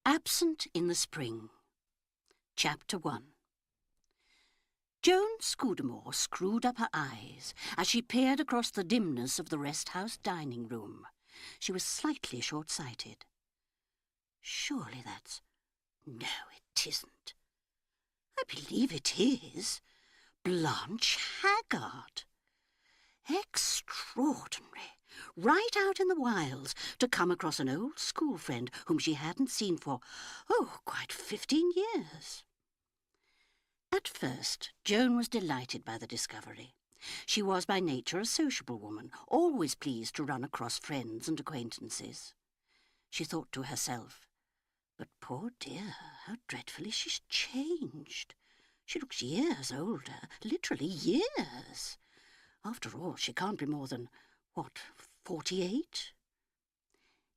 Absent in the Spring. Chapter 1. Joan Scudamore screwed up her eyes as she peered across the dimness of the rest-house dining room. She was slightly short-sighted. Surely that's... No, it isn't. I believe it is. Blanche Haggard. Extraordinary. Right out in the wilds to come across an old school friend whom she hadn't seen for, quite 15 years. At first, Joan was delighted by the discovery. She was by nature a sociable woman, always pleased to run across friends and acquaintances. She thought to herself, but poor dear, how dreadfully she's changed. She looks years older, literally years. After all, she can't be more than, 48?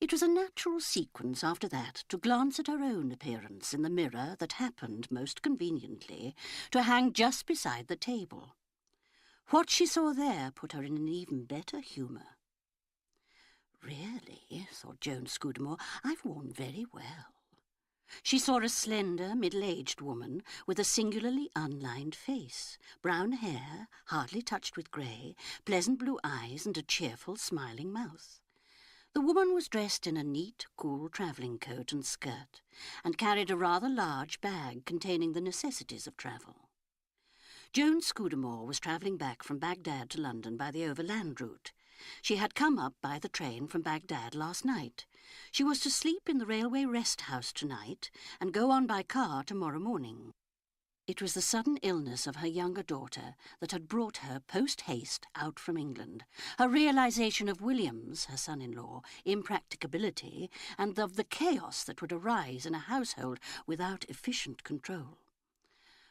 It was a natural sequence after that to glance at her own appearance in the mirror that happened, most conveniently, to hang just beside the table. What she saw there put her in an even better humour. Really, thought Joan Scudamore, I've worn very well. She saw a slender, middle-aged woman with a singularly unlined face, brown hair, hardly touched with grey, pleasant blue eyes and a cheerful, smiling mouth. The woman was dressed in a neat, cool travelling coat and skirt, and carried a rather large bag containing the necessities of travel. Joan Scudamore was travelling back from Baghdad to London by the overland route. She had come up by the train from Baghdad last night. She was to sleep in the railway rest house tonight and go on by car tomorrow morning. It was the sudden illness of her younger daughter that had brought her post-haste out from England, her realisation of William's, her son-in-law, impracticability, and of the chaos that would arise in a household without efficient control.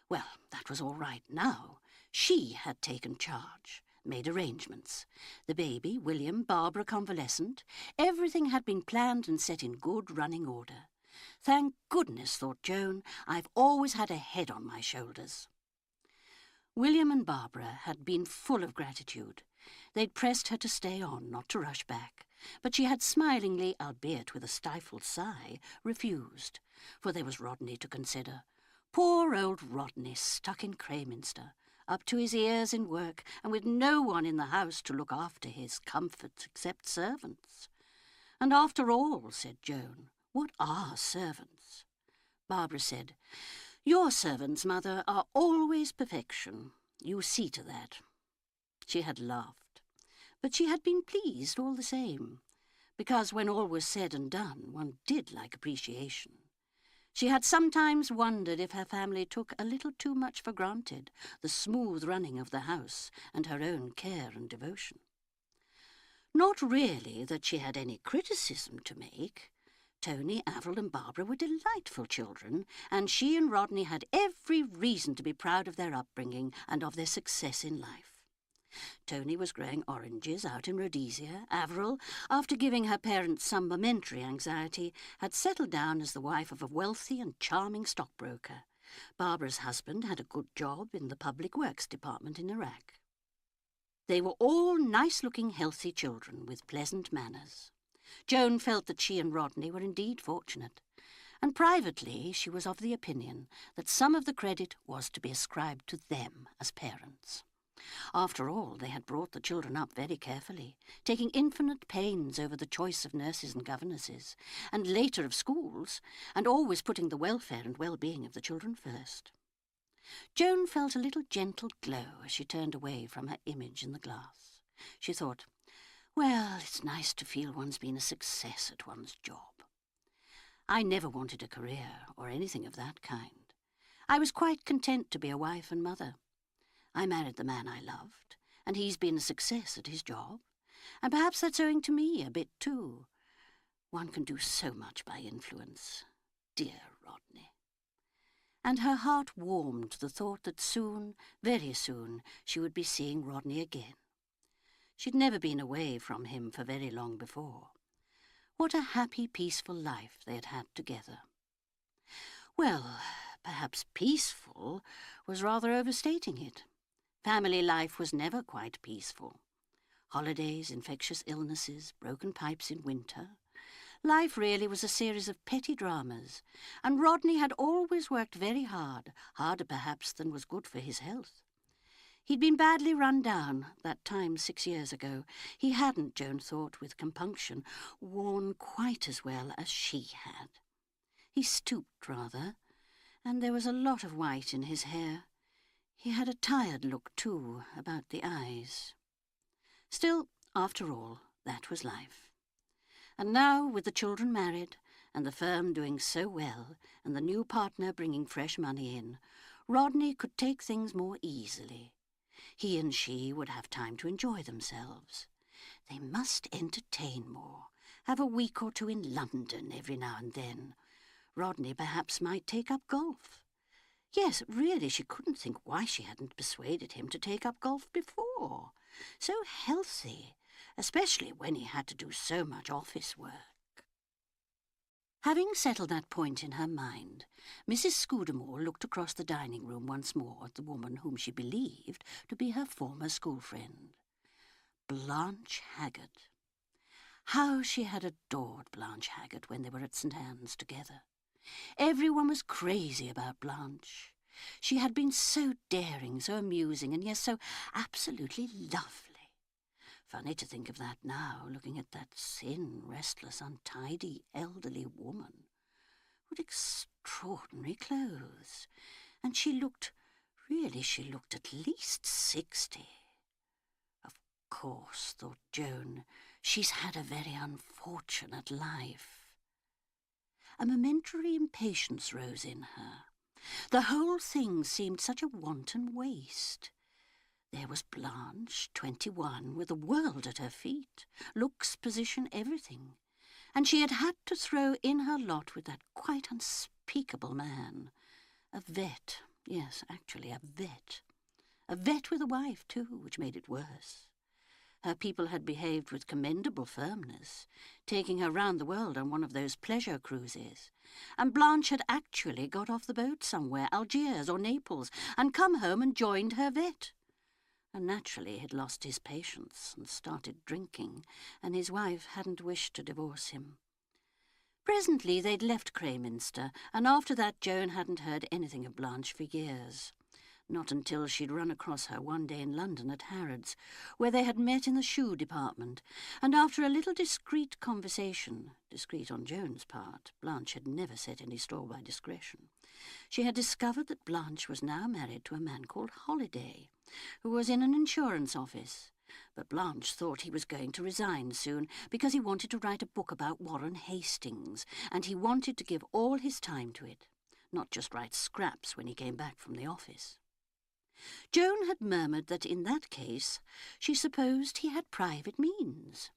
Well, that was all right now. She had taken charge, made arrangements. The baby, William, Barbara convalescent, everything had been planned and set in good running order. Thank goodness, thought Joan, I've always had a head on my shoulders. William and Barbara had been full of gratitude. They'd pressed her to stay on, not to rush back, but she had smilingly, albeit with a stifled sigh, refused, for there was Rodney to consider. Poor old Rodney, stuck in Crayminster, up to his ears in work, and with no one in the house to look after his comforts except servants. And after all, said Joan, what are servants? Barbara said, your servants, mother, are always perfection. You see to that. She had laughed, but she had been pleased all the same, because when all was said and done, one did like appreciation. She had sometimes wondered if her family took a little too much for granted, the smooth running of the house and her own care and devotion. Not really that she had any criticism to make. Tony, Avril and Barbara were delightful children, and she and Rodney had every reason to be proud of their upbringing and of their success in life. Tony was growing oranges out in Rhodesia. Avril, after giving her parents some momentary anxiety, had settled down as the wife of a wealthy and charming stockbroker. Barbara's husband had a good job in the public works department in Iraq. They were all nice-looking, healthy children with pleasant manners. Joan felt that she and Rodney were indeed fortunate, and privately she was of the opinion that some of the credit was to be ascribed to them as parents. After all, they had brought the children up very carefully, taking infinite pains over the choice of nurses and governesses, and later of schools, and always putting the welfare and well-being of the children first. Joan felt a little gentle glow as she turned away from her image in the glass. She thought, well, it's nice to feel one's been a success at one's job. I never wanted a career or anything of that kind. I was quite content to be a wife and mother. I married the man I loved, and he's been a success at his job, and perhaps that's owing to me a bit too. One can do so much by influence. Dear Rodney. And her heart warmed to the thought that soon, very soon, she would be seeing Rodney again. She'd never been away from him for very long before. What a happy, peaceful life they had had together. Well, perhaps peaceful was rather overstating it. Family life was never quite peaceful. Holidays, infectious illnesses, broken pipes in winter. Life really was a series of petty dramas, and Rodney had always worked very hard, harder perhaps than was good for his health. He'd been badly run down that time 6 years ago. He hadn't, Joan thought with compunction, worn quite as well as she had. He stooped rather, and there was a lot of white in his hair. He had a tired look, too, about the eyes. Still, after all, that was life. And now, with the children married, and the firm doing so well, and the new partner bringing fresh money in, Rodney could take things more easily. He and she would have time to enjoy themselves. They must entertain more, have a week or two in London every now and then. Rodney perhaps might take up golf. Yes, really, she couldn't think why she hadn't persuaded him to take up golf before. So healthy, especially when he had to do so much office work. Having settled that point in her mind, Mrs. Scudamore looked across the dining room once more at the woman whom she believed to be her former school friend. Blanche Haggard. How she had adored Blanche Haggard when they were at St. Anne's together. Everyone was crazy about Blanche. She had been so daring, so amusing, and yet so absolutely lovely. Funny to think of that now, looking at that thin, restless, untidy, elderly woman. What extraordinary clothes. And she looked at least 60. Of course, thought Joan, she's had a very unfortunate life. A momentary impatience rose in her. The whole thing seemed such a wanton waste. There was Blanche, 21, with the world at her feet, looks, position, everything, and she had had to throw in her lot with that quite unspeakable man. A vet, yes, actually a vet. A vet with a wife, too, which made it worse. Her people had behaved with commendable firmness, taking her round the world on one of those pleasure cruises, and Blanche had actually got off the boat somewhere, Algiers or Naples, and come home and joined her vet. And naturally had lost his patience and started drinking, and his wife hadn't wished to divorce him. Presently they'd left Crayminster, and after that Joan hadn't heard anything of Blanche for years. Not until she'd run across her one day in London at Harrods, where they had met in the shoe department, and after a little discreet conversation, discreet on Joan's part, Blanche had never set any store by discretion, she had discovered that Blanche was now married to a man called Holiday, who was in an insurance office. But Blanche thought he was going to resign soon because he wanted to write a book about Warren Hastings, and he wanted to give all his time to it, not just write scraps when he came back from the office. Joan had murmured that in that case she supposed he had private means,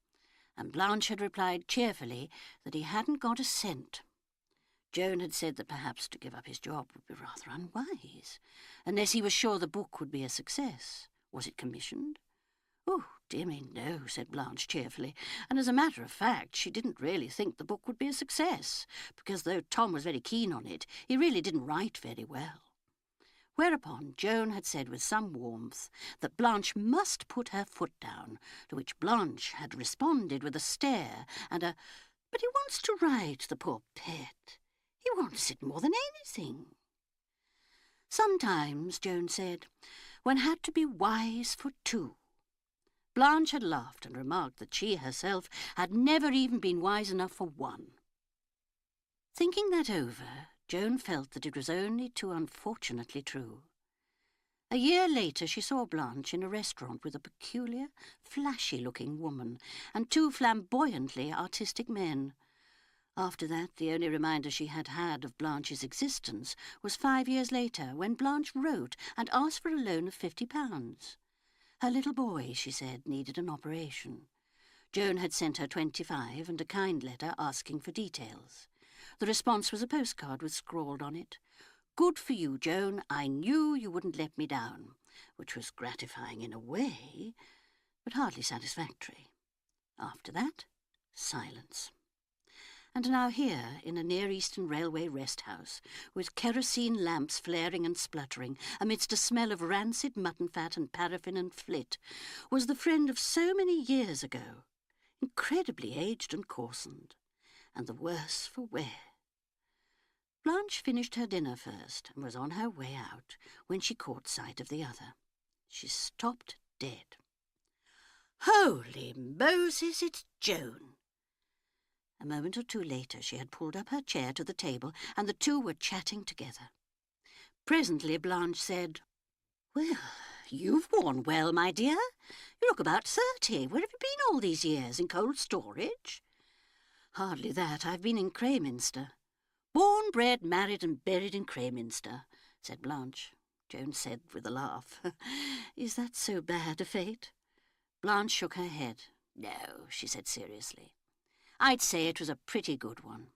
and Blanche had replied cheerfully that he hadn't got a cent. Joan had said that perhaps to give up his job would be rather unwise, unless he was sure the book would be a success. Was it commissioned? Oh, dear me, no, said Blanche cheerfully, and as a matter of fact she didn't really think the book would be a success, because though Tom was very keen on it, he really didn't write very well. Whereupon Joan had said with some warmth that Blanche must put her foot down, to which Blanche had responded with a stare and a, "But he wants to write, the poor pet. He wants it more than anything." Sometimes, Joan said, one had to be wise for two. Blanche had laughed and remarked that she herself had never even been wise enough for one. Thinking that over, Joan felt that it was only too unfortunately true. A year later she saw Blanche in a restaurant with a peculiar, flashy-looking woman and two flamboyantly artistic men. After that, the only reminder she had had of Blanche's existence was 5 years later, when Blanche wrote and asked for a loan of £50. Her little boy, she said, needed an operation. Joan had sent her 25 and a kind letter asking for details. The response was a postcard with scrawled on it, "Good for you, Joan. I knew you wouldn't let me down," which was gratifying in a way, but hardly satisfactory. After that, silence. And now here, in a Near Eastern Railway rest house, with kerosene lamps flaring and spluttering, amidst a smell of rancid mutton fat and paraffin and flit, was the friend of so many years ago, incredibly aged and coarsened. and the worse for wear. Blanche finished her dinner first and was on her way out when she caught sight of the other. She stopped dead. "Holy Moses, it's Joan!" A moment or two later she had pulled up her chair to the table and the two were chatting together. Presently Blanche said, "Well, you've worn well, my dear. You look about 30. Where have you been all these years? In cold storage?" "Hardly that. I've been in Crayminster." "Born, bred, married and buried in Crayminster," said Blanche. Joan said with a laugh, "Is that so bad a fate?" Blanche shook her head. "No," she said seriously. "I'd say it was a pretty good one."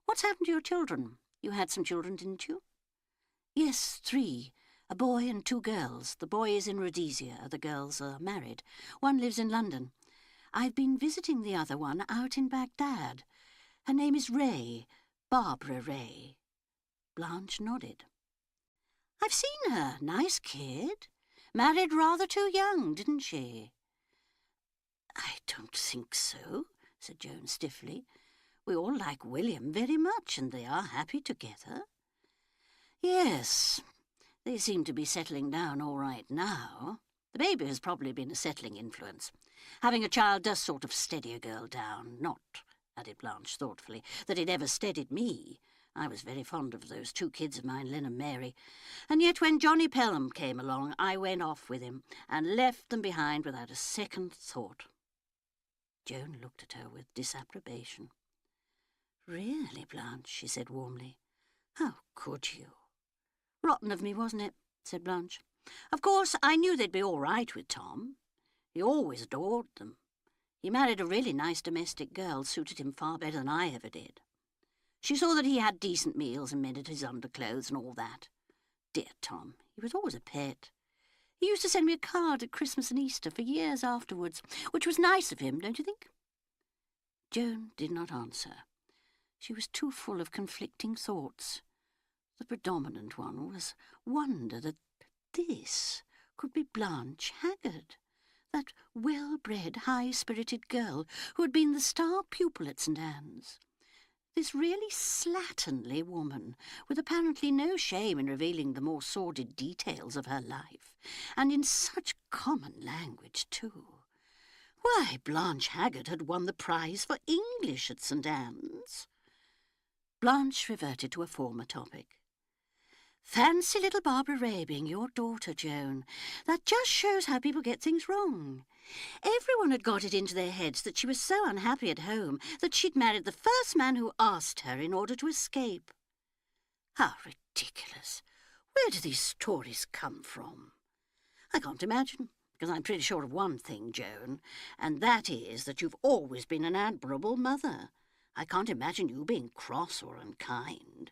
"What's happened to your children? You had some children, didn't you?" "Yes, 3. A boy and 2 girls. The boy is in Rhodesia. The girls are married. One lives in London. I've been visiting the other one out in Baghdad. Her name is Ray, Barbara Ray." Blanche nodded. "I've seen her. Nice kid. Married rather too young, didn't she?" "I don't think so," said Joan stiffly. "We all like William very much, and they are happy together." "Yes, they seem to be settling down all right now. The baby has probably been a settling influence. Having a child does sort of steady a girl down. Not," added Blanche thoughtfully, "that it ever steadied me. I was very fond of those 2 kids of mine, Lynn and Mary. And yet when Johnny Pelham came along, I went off with him and left them behind without a second thought." Joan looked at her with disapprobation. "Really, Blanche," she said warmly, "how could you?" "Rotten of me, wasn't it?" said Blanche. "Of course, I knew they'd be all right with Tom. He always adored them. He married a really nice domestic girl, suited him far better than I ever did. She saw that he had decent meals and mended his underclothes and all that. Dear Tom, he was always a pet. He used to send me a card at Christmas and Easter for years afterwards, which was nice of him, don't you think?" Joan did not answer. She was too full of conflicting thoughts. The predominant one was wonder that this could be Blanche Haggard, that well-bred, high-spirited girl who had been the star pupil at St. Anne's. This really slatternly woman, with apparently no shame in revealing the more sordid details of her life, and in such common language, too. Why, Blanche Haggard had won the prize for English at St. Anne's. Blanche reverted to a former topic. "Fancy little Barbara Ray being your daughter, Joan. That just shows how people get things wrong. Everyone had got it into their heads that she was so unhappy at home that she'd married the first man who asked her in order to escape. How ridiculous! Where do these stories come from? I can't imagine, because I'm pretty sure of one thing, Joan, and that is that you've always been an admirable mother. I can't imagine you being cross or unkind."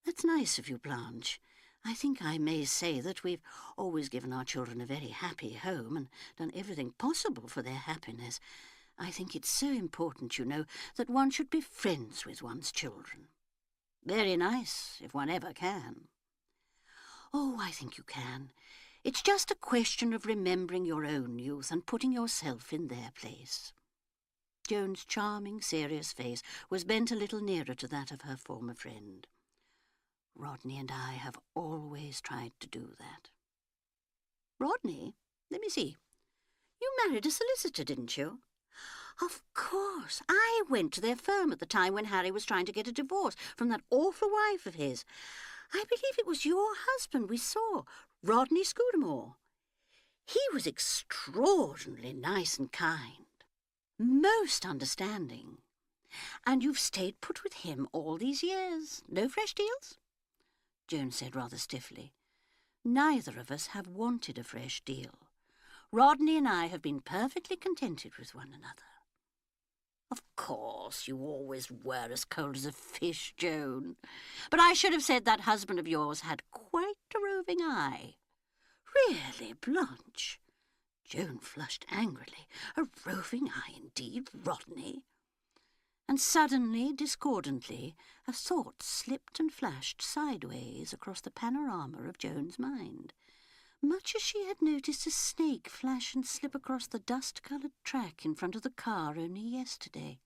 "That's nice of you, Blanche. I think I may say that we've always given our children a very happy home and done everything possible for their happiness. I think it's so important, you know, that one should be friends with one's children." "Very nice, if one ever can." "Oh, I think you can. It's just a question of remembering your own youth and putting yourself in their place." Joan's charming, serious face was bent a little nearer to that of her former friend. "Rodney and I have always tried to do that." "Rodney? Let me see. You married a solicitor, didn't you?" "Of course. I went to their firm at the time when Harry was trying to get a divorce from that awful wife of his. I believe it was your husband we saw, Rodney Scudamore. He was extraordinarily nice and kind, most understanding. And you've stayed put with him all these years. No fresh deals?" Joan said rather stiffly. "Neither of us have wanted a fresh deal. Rodney and I have been perfectly contented with one another." "Of course, you always were as cold as a fish, Joan. But I should have said that husband of yours had quite a roving eye." "Really, Blanche?" Joan flushed angrily. "A roving eye indeed, Rodney." And suddenly, discordantly, a thought slipped and flashed sideways across the panorama of Joan's mind, much as she had noticed a snake flash and slip across the dust-coloured track in front of the car only yesterday.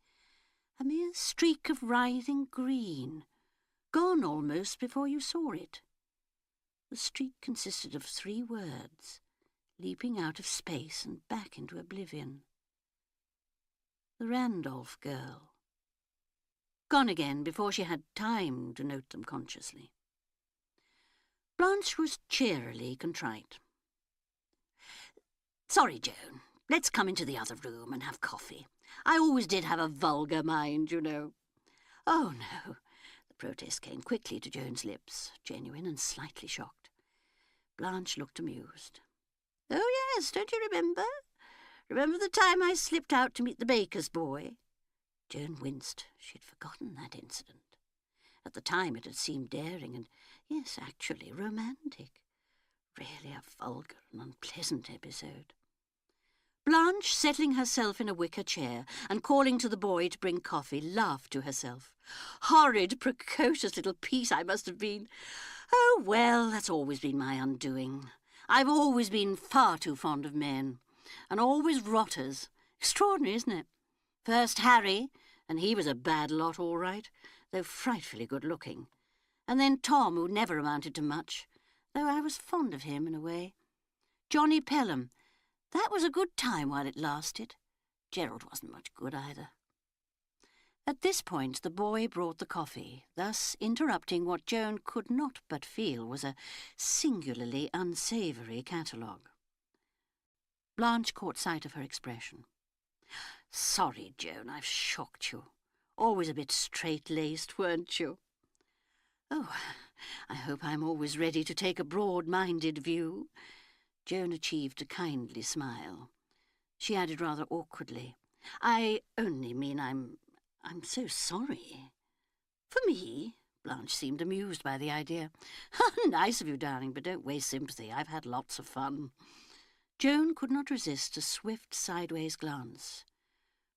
A mere streak of writhing green, gone almost before you saw it. The streak consisted of 3 words, leaping out of space and back into oblivion. The Randolph girl. Gone again before she had time to note them consciously. Blanche was cheerily contrite. "Sorry, Joan. Let's come into the other room and have coffee. I always did have a vulgar mind, you know." "Oh, no." The protest came quickly to Joan's lips, genuine and slightly shocked. Blanche looked amused. "Oh, yes, don't you remember? Remember the time I slipped out to meet the baker's boy?" Joan winced. She had forgotten that incident. At the time it had seemed daring and, yes, actually romantic. Really a vulgar and unpleasant episode. Blanche, settling herself in a wicker chair and calling to the boy to bring coffee, laughed to herself. "Horrid, precocious little piece I must have been. Oh, well, that's always been my undoing. I've always been far too fond of men, and always rotters. Extraordinary, isn't it? First Harry, and he was a bad lot all right, though frightfully good-looking. And then Tom, who never amounted to much, though I was fond of him in a way. Johnny Pelham. That was a good time while it lasted. Gerald wasn't much good either." At this point the boy brought the coffee, thus interrupting what Joan could not but feel was a singularly unsavoury catalogue. Blanche caught sight of her expression. "Sorry, Joan, I've shocked you. Always a bit straight-laced, weren't you?" "Oh, I hope I'm always ready to take a broad-minded view." Joan achieved a kindly smile. She added rather awkwardly, "I only mean I'm so sorry." "For me?" Blanche seemed amused by the idea. "Nice of you, darling, but don't waste sympathy. I've had lots of fun." Joan could not resist a swift sideways glance.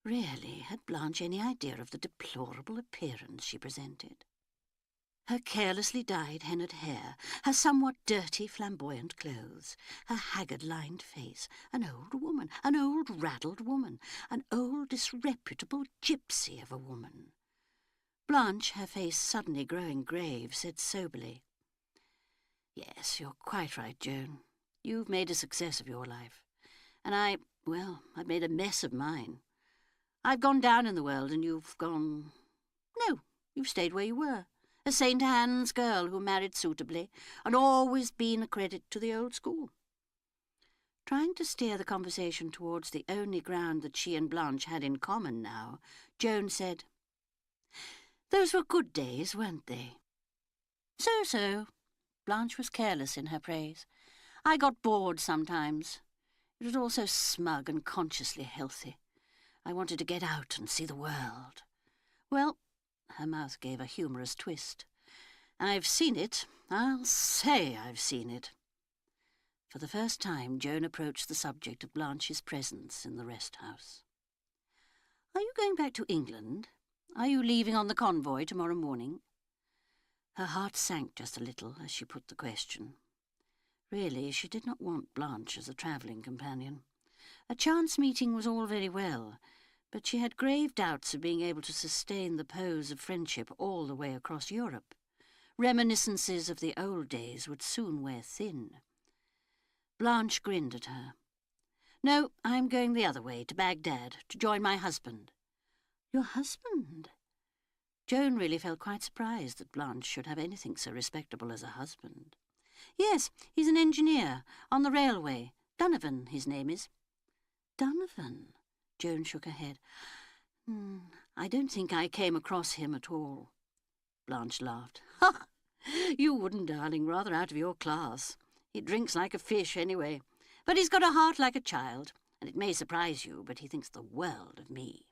Really, had Blanche any idea of the deplorable appearance she presented? Her carelessly dyed henna'd hair, her somewhat dirty flamboyant clothes, her haggard-lined face, an old woman, an old raddled woman, an old disreputable gypsy of a woman. Blanche, her face suddenly growing grave, said soberly, "Yes, you're quite right, Joan. You've made a success of your life, and I've made a mess of mine. I've gone down in the world, and you've gone... No, you've stayed where you were. A St. Anne's girl who married suitably, and always been a credit to the old school." Trying to steer the conversation towards the only ground that she and Blanche had in common now, Joan said, "Those were good days, weren't they?" "So-so." Blanche was careless in her praise. "I got bored sometimes. It was all so smug and consciously healthy. I wanted to get out and see the world. Well," her mouth gave a humorous twist, "I've seen it. I'll say I've seen it." For the first time Joan approached the subject of Blanche's presence in the rest house. "Are you going back to England? Are you leaving on the convoy tomorrow morning?" Her heart sank just a little as she put the question. Really, she did not want Blanche as a travelling companion. A chance meeting was all very well, but she had grave doubts of being able to sustain the pose of friendship all the way across Europe. Reminiscences of the old days would soon wear thin. Blanche grinned at her. "No, I'm going the other way, to Baghdad, to join my husband." "Your husband?" Joan really felt quite surprised that Blanche should have anything so respectable as a husband. "Yes, he's an engineer, on the railway. Donovan, his name is." "Donovan?" Joan shook her head. "I don't think I came across him at all." Blanche laughed. "Ha! You wouldn't, darling, rather out of your class. He drinks like a fish, anyway. But he's got a heart like a child, and it may surprise you, but he thinks the world of me."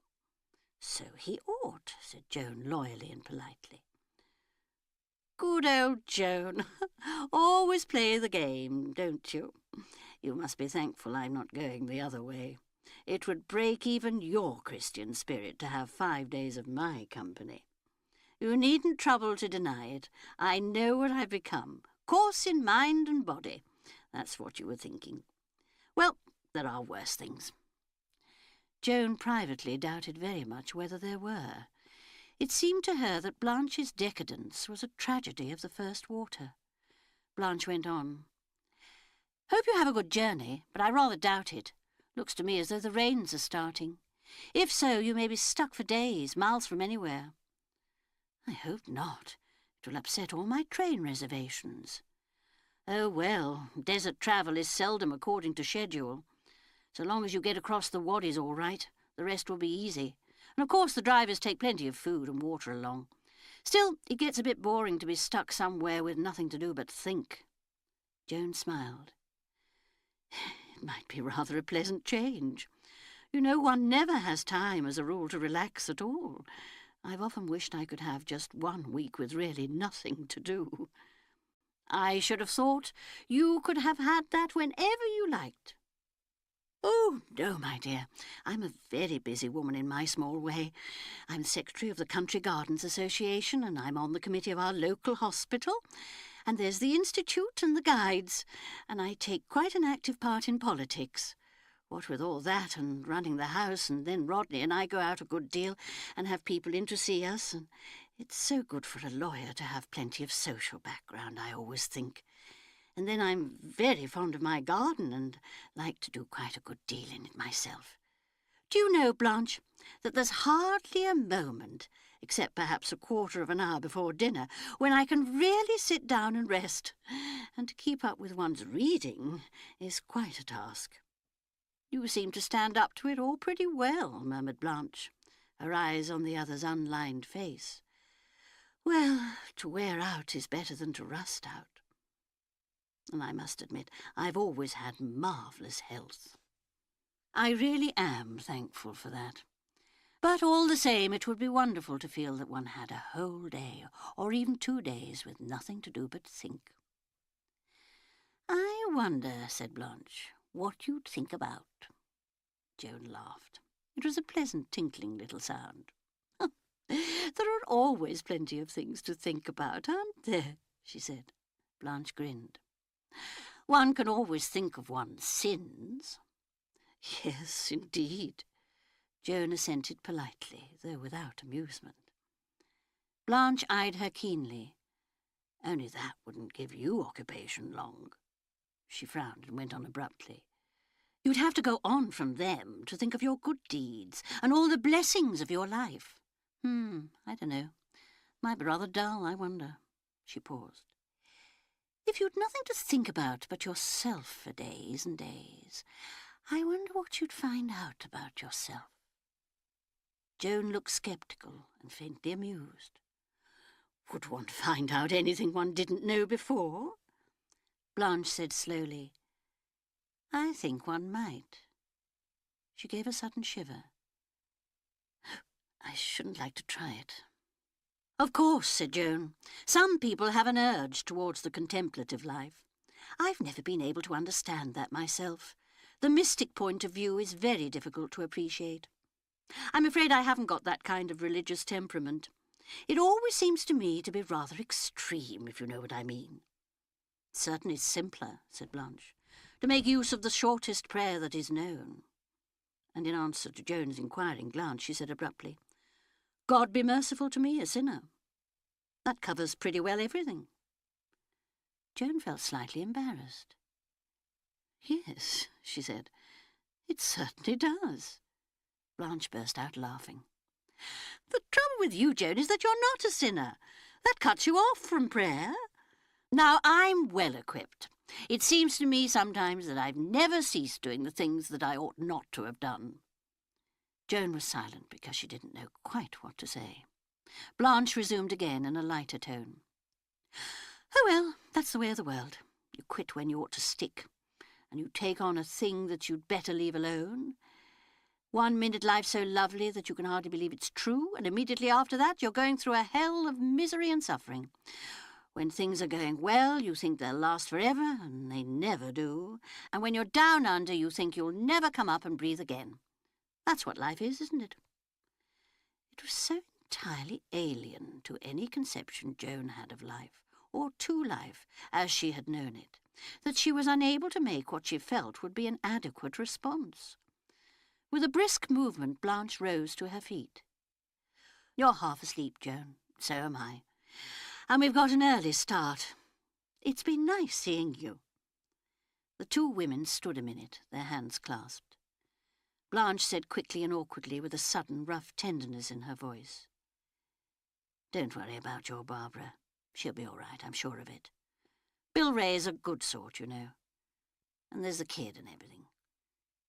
"So he ought," said Joan loyally and politely. "Good old Joan. Always play the game, don't you? You must be thankful I'm not going the other way. It would break even your Christian spirit to have 5 days of my company. You needn't trouble to deny it. I know what I've become. Coarse in mind and body. That's what you were thinking. Well, there are worse things." Joan privately doubted very much whether there were. It seemed to her that Blanche's decadence was a tragedy of the first water. Blanche went on. "Hope you have a good journey, but I rather doubt it. Looks to me as though the rains are starting. If so, you may be stuck for days, miles from anywhere." "I hope not. It will upset all my train reservations." "Oh, well, desert travel is seldom according to schedule. So long as you get across the waddies all right, the rest will be easy. And of course the drivers take plenty of food and water along. Still, it gets a bit boring to be stuck somewhere with nothing to do but think." Joan smiled. "It might be rather a pleasant change. You know, one never has time, as a rule, to relax at all. I've often wished I could have just 1 week with really nothing to do." "I should have thought you could have had that whenever you liked." "Oh, no, my dear. I'm a very busy woman in my small way. I'm secretary of the Country Gardens Association, and I'm on the committee of our local hospital. And there's the Institute and the Guides, and I take quite an active part in politics. What with all that and running the house, and then Rodney and I go out a good deal and have people in to see us, and it's so good for a lawyer to have plenty of social background, I always think. And then I'm very fond of my garden and like to do quite a good deal in it myself. Do you know, Blanche, that there's hardly a moment, except perhaps a quarter of an hour before dinner, when I can really sit down and rest, and to keep up with one's reading is quite a task." "You seem to stand up to it all pretty well," murmured Blanche, her eyes on the other's unlined face. "Well, to wear out is better than to rust out. And I must admit, I've always had marvellous health. I really am thankful for that. But all the same, it would be wonderful to feel that one had a whole day, or even 2 days, with nothing to do but think." "I wonder," said Blanche, "what you'd think about." Joan laughed. It was a pleasant, tinkling little sound. "There are always plenty of things to think about, aren't there?" she said. Blanche grinned. "One can always think of one's sins." "Yes, indeed." Joan assented politely, though without amusement. Blanche eyed her keenly. "Only that wouldn't give you occupation long." She frowned and went on abruptly. "You'd have to go on from them to think of your good deeds and all the blessings of your life. I don't know. Might be rather dull, I wonder." She paused. "If you'd nothing to think about but yourself for days and days, I wonder what you'd find out about yourself." Joan looked sceptical and faintly amused. "Would one find out anything one didn't know before?" Blanche said slowly, "I think one might." She gave a sudden shiver. "I shouldn't like to try it." "Of course," said Joan. "Some people have an urge towards the contemplative life. I've never been able to understand that myself. The mystic point of view is very difficult to appreciate. I'm afraid I haven't got that kind of religious temperament. It always seems to me to be rather extreme, if you know what I mean." "It's certainly simpler," said Blanche, "to make use of the shortest prayer that is known." And in answer to Joan's inquiring glance, she said abruptly, "God be merciful to me, a sinner. That covers pretty well everything." Joan felt slightly embarrassed. "Yes," she said, "it certainly does." Blanche burst out laughing. "The trouble with you, Joan, is that you're not a sinner. That cuts you off from prayer. Now, I'm well equipped. It seems to me sometimes that I've never ceased doing the things that I ought not to have done." Joan was silent because she didn't know quite what to say. Blanche resumed again in a lighter tone. "Oh, well, that's the way of the world. You quit when you ought to stick, and you take on a thing that you'd better leave alone. 1 minute life's so lovely that you can hardly believe it's true, and immediately after that you're going through a hell of misery and suffering. When things are going well, you think they'll last forever, and they never do. And when you're down under, you think you'll never come up and breathe again. That's what life is, isn't it?" It was so entirely alien to any conception Joan had of life, or to life as she had known it, that she was unable to make what she felt would be an adequate response. With a brisk movement, Blanche rose to her feet. You're half asleep, Joan. So am I. And we've got an early start. It's been nice seeing you. The two women stood a minute, their hands clasped. Blanche said quickly and awkwardly, with a sudden rough tenderness in her voice, "Don't worry about your Barbara. She'll be all right, I'm sure of it. Bill Ray's a good sort, you know. And there's the kid and everything.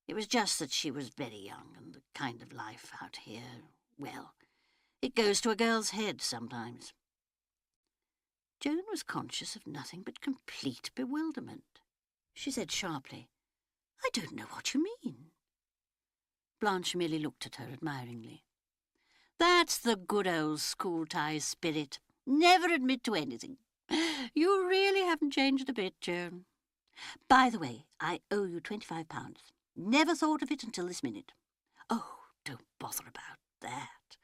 It was just that she was very young, and the kind of life out here, well, it goes to a girl's head sometimes." Joan was conscious of nothing but complete bewilderment. She said sharply, "I don't know what you mean." Blanche merely looked at her admiringly. "That's the good old school-tie spirit. Never admit to anything. You really haven't changed a bit, Joan. By the way, I owe you £25. Never thought of it until this minute." "Oh, don't bother about that."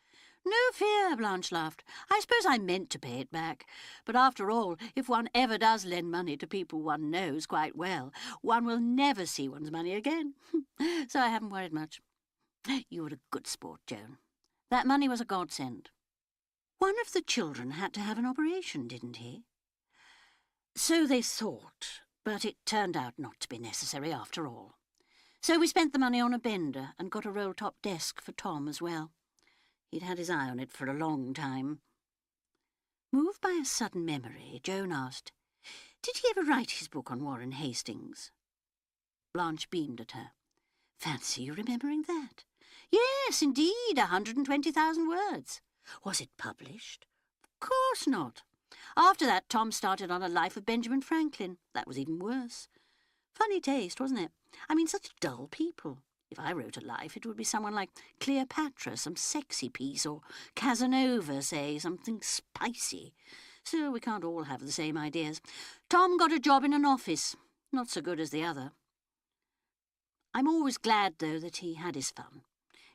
"No fear," Blanche laughed. "I suppose I meant to pay it back. But after all, if one ever does lend money to people one knows quite well, one will never see one's money again. So I haven't worried much. You were a good sport, Joan. That money was a godsend." "One of the children had to have an operation, didn't he?" "So they thought, but it turned out not to be necessary after all. So we spent the money on a bender and got a roll-top desk for Tom as well. He'd had his eye on it for a long time." Moved by a sudden memory, Joan asked, "Did he ever write his book on Warren Hastings?" Blanche beamed at her. "Fancy you remembering that." "Yes, indeed, 120,000 words. Was it published?" "Of course not. After that, Tom started on a life of Benjamin Franklin. That was even worse. Funny taste, wasn't it? I mean, such dull people. If I wrote a life, it would be someone like Cleopatra, some sexy piece, or Casanova, say, something spicy. So we can't all have the same ideas. Tom got a job in an office, not so good as the other. I'm always glad, though, that he had his fun.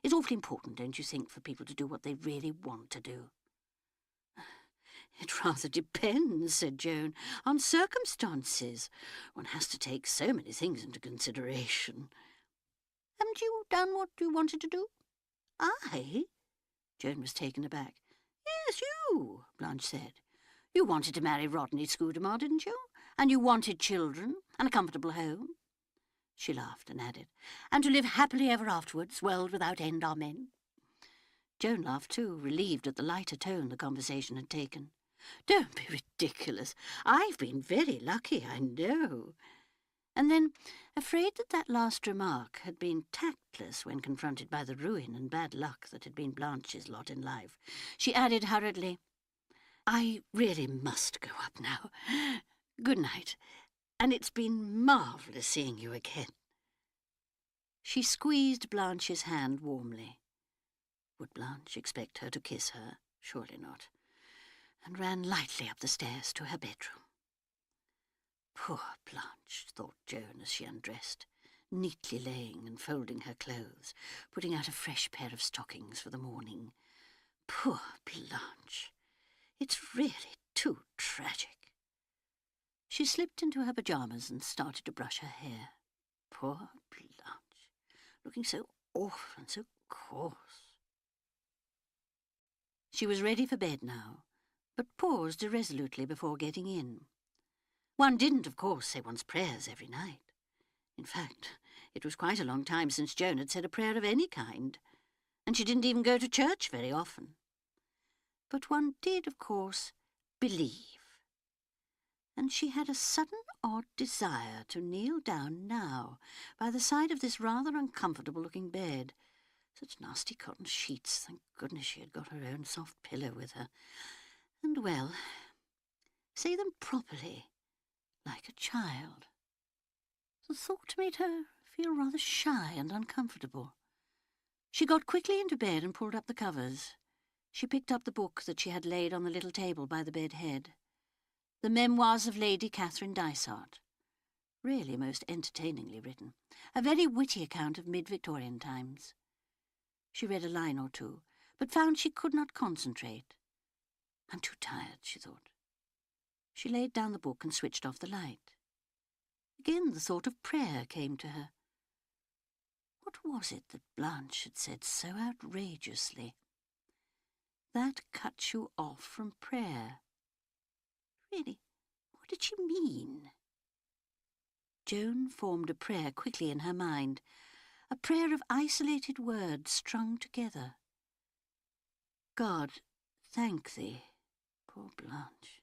It's awfully important, don't you think, for people to do what they really want to do?" "It rather depends," said Joan, "on circumstances. One has to take so many things into consideration." "Haven't you done what you wanted to do?" "I?" Joan was taken aback. "Yes, you," Blanche said. "You wanted to marry Rodney Scudamore, didn't you? And you wanted children and a comfortable home." She laughed and added, "And to live happily ever afterwards, world without end, amen." Joan laughed too, relieved at the lighter tone the conversation had taken. "Don't be ridiculous. I've been very lucky, I know." And then, afraid that that last remark had been tactless when confronted by the ruin and bad luck that had been Blanche's lot in life, she added hurriedly, "I really must go up now. Good night, and it's been marvellous seeing you again." She squeezed Blanche's hand warmly. Would Blanche expect her to kiss her? Surely not. And ran lightly up the stairs to her bedroom. Poor Blanche, thought Joan as she undressed, neatly laying and folding her clothes, putting out a fresh pair of stockings for the morning. Poor Blanche. It's really too tragic. She slipped into her pyjamas and started to brush her hair. Poor Blanche, looking so awful and so coarse. She was ready for bed now, but paused irresolutely before getting in. One didn't, of course, say one's prayers every night. In fact, it was quite a long time since Joan had said a prayer of any kind, and she didn't even go to church very often. But one did, of course, believe. And she had a sudden odd desire to kneel down now by the side of this rather uncomfortable-looking bed. Such nasty cotton sheets, thank goodness she had got her own soft pillow with her. And, well, say them properly, like a child. The thought made her feel rather shy and uncomfortable. She got quickly into bed and pulled up the covers. She picked up the book that she had laid on the little table by the bed head. The Memoirs of Lady Catherine Dysart. Really most entertainingly written. A very witty account of mid-Victorian times. She read a line or two, but found she could not concentrate. I'm too tired, she thought. She laid down the book and switched off the light. Again the thought of prayer came to her. What was it that Blanche had said so outrageously? That cuts you off from prayer. Really, what did she mean? Joan formed a prayer quickly in her mind, a prayer of isolated words strung together. God, thank thee, poor Blanche.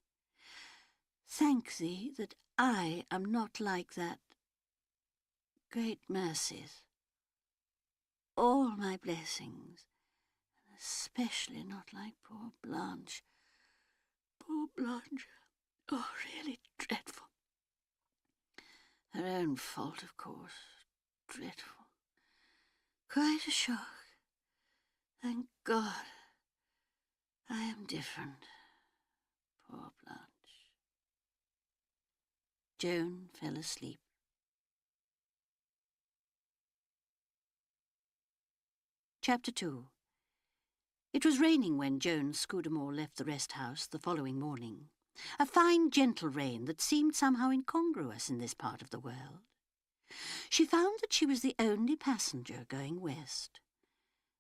Thank thee that I am not like that. Great mercies. All my blessings, especially not like poor Blanche. Poor Blanche. Oh, really dreadful. Her own fault, of course. Dreadful. Quite a shock. Thank God. I am different. Poor Blanche. Joan fell asleep. Chapter 2. It was raining when Joan Scudamore left the rest house the following morning. A fine, gentle rain that seemed somehow incongruous in this part of the world. She found that she was the only passenger going west.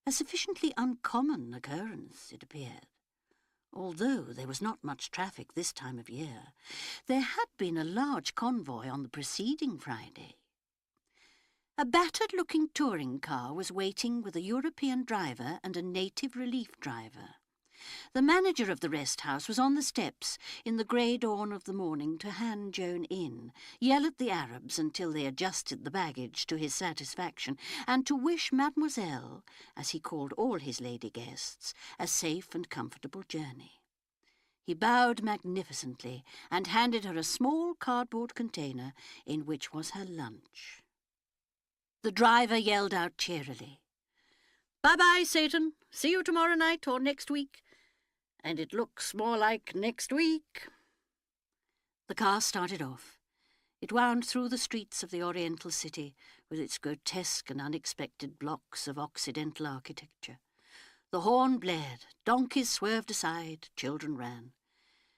A sufficiently uncommon occurrence, it appeared. Although there was not much traffic this time of year, there had been a large convoy on the preceding Friday. A battered-looking touring car was waiting with a European driver and a native relief driver. The manager of the rest house was on the steps in the grey dawn of the morning to hand Joan in, yell at the Arabs until they adjusted the baggage to his satisfaction, and to wish Mademoiselle, as he called all his lady guests, a safe and comfortable journey. He bowed magnificently and handed her a small cardboard container in which was her lunch. The driver yelled out cheerily, "Bye-bye, Satan. See you tomorrow night or next week. And it looks more like next week." The car started off. It wound through the streets of the Oriental city with its grotesque and unexpected blocks of Occidental architecture. The horn blared, donkeys swerved aside, children ran.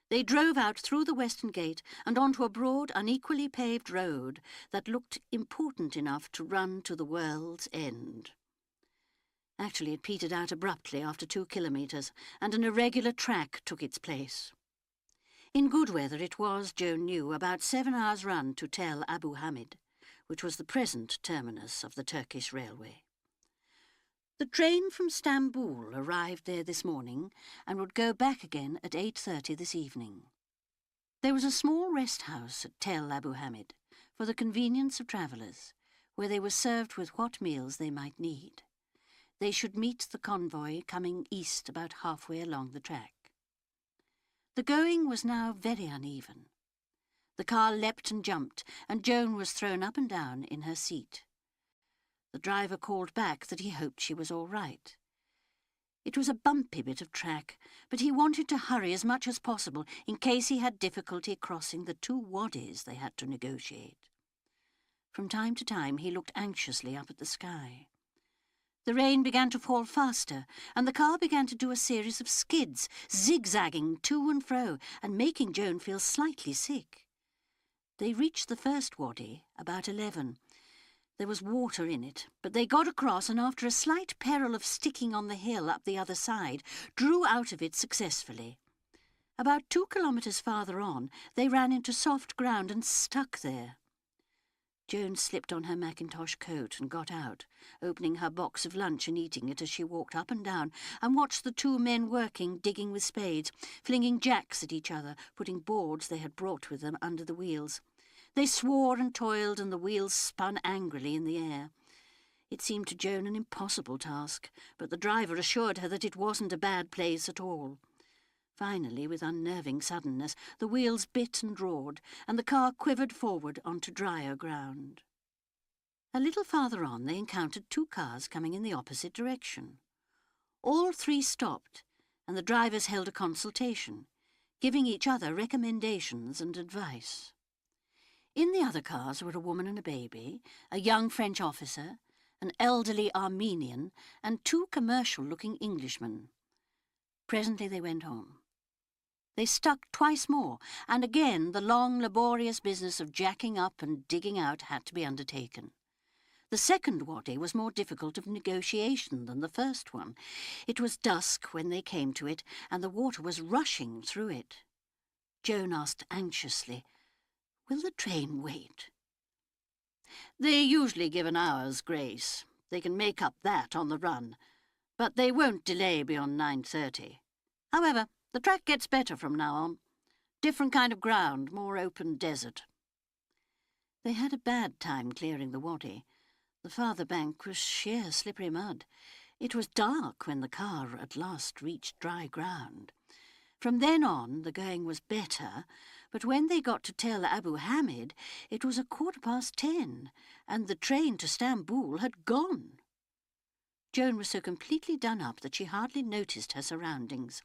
They drove out through the western gate and onto a broad, unequally paved road that looked important enough to run to the world's end. Actually, it petered out abruptly after 2 kilometres, and an irregular track took its place. In good weather it was, Joan knew, about 7 hours' run to Tel Abu Hamid, which was the present terminus of the Turkish railway. The train from Stamboul arrived there this morning and would go back again at 8:30 this evening. There was a small rest house at Tel Abu Hamid for the convenience of travellers, where they were served with what meals they might need. They should meet the convoy coming east about halfway along the track. The going was now very uneven. The car leapt and jumped, and Joan was thrown up and down in her seat. The driver called back that he hoped she was all right. It was a bumpy bit of track, but he wanted to hurry as much as possible in case he had difficulty crossing the 2 wadis they had to negotiate. From time to time he looked anxiously up at the sky. The rain began to fall faster, and the car began to do a series of skids, zigzagging to and fro, and making Joan feel slightly sick. They reached the first wadi about 11. There was water in it, but they got across and after a slight peril of sticking on the hill up the other side, drew out of it successfully. About 2 kilometres farther on, they ran into soft ground and stuck there. Joan slipped on her mackintosh coat and got out, opening her box of lunch and eating it as she walked up and down and watched the 2 men working, digging with spades, flinging jacks at each other, putting boards they had brought with them under the wheels. They swore and toiled, and the wheels spun angrily in the air. It seemed to Joan an impossible task, but the driver assured her that it wasn't a bad place at all. Finally, with unnerving suddenness, the wheels bit and roared, and the car quivered forward onto drier ground. A little farther on, they encountered 2 cars coming in the opposite direction. All 3 stopped, and the drivers held a consultation, giving each other recommendations and advice. In the other cars were a woman and a baby, a young French officer, an elderly Armenian, and 2 commercial-looking Englishmen. Presently they went home. They stuck twice more, and again the long, laborious business of jacking up and digging out had to be undertaken. The second waddy was more difficult of negotiation than the first one. It was dusk when they came to it, and the water was rushing through it. Joan asked anxiously, "Will the train wait?" "They usually give an hour's grace. They can make up that on the run. But they won't delay beyond 9:30. However, the track gets better from now on. Different kind of ground, more open desert." They had a bad time clearing the waddy. The farther bank was sheer slippery mud. It was dark when the car at last reached dry ground. From then on, the going was better, but when they got to Tel Abu Hamid, it was 10:15, and the train to Stamboul had gone. Joan was so completely done up that she hardly noticed her surroundings.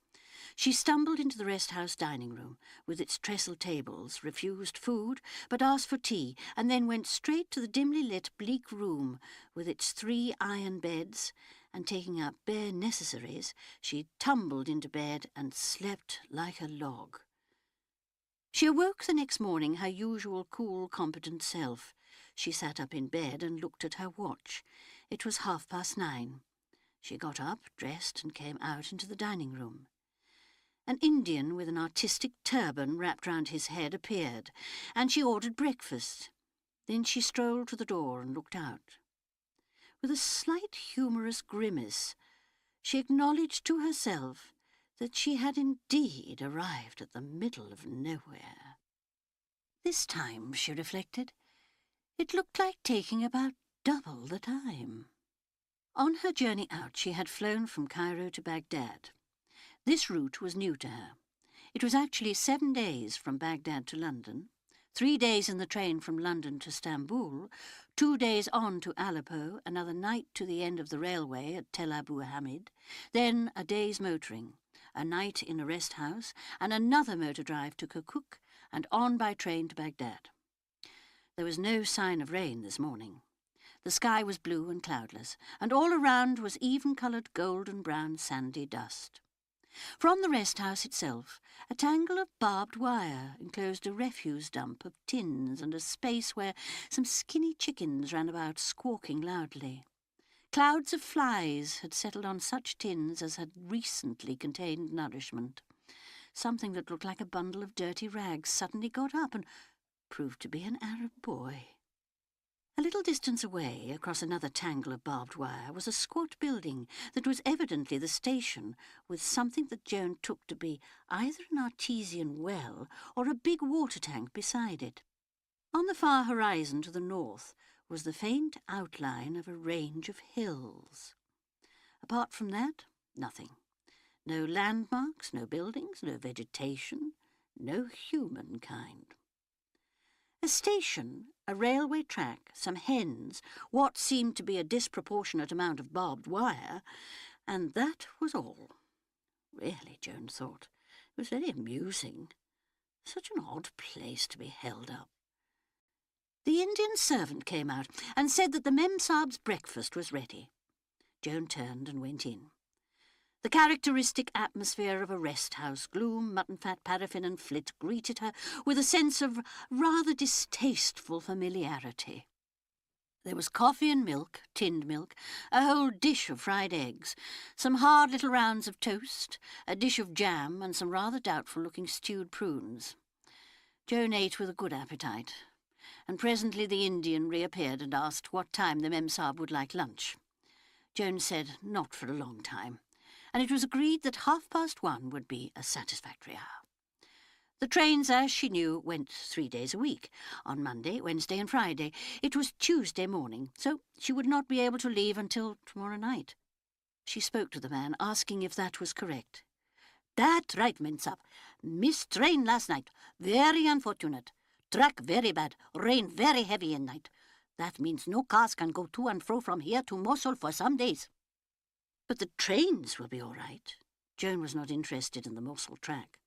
She stumbled into the rest house dining room, with its trestle tables, refused food, but asked for tea, and then went straight to the dimly lit bleak room, with its 3 iron beds, and taking up bare necessaries, she tumbled into bed and slept like a log. She awoke the next morning her usual cool, competent self. She sat up in bed and looked at her watch. It was 9:30. She got up, dressed, and came out into the dining room. An Indian with an artistic turban wrapped round his head appeared, and she ordered breakfast. Then she strolled to the door and looked out. With a slight humorous grimace, she acknowledged to herself that she had indeed arrived at the middle of nowhere. This time, she reflected, it looked like taking about double the time. On her journey out, she had flown from Cairo to Baghdad. This route was new to her. It was actually 7 days from Baghdad to London, 3 days in the train from London to Stamboul, 2 days on to Aleppo, another night to the end of the railway at Tel Abu Hamid, then a day's motoring, a night in a rest house, and another motor drive to Kirkuk, and on by train to Baghdad. There was no sign of rain this morning. The sky was blue and cloudless, and all around was even-coloured golden-brown sandy dust. From the rest house itself, a tangle of barbed wire enclosed a refuse dump of tins and a space where some skinny chickens ran about squawking loudly. Clouds of flies had settled on such tins as had recently contained nourishment. Something that looked like a bundle of dirty rags suddenly got up and proved to be an Arab boy. A little distance away, across another tangle of barbed wire, was a squat building that was evidently the station, with something that Joan took to be either an artesian well or a big water tank beside it. On the far horizon to the north was the faint outline of a range of hills. Apart from that, nothing. No landmarks, no buildings, no vegetation, no humankind. A station, a railway track, some hens, what seemed to be a disproportionate amount of barbed wire, and that was all. Really, Joan thought, it was very amusing. Such an odd place to be held up. The Indian servant came out and said that the Memsahib's breakfast was ready. Joan turned and went in. The characteristic atmosphere of a rest house, gloom, mutton-fat, paraffin and flit, greeted her with a sense of rather distasteful familiarity. There was coffee and milk, tinned milk, a whole dish of fried eggs, some hard little rounds of toast, a dish of jam, and some rather doubtful-looking stewed prunes. Joan ate with a good appetite, and presently the Indian reappeared and asked what time the Memsahib would like lunch. Joan said not for a long time, and it was agreed that 1:30 would be a satisfactory hour. The trains, as she knew, went 3 days a week, on Monday, Wednesday and Friday. It was Tuesday morning, so she would not be able to leave until tomorrow night. She spoke to the man, asking if that was correct. "That right, Memsahib. Missed train last night. Very unfortunate. Track very bad. Rain very heavy in night. That means no cars can go to and fro from here to Mosul for some days." "But the trains will be all right." Joan was not interested in the Mosul track.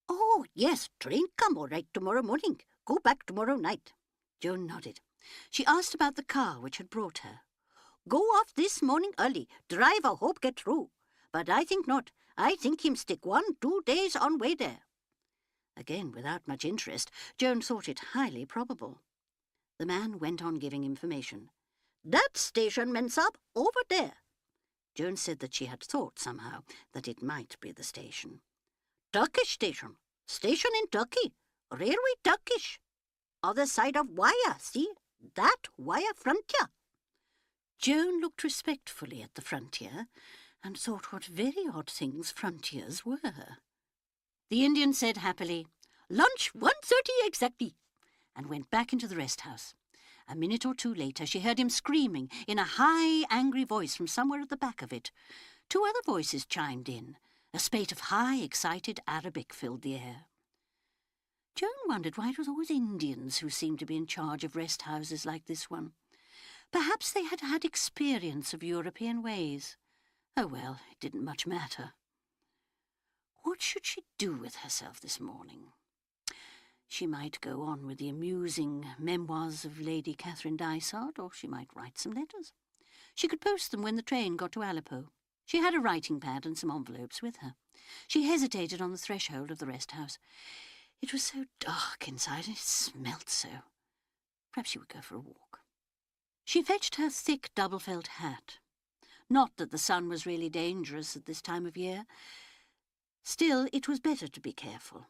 "Oh, yes, train come all right tomorrow morning. Go back tomorrow night." Joan nodded. She asked about the car which had brought her. "Go off this morning early. Driver hope get through. But I think not. I think him stick 1-2 days on way there." Again, without much interest, Joan thought it highly probable. The man went on giving information. "That station, Mensab, over there." Joan said that she had thought somehow that it might be the station. "Turkish station. Station in Turkey. Railway Turkish. Other side of wire, see? That wire frontier." Joan looked respectfully at the frontier and thought what very odd things frontiers were. The Indian said happily, "Lunch 1:30 exactly," and went back into the rest house. A minute or two later she heard him screaming in a high, angry voice from somewhere at the back of it. Two other voices chimed in. A spate of high, excited Arabic filled the air. Joan wondered why it was always Indians who seemed to be in charge of rest houses like this one. Perhaps they had had experience of European ways. Oh well, it didn't much matter. What should she do with herself this morning? She might go on with the amusing memoirs of Lady Catherine Dysart, or she might write some letters. She could post them when the train got to Aleppo. She had a writing pad and some envelopes with her. She hesitated on the threshold of the rest house. It was so dark inside and it smelt so. Perhaps she would go for a walk. She fetched her thick double felt hat. Not that the sun was really dangerous at this time of year. Still, it was better to be careful.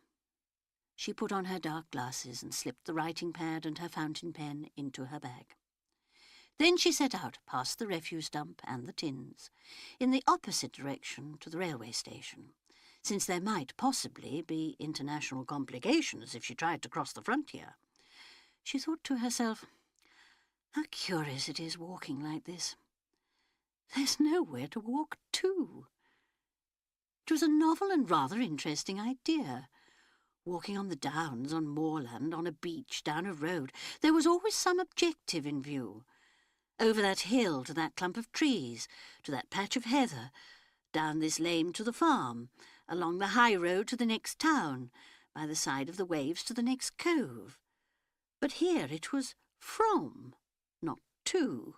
She put on her dark glasses and slipped the writing pad and her fountain pen into her bag. Then she set out past the refuse dump and the tins, in the opposite direction to the railway station, since there might possibly be international complications if she tried to cross the frontier. She thought to herself, how curious it is walking like this. There's nowhere to walk to. It was a novel and rather interesting idea. Walking on the downs, on moorland, on a beach, down a road, there was always some objective in view. Over that hill to that clump of trees, to that patch of heather, down this lane to the farm, along the high road to the next town, by the side of the waves to the next cove. But here it was from, not to.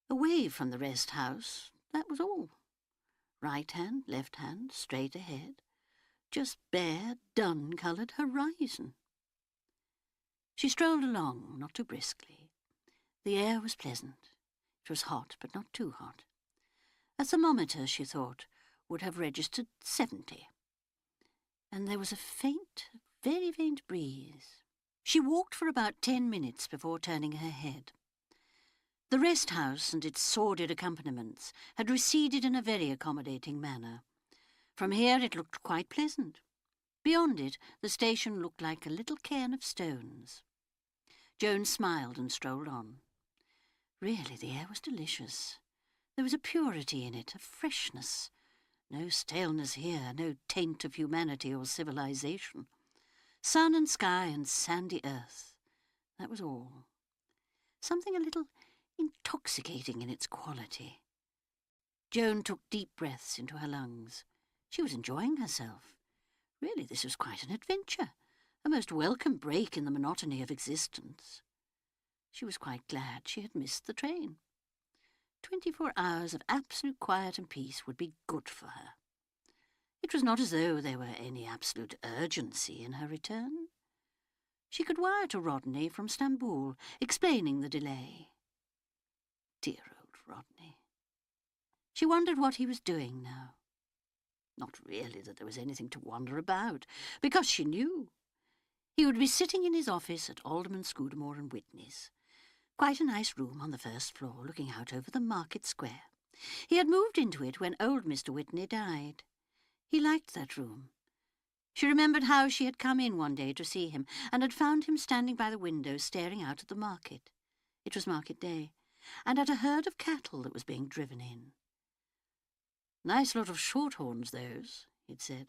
Away from the rest house, that was all. Right hand, left hand, straight ahead. Just bare, dun-coloured horizon. She strolled along, not too briskly. The air was pleasant. It was hot, but not too hot. A thermometer, she thought, would have registered 70. And there was a faint, very faint breeze. She walked for about 10 minutes before turning her head. The rest house and its sordid accompaniments had receded in a very accommodating manner. From here it looked quite pleasant. Beyond it, the station looked like a little cairn of stones. Joan smiled and strolled on. Really, the air was delicious. There was a purity in it, a freshness. No staleness here, no taint of humanity or civilization. Sun and sky and sandy earth. That was all. Something a little intoxicating in its quality. Joan took deep breaths into her lungs. She was enjoying herself. Really, this was quite an adventure, a most welcome break in the monotony of existence. She was quite glad she had missed the train. 24 hours of absolute quiet and peace would be good for her. It was not as though there were any absolute urgency in her return. She could wire to Rodney from Stamboul, explaining the delay. Dear old Rodney. She wondered what he was doing now. Not really that there was anything to wonder about, because she knew. He would be sitting in his office at Alderman Scudamore and Whitney's. Quite a nice room on the first floor, looking out over the market square. He had moved into it when old Mr. Whitney died. He liked that room. She remembered how she had come in one day to see him, and had found him standing by the window staring out at the market. It was market day, and at a herd of cattle that was being driven in. Nice lot of shorthorns, those, he'd said.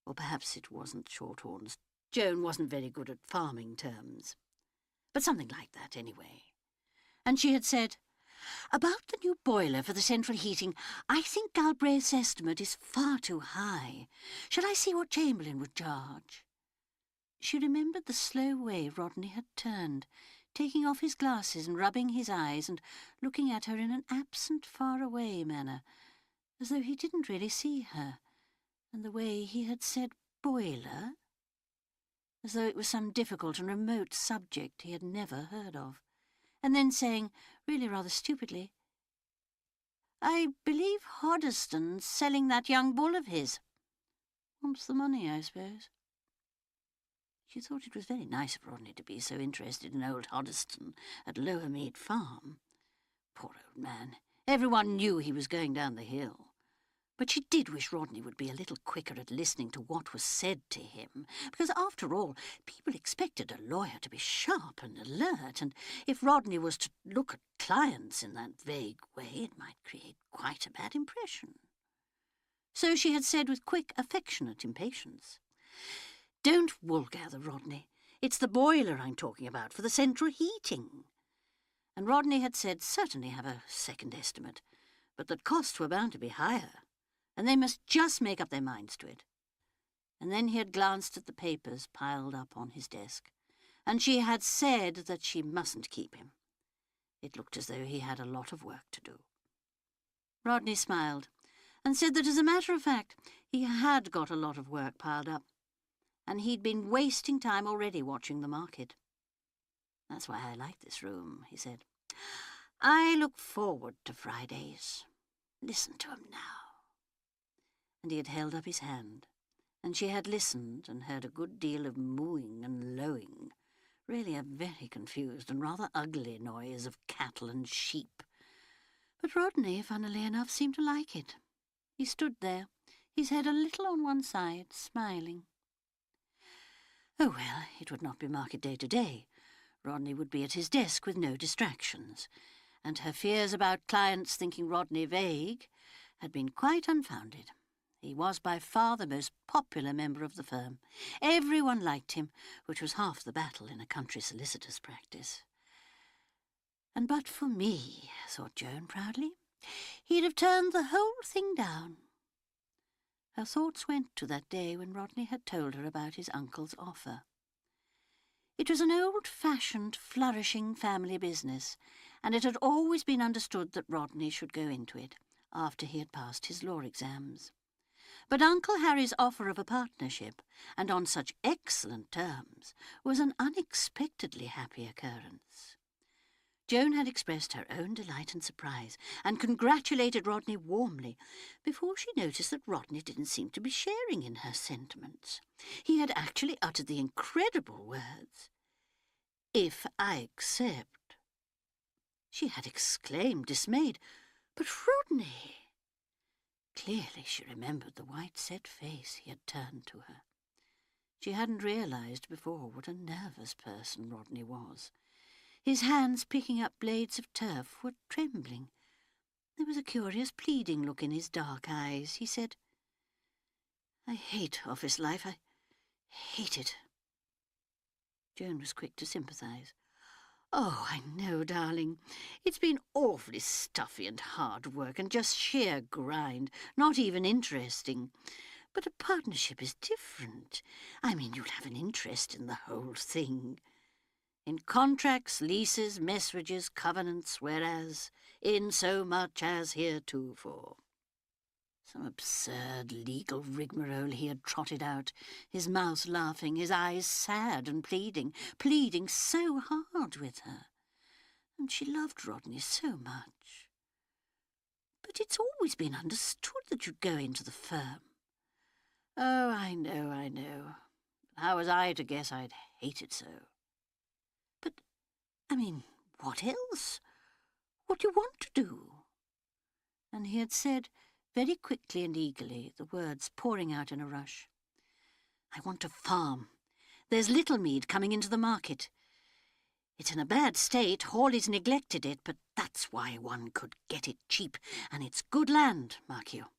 Or perhaps it wasn't shorthorns. Joan wasn't very good at farming terms. But something like that, anyway. And she had said, about the new boiler for the central heating, I think Galbraith's estimate is far too high. Shall I see what Chamberlain would charge? She remembered the slow way Rodney had turned, taking off his glasses and rubbing his eyes and looking at her in an absent, far-away manner, as though he didn't really see her, and the way he had said boiler. as though it was some difficult and remote subject he had never heard of, and then saying, really rather stupidly, "I believe Hoddesdon's selling that young bull of his. Wants the money, I suppose." She thought it was very nice of Rodney to be so interested in old Hoddesdon at Lower Mead Farm. Poor old man. Everyone knew he was going down the hill. But she did wish Rodney would be a little quicker at listening to what was said to him, because, after all, people expected a lawyer to be sharp and alert, and if Rodney was to look at clients in that vague way, it might create quite a bad impression. So she had said with quick, affectionate impatience, "Don't wool-gather, Rodney. It's the boiler I'm talking about, for the central heating." And Rodney had said certainly have a second estimate, but that costs were bound to be higher, and they must just make up their minds to it. And then he had glanced at the papers piled up on his desk, and she had said that she mustn't keep him. It looked as though he had a lot of work to do. Rodney smiled, and said that as a matter of fact he had got a lot of work piled up, and he'd been wasting time already watching the market. "That's why I like this room," he said. "I look forward to Fridays. Listen to him now." And he had held up his hand, and she had listened and heard a good deal of mooing and lowing, really a very confused and rather ugly noise of cattle and sheep. But Rodney, funnily enough, seemed to like it. He stood there, his head a little on one side, smiling. Oh, well, it would not be market day today. Rodney would be at his desk with no distractions, and her fears about clients thinking Rodney vague had been quite unfounded. He was by far the most popular member of the firm. Everyone liked him, which was half the battle in a country solicitor's practice. And but for me, thought Joan proudly, he'd have turned the whole thing down. Her thoughts went to that day when Rodney had told her about his uncle's offer. It was an old-fashioned, flourishing family business, and it had always been understood that Rodney should go into it after he had passed his law exams. But Uncle Harry's offer of a partnership, and on such excellent terms, was an unexpectedly happy occurrence. Joan had expressed her own delight and surprise, and congratulated Rodney warmly, before she noticed that Rodney didn't seem to be sharing in her sentiments. He had actually uttered the incredible words, "If I accept." She had exclaimed, dismayed, "But Rodney!" Clearly she remembered the white set face he had turned to her. She hadn't realized before what a nervous person Rodney was. His hands, picking up blades of turf, were trembling. There was a curious pleading look in his dark eyes. He said, "I hate office life. I hate it." Joan was quick to sympathise. "Oh, I know, darling. It's been awfully stuffy and hard work and just sheer grind, not even interesting. But a partnership is different. I mean, you'll have an interest in the whole thing. In contracts, leases, messuages, covenants, whereas, in so much as heretofore." Some absurd legal rigmarole he had trotted out, his mouth laughing, his eyes sad and pleading so hard with her. And she loved Rodney so much. "But it's always been understood that you'd go into the firm." "Oh, I know. How was I to guess I'd hate it so?" "But, I mean, what else? What do you want to do?" And he had said, very quickly and eagerly, the words pouring out in a rush, "I want to farm. There's Littlemead coming into the market. It's in a bad state, Hawley's neglected it, but that's why one could get it cheap, and it's good land, mark you."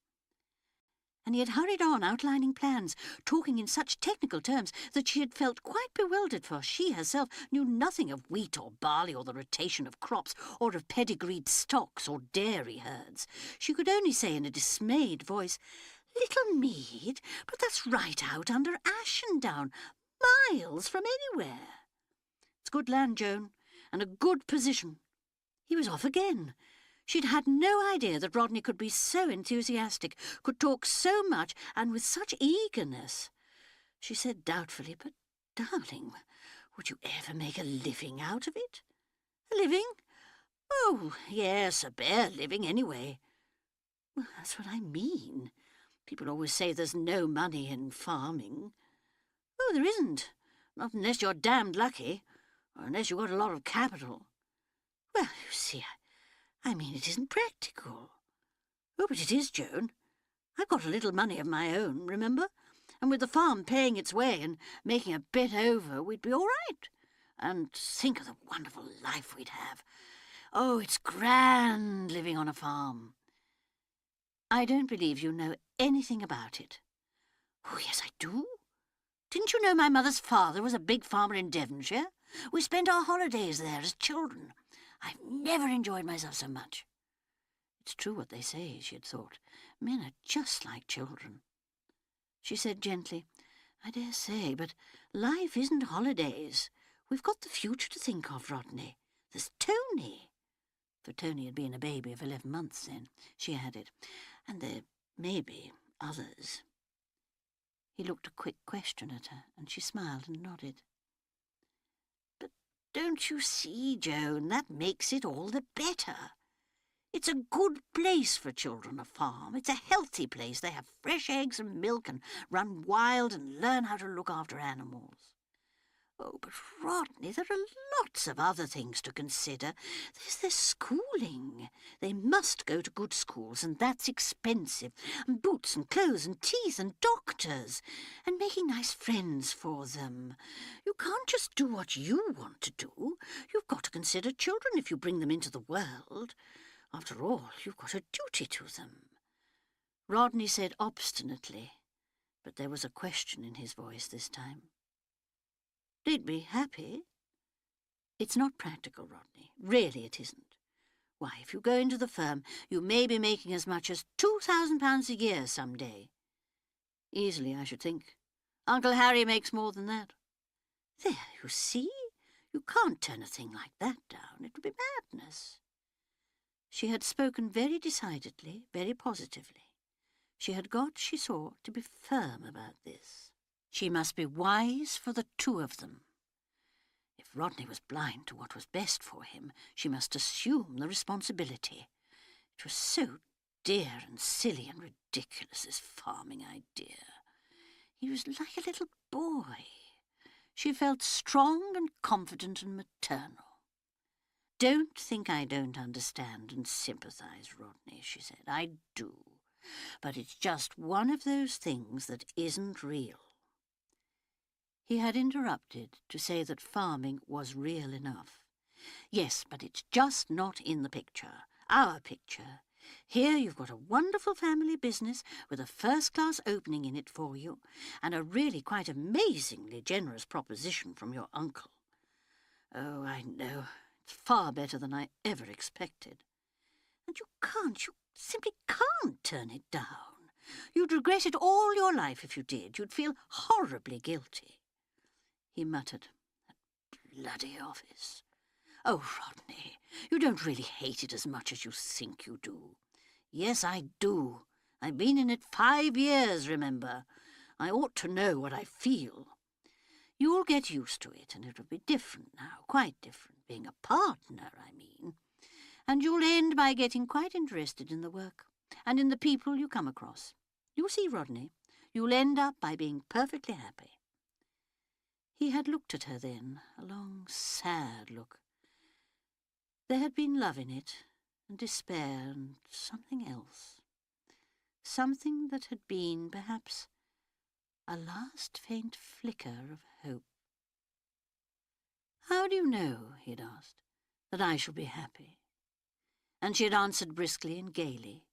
And he had hurried on, outlining plans, talking in such technical terms that she had felt quite bewildered, for she herself knew nothing of wheat or barley or the rotation of crops or of pedigreed stocks or dairy herds. She could only say in a dismayed voice, "Littlemead? But that's right out under Ashendown, miles from anywhere." "It's good land, Joan, and a good position." He was off again. She'd had no idea that Rodney could be so enthusiastic, could talk so much and with such eagerness. She said doubtfully, "But Darling, would you ever make a living out of it? A living? Oh, yes, a bare living anyway. Well, that's what I mean. People always say there's no money in farming. Oh, there isn't. Not unless you're damned lucky, or unless you've got a lot of capital. Well, you see, I mean, it isn't practical. Oh, but it is, Joan. I've got a little money of my own, remember? And with the farm paying its way and making a bit over, we'd be all right. And think of the wonderful life we'd have. Oh, it's grand living on a farm. I don't believe you know anything about it. Oh, yes, I do. Didn't you know my mother's father was a big farmer in Devonshire? We spent our holidays there as children. I've never enjoyed myself so much. It's true what they say, she had thought. Men are just like children. She said gently, I dare say, but life isn't holidays. We've got the future to think of, Rodney. There's Tony. For Tony had been a baby of 11 months then, she added. And there may be others. He looked a quick question at her, and she smiled and nodded. But don't you see, Joan, that makes it all the better. It's a good place for children, a farm. It's a healthy place. They have fresh eggs and milk and run wild and learn how to look after animals. Oh, but Rodney, there are lots of other things to consider. There's their schooling. They must go to good schools, and that's expensive. And boots and clothes and teeth and doctors. And making nice friends for them. You can't just do what you want to do. You've got to consider children if you bring them into the world. After all, you've got a duty to them. Rodney said obstinately, but there was a question in his voice this time. They'd be happy. It's not practical, Rodney. Really it isn't. Why, if you go into the firm, you may be making as much as £2,000 a year some day. Easily, I should think. Uncle Harry makes more than that. There, you see? You can't turn a thing like that down. It would be madness. She had spoken very decidedly, very positively. She had got, she saw, to be firm about this. She must be wise for the two of them. If Rodney was blind to what was best for him, she must assume the responsibility. It was so dear and silly and ridiculous, this farming idea. He was like a little boy. She felt strong and confident and maternal. Don't think I don't understand and sympathise, Rodney, she said. I do. But it's just one of those things that isn't real. He had interrupted to say that farming was real enough. Yes, but it's just not in the picture, our picture. Here you've got a wonderful family business with a first-class opening in it for you, and a really quite amazingly generous proposition from your uncle. Oh, I know. It's far better than I ever expected. And you simply can't turn it down. You'd regret it all your life if you did. You'd feel horribly guilty. He muttered, that bloody office. Oh, Rodney, you don't really hate it as much as you think you do. Yes, I do. I've been in it 5 years, remember. I ought to know what I feel. You'll get used to it, and it'll be different now, quite different, being a partner, I mean. And you'll end by getting quite interested in the work, and in the people you come across. You'll see, Rodney, you'll end up by being perfectly happy. He had looked at her then, a long, sad look. There had been love in it, and despair, and something else. Something that had been, perhaps, a last faint flicker of hope. How do you know, he had asked, that I shall be happy? And she had answered briskly and gaily,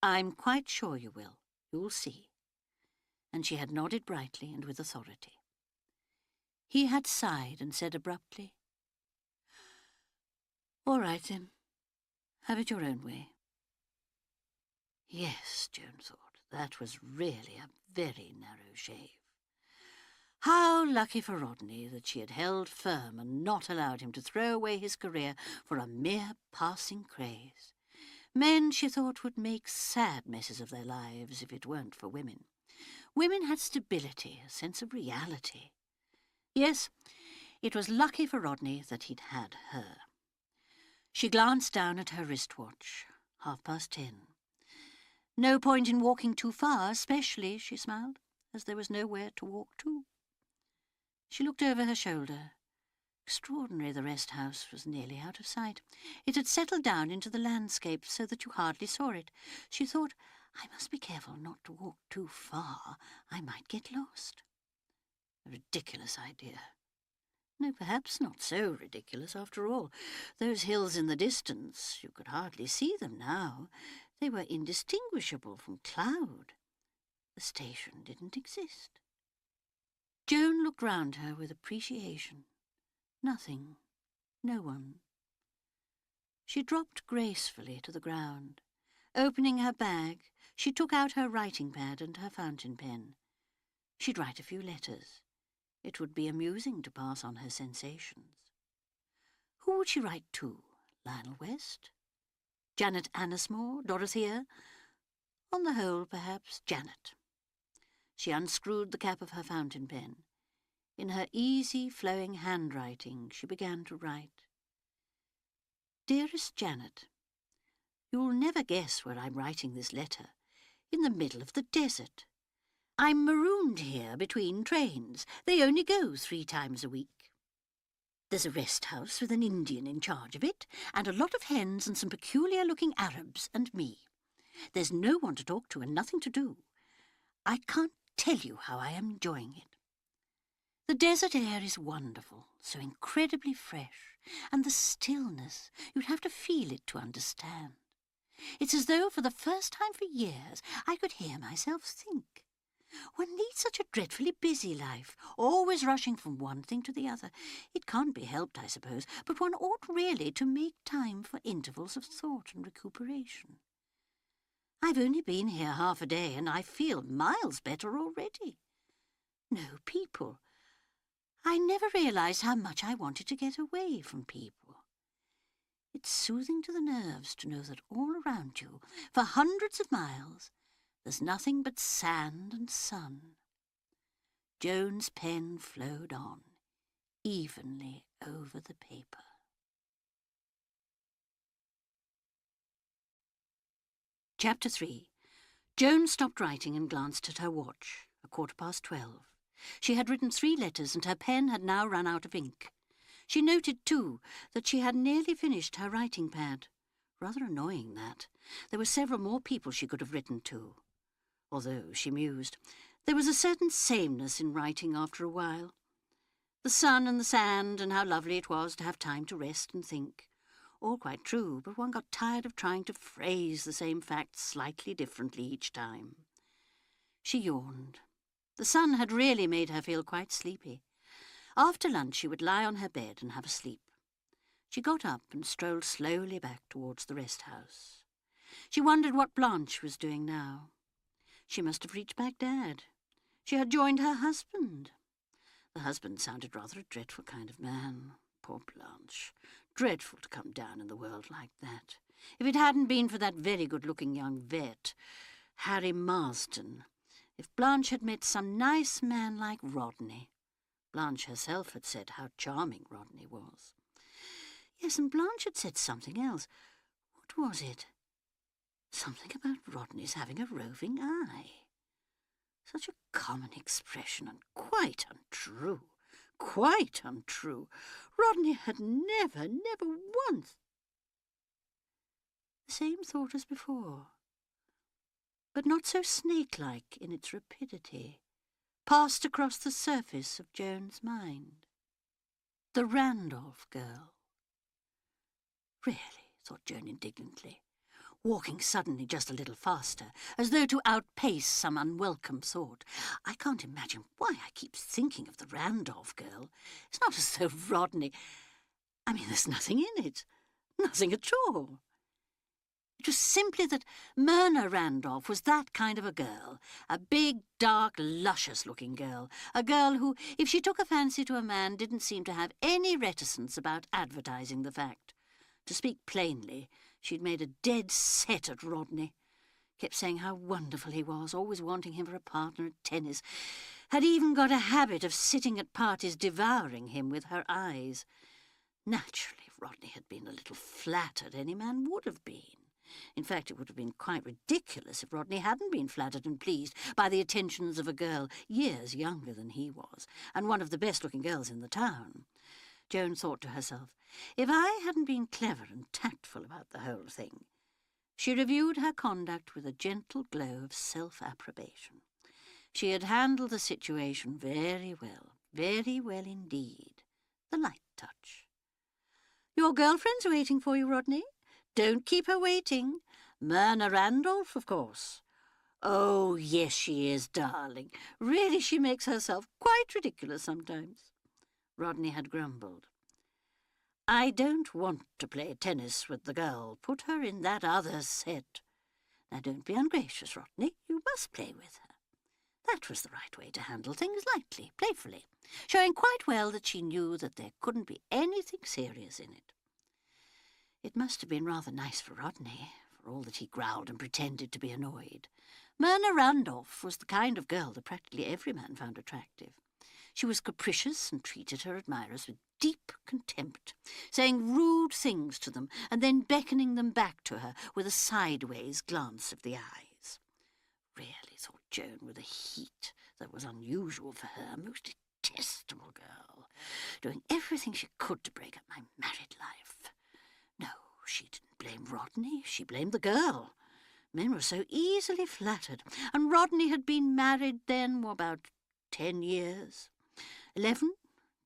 I'm quite sure you will. You'll see. And she had nodded brightly and with authority. He had sighed and said abruptly, All right, then. Have it your own way. Yes, Joan thought, that was really a very narrow shave. How lucky for Rodney that she had held firm and not allowed him to throw away his career for a mere passing craze. Men, she thought, would make sad messes of their lives if it weren't for women. Women had stability, a sense of reality. Yes, it was lucky for Rodney that he'd had her. She glanced down at her wristwatch. 10:30. No point in walking too far, especially, she smiled, as there was nowhere to walk to. She looked over her shoulder. Extraordinary, the rest house was nearly out of sight. It had settled down into the landscape so that you hardly saw it. She thought, I must be careful not to walk too far. I might get lost. A ridiculous idea. No, perhaps not so ridiculous after all. Those hills in the distance, you could hardly see them now. They were indistinguishable from cloud. The station didn't exist. Joan looked round her with appreciation. Nothing. No one. She dropped gracefully to the ground. Opening her bag, she took out her writing pad and her fountain pen. She'd write a few letters. It would be amusing to pass on her sensations. Who would she write to? Lionel West? Janet Anismore? Dorothea? On the whole, perhaps, Janet. She unscrewed the cap of her fountain pen. In her easy, flowing handwriting, she began to write. Dearest Janet, you'll never guess where I'm writing this letter. In the middle of the desert. I'm marooned here between trains. They only go 3 times a week. There's a rest house with an Indian in charge of it, and a lot of hens and some peculiar-looking Arabs and me. There's no one to talk to and nothing to do. I can't tell you how I am enjoying it. The desert air is wonderful, so incredibly fresh, and the stillness, you'd have to feel it to understand. It's as though for the first time for years I could hear myself think. One leads such a dreadfully busy life, always rushing from one thing to the other. It can't be helped, I suppose, but one ought really to make time for intervals of thought and recuperation. I've only been here half a day, and I feel miles better already. No people. I never realised how much I wanted to get away from people. It's soothing to the nerves to know that all around you, for hundreds of miles, there's nothing but sand and sun. Joan's pen flowed on, evenly over the paper. Chapter 3. Joan stopped writing and glanced at her watch. 12:15. She had written 3 letters and her pen had now run out of ink. She noted, too, that she had nearly finished her writing pad. Rather annoying, that. There were several more people she could have written to. Although, she mused, there was a certain sameness in writing after a while. The sun and the sand and how lovely it was to have time to rest and think. All quite true, but one got tired of trying to phrase the same facts slightly differently each time. She yawned. The sun had really made her feel quite sleepy. After lunch she would lie on her bed and have a sleep. She got up and strolled slowly back towards the rest house. She wondered what Blanche was doing now. She must have reached Baghdad. She had joined her husband. The husband sounded rather a dreadful kind of man. Poor Blanche. Dreadful to come down in the world like that. If it hadn't been for that very good-looking young vet, Harry Marsden. If Blanche had met some nice man like Rodney. Blanche herself had said how charming Rodney was. Yes, and Blanche had said something else. What was it? Something about Rodney's having a roving eye. Such a common expression and quite untrue. Quite untrue. Rodney had never once. The same thought as before, but not so snake-like in its rapidity, passed across the surface of Joan's mind. The Randolph girl. Really, thought Joan indignantly, walking suddenly just a little faster, as though to outpace some unwelcome thought. I can't imagine why I keep thinking of the Randolph girl. It's not as though Rodney... I mean, there's nothing in it. Nothing at all. It was simply that Myrna Randolph was that kind of a girl, a big, dark, luscious-looking girl, a girl who, if she took a fancy to a man, didn't seem to have any reticence about advertising the fact. To speak plainly, she'd made a dead set at Rodney. Kept saying how wonderful he was, always wanting him for a partner at tennis. had even got a habit of sitting at parties devouring him with her eyes. Naturally, if Rodney had been a little flattered, any man would have been. In fact, it would have been quite ridiculous if Rodney hadn't been flattered and pleased by the attentions of a girl years younger than he was, and one of the best-looking girls in the town. Joan thought to herself, if I hadn't been clever and tactful about the whole thing. She reviewed her conduct with a gentle glow of self-approbation. She had handled the situation very well indeed. The light touch. Your girlfriend's waiting for you, Rodney. Don't keep her waiting. Myrna Randolph, of course. Oh, yes, she is, darling. Really, she makes herself quite ridiculous sometimes. Rodney had grumbled. I don't want to play tennis with the girl. Put her in that other set. Now, don't be ungracious, Rodney. You must play with her. That was the right way to handle things, lightly, playfully, showing quite well that she knew that there couldn't be anything serious in it. It must have been rather nice for Rodney, for all that he growled and pretended to be annoyed. Myrna Randolph was the kind of girl that practically every man found attractive. She was capricious and treated her admirers with deep contempt, saying rude things to them and then beckoning them back to her with a sideways glance of the eyes. Really, thought Joan with a heat that was unusual for her, a most detestable girl, doing everything she could to break up my married life. No, she didn't blame Rodney, she blamed the girl. Men were so easily flattered, and Rodney had been married then about 10 years. 11?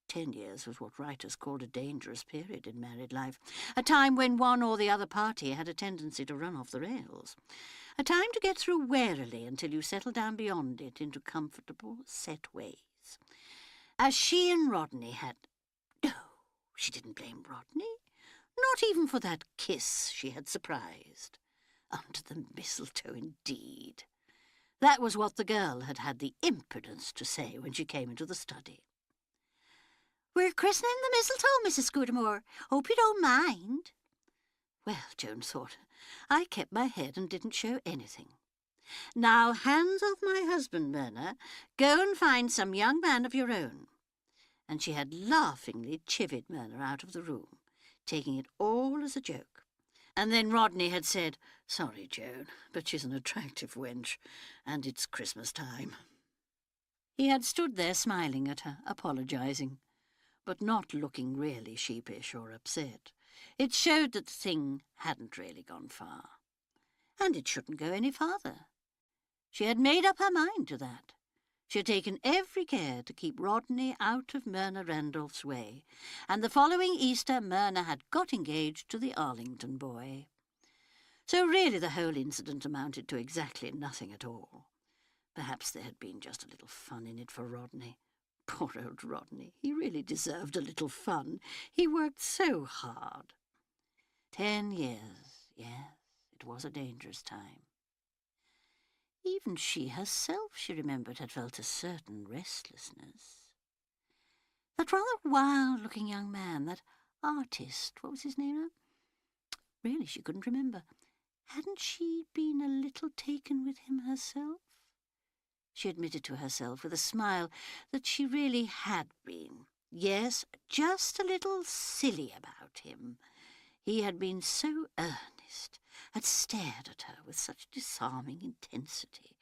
10 years was what writers called a dangerous period in married life, a time when one or the other party had a tendency to run off the rails, a time to get through warily until you settle down beyond it into comfortable, set ways. As she and Rodney had... No, she didn't blame Rodney. Not even for that kiss she had surprised. Under the mistletoe, indeed. That was what the girl had had the impudence to say when she came into the study. We're christening the mistletoe, Mrs. Scudamore. Hope you don't mind. Well, Joan thought, I kept my head and didn't show anything. Now, hands off my husband, Myrna. Go and find some young man of your own. And she had laughingly chivied Myrna out of the room, taking it all as a joke. And then Rodney had said, Sorry, Joan, but she's an attractive wench, and it's Christmas time. He had stood there smiling at her, apologising, but not looking really sheepish or upset. It showed that the thing hadn't really gone far. And it shouldn't go any farther. She had made up her mind to that. She had taken every care to keep Rodney out of Myrna Randolph's way, and the following Easter Myrna had got engaged to the Arlington boy. So really the whole incident amounted to exactly nothing at all. Perhaps there had been just a little fun in it for Rodney. Poor old Rodney, he really deserved a little fun. He worked so hard. 10 years, yes, it was a dangerous time. Even she herself, she remembered, had felt a certain restlessness. That rather wild-looking young man, that artist, what was his name now? Really, she couldn't remember. Hadn't she been a little taken with him herself? She admitted to herself with a smile that she really had been. Yes, just a little silly about him. He had been so earnest, had stared at her with such disarming intensity.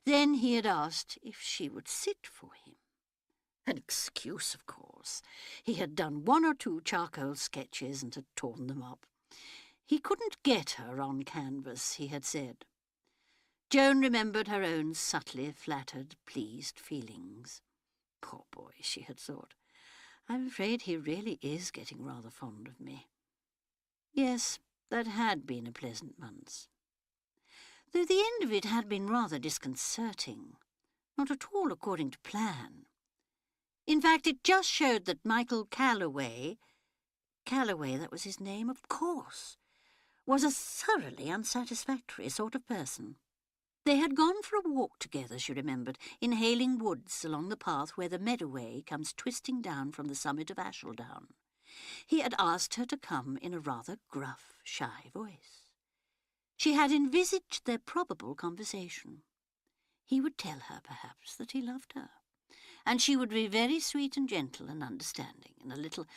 Then he had asked if she would sit for him. An excuse, of course. He had done 1 or 2 charcoal sketches and had torn them up. He couldn't get her on canvas, he had said. Joan remembered her own subtly flattered, pleased feelings. Poor boy, she had thought. I'm afraid he really is getting rather fond of me. Yes, that had been a pleasant month. Though the end of it had been rather disconcerting, not at all according to plan. In fact, it just showed that Michael Calloway, that was his name, of course, was a thoroughly unsatisfactory sort of person. They had gone for a walk together, she remembered, in Hayling Woods, along the path where the Meadoway comes twisting down from the summit of Ashledown. He had asked her to come in a rather gruff, shy voice. She had envisaged their probable conversation. He would tell her, perhaps, that he loved her. and she would be very sweet and gentle and understanding, and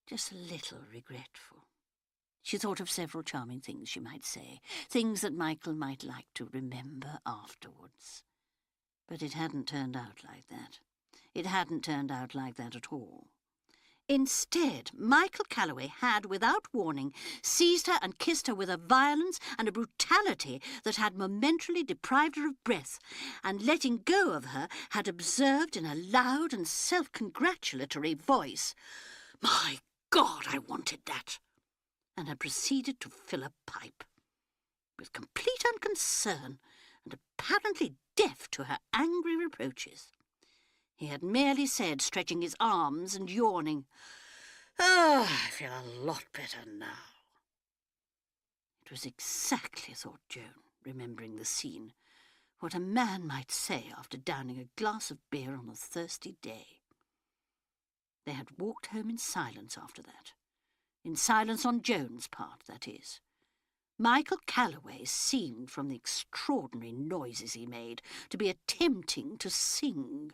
just a little regretful. She thought of several charming things she might say, things that Michael might like to remember afterwards. But it hadn't turned out like that. It hadn't turned out like that at all. Instead, Michael Calloway had, without warning, seized her and kissed her with a violence and a brutality that had momentarily deprived her of breath, and letting go of her, had observed in a loud and self-congratulatory voice, "My God, I wanted that!" and had proceeded to fill a pipe. With complete unconcern and apparently deaf to her angry reproaches. He had merely said, stretching his arms and yawning, "Oh, I feel a lot better now." It was exactly, thought Joan, remembering the scene, what a man might say after downing a glass of beer on a thirsty day. They had walked home in silence after that. In silence on Joan's part, that is. Michael Calloway seemed, from the extraordinary noises he made, to be attempting to sing.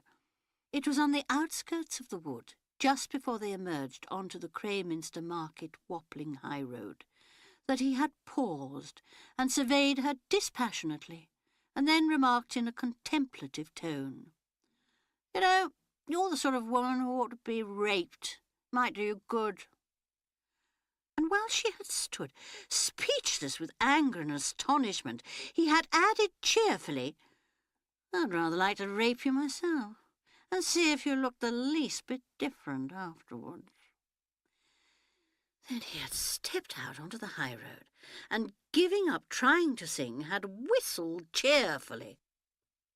It was on the outskirts of the wood, just before they emerged onto the Crayminster Market wappling high road, that he had paused and surveyed her dispassionately, and then remarked in a contemplative tone, "You know, you're the sort of woman who ought to be raped. Might do you good." And while she had stood, speechless with anger and astonishment, he had added cheerfully, "I'd rather like to rape you myself, and see if you look the least bit different afterwards." Then he had stepped out onto the high road, and giving up trying to sing, had whistled cheerfully.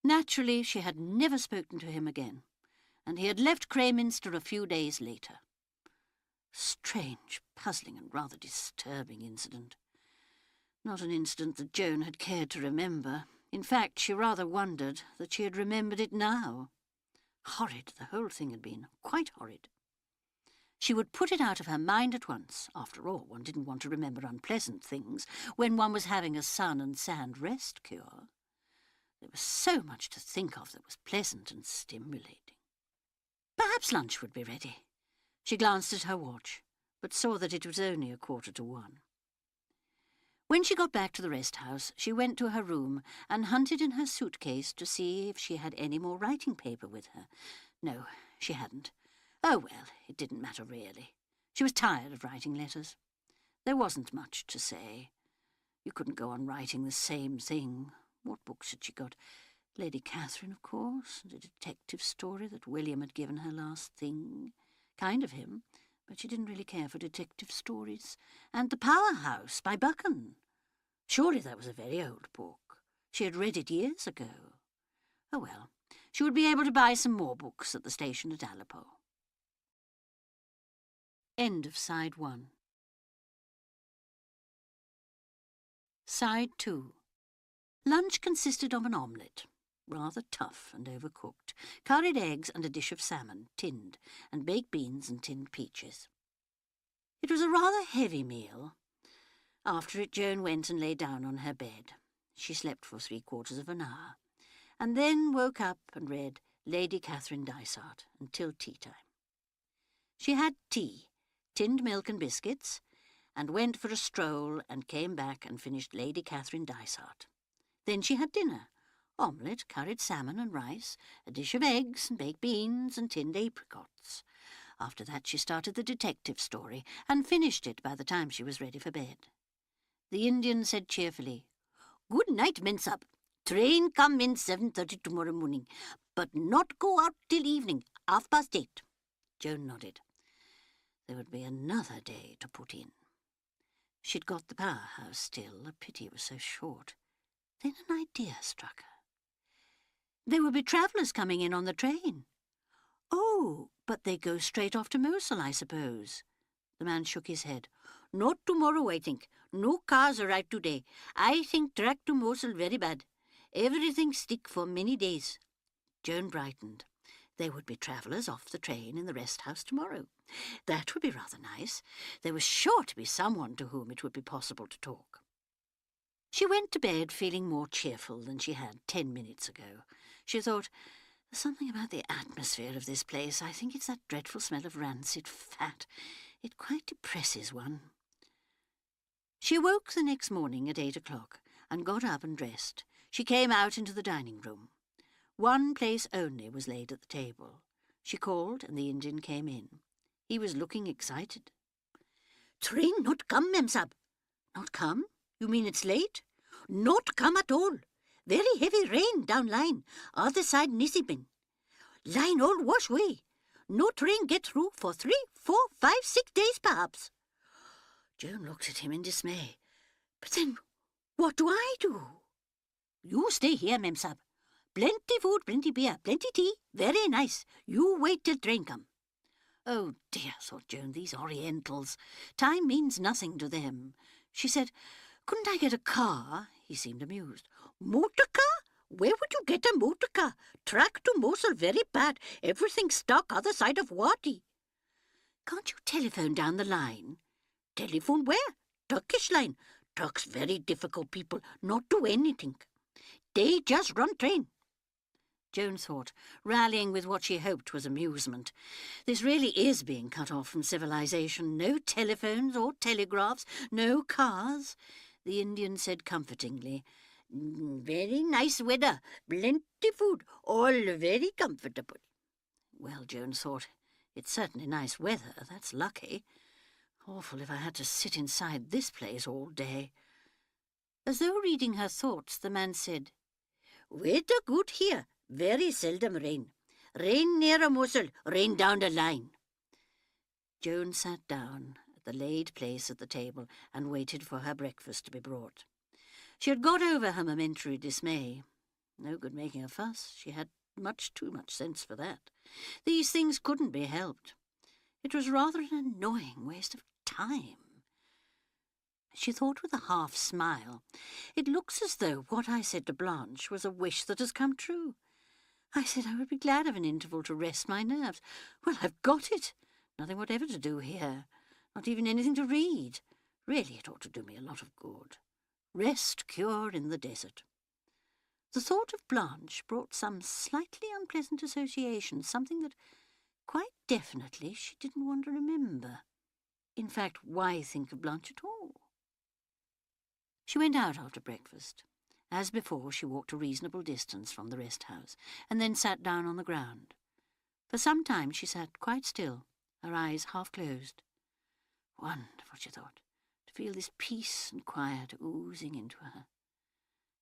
Naturally, she had never spoken to him again, and he had left Crayminster a few days later. Strange, puzzling, and rather disturbing incident. Not an incident that Joan had cared to remember. In fact, she rather wondered that she had remembered it now. Horrid, the whole thing had been, quite horrid. She would put it out of her mind at once. After all, one didn't want to remember unpleasant things when one was having a sun and sand rest cure. There was so much to think of that was pleasant and stimulating. Perhaps lunch would be ready. She glanced at her watch, but saw that it was only 1:45. When she got back to the rest house, she went to her room and hunted in her suitcase to see if she had any more writing paper with her. No, she hadn't. Oh, well, it didn't matter really. She was tired of writing letters. There wasn't much to say. You couldn't go on writing the same thing. What books had she got? Lady Catherine, of course, and a detective story that William had given her last thing. Kind of him, but she didn't really care for detective stories. And The Powerhouse by Buchan. Surely that was a very old book. She had read it years ago. Oh, well, she would be able to buy some more books at the station at Aleppo. End of Side 1. Side 2. Lunch consisted of an omelette, rather tough and overcooked, curried eggs and a dish of salmon, tinned, and baked beans and tinned peaches. It was a rather heavy meal. After it, Joan went and lay down on her bed. She slept for 3/4 of an hour, and then woke up and read Lady Catherine Dysart until tea time. She had tea, tinned milk and biscuits, and went for a stroll and came back and finished Lady Catherine Dysart. Then she had dinner, omelette, curried salmon and rice, a dish of eggs and baked beans and tinned apricots. After that she started the detective story and finished it by the time she was ready for bed. The Indian said cheerfully, "Good night, Mensab. Train come in 7:30 tomorrow morning, but not go out till evening, 8:30. Joan nodded. There would be another day to put in. She'd got the powerhouse still, a pity it was so short. Then an idea struck her. There would be travellers coming in on the train. Oh, but they go straight off to Mosul, I suppose. The man shook his head. Not tomorrow, I think. No cars arrive today. I think track to Mosul very bad. Everything stick for many days. Joan brightened. There would be travellers off the train in the rest house tomorrow. That would be rather nice. There was sure to be someone to whom it would be possible to talk. She went to bed feeling more cheerful than she had 10 minutes ago. She thought, There's something about the atmosphere of this place. I think it's that dreadful smell of rancid fat. It quite depresses one. She woke the next morning at 8 o'clock and got up and dressed. She came out into the dining room. One place only was laid at the table. She called and the Indian came in. He was looking excited. "Train not come, Mem Sab." "Not come? You mean it's late?" "Not come at all. Very heavy rain down line, other side Nisibin. Line all wash away. No train get through for 3, 4, 5, 6 days perhaps." Joan looked at him in dismay. "But then, what do I do?" "You stay here, Mem Sab. Plenty food, plenty beer, plenty tea. Very nice. You wait till train come." Oh dear, thought Joan, these Orientals. Time means nothing to them. She said, "Couldn't I get a car?" He seemed amused. "Motor car? Where would you get a motor car? Track to Mosul very bad. Everything stuck other side of Wadi." "Can't you telephone down the line?" "Telephone where? Turkish line. Turks very difficult people, not do anything. They just run train." Joan thought, rallying with what she hoped was amusement. This really is being cut off from civilization. No telephones or telegraphs, no cars. The Indian said comfortingly, "Very nice weather, plenty food, all very comfortable." Well, Joan thought, it's certainly nice weather, that's lucky. Awful if I had to sit inside this place all day. As though reading her thoughts, the man said, "Weather good here, very seldom rain. Rain near a Mosul, rain down the line." Joan sat down at the laid place at the table and waited for her breakfast to be brought. She had got over her momentary dismay. No good making a fuss. She had much too much sense for that. These things couldn't be helped. It was rather an annoying waste of time. She thought with a half smile, "It looks as though what I said to Blanche was a wish that has come true. I said I would be glad of an interval to rest my nerves. Well, I've got it. Nothing whatever to do here. Not even anything to read. Really, it ought to do me a lot of good. Rest cure in the desert." The thought of Blanche brought some slightly unpleasant associations, something that quite definitely she didn't want to remember. In fact, why think of Blanche at all? She went out after breakfast. As before, she walked a reasonable distance from the rest house, and then sat down on the ground. For some time she sat quite still, her eyes half closed. Wonderful, she thought, to feel this peace and quiet oozing into her.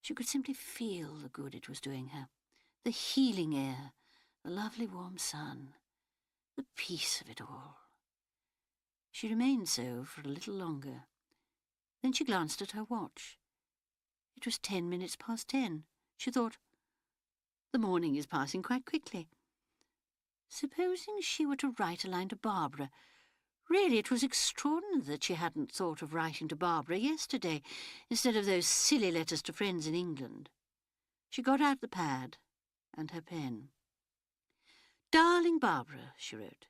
She could simply feel the good it was doing her, the healing air, the lovely warm sun, the peace of it all. She remained so for a little longer. Then she glanced at her watch. It was 10 minutes past 10. She thought, the morning is passing quite quickly. Supposing she were to write a line to Barbara. Really, it was extraordinary that she hadn't thought of writing to Barbara yesterday, instead of those silly letters to friends in England. She got out the pad and her pen. "Darling Barbara," she wrote,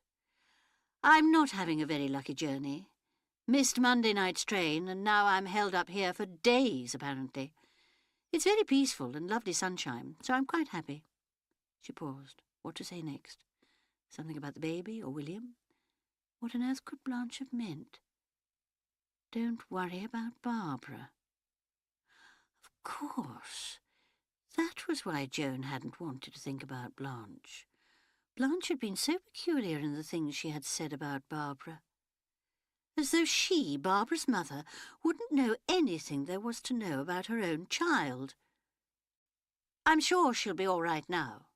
"I'm not having a very lucky journey. Missed Monday night's train, and now I'm held up here for days, apparently. It's very peaceful and lovely sunshine, so I'm quite happy." She paused. What to say next? Something about the baby or William? What on earth could Blanche have meant? "Don't worry about Barbara." Of course. That was why Joan hadn't wanted to think about Blanche. Blanche had been so peculiar in the things she had said about Barbara. As though she, Barbara's mother, wouldn't know anything there was to know about her own child. "I'm sure she'll be all right now."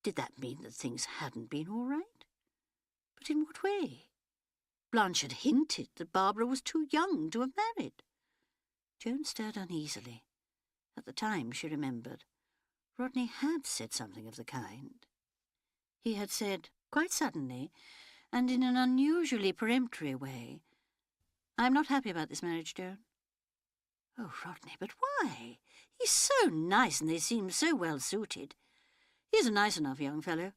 Did that mean that things hadn't been all right? But in what way? Blanche had hinted that Barbara was too young to have married. Joan stirred uneasily. At the time, she remembered, Rodney had said something of the kind. He had said, quite suddenly, and in an unusually peremptory way, "I'm not happy about this marriage, Joan." Oh, Rodney, but why? He's so nice and they seem so well suited. He's a nice enough young fellow,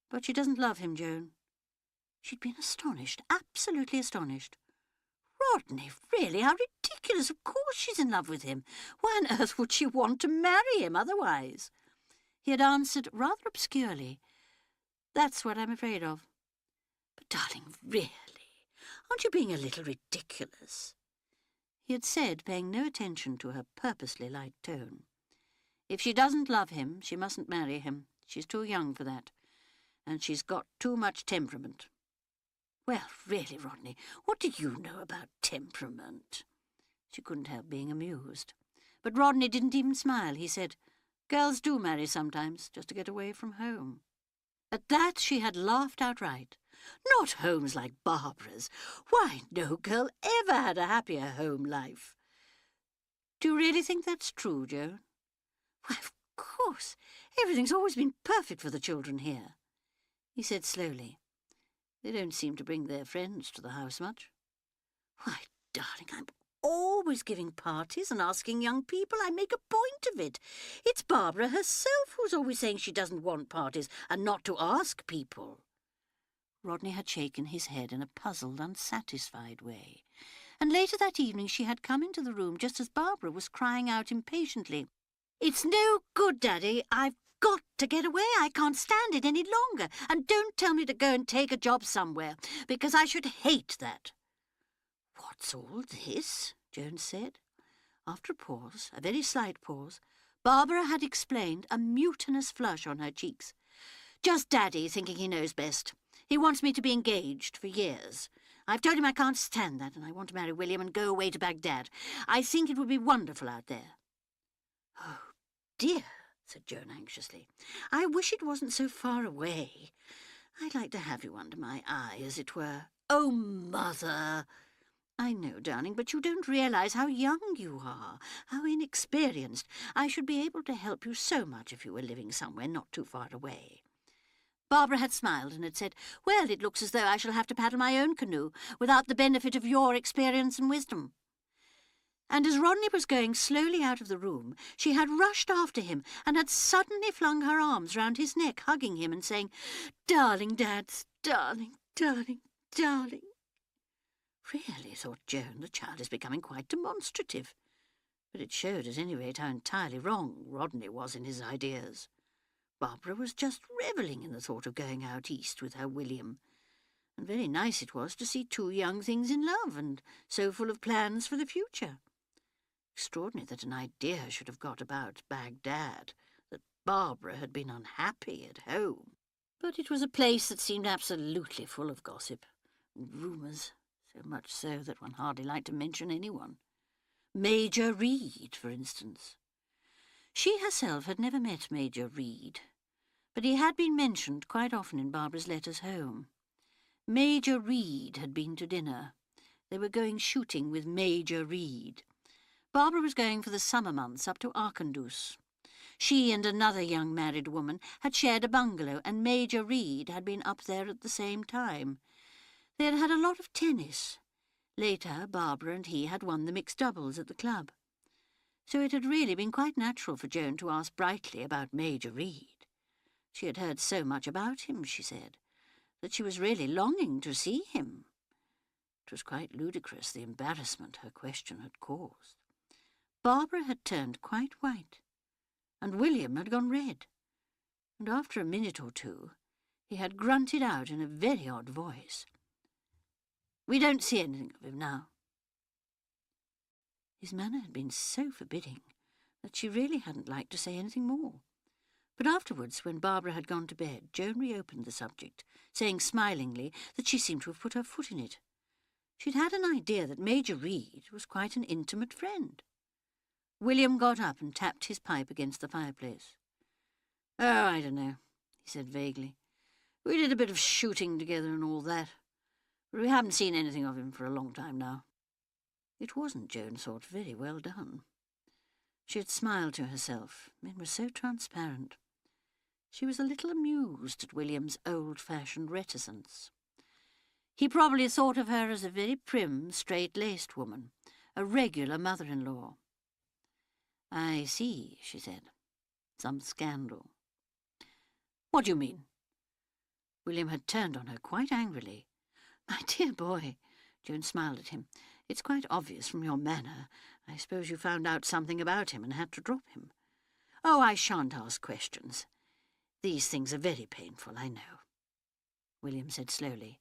but she doesn't love him, Joan. She'd been astonished, absolutely astonished. Rodney, really, how ridiculous. Of course she's in love with him. Why on earth would she want to marry him otherwise? he had answered rather obscurely, "That's what I'm afraid of." "But, darling, really, aren't you being a little ridiculous?" he had said, paying no attention to her purposely light tone. "If she doesn't love him, she mustn't marry him. She's too young for that, and she's got too much temperament." "Well, really, Rodney, what do you know about temperament?" She couldn't help being amused. But Rodney didn't even smile. He said, "Girls do marry sometimes, just to get away from home." At that she had laughed outright. "Not homes like Barbara's. Why, no girl ever had a happier home life." "Do you really think that's true, Joan?" "Why, of course. Everything's always been perfect for the children here," he said slowly. "They don't seem to bring their friends to the house much." "Why, darling, I'm always giving parties and asking young people. I make a point of it. It's Barbara herself who's always saying she doesn't want parties and not to ask people." Rodney had shaken his head in a puzzled, unsatisfied way, and later that evening she had come into the room just as Barbara was crying out impatiently, "It's no good, Daddy. I've got to get away. I can't stand it any longer. And don't tell me to go and take a job somewhere, because I should hate that." "What's all this?" Joan said. After a pause, a very slight pause, Barbara had explained, a mutinous flush on her cheeks. "Just Daddy thinking he knows best. He wants me to be engaged for years. I've told him I can't stand that, and I want to marry William and go away to Baghdad. I think it would be wonderful out there." "Oh, dear," said Joan anxiously. "I wish it wasn't so far away. I'd like to have you under my eye, as it were." "Oh, Mother!" "I know, darling, but you don't realise how young you are, how inexperienced. I should be able to help you so much if you were living somewhere not too far away." Barbara had smiled and had said, "Well, it looks as though I shall have to paddle my own canoe without the benefit of your experience and wisdom." And as Rodney was going slowly out of the room, she had rushed after him and had suddenly flung her arms round his neck, hugging him and saying, "Darling, Dads, darling, darling, darling." "Really," thought Joan, "the child is becoming quite demonstrative." But it showed at any rate how entirely wrong Rodney was in his ideas. Barbara was just revelling in the thought of going out east with her William, and very nice it was to see two young things in love and so full of plans for the future. Extraordinary that an idea should have got about Baghdad, that Barbara had been unhappy at home. But it was a place that seemed absolutely full of gossip and rumours, so much so that one hardly liked to mention anyone. Major Reed, for instance. She herself had never met Major Reed, but he had been mentioned quite often in Barbara's letters home. Major Reed had been to dinner. They were going shooting with Major Reed. Barbara was going for the summer months up to Arkandus. She and another young married woman had shared a bungalow, and Major Reed had been up there at the same time. They had had a lot of tennis. Later, Barbara and he had won the mixed doubles at the club. So it had really been quite natural for Joan to ask brightly about Major Reed. She had heard so much about him, she said, that she was really longing to see him. It was quite ludicrous, the embarrassment her question had caused. Barbara had turned quite white, and William had gone red, and after a minute or two he had grunted out in a very odd voice, "We don't see anything of him now." His manner had been so forbidding that she really hadn't liked to say anything more. But afterwards, when Barbara had gone to bed, Joan reopened the subject, saying smilingly that she seemed to have put her foot in it. She'd had an idea that Major Reed was quite an intimate friend. William got up and tapped his pipe against the fireplace. "Oh, I don't know," he said vaguely. "We did a bit of shooting together and all that, but we haven't seen anything of him for a long time now." It wasn't, Joan thought, very well done. She had smiled to herself. Men were so transparent. She was a little amused at William's old-fashioned reticence. He probably thought of her as a very prim, straight-laced woman, a regular mother-in-law. "I see," she said. "Some scandal." "What do you mean?" William had turned on her quite angrily. "My dear boy," Joan smiled at him, "it's quite obvious from your manner. I suppose you found out something about him and had to drop him." "Oh, I shan't ask questions. These things are very painful, I know. William said slowly.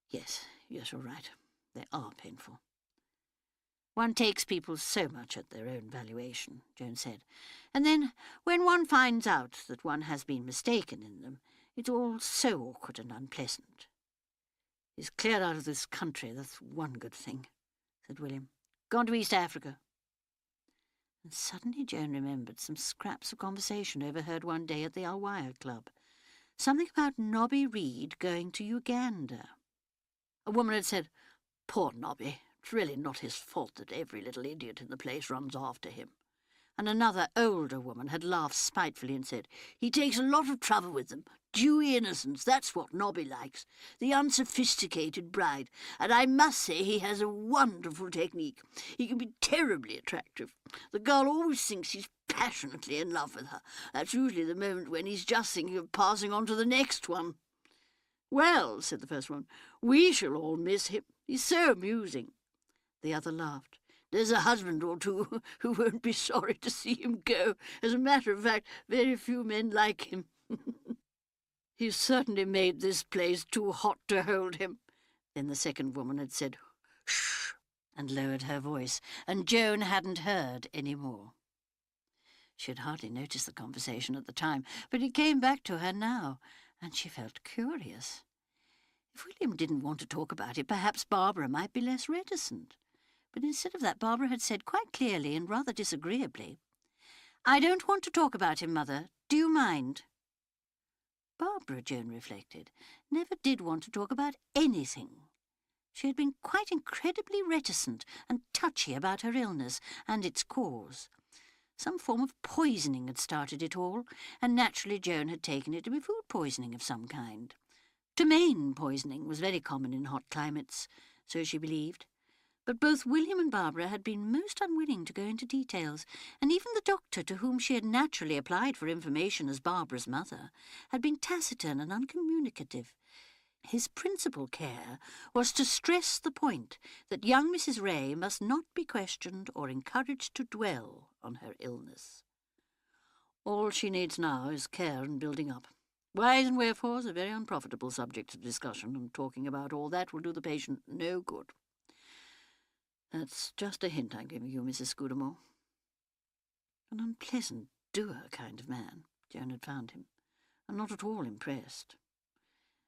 Yes, you're right. They are painful. One takes people so much at their own valuation, Joan said. And then, when one finds out that one has been mistaken in them, it's all so awkward and unpleasant. He's cleared out of this country, that's one good thing, said William. Gone to East Africa. And suddenly Joan remembered some scraps of conversation overheard one day at the Alwire Club. Something about Nobby Reed going to Uganda. A woman had said, "Poor Nobby, it's really not his fault that every little idiot in the place runs after him." And another older woman had laughed spitefully and said, "He takes a lot of trouble with them. Dewy innocence, that's what Nobby likes. The unsophisticated bride. And I must say he has a wonderful technique. He can be terribly attractive. The girl always thinks he's passionately in love with her. That's usually the moment when he's just thinking of passing on to the next one." "Well," said the first one, "we shall all miss him. He's so amusing." The other laughed. "There's a husband or two who won't be sorry to see him go. As a matter of fact, very few men like him." "He's certainly made this place too hot to hold him." Then the second woman had said, "Shh," and lowered her voice, and Joan hadn't heard any more. She had hardly noticed the conversation at the time, but it came back to her now, and she felt curious. If William didn't want to talk about it, perhaps Barbara might be less reticent. But instead of that, Barbara had said quite clearly and rather disagreeably, "I don't want to talk about him, Mother. Do you mind?" Barbara, Joan reflected, never did want to talk about anything. She had been quite incredibly reticent and touchy about her illness and its cause. Some form of poisoning had started it all, and naturally Joan had taken it to be food poisoning of some kind. Ptomaine poisoning was very common in hot climates, so she believed. But both William and Barbara had been most unwilling to go into details, and even the doctor to whom she had naturally applied for information as Barbara's mother had been taciturn and uncommunicative. His principal care was to stress the point that young Mrs. Ray must not be questioned or encouraged to dwell on her illness. All she needs now is care and building up. Whys and wherefores are very unprofitable subjects of discussion, and talking about all that will do the patient no good. That's just a hint I'm giving you, Mrs. Scudamore." An unpleasant, doer kind of man, Joan had found him, and not at all impressed,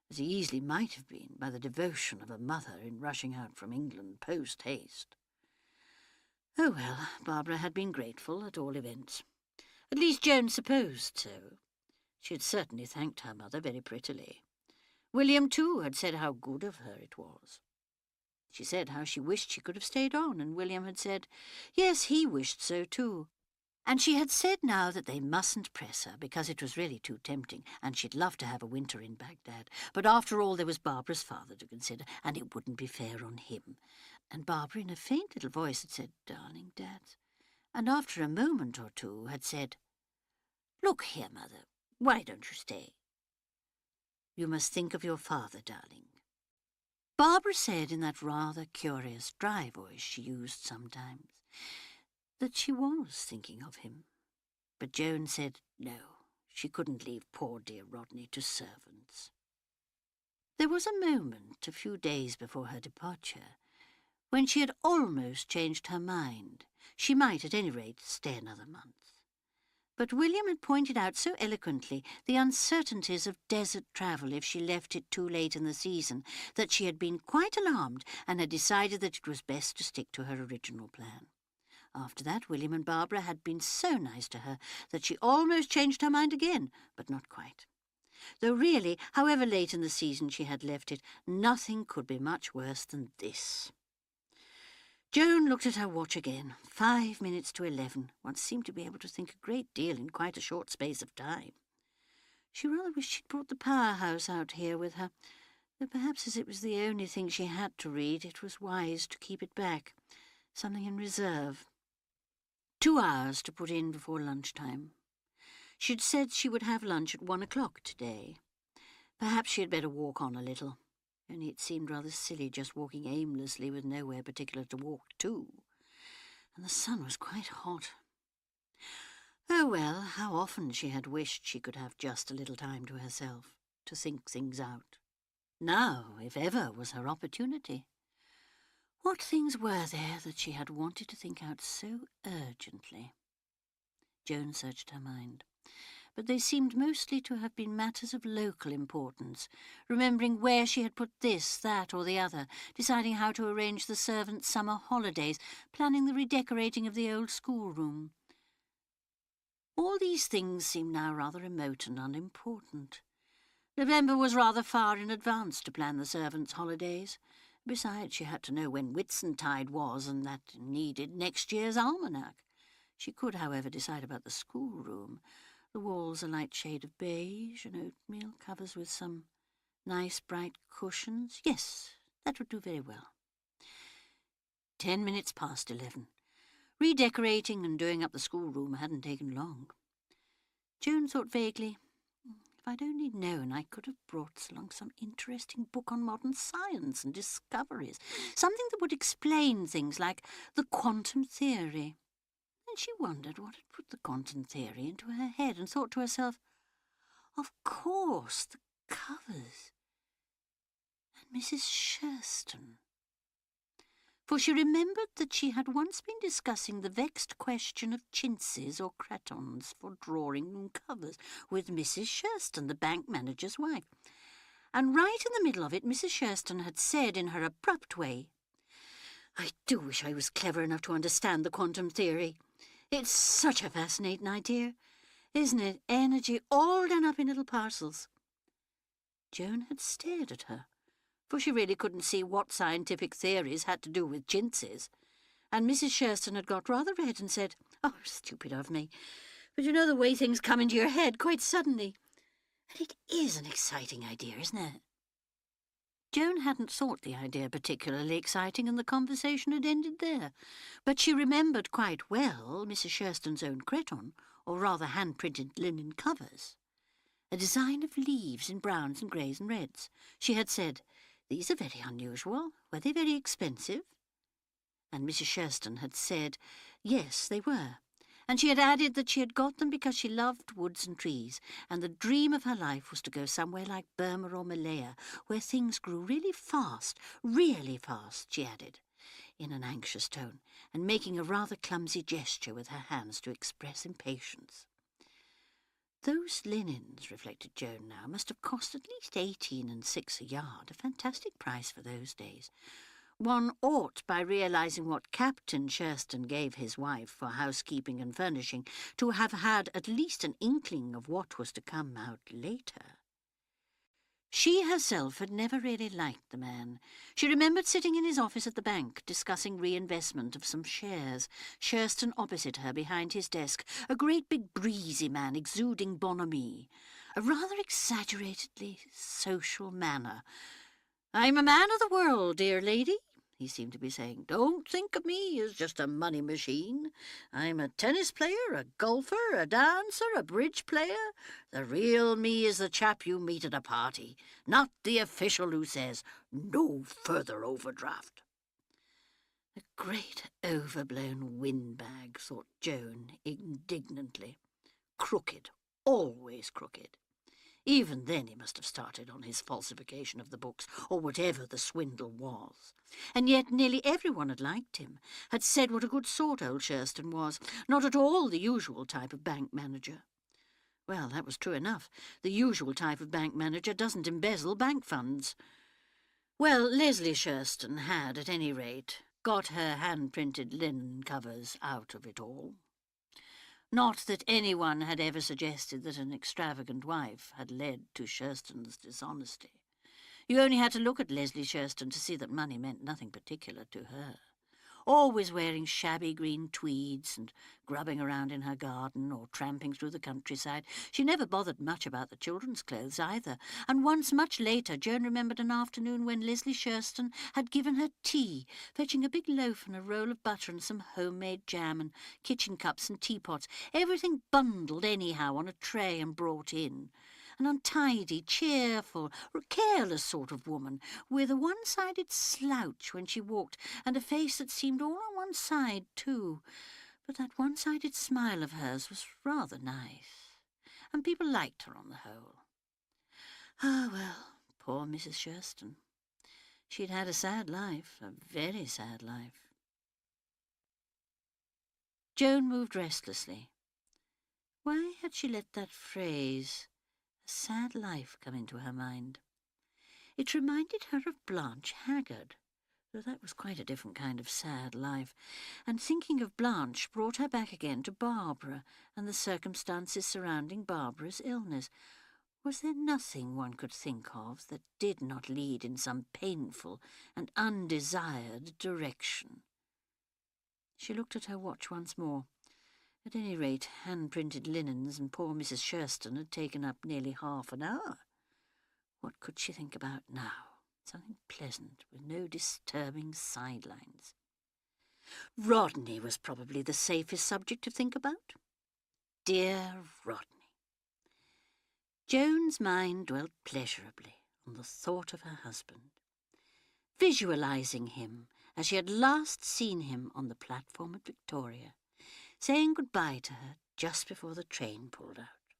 as he easily might have been by the devotion of a mother in rushing out from England post-haste. Oh well, Barbara had been grateful, at all events. At least Joan supposed so. She had certainly thanked her mother very prettily. William, too, had said how good of her it was. She said how she wished she could have stayed on, and William had said, yes, he wished so too. And she had said now that they mustn't press her, because it was really too tempting, and she'd love to have a winter in Baghdad. But after all, there was Barbara's father to consider, and it wouldn't be fair on him. And Barbara, in a faint little voice, had said, "Darling, Dad," and after a moment or two had said, "Look here, Mother, why don't you stay? You must think of your father, darling." Barbara said in that rather curious dry voice she used sometimes that she was thinking of him. But Joan said no, she couldn't leave poor dear Rodney to servants. There was a moment, a few days before her departure, when she had almost changed her mind. She might, at any rate, stay another month. But William had pointed out so eloquently the uncertainties of desert travel if she left it too late in the season that she had been quite alarmed and had decided that it was best to stick to her original plan. After that, William and Barbara had been so nice to her that she almost changed her mind again, but not quite. Though really, however late in the season she had left it, nothing could be much worse than this. Joan looked at her watch again. 5 minutes to 11. One seemed to be able to think a great deal in quite a short space of time. She rather wished she'd brought the powerhouse out here with her, though perhaps as it was the only thing she had to read, it was wise to keep it back, something in reserve. 2 hours to put in before lunchtime. She'd said she would have lunch at 1 o'clock today. Perhaps she had better walk on a little. Only it seemed rather silly just walking aimlessly with nowhere particular to walk to. And the sun was quite hot. Oh well, how often she had wished she could have just a little time to herself, to think things out. Now, if ever, was her opportunity. What things were there that she had wanted to think out so urgently? Joan searched her mind, but they seemed mostly to have been matters of local importance, remembering where she had put this, that, or the other, deciding how to arrange the servants' summer holidays, planning the redecorating of the old schoolroom. All these things seemed now rather remote and unimportant. November was rather far in advance to plan the servants' holidays. Besides, she had to know when Whitsuntide was, and that needed next year's almanac. She could, however, decide about the schoolroom. The walls a light shade of beige, and oatmeal covers with some nice bright cushions. Yes, that would do very well. 10 minutes past 11. Redecorating and doing up the schoolroom hadn't taken long. Joan thought vaguely, if I'd only known, I could have brought along some interesting book on modern science and discoveries, something that would explain things like the quantum theory. Then she wondered what had put the quantum theory into her head and thought to herself, of course, the covers. And Mrs. Shurston. For she remembered that she had once been discussing the vexed question of chintzes or cratons for drawing-room covers with Mrs. Shurston, the bank manager's wife. And right in the middle of it, Mrs. Shurston had said in her abrupt way, I do wish I was clever enough to understand the quantum theory. It's such a fascinating idea, isn't it? Energy all done up in little parcels. Joan had stared at her, for she really couldn't see what scientific theories had to do with chintzes. And Mrs. Shurston had got rather red and said, oh, stupid of me, but you know the way things come into your head quite suddenly. And it is an exciting idea, isn't it? Joan hadn't thought the idea particularly exciting, and the conversation had ended there. But she remembered quite well Mrs. Shurston's own cretonne, or rather hand-printed linen covers. A design of leaves in browns and greys and reds. She had said, these are very unusual. Were they very expensive? And Mrs. Shurston had said, yes, they were. And she had added that she had got them because she loved woods and trees, and the dream of her life was to go somewhere like Burma or Malaya, where things grew really fast, she added, in an anxious tone, and making a rather clumsy gesture with her hands to express impatience. Those linens, reflected Joan now, must have cost at least 18 and 6 a yard, a fantastic price for those days. One ought, by realising what Captain Shurston gave his wife for housekeeping and furnishing, to have had at least an inkling of what was to come out later. She herself had never really liked the man. She remembered sitting in his office at the bank, discussing reinvestment of some shares, Shurston opposite her behind his desk, a great big breezy man exuding bonhomie, a rather exaggeratedly social manner. I'm a man of the world, dear lady, he seemed to be saying. Don't think of me as just a money machine. I'm a tennis player, a golfer, a dancer, a bridge player. The real me is the chap you meet at a party, not the official who says, no further overdraft. A great overblown windbag, thought Joan indignantly. Crooked, always crooked. Even then he must have started on his falsification of the books, or whatever the swindle was. And yet nearly everyone had liked him, had said what a good sort old Shurston was, not at all the usual type of bank manager. Well, that was true enough. The usual type of bank manager doesn't embezzle bank funds. Well, Leslie Shurston had, at any rate, got her hand-printed linen covers out of it all. Not that anyone had ever suggested that an extravagant wife had led to Shurston's dishonesty. You only had to look at Leslie Shurston to see that money meant nothing particular to her. Always wearing shabby green tweeds and grubbing around in her garden or tramping through the countryside. She never bothered much about the children's clothes either, and once much later Joan remembered an afternoon when Leslie Shurston had given her tea, fetching a big loaf and a roll of butter and some homemade jam and kitchen cups and teapots, everything bundled anyhow on a tray and brought in. An untidy, cheerful, careless sort of woman, with a one-sided slouch when she walked, and a face that seemed all on one side too. But that one-sided smile of hers was rather nice, and people liked her on the whole. Ah, well, poor Mrs. Shurston. She'd had a sad life, a very sad life. Joan moved restlessly. Why had she let that phrase, a sad life, come into her mind? It reminded her of Blanche Haggard, though that was quite a different kind of sad life, and thinking of Blanche brought her back again to Barbara and the circumstances surrounding Barbara's illness. Was there nothing one could think of that did not lead in some painful and undesired direction? She looked at her watch once more. At any rate, hand-printed linens and poor Mrs. Shurston had taken up nearly half an hour. What could she think about now? Something pleasant, with no disturbing sidelines. Rodney was probably the safest subject to think about. Dear Rodney. Joan's mind dwelt pleasurably on the thought of her husband, visualising him as she had last seen him on the platform at Victoria, saying goodbye to her just before the train pulled out.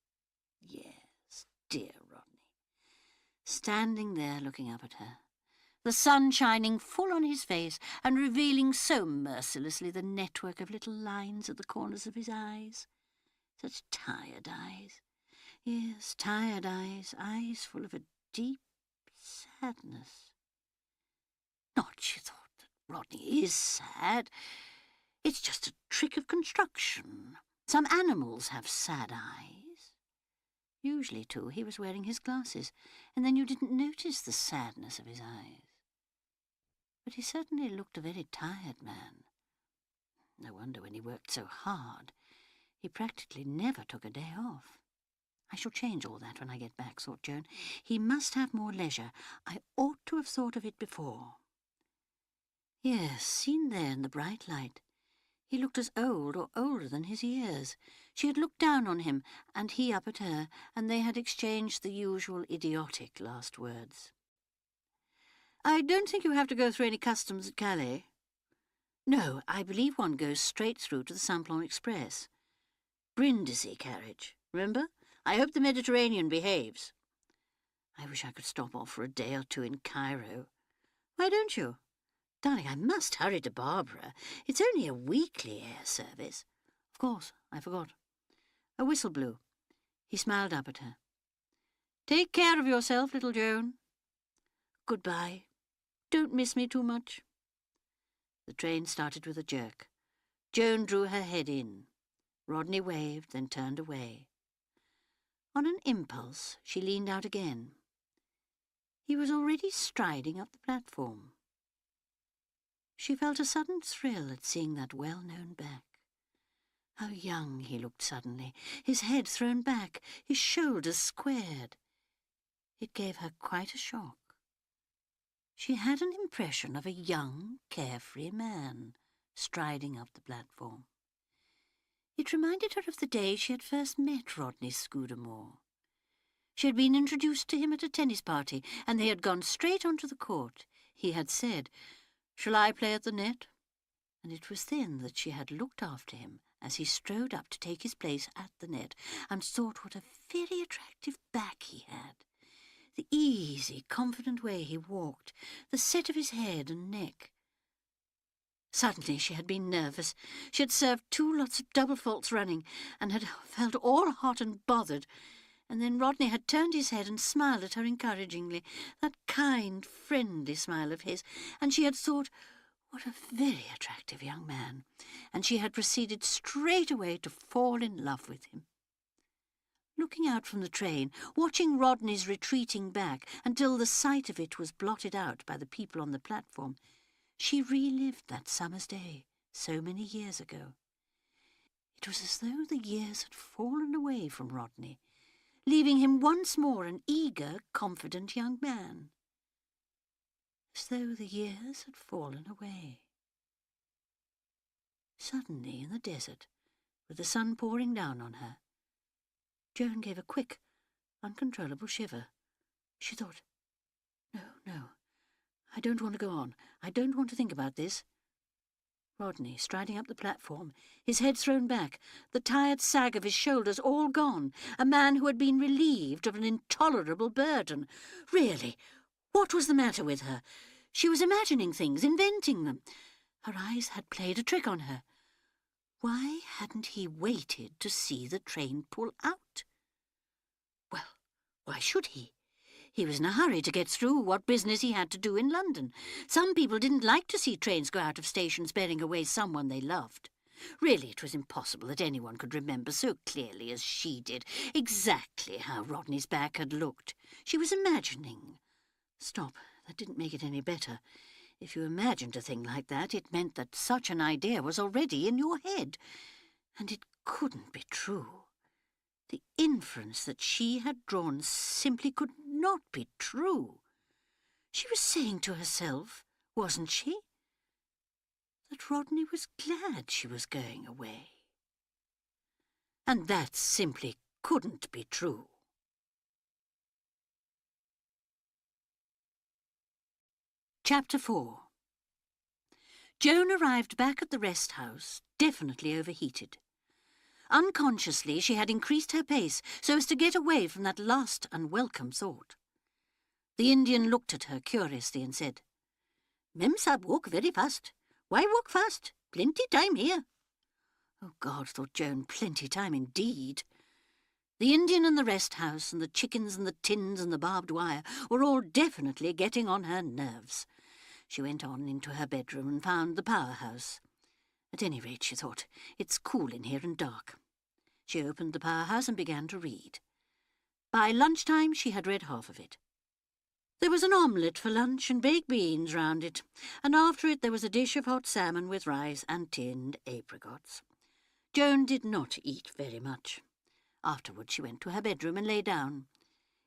Yes, dear Rodney. Standing there looking up at her, the sun shining full on his face and revealing so mercilessly the network of little lines at the corners of his eyes. Such tired eyes. Yes, tired eyes, eyes full of a deep sadness. Not, she thought, that Rodney is sad. It's just a trick of construction. Some animals have sad eyes. Usually, too, he was wearing his glasses, and then you didn't notice the sadness of his eyes. But he certainly looked a very tired man. No wonder when he worked so hard. He practically never took a day off. I shall change all that when I get back, thought Joan. He must have more leisure. I ought to have thought of it before. Yes, seen there in the bright light, he looked as old or older than his years. She had looked down on him, and he up at her, and they had exchanged the usual idiotic last words. I don't think you have to go through any customs at Calais. No, I believe one goes straight through to the Simplon Express. Brindisi carriage, remember? I hope the Mediterranean behaves. I wish I could stop off for a day or two in Cairo. Why don't you? Darling, I must hurry to Barbara. It's only a weekly air service. Of course, I forgot. A whistle blew. He smiled up at her. Take care of yourself, little Joan. Goodbye. Don't miss me too much. The train started with a jerk. Joan drew her head in. Rodney waved, then turned away. On an impulse, she leaned out again. He was already striding up the platform. She felt a sudden thrill at seeing that well-known back. How young he looked suddenly, his head thrown back, his shoulders squared. It gave her quite a shock. She had an impression of a young, carefree man striding up the platform. It reminded her of the day she had first met Rodney Scudamore. She had been introduced to him at a tennis party, and they had gone straight onto the court. He had said, "Shall I play at the net?" And it was then that she had looked after him as he strode up to take his place at the net, and thought what a very attractive back he had. The easy, confident way he walked, the set of his head and neck. Suddenly she had been nervous. She had served 2 lots of double faults running, and had felt all hot and bothered. And then Rodney had turned his head and smiled at her encouragingly, that kind, friendly smile of his, and she had thought, what a very attractive young man, and she had proceeded straight away to fall in love with him. Looking out from the train, watching Rodney's retreating back until the sight of it was blotted out by the people on the platform, she relived that summer's day so many years ago. It was as though the years had fallen away from Rodney, leaving him once more an eager, confident young man. As though the years had fallen away. Suddenly, in the desert, with the sun pouring down on her, Joan gave a quick, uncontrollable shiver. She thought, no, I don't want to go on. I don't want to think about this. Rodney, striding up the platform, his head thrown back, the tired sag of his shoulders all gone, a man who had been relieved of an intolerable burden. Really, what was the matter with her? She was imagining things, inventing them. Her eyes had played a trick on her. Why hadn't he waited to see the train pull out? Well, why should he? He was in a hurry to get through what business he had to do in London. Some people didn't like to see trains go out of stations bearing away someone they loved. Really, it was impossible that anyone could remember so clearly as she did exactly how Rodney's back had looked. She was imagining. Stop, that didn't make it any better. If you imagined a thing like that, it meant that such an idea was already in your head. And it couldn't be true. The inference that she had drawn simply could not be true. She was saying to herself, wasn't she, that Rodney was glad she was going away. And that simply couldn't be true. Chapter 4. Joan arrived back at the rest house, definitely overheated. Unconsciously, she had increased her pace so as to get away from that last unwelcome thought. The Indian looked at her curiously and said, "Mem Sahib walk very fast. Why walk fast? Plenty time here." Oh, God, thought Joan, plenty time indeed. The Indian and the rest house and the chickens and the tins and the barbed wire were all definitely getting on her nerves. She went on into her bedroom and found the powerhouse. At any rate, she thought, it's cool in here and dark. She opened the powerhouse and began to read. By lunchtime, she had read half of it. There was an omelette for lunch and baked beans round it, and after it there was a dish of hot salmon with rice and tinned apricots. Joan did not eat very much. Afterwards she went to her bedroom and lay down.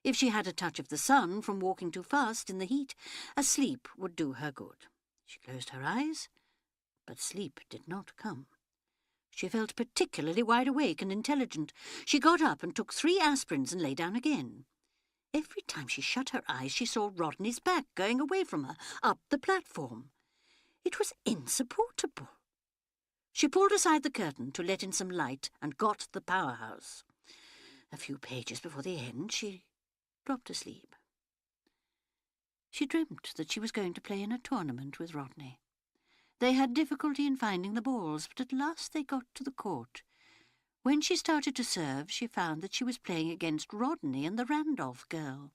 If she had a touch of the sun from walking too fast in the heat, a sleep would do her good. She closed her eyes, but sleep did not come. She felt particularly wide awake and intelligent. She got up and took 3 aspirins and lay down again. Every time she shut her eyes, she saw Rodney's back going away from her, up the platform. It was insupportable. She pulled aside the curtain to let in some light and got the powerhouse. A few pages before the end, she dropped asleep. She dreamt that she was going to play in a tournament with Rodney. They had difficulty in finding the balls, but at last they got to the court. When she started to serve, she found that she was playing against Rodney and the Randolph girl.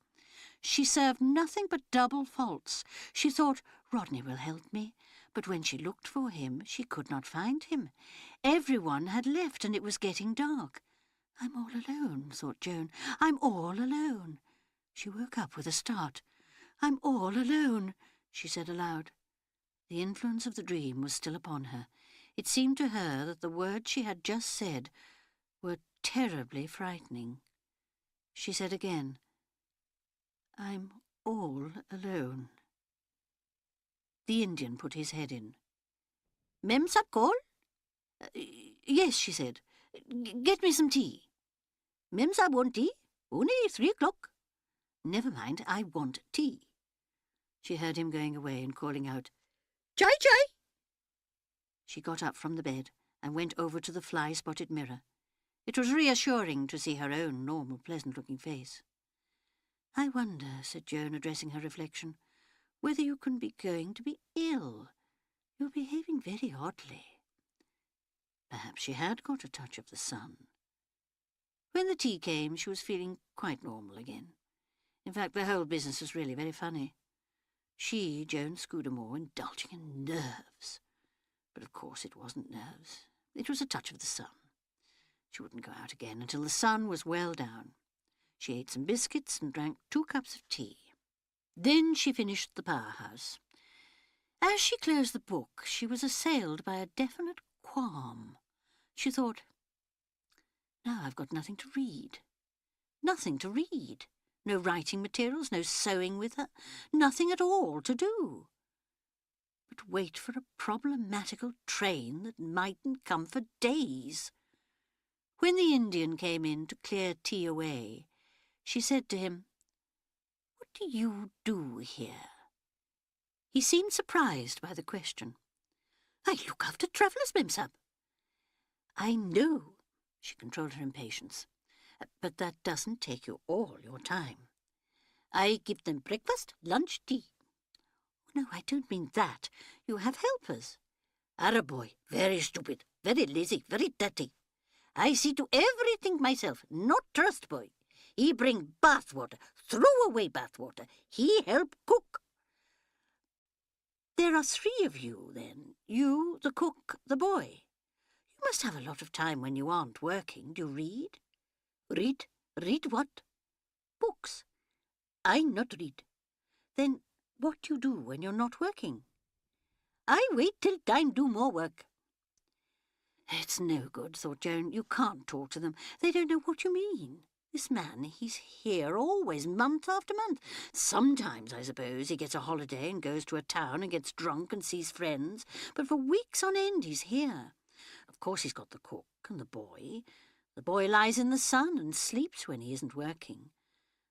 She served nothing but double faults. She thought, Rodney will help me, but when she looked for him, she could not find him. Everyone had left, and it was getting dark. I'm all alone, thought Joan. I'm all alone. She woke up with a start. I'm all alone, she said aloud. The influence of the dream was still upon her. It seemed to her that the words she had just said were terribly frightening. She said again, I'm all alone. The Indian put his head in. Mem Sahib call? Yes, she said. Get me some tea. Mem Sahib want tea? Only 3 o'clock. Never mind, I want tea. She heard him going away and calling out, Chai, chai! She got up from the bed and went over to the fly-spotted mirror. It was reassuring to see her own normal, pleasant-looking face. I wonder, said Joan, addressing her reflection, whether you can be going to be ill. You're behaving very oddly. Perhaps she had got a touch of the sun. When the tea came, she was feeling quite normal again. In fact, the whole business was really very funny. She, Joan Scudamore, indulging in nerves. But of course it wasn't nerves. It was a touch of the sun. She wouldn't go out again until the sun was well down. She ate some biscuits and drank 2 cups of tea. Then she finished the powerhouse. As she closed the book, she was assailed by a definite qualm. She thought, now I've got nothing to read. Nothing to read. No writing materials, no sewing with her, nothing at all to do. But wait for a problematical train that mightn't come for days. When the Indian came in to clear tea away, she said to him, What do you do here? He seemed surprised by the question. I look after travellers, Mem Sab. I know, she controlled her impatience, but that doesn't take you all your time. I give them breakfast, lunch, tea. No, I don't mean that. You have helpers. Our boy, very stupid, very lazy, very dirty. I see to everything myself, not trust boy. He bring bath water, throw away bath water. He help cook. There are 3 of you, then. You, the cook, the boy. You must have a lot of time when you aren't working. Do you read? Read? Read what? Books. I not read. Then what you do when you're not working? I wait till time do more work. It's no good, thought Joan. You can't talk to them. They don't know what you mean. This man, he's here always, month after month. Sometimes, I suppose, he gets a holiday and goes to a town and gets drunk and sees friends. But for weeks on end, he's here. Of course, he's got the cook and the boy. The boy lies in the sun and sleeps when he isn't working.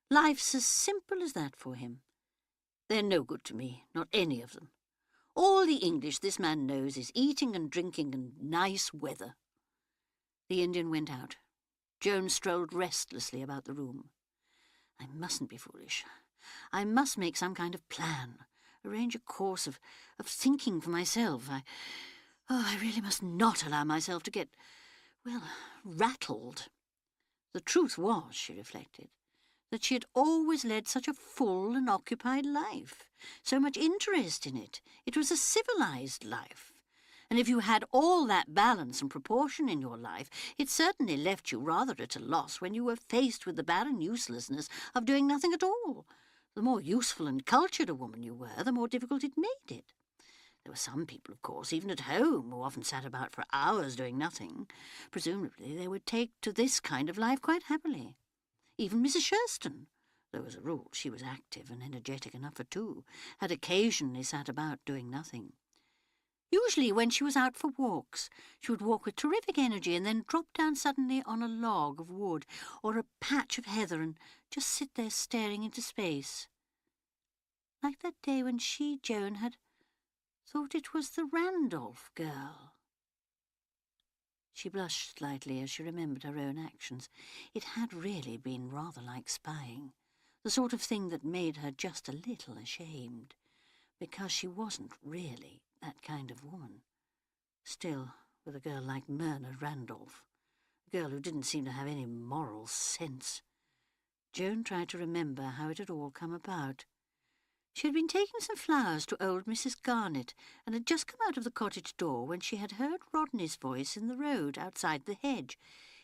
Life's as simple as that for him. They're no good to me, not any of them. All the English this man knows is eating and drinking and nice weather. The Indian went out. Joan strolled restlessly about the room. I mustn't be foolish. I must make some kind of plan, arrange a course of thinking for myself. I really must not allow myself to get, rattled. The truth was, she reflected, that she had always led such a full and occupied life, so much interest in it. It was a civilized life. And if you had all that balance and proportion in your life, it certainly left you rather at a loss when you were faced with the barren uselessness of doing nothing at all. The more useful and cultured a woman you were, the more difficult it made it. There were some people, of course, even at home, who often sat about for hours doing nothing. Presumably they would take to this kind of life quite happily. Even Mrs. Shurston, though as a rule she was active and energetic enough for 2, had occasionally sat about doing nothing. Usually when she was out for walks, she would walk with terrific energy and then drop down suddenly on a log of wood or a patch of heather and just sit there staring into space. Like that day when she, Joan, had thought it was the Randolph girl. She blushed slightly as she remembered her own actions. It had really been rather like spying, the sort of thing that made her just a little ashamed, because she wasn't really that kind of woman. Still, with a girl like Myrna Randolph, a girl who didn't seem to have any moral sense. Joan tried to remember how it had all come about. She had been taking some flowers to old Mrs. Garnett and had just come out of the cottage door when she had heard Rodney's voice in the road outside the hedge,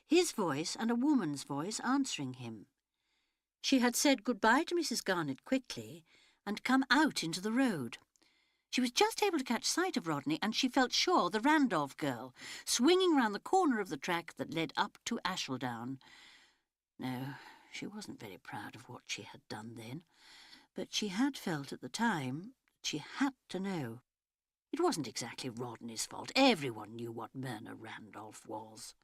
his voice and a woman's voice answering him. She had said goodbye to Mrs. Garnett quickly and come out into the road. She was just able to catch sight of Rodney, and she felt sure the Randolph girl, swinging round the corner of the track that led up to Ashledown. No, she wasn't very proud of what she had done then, but she had felt at the time that she had to know. It wasn't exactly Rodney's fault. Everyone knew what Myrna Randolph was.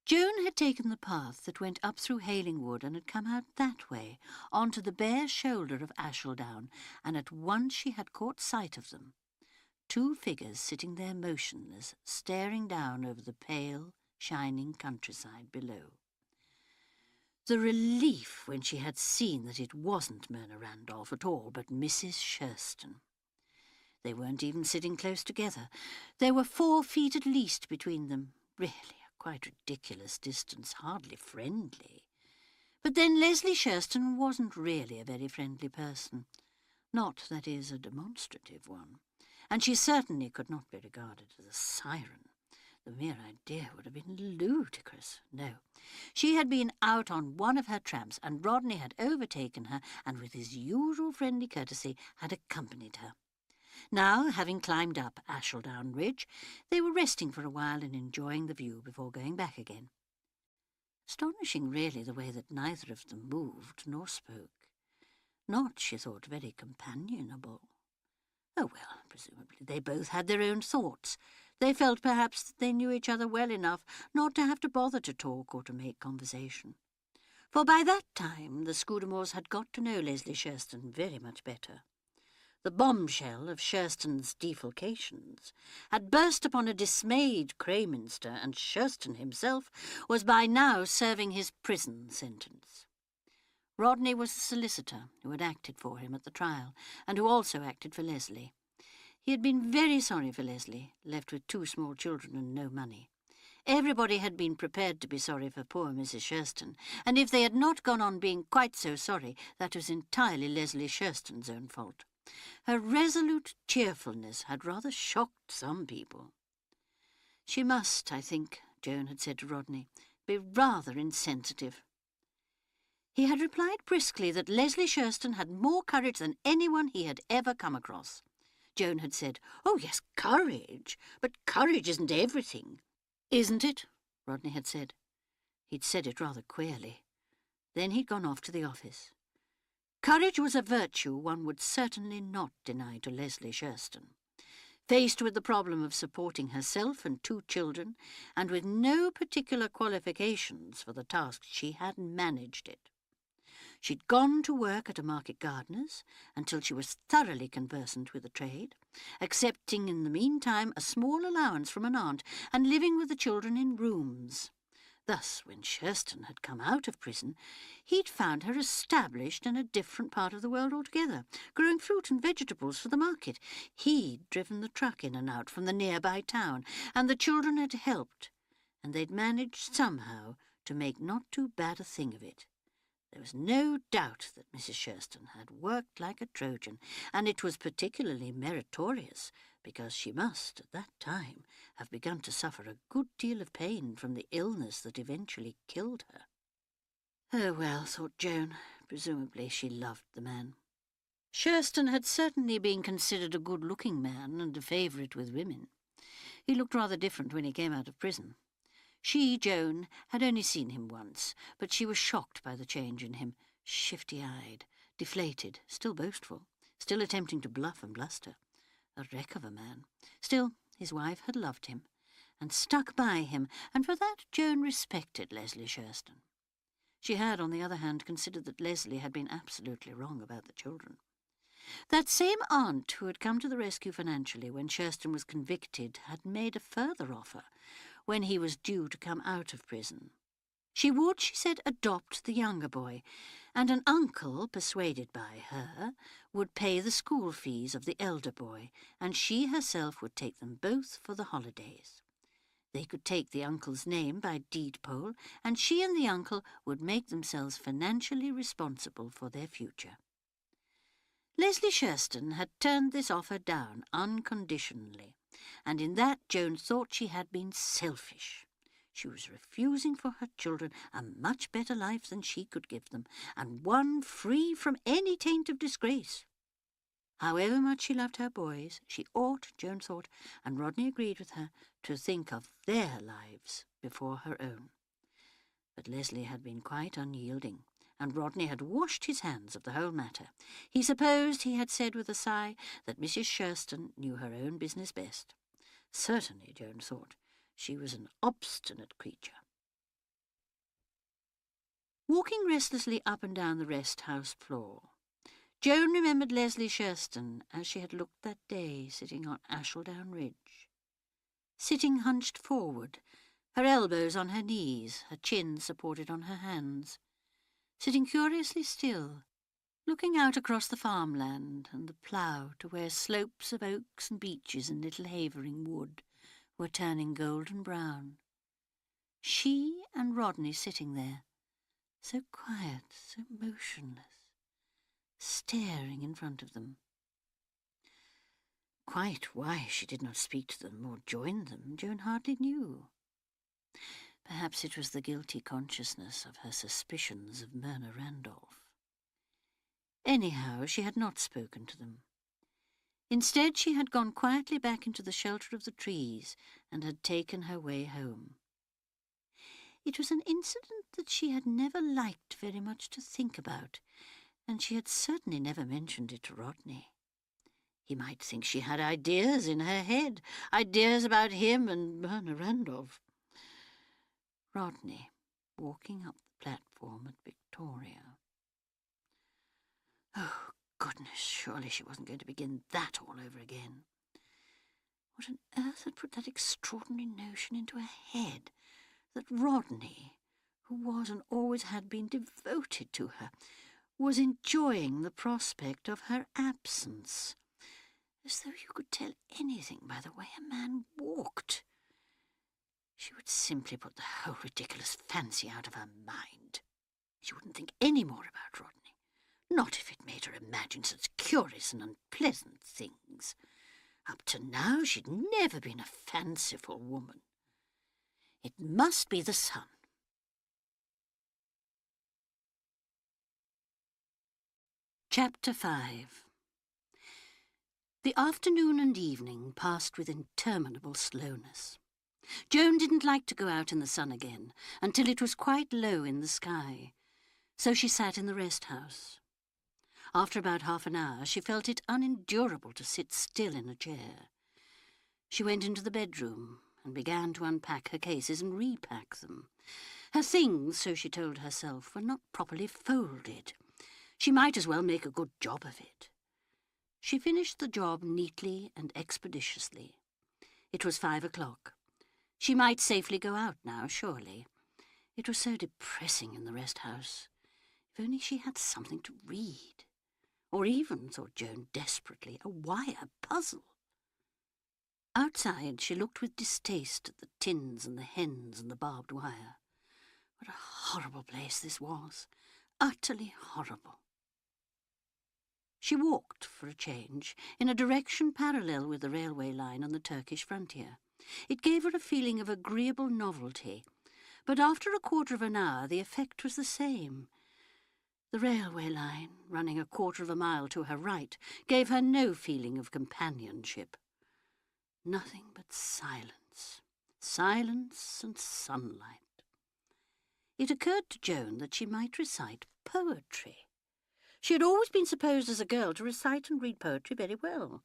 Joan had taken the path that went up through Halingwood and had come out that way, onto the bare shoulder of Ashledown, and at once she had caught sight of them. 2 figures sitting there motionless, staring down over the pale, shining countryside below. The relief when she had seen that it wasn't Myrna Randolph at all, but Mrs. Shurston. They weren't even sitting close together. There were 4 feet at least between them. Really, a quite ridiculous distance, hardly friendly. But then Leslie Shurston wasn't really a very friendly person. Not, that is, a demonstrative one. And she certainly could not be regarded as a siren. The mere idea would have been ludicrous. No, she had been out on one of her tramps, and Rodney had overtaken her, and with his usual friendly courtesy had accompanied her. Now, having climbed up Ashledown Ridge, they were resting for a while and enjoying the view before going back again. Astonishing, really, the way that neither of them moved nor spoke. Not, she thought, very companionable. Oh, well, presumably they both had their own thoughts. They felt perhaps that they knew each other well enough not to have to bother to talk or to make conversation. For by that time the Scudamores had got to know Leslie Shurston very much better. The bombshell of Sherston's defalcations had burst upon a dismayed Crayminster, and Sherston himself was by now serving his prison sentence. Rodney was the solicitor who had acted for him at the trial, and who also acted for Leslie. He had been very sorry for Leslie, left with 2 small children and no money. Everybody had been prepared to be sorry for poor Mrs. Sherston, and if they had not gone on being quite so sorry, that was entirely Leslie Sherston's own fault. Her resolute cheerfulness had rather shocked some people. She must, I think, Joan had said to Rodney, be rather insensitive. He had replied briskly that Leslie Sherston had more courage than anyone he had ever come across. Joan had said, "Oh, yes, courage, but courage isn't everything." "Isn't it?" Rodney had said. He'd said it rather queerly. Then he'd gone off to the office. Courage was a virtue one would certainly not deny to Leslie Sherston. Faced with the problem of supporting herself and 2 children, and with no particular qualifications for the task, she had managed it. She'd gone to work at a market gardener's until she was thoroughly conversant with the trade, accepting in the meantime a small allowance from an aunt, and living with the children in rooms. Thus, when Sherston had come out of prison, he'd found her established in a different part of the world altogether, growing fruit and vegetables for the market. He'd driven the truck in and out from the nearby town, and the children had helped, and they'd managed somehow to make not too bad a thing of it. There was no doubt that Mrs. Sherston had worked like a Trojan, and it was particularly meritorious because she must, at that time, have begun to suffer a good deal of pain from the illness that eventually killed her. Oh, well, thought Joan, presumably she loved the man. Sherston had certainly been considered a good-looking man and a favourite with women. He looked rather different when he came out of prison. She, Joan, had only seen him once, but she was shocked by the change in him, shifty-eyed, deflated, still boastful, still attempting to bluff and bluster. A wreck of a man. Still, his wife had loved him, and stuck by him, and for that Joan respected Leslie Sherston. She had, on the other hand, considered that Leslie had been absolutely wrong about the children. That same aunt who had come to the rescue financially when Sherston was convicted had made a further offer when he was due to come out of prison. She would, she said, adopt the younger boy, and an uncle, persuaded by her, would pay the school fees of the elder boy, and she herself would take them both for the holidays. They could take the uncle's name by deed poll, and she and the uncle would make themselves financially responsible for their future. Leslie Sherston had turned this offer down unconditionally, and in that Joan thought she had been selfish. She was refusing for her children a much better life than she could give them, and one free from any taint of disgrace. However much she loved her boys, she ought, Joan thought, and Rodney agreed with her, to think of their lives before her own. But Leslie had been quite unyielding, and Rodney had washed his hands of the whole matter. He supposed, he had said with a sigh, that Mrs. Sherston knew her own business best. Certainly, Joan thought, she was an obstinate creature. Walking restlessly up and down the rest-house floor, Joan remembered Leslie Sherston as she had looked that day sitting on Ashledown Ridge. Sitting hunched forward, her elbows on her knees, her chin supported on her hands. Sitting curiously still, looking out across the farmland and the plough to where slopes of oaks and beeches and little Havering wood were turning golden brown. She and Rodney sitting there, so quiet, so motionless, staring in front of them. Quite why she did not speak to them or join them, Joan hardly knew. Perhaps it was the guilty consciousness of her suspicions of Myrna Randolph. Anyhow, she had not spoken to them. Instead, she had gone quietly back into the shelter of the trees and had taken her way home. It was an incident that she had never liked very much to think about, and she had certainly never mentioned it to Rodney. He might think she had ideas in her head, ideas about him and Myrna Randolph. Rodney, walking up the platform at Victoria. Oh, goodness, Surely she wasn't going to begin that all over again. What on earth had put that extraordinary notion into her head that Rodney, who was and always had been devoted to her, was enjoying the prospect of her absence, as though you could tell anything by the way a man walked. She would simply put the whole ridiculous fancy out of her mind. She wouldn't think any more about Rodney, not if it made her imagine such curious and unpleasant things. Up to now she'd never been a fanciful woman. It must be the sun. Chapter 5. The afternoon and evening passed with interminable slowness. Joan didn't like to go out in the sun again until it was quite low in the sky, so she sat in the rest house. After about half an hour, she felt it unendurable to sit still in a chair. She went into the bedroom and began to unpack her cases and repack them. Her things, so she told herself, were not properly folded. She might as well make a good job of it. She finished the job neatly and expeditiously. It was 5 o'clock. She might safely go out now, surely. It was so depressing in the rest house. If only she had something to read. Or even, thought Joan desperately, a wire puzzle. Outside, she looked with distaste at the tins and the hens and the barbed wire. What a horrible place this was. Utterly horrible. She walked, for a change, in a direction parallel with the railway line on the Turkish frontier. It gave her a feeling of agreeable novelty, but after a quarter of an hour the effect was the same. The railway line, running a quarter of a mile to her right, gave her no feeling of companionship. Nothing but silence, silence and sunlight. It occurred to Joan that she might recite poetry. She had always been supposed as a girl to recite and read poetry very well.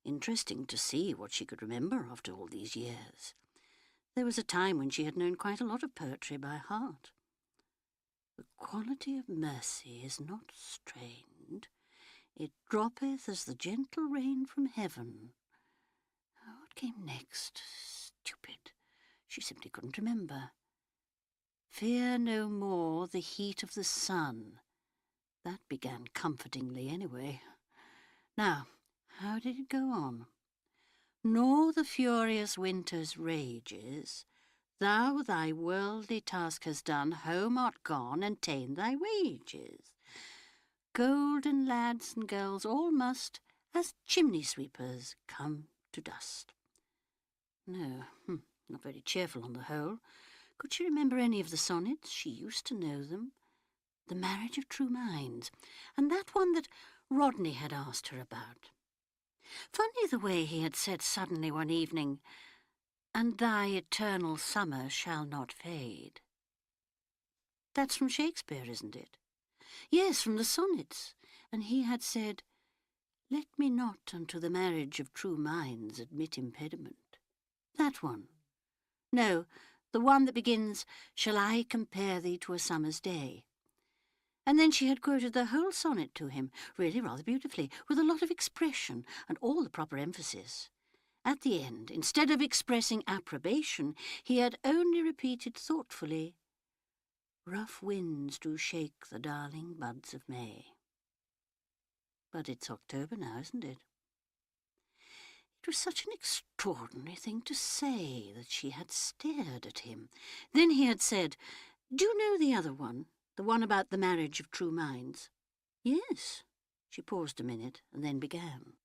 Interesting to see what she could remember after all these years. There was a time when she had known quite a lot of poetry by heart. The quality of mercy is not strained. It droppeth as the gentle rain from heaven. What came next? Stupid. She simply couldn't remember. Fear no more the heat of the sun. That began comfortingly anyway. Now, how did it go on? Nor the furious winter's rages. Thou thy worldly task hast done, home art gone, and ta'en thy wages. Golden lads and girls all must, as chimney sweepers, come to dust. No, not very cheerful on the whole. Could she remember any of the sonnets? She used to know them. The Marriage of True Minds, and that one that Rodney had asked her about. Funny the way he had said suddenly one evening, "And thy eternal summer shall not fade." That's from Shakespeare, isn't it? Yes, from the sonnets. And he had said, "Let me not unto the marriage of true minds admit impediment." That one. No, the one that begins, "Shall I compare thee to a summer's day?" And then she had quoted the whole sonnet to him, really rather beautifully, with a lot of expression and all the proper emphasis. At the end, instead of expressing approbation, he had only repeated thoughtfully, "Rough winds do shake the darling buds of May." But it's October now, isn't it? It was such an extraordinary thing to say that she had stared at him. Then he had said, "Do you know the other one? The one about the marriage of true minds?" "Yes." She paused a minute and then began.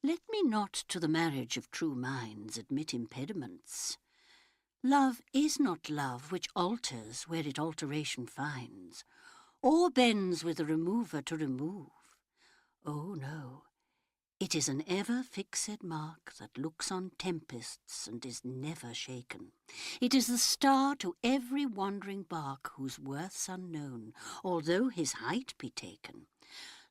"Let me not to the marriage of true minds admit impediments. Love is not love which alters where it alteration finds, or bends with the remover to remove. Oh, no. It is an ever-fixed mark that looks on tempests and is never shaken. It is the star to every wandering bark whose worth's unknown, although his height be taken.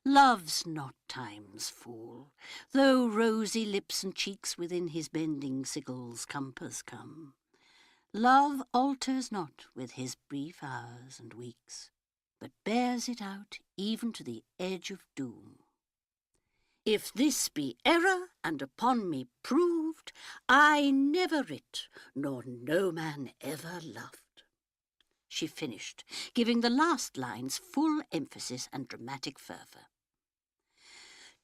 Love's not time's fool, though rosy lips and cheeks within his bending sickle's compass come. Love alters not with his brief hours and weeks, but bears it out even to the edge of doom. If this be error, and upon me proved, I never writ, nor no man ever loved. She finished, giving the last lines full emphasis and dramatic fervour.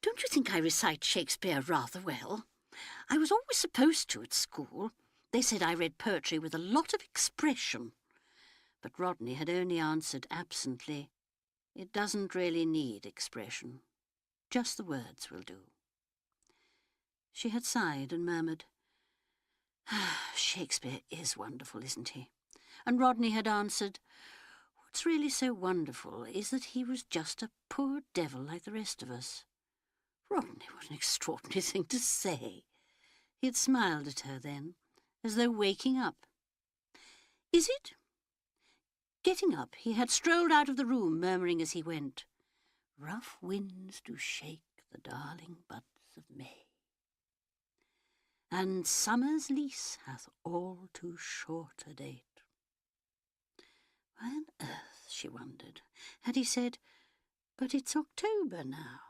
Don't you think I recite Shakespeare rather well? I was always supposed to at school. They said I read poetry with a lot of expression. But Rodney had only answered absently, "It doesn't really need expression. Just the words will do." She had sighed and murmured, "Shakespeare is wonderful, isn't he?" And Rodney had answered, "What's really so wonderful is that he was just a poor devil like the rest of us." Rodney, what an extraordinary thing to say. He had smiled at her then, as though waking up. "Is it?" Getting up, he had strolled out of the room, murmuring as he went, "Rough winds do shake the darling buds of May, and summer's lease hath all too short a date." Why on earth, she wondered, had he said, "But it's October now"?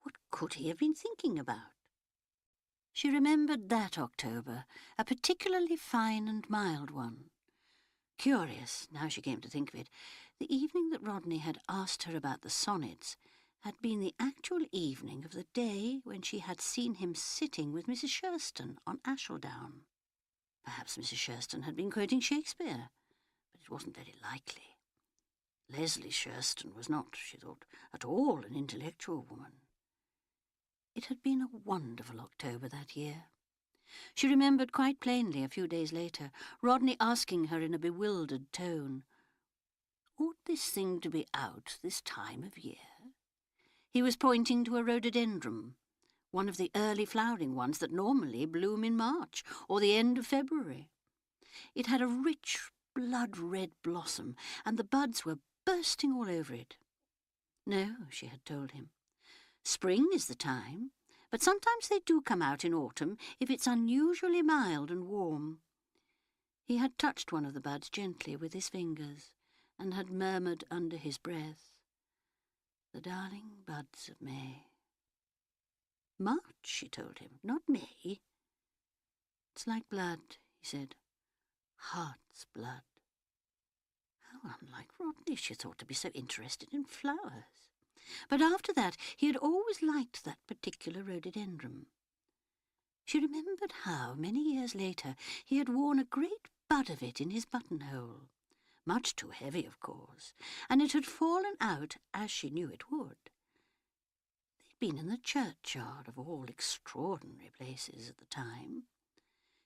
What could he have been thinking about? She remembered that October, a particularly fine and mild one. Curious, now she came to think of it, the evening that Rodney had asked her about the sonnets had been the actual evening of the day when she had seen him sitting with Mrs. Shurston on Ashledown. Perhaps Mrs. Shurston had been quoting Shakespeare, but it wasn't very likely. Leslie Shurston was not, she thought, at all an intellectual woman. It had been a wonderful October that year. She remembered quite plainly a few days later, Rodney asking her in a bewildered tone, "Ought this thing to be out this time of year?" He was pointing to a rhododendron, one of the early flowering ones that normally bloom in March or the end of February. It had a rich blood-red blossom, and the buds were bursting all over it. "No," she had told him. "Spring is the time, but sometimes they do come out in autumn if it's unusually mild and warm." He had touched one of the buds gently with his fingers and had murmured under his breath, "The darling buds of May." "March," she told him, "not May." "It's like blood," he said. "Heart's blood." How unlike Rodney, she thought, to be so interested in flowers. But after that he had always liked that particular rhododendron. She remembered how, many years later, he had worn a great bud of it in his buttonhole. Much too heavy, of course, and it had fallen out as she knew it would. They'd been in the churchyard, of all extraordinary places at the time.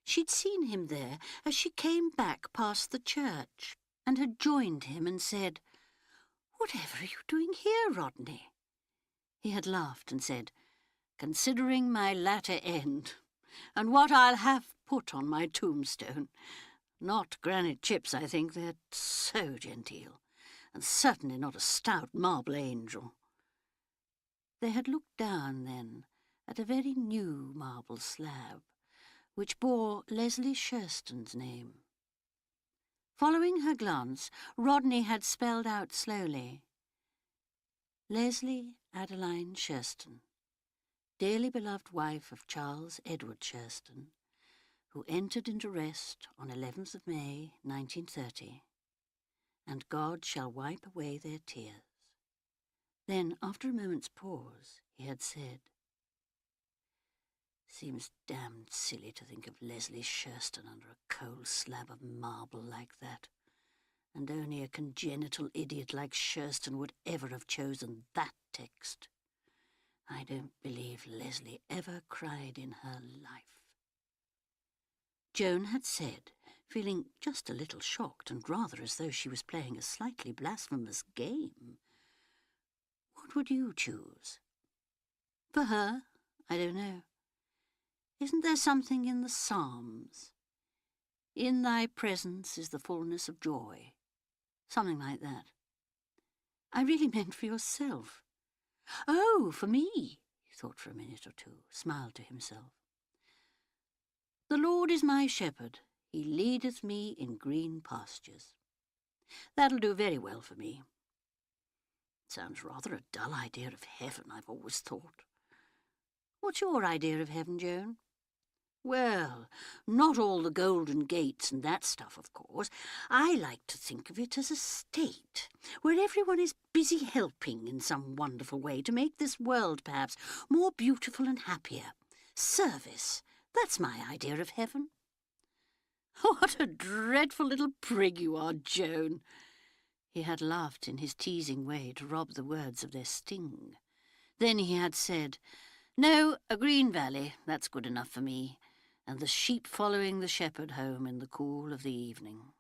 She'd seen him there as she came back past the church, and had joined him and said, "Whatever are you doing here, Rodney?" He had laughed and said, "Considering my latter end, and what I'll have put on my tombstone. Not granite chips, I think, they're so genteel, and certainly not a stout marble angel." They had looked down, then, at a very new marble slab, which bore Leslie Shurston's name. Following her glance, Rodney had spelled out slowly, "Leslie Adeline Shurston, dearly beloved wife of Charles Edward Shurston, who entered into rest on 11th of May, 1930, and God shall wipe away their tears." Then, after a moment's pause, he had said, "Seems damned silly to think of Leslie Shurston under a cold slab of marble like that, and only a congenital idiot like Shurston would ever have chosen that text. I don't believe Leslie ever cried in her life." Joan had said, feeling just a little shocked and rather as though she was playing a slightly blasphemous game, "What would you choose?" "For her? I don't know. Isn't there something in the Psalms? 'In thy presence is the fullness of joy.' Something like that." "I really meant for yourself." "Oh, for me," he thought for a minute or two, smiled to himself. "The Lord is my shepherd, he leadeth me in green pastures. That'll do very well for me. Sounds rather a dull idea of heaven, I've always thought. What's your idea of heaven, Joan? Well, not all the golden gates and that stuff, of course. I like to think of it as a state, where everyone is busy helping in some wonderful way to make this world, perhaps, more beautiful and happier. Service. That's my idea of heaven. What a dreadful little prig you are, Joan. He had laughed in his teasing way to rob the words of their sting. Then he had said, "No, a green valley, that's good enough for me, and the sheep following the shepherd home in the cool of the evening."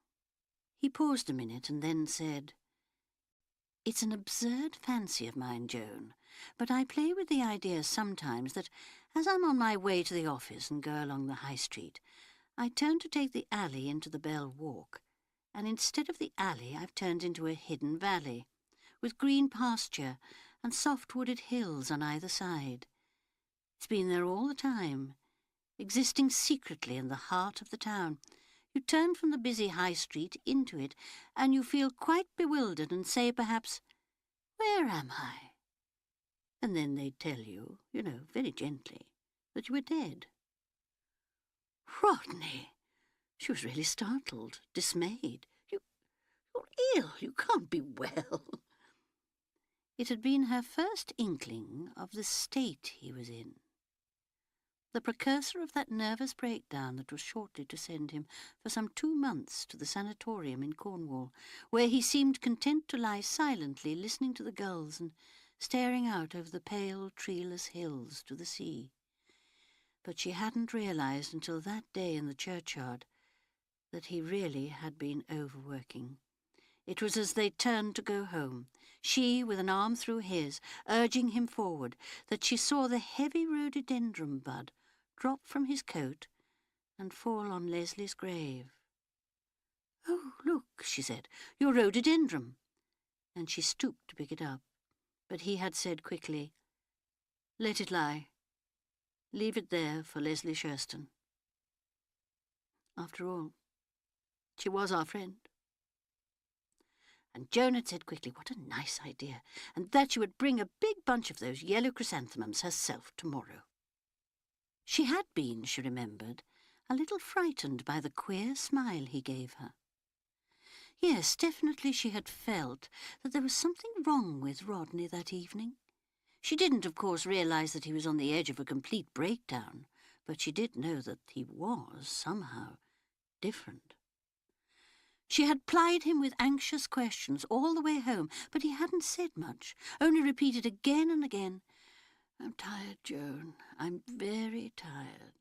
He paused a minute and then said, "It's an absurd fancy of mine, Joan, but I play with the idea sometimes that as I'm on my way to the office and go along the high street, I turn to take the alley into the Bell Walk, and instead of the alley I've turned into a hidden valley, with green pasture and soft wooded hills on either side. It's been there all the time, existing secretly in the heart of the town. You turn from the busy high street into it, and you feel quite bewildered and say, perhaps, 'Where am I?' And then they tell you, very gently, that you were dead." "Rodney!" She was really startled, dismayed. You're ill. You can't be well." It had been her first inkling of the state he was in, the precursor of that nervous breakdown that was shortly to send him for some 2 months to the sanatorium in Cornwall, where he seemed content to lie silently listening to the gulls and staring out over the pale, treeless hills to the sea. But she hadn't realized until that day in the churchyard that he really had been overworking. It was as they turned to go home, she with an arm through his, urging him forward, that she saw the heavy rhododendron bud drop from his coat and fall on Leslie's grave. "Oh, look," she said, "your rhododendron." And she stooped to pick it up, but he had said quickly, "Let it lie. Leave it there for Leslie Shurston." After all, she was our friend. And Joan had said quickly, what a nice idea, and that she would bring a big bunch of those yellow chrysanthemums herself tomorrow. She had been, she remembered, a little frightened by the queer smile he gave her. Yes, definitely she had felt that there was something wrong with Rodney that evening. She didn't, of course, realize that he was on the edge of a complete breakdown, but she did know that he was, somehow, different. She had plied him with anxious questions all the way home, but he hadn't said much, only repeated again and again, "I'm tired, Joan. I'm very tired."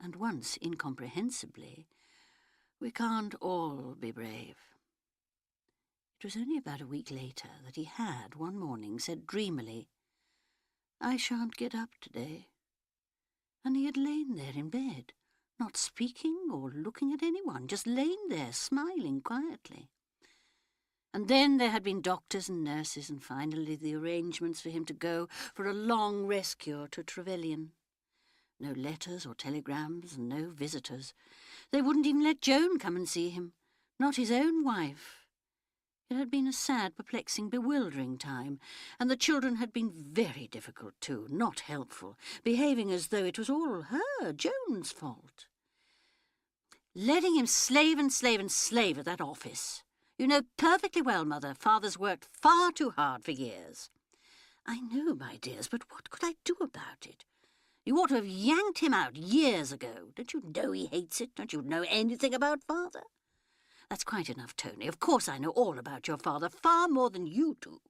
And once, incomprehensibly, "We can't all be brave." It was only about a week later that he had, one morning, said dreamily, "I shan't get up today." And he had lain there in bed, not speaking or looking at anyone, just lain there, smiling quietly. And then there had been doctors and nurses, and finally the arrangements for him to go for a long rest cure to Trevelyan. No letters or telegrams, and no visitors. They wouldn't even let Joan come and see him, not his own wife. It had been a sad, perplexing, bewildering time, and the children had been very difficult too, not helpful, behaving as though it was all her, Joan's fault. Letting him slave and slave and slave at that office. "You know perfectly well, Mother, Father's worked far too hard for years." "I know, my dears, but what could I do about it? You ought to have yanked him out years ago. Don't you know he hates it? Don't you know anything about Father?" "That's quite enough, Tony. Of course I know all about your father, far more than you do."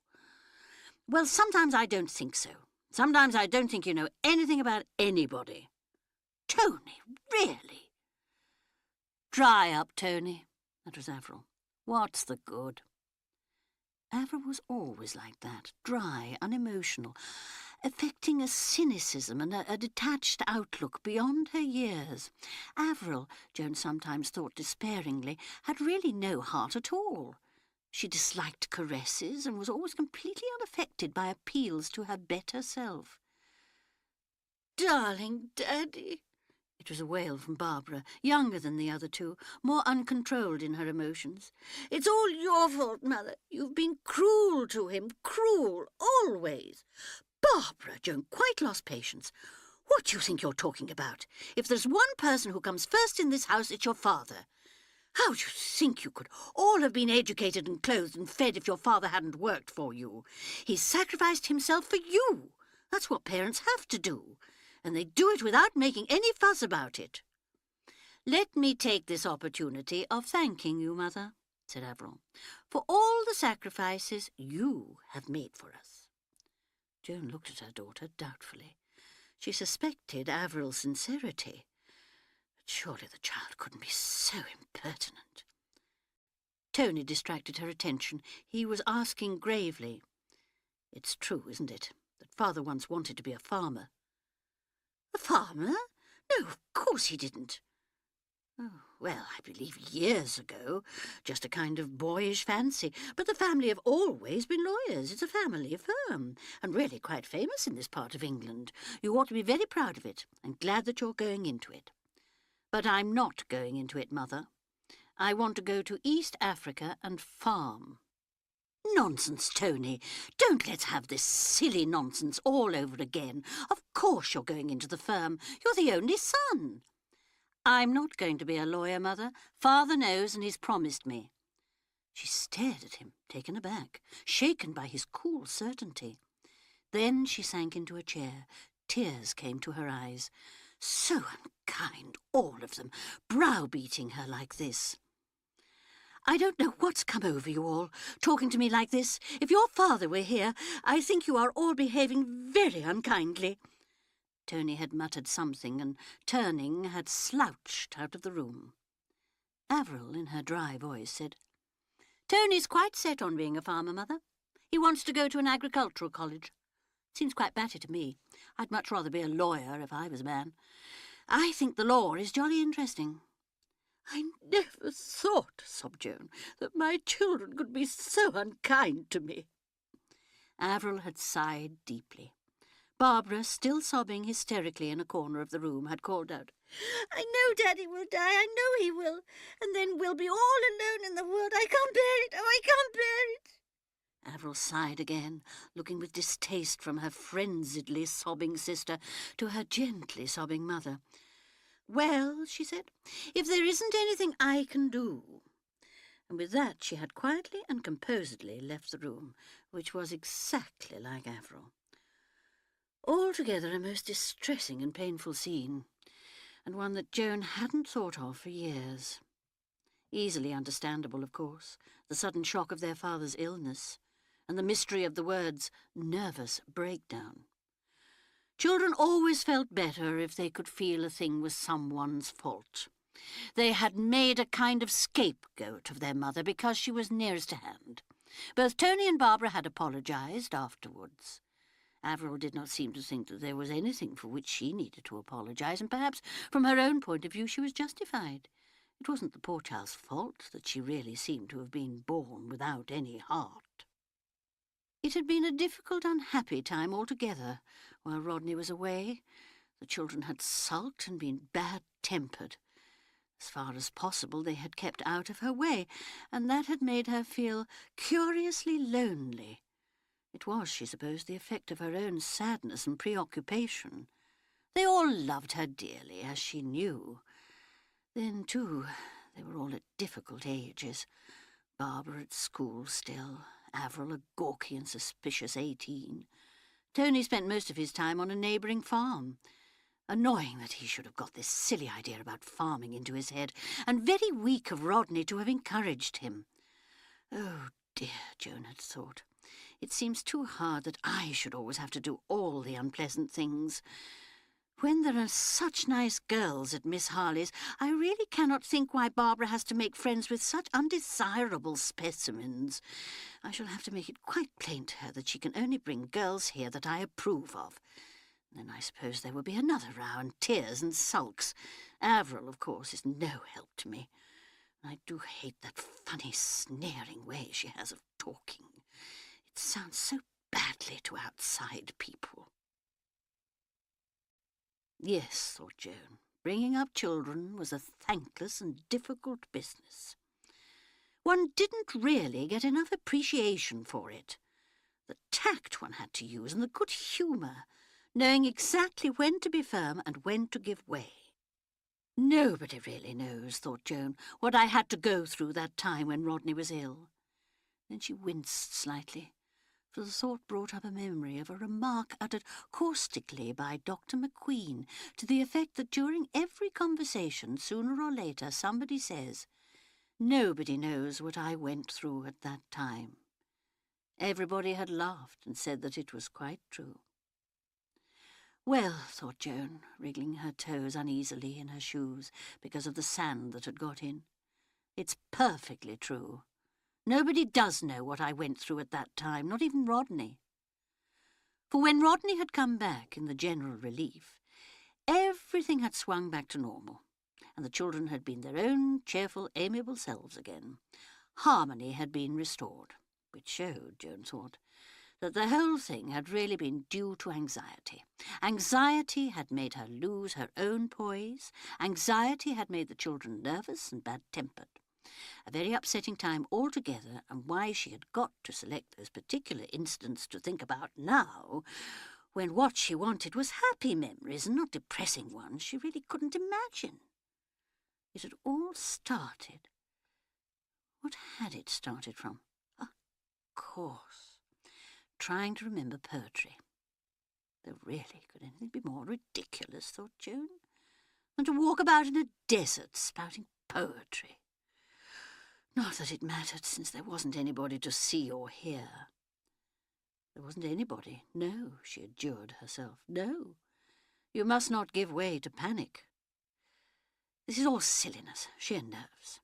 "Well, sometimes I don't think so. Sometimes I don't think you know anything about anybody." "Tony, really?" "Dry up, Tony." That was Avril. "What's the good?" Avril was always like that, dry, unemotional, affecting a cynicism and a detached outlook beyond her years. Avril, Joan sometimes thought despairingly, had really no heart at all. She disliked caresses and was always completely unaffected by appeals to her better self. "Darling Daddy!" It was a wail from Barbara, younger than the other two, more uncontrolled in her emotions. "It's all your fault, Mother. You've been cruel to him, cruel, always." "Barbara," Joan quite quite lost patience. What do you think you're talking about? If there's one person who comes first in this house, it's your father. How do you think you could all have been educated and clothed and fed if your father hadn't worked for you? He's sacrificed himself for you. That's what parents have to do. And they do it without making any fuss about it. Let me take this opportunity of thanking you, Mother, said Avril, for all the sacrifices you have made for us. Joan looked at her daughter doubtfully. She suspected Avril's sincerity. But surely the child couldn't be so impertinent. Tony distracted her attention. He was asking gravely, "It's true, isn't it, that Father once wanted to be a farmer?" "A farmer? No, of course he didn't." "Oh, well, I believe years ago, just a kind of boyish fancy. But the family have always been lawyers. It's a family firm, and really quite famous in this part of England. You ought to be very proud of it, and glad that you're going into it." "But I'm not going into it, Mother. I want to go to East Africa and farm." "Nonsense, Tony. Don't let's have this silly nonsense all over again. Of course you're going into the firm. You're the only son." "I'm not going to be a lawyer, Mother. Father knows, and he's promised me." She stared at him, taken aback, shaken by his cool certainty. Then she sank into a chair. Tears came to her eyes. So unkind, all of them, browbeating her like this. "I don't know what's come over you all, talking to me like this. If your father were here, I think you are all behaving very unkindly." Tony had muttered something and, turning, had slouched out of the room. Avril, in her dry voice, said, "Tony's quite set on being a farmer, Mother. He wants to go to an agricultural college. Seems quite batty to me. I'd much rather be a lawyer if I was a man. I think the law is jolly interesting." "I never thought," sobbed Joan, "that my children could be so unkind to me." Avril had sighed deeply. Barbara, still sobbing hysterically in a corner of the room, had called out, "I know Daddy will die, I know he will, and then we'll be all alone in the world. I can't bear it, oh, I can't bear it." Avril sighed again, looking with distaste from her frenziedly sobbing sister to her gently sobbing mother. "Well," she said, "if there isn't anything I can do." And with that she had quietly and composedly left the room, which was exactly like Avril. Altogether a most distressing and painful scene, and one that Joan hadn't thought of for years. Easily understandable, of course, the sudden shock of their father's illness, and the mystery of the words "nervous breakdown." Children always felt better if they could feel a thing was someone's fault. They had made a kind of scapegoat of their mother because she was nearest to hand. Both Tony and Barbara had apologised afterwards. Avril did not seem to think that there was anything for which she needed to apologise, and perhaps from her own point of view she was justified. It wasn't the poor child's fault that she really seemed to have been born without any heart. It had been a difficult, unhappy time altogether while Rodney was away. The children had sulked and been bad-tempered. As far as possible they had kept out of her way, and that had made her feel curiously lonely. It was, she supposed, the effect of her own sadness and preoccupation. They all loved her dearly, as she knew. Then, too, they were all at difficult ages. Barbara at school still, Avril a gawky and suspicious 18. Tony spent most of his time on a neighbouring farm. Annoying that he should have got this silly idea about farming into his head, and very weak of Rodney to have encouraged him. Oh dear, Joan had thought. It seems too hard that I should always have to do all the unpleasant things. When there are such nice girls at Miss Harley's, I really cannot think why Barbara has to make friends with such undesirable specimens. I shall have to make it quite plain to her that she can only bring girls here that I approve of. Then I suppose there will be another row and tears and sulks. Avril, of course, is no help to me. I do hate that funny, sneering way she has of talking. It sounds so badly to outside people. Yes, thought Joan, bringing up children was a thankless and difficult business. One didn't really get enough appreciation for it. The tact one had to use and the good humour. knowing exactly when to be firm and when to give way. Nobody really knows, thought Joan, what I had to go through that time when Rodney was ill. Then she winced slightly, for the thought brought up a memory of a remark uttered caustically by Dr. McQueen to the effect that during every conversation, sooner or later, somebody says, "Nobody knows what I went through at that time." Everybody had laughed and said that it was quite true. Well, thought Joan, wriggling her toes uneasily in her shoes because of the sand that had got in, it's perfectly true. Nobody does know what I went through at that time, not even Rodney. For when Rodney had come back in the general relief, everything had swung back to normal, and the children had been their own cheerful, amiable selves again. Harmony had been restored, which showed, Joan thought, that the whole thing had really been due to anxiety. Anxiety had made her lose her own poise. Anxiety had made the children nervous and bad-tempered. A very upsetting time altogether, and why she had got to select those particular incidents to think about now, when what she wanted was happy memories and not depressing ones she really couldn't imagine. It had all started. What had it started from? Of course. Trying to remember poetry. Though really, could anything be more ridiculous, thought Joan, than to walk about in a desert spouting poetry? Not that it mattered, since there wasn't anybody to see or hear. There wasn't anybody. No, she adjured herself. No, you must not give way to panic. This is all silliness, sheer nerves.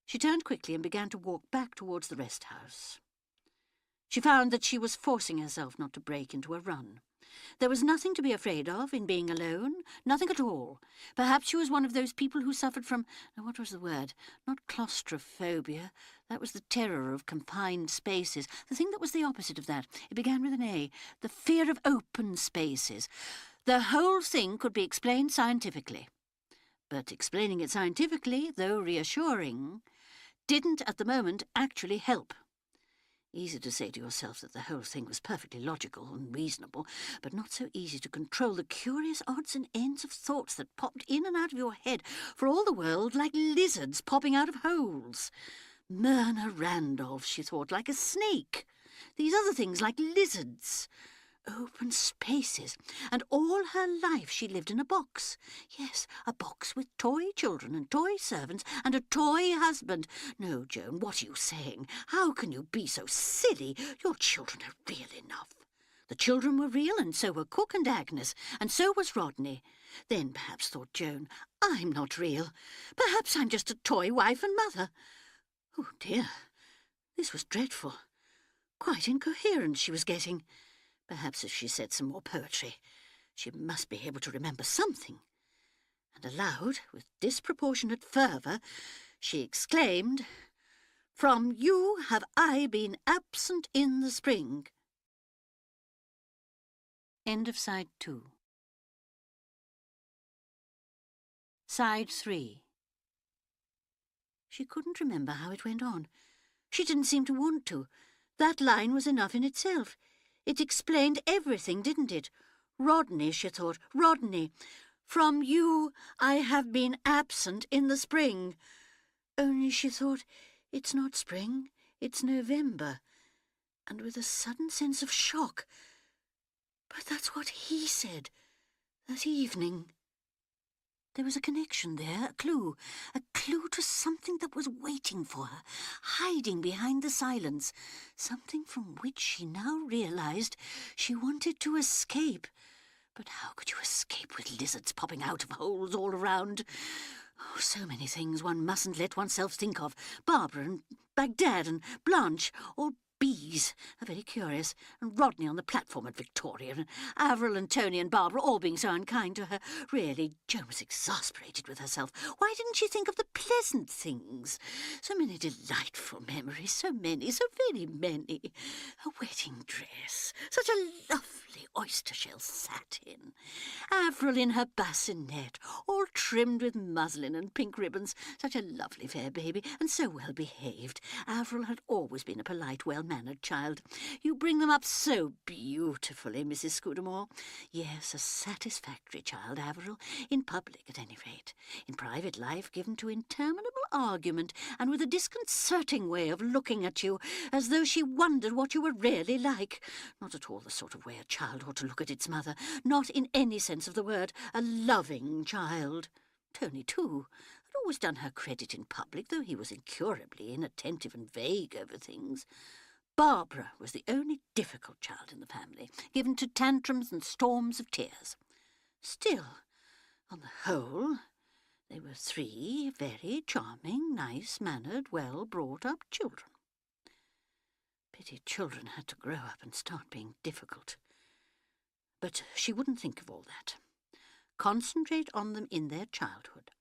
She turned quickly and began to walk back towards the rest house. She found that she was forcing herself not to break into a run. There was nothing to be afraid of in being alone, nothing at all. Perhaps she was one of those people who suffered from, what was the word? Not claustrophobia. That was the terror of confined spaces. The thing that was the opposite of that. It began with an A. The fear of open spaces. The whole thing could be explained scientifically. But explaining it scientifically, though reassuring, didn't at the moment actually help. Easy to say to yourself that the whole thing was perfectly logical and reasonable, but not so easy to control the curious odds and ends of thoughts that popped in and out of your head, for all the world like lizards popping out of holes. Myrna Randolph, she thought, like a snake. These other things like lizards. Open spaces, and all her life she lived in a box. Yes, a box with toy children and toy servants and a toy husband. No, Joan, what are you saying? How can you be so silly? Your children are real enough. The children were real, and so were Cook and Agnes, and so was Rodney. Then perhaps, thought Joan, I'm not real. Perhaps I'm just a toy wife and mother. Oh, dear, this was dreadful. Quite incoherent she was getting. Perhaps if she said some more poetry, she must be able to remember something. And aloud, with disproportionate fervour, she exclaimed, "From you have I been absent in the spring." End of side 2. Side 3. She couldn't remember how it went on. She didn't seem to want to. That line was enough in itself. It explained everything, didn't it? Rodney, she thought, Rodney. From you I have been absent in the spring. Only, she thought, it's not spring, it's November. And with a sudden sense of shock. But that's what he said that evening. There was a connection there, a clue to something that was waiting for her, hiding behind the silence, something from which she now realized she wanted to escape. But how could you escape with lizards popping out of holes all around? Oh, so many things one mustn't let oneself think of. Barbara and Baghdad and Blanche, all bees, are very curious, and Rodney on the platform at Victoria, and Avril and Tony and Barbara all being so unkind to her. Really, Joan was exasperated with herself. Why didn't she think of the pleasant things? So many delightful memories, so many, so very many. A wedding dress, such a lovely oyster-shell satin. Avril in her bassinet, all trimmed with muslin and pink ribbons. Such a lovely fair baby, and so well behaved. Avril had always been a polite, well-mannered well-mannered child. You bring them up so beautifully, Mrs. Scudamore. Yes, a satisfactory child, Averil, in public at any rate. In private life, given to interminable argument, and with a disconcerting way of looking at you, as though she wondered what you were really like. Not at all the sort of way a child ought to look at its mother, not in any sense of the word, a loving child. Tony, too, had always done her credit in public, though he was incurably inattentive and vague over things. Barbara was the only difficult child in the family, given to tantrums and storms of tears. Still, on the whole, they were three very charming, nice-mannered, well-brought-up children. Pity children had to grow up and start being difficult. But she wouldn't think of all that. Concentrate on them in their childhood.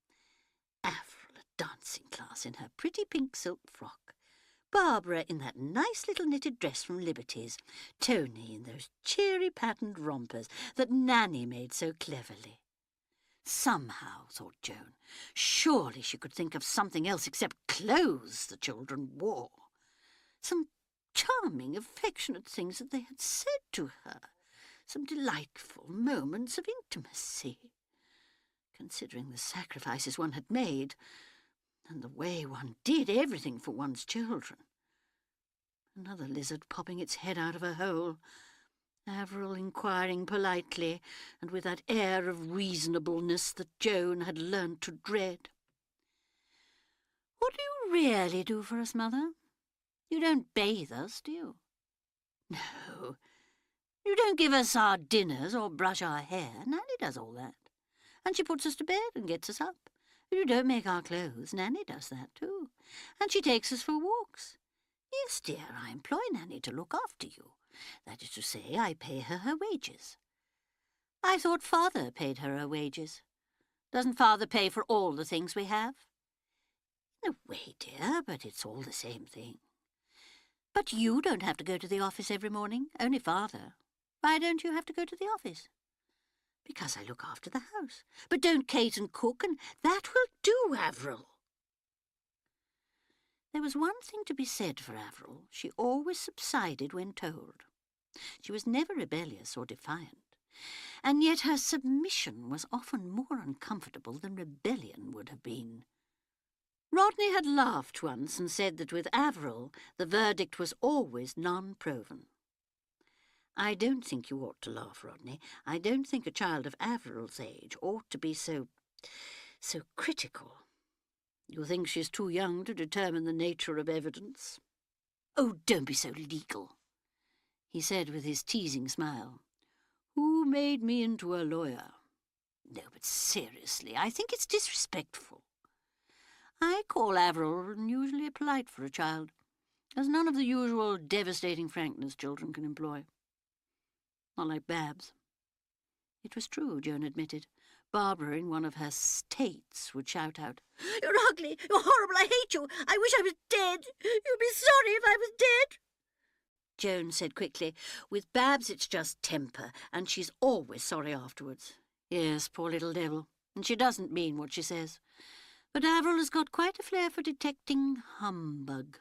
Avril at dancing class in her pretty pink silk frock, Barbara in that nice little knitted dress from Liberty's, Tony in those cheery patterned rompers that Nanny made so cleverly. Somehow, thought Joan, surely she could think of something else except clothes the children wore. Some charming, affectionate things that they had said to her. Some delightful moments of intimacy. Considering the sacrifices one had made, and the way one did everything for one's children. Another lizard popping its head out of a hole. Averil inquiring politely, and with that air of reasonableness that Joan had learnt to dread. "What do you really do for us, Mother? You don't bathe us, do you?" "No. You don't give us our dinners or brush our hair. Nanny does all that. And she puts us to bed and gets us up. You don't make our clothes. Nanny does that too. And she takes us for walks. Yes, dear, I employ Nanny to look after you. That is to say, I pay her her wages." "I thought Father paid her her wages. Doesn't Father pay for all the things we have?" "In a way, dear, but it's all the same thing." "But you don't have to go to the office every morning, only Father. Why don't you have to go to the office?" "Because I look after the house." "But don't Kate and cook, and that will do, Avril." There was one thing to be said for Avril. She always subsided when told. She was never rebellious or defiant, and yet her submission was often more uncomfortable than rebellion would have been. Rodney had laughed once and said that with Avril the verdict was always non-proven. "I don't think you ought to laugh, Rodney. I don't think a child of Avril's age ought to be so critical. You think she's too young to determine the nature of evidence?" "Oh, don't be so legal," he said with his teasing smile. "Who made me into a lawyer? No, but seriously, I think it's disrespectful. I call Avril unusually polite for a child. There's none of the usual devastating frankness children can employ. Not like Babs." It was true, Joan admitted. Barbara, in one of her states, would shout out, "You're ugly! You're horrible! I hate you! I wish I was dead! You'd be sorry if I was dead!" Joan said quickly, "With Babs it's just temper, and she's always sorry afterwards. Yes, poor little devil, and she doesn't mean what she says. But Avril has got quite a flair for detecting humbug."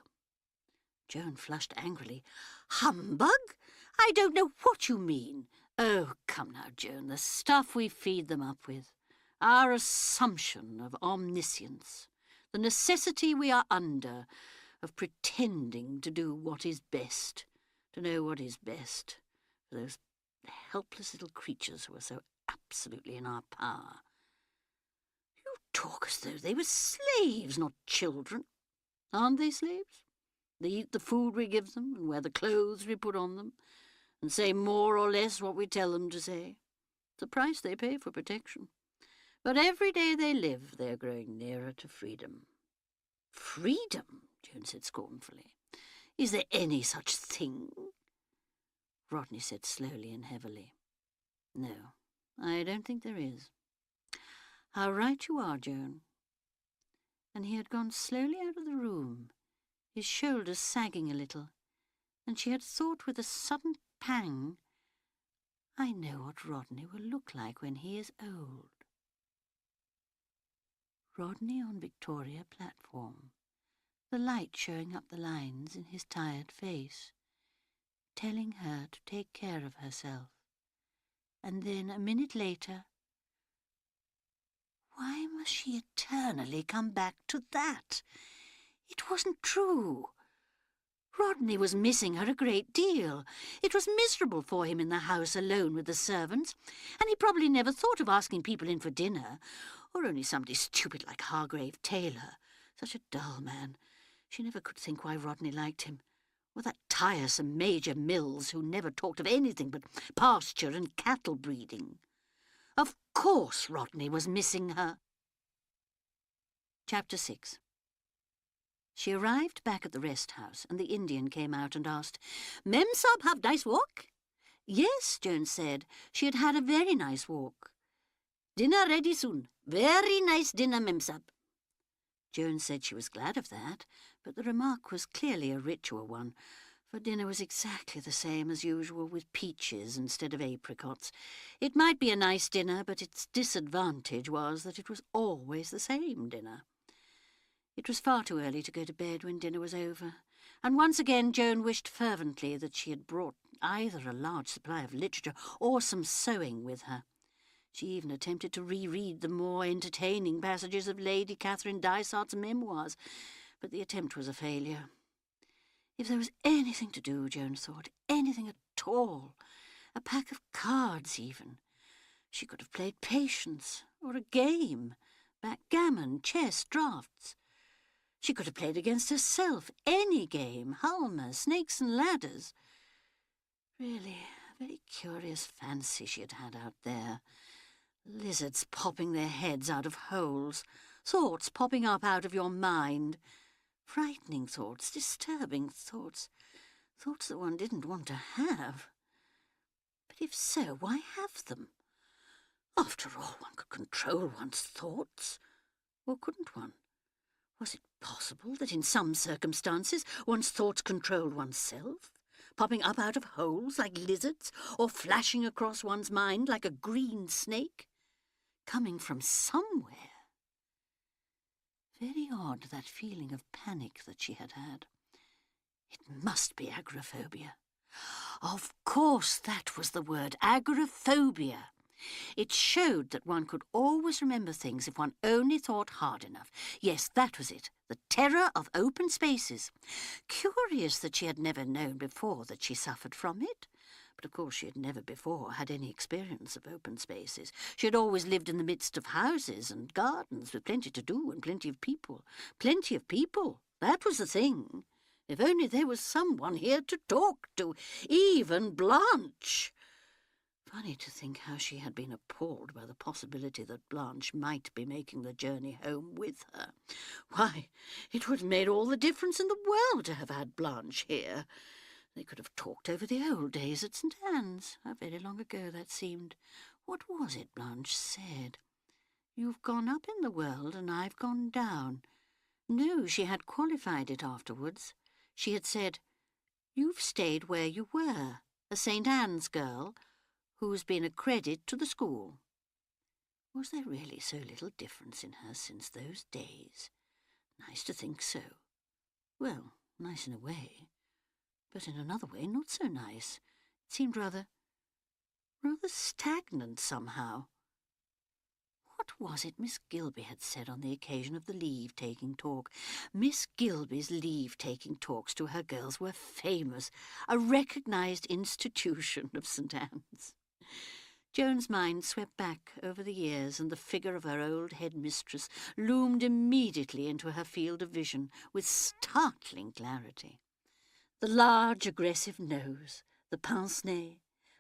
Joan flushed angrily. "Humbug? I don't know what you mean." "Oh, come now, Joan, the stuff we feed them up with. Our assumption of omniscience. The necessity we are under of pretending to do what is best, to know what is best, for those helpless little creatures who are so absolutely in our power. You talk as though they were slaves, not children. Aren't they slaves? They eat the food we give them and wear the clothes we put on them, and say more or less what we tell them to say. It's the price they pay for protection. But every day they live, they're growing nearer to freedom." "Freedom?" Joan said scornfully. "Is there any such thing?" Rodney said slowly and heavily. "No, I don't think there is." "How right you are, Joan." And he had gone slowly out of the room, his shoulders sagging a little, and she had thought with a sudden pang, "I know what Rodney will look like when he is old." Rodney on Victoria platform, the light showing up the lines in his tired face. telling her to take care of herself. And then, a minute later, why must she eternally come back to that? It wasn't true. Rodney was missing her a great deal. It was miserable for him in the house alone with the servants, and he probably never thought of asking people in for dinner, or only somebody stupid like Hargrave Taylor. Such a dull man. She never could think why Rodney liked him. Or that tiresome Major Mills, who never talked of anything but pasture and cattle breeding. Of course Rodney was missing her. Chapter 6. She arrived back at the rest house, and the Indian came out and asked, "Mem Sab have nice walk?" Yes, Joan said. She had had a very nice walk. "Dinner ready soon. Very nice dinner, Mem Sab." Joan said she was glad of that, but the remark was clearly a ritual one, for dinner was exactly the same as usual, with peaches instead of apricots. It might be a nice dinner, but its disadvantage was that it was always the same dinner. It was far too early to go to bed when dinner was over, and once again Joan wished fervently that she had brought either a large supply of literature or some sewing with her. She even attempted to reread the more entertaining passages of Lady Catherine Dysart's memoirs, but the attempt was a failure. If there was anything to do, Joan thought, anything at all, a pack of cards even, she could have played patience, or a game, backgammon, chess, draughts. She could have played against herself, any game, Halma, snakes and ladders. Really, a very curious fancy she had had out there. Lizards popping their heads out of holes, thoughts popping up out of your mind, frightening thoughts, disturbing thoughts, thoughts that one didn't want to have. But if so, why have them? After all, one could control one's thoughts, or couldn't one? Was it possible that in some circumstances one's thoughts controlled oneself, popping up out of holes like lizards, or flashing across one's mind like a green snake, coming from somewhere? Very odd, that feeling of panic that she had had. It must be agoraphobia. Of course, that was the word, agoraphobia. It showed that one could always remember things if one only thought hard enough. Yes, that was it, the terror of open spaces. Curious that she had never known before that she suffered from it. But of course she had never before had any experience of open spaces. She had always lived in the midst of houses and gardens with plenty to do and plenty of people. Plenty of people, that was the thing. If only there was someone here to talk to, even Blanche. Funny to think how she had been appalled by the possibility that Blanche might be making the journey home with her. Why, it would have made all the difference in the world to have had Blanche here. They could have talked over the old days at St. Anne's. How very long ago that seemed. What was it Blanche said? "You've gone up in the world and I've gone down." No, she had qualified it afterwards. She had said, "You've stayed where you were, a St. Anne's girl who's been a credit to the school." Was there really so little difference in her since those days? Nice to think so. Well, nice in a way, but in another way not so nice. It seemed rather stagnant somehow. What was it Miss Gilby had said on the occasion of the leave-taking talk? Miss Gilby's leave-taking talks to her girls were famous, a recognised institution of St. Anne's. Joan's mind swept back over the years, and the figure of her old headmistress loomed immediately into her field of vision with startling clarity. The large, aggressive nose, the pince-nez,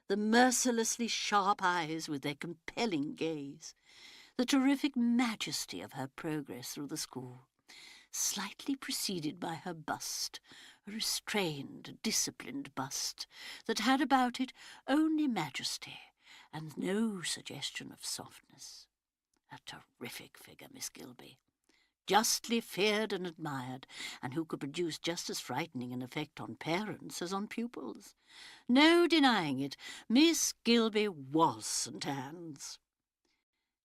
the mercilessly sharp eyes with their compelling gaze, the terrific majesty of her progress through the school, slightly preceded by her bust, a restrained, disciplined bust that had about it only majesty and no suggestion of softness. A terrific figure, Miss Gilby, justly feared and admired, and who could produce just as frightening an effect on parents as on pupils. No denying it, Miss Gilby was St. Anne's.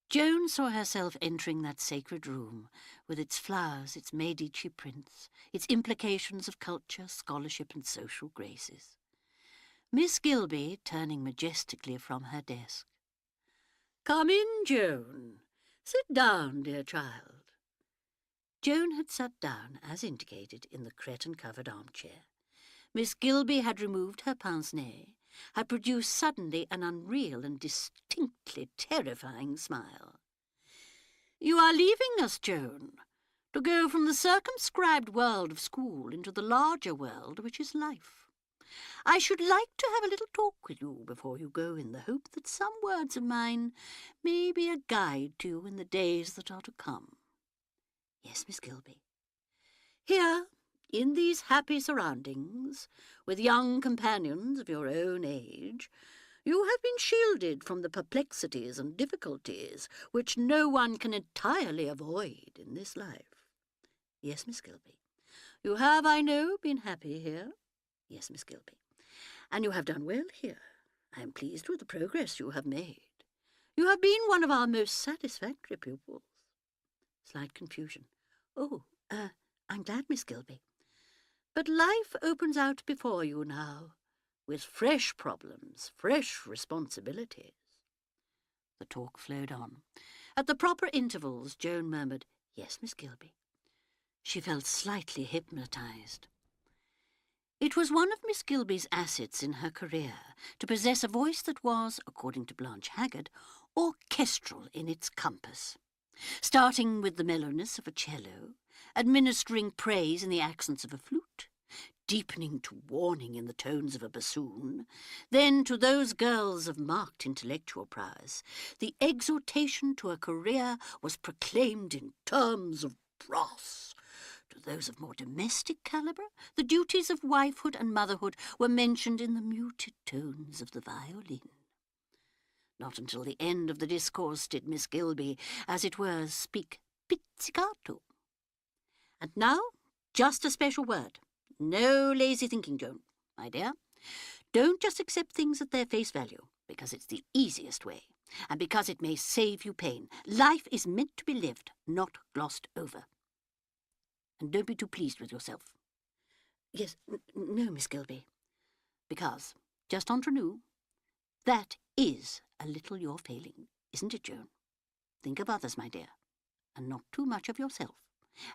Joan saw herself entering that sacred room, with its flowers, its Medici prints, its implications of culture, scholarship and social graces. Miss Gilby turning majestically from her desk. "Come in, Joan. Sit down, dear child." Joan had sat down, as indicated, in the cretonne-covered armchair. Miss Gilby had removed her pince-nez, had produced suddenly an unreal and distinctly terrifying smile. "You are leaving us, Joan, to go from the circumscribed world of school into the larger world which is life. I should like to have a little talk with you before you go, in the hope that some words of mine may be a guide to you in the days that are to come." "Yes, Miss Gilby." "Here, in these happy surroundings, with young companions of your own age, you have been shielded from the perplexities and difficulties which no one can entirely avoid in this life." "Yes, Miss Gilby." "You have, I know, been happy here." "Yes, Miss Gilby." "And you have done well here. I am pleased with the progress you have made. You have been one of our most satisfactory pupils." Slight confusion. "Oh, I'm glad, Miss Gilby." "But life opens out before you now, with fresh problems, fresh responsibilities." The talk flowed on. At the proper intervals, Joan murmured, "Yes, Miss Gilby." She felt slightly hypnotized. It was one of Miss Gilby's assets in her career to possess a voice that was, according to Blanche Haggard, orchestral in its compass, starting with the mellowness of a cello, administering praise in the accents of a flute, deepening to warning in the tones of a bassoon, then to those girls of marked intellectual prowess, the exhortation to a career was proclaimed in terms of brass. To those of more domestic calibre, the duties of wifehood and motherhood were mentioned in the muted tones of the violin. Not until the end of the discourse did Miss Gilby, as it were, speak pizzicato. "And now, just a special word. No lazy thinking, Joan, my dear. Don't just accept things at their face value, because it's the easiest way, and because it may save you pain. Life is meant to be lived, not glossed over. And don't be too pleased with yourself." "Yes, no, Miss Gilby." "Because, just entre nous, that is a little your failing, isn't it, Joan? Think of others, my dear, and not too much of yourself,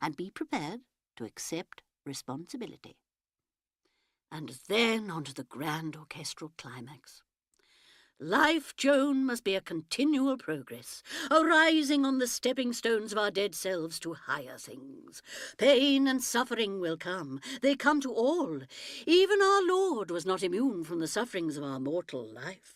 and be prepared to accept responsibility." And then on to the grand orchestral climax. "Life, Joan, must be a continual progress, a rising on the stepping stones of our dead selves to higher things. Pain and suffering will come. They come to all. Even our Lord was not immune from the sufferings of our mortal life.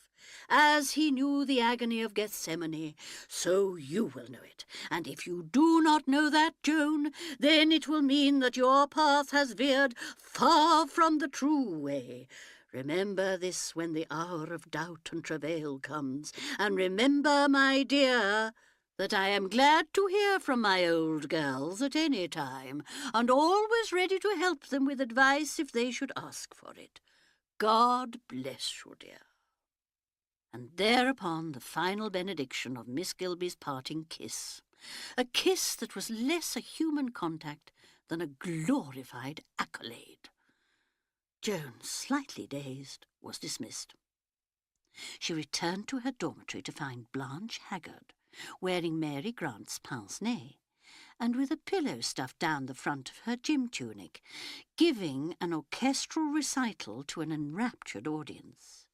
As he knew the agony of Gethsemane, so you will know it. And if you do not know that, Joan, then it will mean that your path has veered far from the true way. Remember this when the hour of doubt and travail comes, and remember, my dear, that I am glad to hear from my old girls at any time, and always ready to help them with advice if they should ask for it. God bless you, dear." And thereupon the final benediction of Miss Gilby's parting kiss, a kiss that was less a human contact than a glorified accolade. Joan, slightly dazed, was dismissed. She returned to her dormitory to find Blanche Haggard, wearing Mary Grant's pince-nez, and with a pillow stuffed down the front of her gym tunic, giving an orchestral recital to an enraptured audience.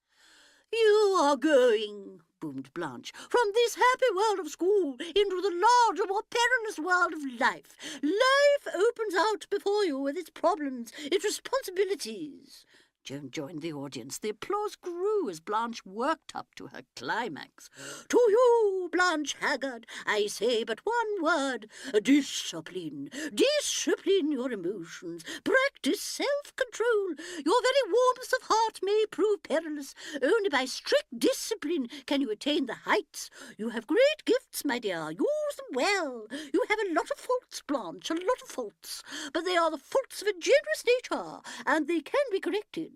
"You are going," boomed Blanche, "from this happy world of school into the larger, more perilous world of life. Life opens out before you with its problems, its responsibilities." Joan joined the audience. The applause grew as Blanche worked up to her climax. "To you, Blanche Haggard, I say but one word: discipline. Discipline your emotions. Practice self-control. Your very warmth of heart may prove perilous. Only by strict discipline can you attain the heights. You have great gifts, my dear. Use them well. You have a lot of faults, Blanche, a lot of faults. But they are the faults of a generous nature, and they can be corrected.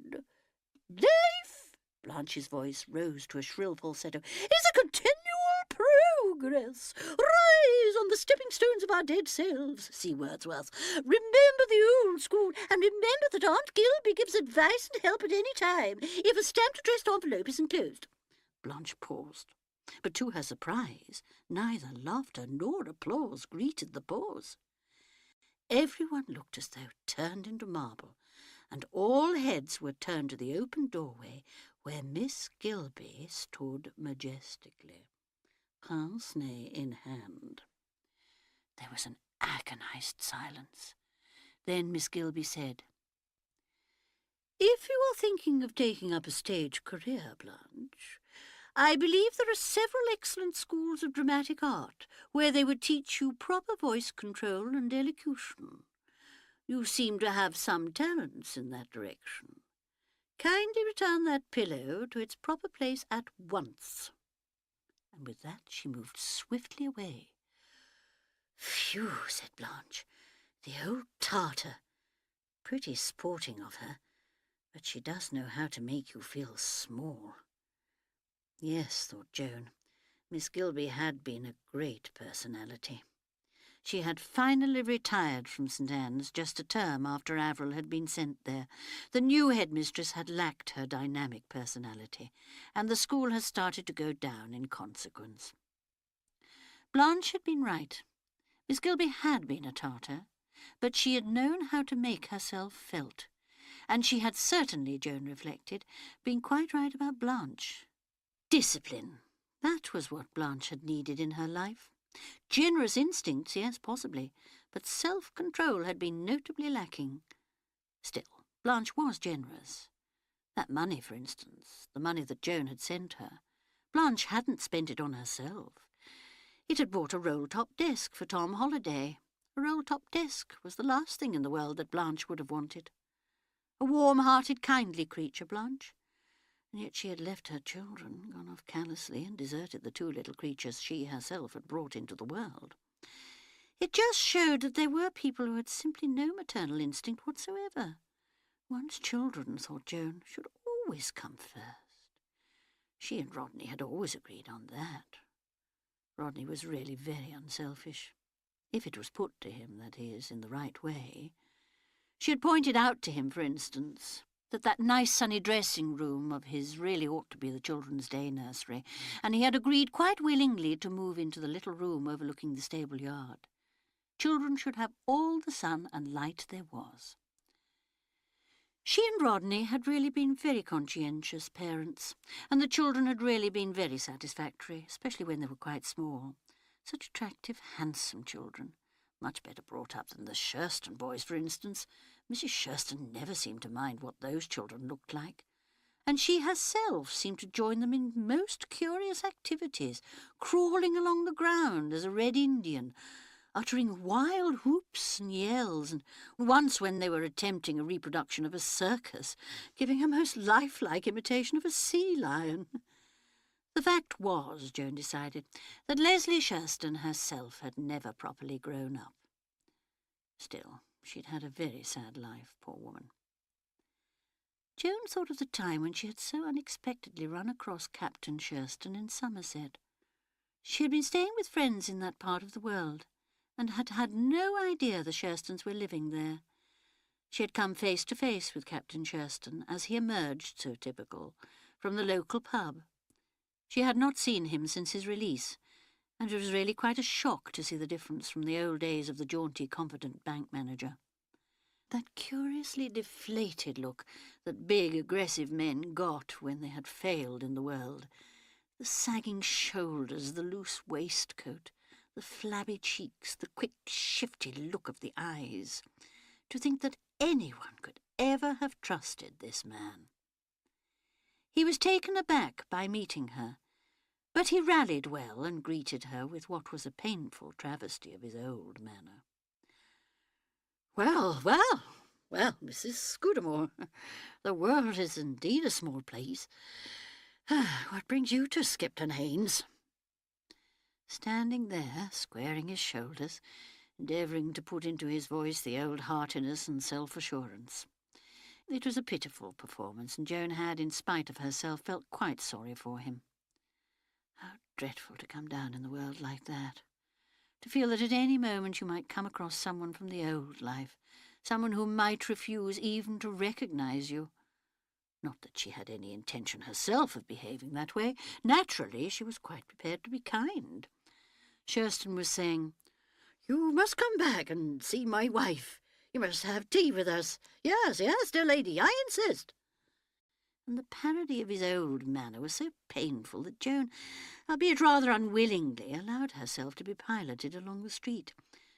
Life," Blanche's voice rose to a shrill falsetto, "is a continual progress. Rise on the stepping stones of our dead selves, see Wordsworth. Remember the old school, and remember that Aunt Gilby gives advice and help at any time, if a stamped addressed envelope is enclosed. Blanche paused, but to her surprise, neither laughter nor applause greeted the pause. Everyone looked as though turned into marble, and all heads were turned to the open doorway where Miss Gilby stood majestically, pince-nez in hand. There was an agonized silence. Then Miss Gilby said, "If you are thinking of taking up a stage career, Blanche, I believe there are several excellent schools of dramatic art where they would teach you proper voice control and elocution. You seem to have some talents in that direction. Kindly return that pillow to its proper place at once." And with that she moved swiftly away. "Phew," said Blanche. "The old Tartar. Pretty sporting of her, but she does know how to make you feel small." Yes, thought Joan, Miss Gilby had been a great personality. She had finally retired from St. Anne's just a term after Avril had been sent there. The new headmistress had lacked her dynamic personality, and the school had started to go down in consequence. Blanche had been right. Miss Gilby had been a Tartar, but she had known how to make herself felt, and she had certainly, Joan reflected, been quite right about Blanche. Discipline. That was what Blanche had needed in her life. Generous instincts, yes, possibly, but self-control had been notably lacking. Still, Blanche was generous. That money, for instance, the money that Joan had sent her, Blanche hadn't spent it on herself. It had bought a roll-top desk for Tom Holliday. A roll-top desk was the last thing in the world that Blanche would have wanted. A warm-hearted, kindly creature, Blanche. And yet she had left her children, gone off callously, and deserted the two little creatures she herself had brought into the world. It just showed that there were people who had simply no maternal instinct whatsoever. One's children, thought Joan, should always come first. She and Rodney had always agreed on that. Rodney was really very unselfish, if it was put to him, that is, in the right way. She had pointed out to him, for instance, that nice sunny dressing room of his really ought to be the children's day nursery, and he had agreed quite willingly to move into the little room overlooking the stable yard. Children should have all the sun and light there was. She and Rodney had really been very conscientious parents, and the children had really been very satisfactory, especially when they were quite small. Such attractive, handsome children. Much better brought up than the Shurston boys, for instance. Mrs. Shurston never seemed to mind what those children looked like, and she herself seemed to join them in most curious activities, crawling along the ground as a red Indian, uttering wild whoops and yells, and once when they were attempting a reproduction of a circus, giving a most lifelike imitation of a sea lion. The fact was, Joan decided, that Leslie Shurston herself had never properly grown up. Still, she'd had a very sad life, poor woman. Joan thought of the time when she had so unexpectedly run across Captain Shurston in Somerset. She had been staying with friends in that part of the world, and had had no idea the Shurstons were living there. She had come face to face with Captain Shurston as he emerged, so typical, from the local pub. She had not seen him since his release, and it was really quite a shock to see the difference from the old days of the jaunty, confident bank manager. That curiously deflated look that big, aggressive men got when they had failed in the world. The sagging shoulders, the loose waistcoat, the flabby cheeks, the quick, shifty look of the eyes. To think that anyone could ever have trusted this man. He was taken aback by meeting her, but he rallied well and greeted her with what was a painful travesty of his old manner. "Well, well, well, Mrs. Scudamore, the world is indeed a small place. What brings you to Skipton Haines?" Standing there, squaring his shoulders, endeavouring to put into his voice the old heartiness and self-assurance. It was a pitiful performance, and Joan had, in spite of herself, felt quite sorry for him. How dreadful to come down in the world like that. To feel that at any moment you might come across someone from the old life, someone who might refuse even to recognise you. Not that she had any intention herself of behaving that way. Naturally, she was quite prepared to be kind. Sherston was saying, "You must come back and see my wife. You must have tea with us. Yes, yes, dear lady, I insist." And the parody of his old manner was so painful that Joan, albeit rather unwillingly, allowed herself to be piloted along the street,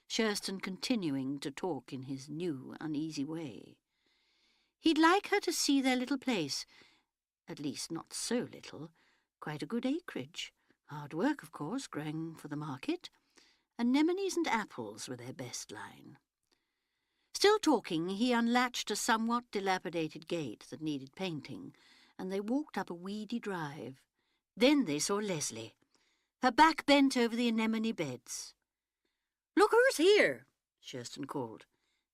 Sherston continuing to talk in his new, uneasy way. He'd like her to see their little place, at least not so little, quite a good acreage. Hard work, of course, growing for the market. Anemones and apples were their best line. Still talking, he unlatched a somewhat dilapidated gate that needed painting, and they walked up a weedy drive. Then they saw Leslie, her back bent over the anemone beds. "Look who's here," Sherston called,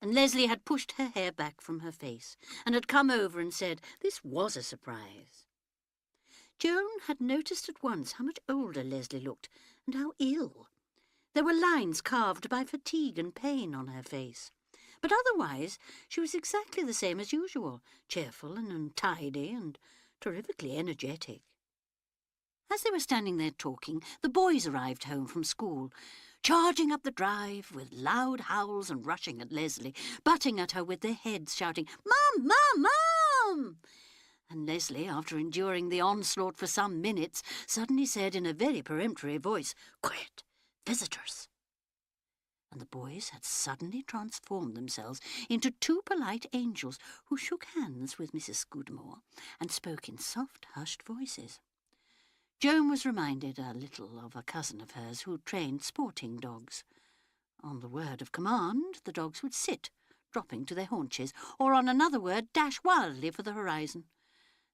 and Leslie had pushed her hair back from her face and had come over and said this was a surprise. Joan had noticed at once how much older Leslie looked and how ill. There were lines carved by fatigue and pain on her face. But otherwise she was exactly the same as usual, cheerful and untidy and terrifically energetic. As they were standing there talking, the boys arrived home from school, charging up the drive with loud howls and rushing at Leslie, butting at her with their heads, shouting, "Mum, Mum, Mum!" And Leslie, after enduring the onslaught for some minutes, suddenly said in a very peremptory voice, "Quiet! Visitors!" And the boys had suddenly transformed themselves into two polite angels who shook hands with Mrs. Scudamore and spoke in soft, hushed voices. Joan was reminded a little of a cousin of hers who trained sporting dogs. On the word of command, the dogs would sit, dropping to their haunches, or on another word dash wildly for the horizon.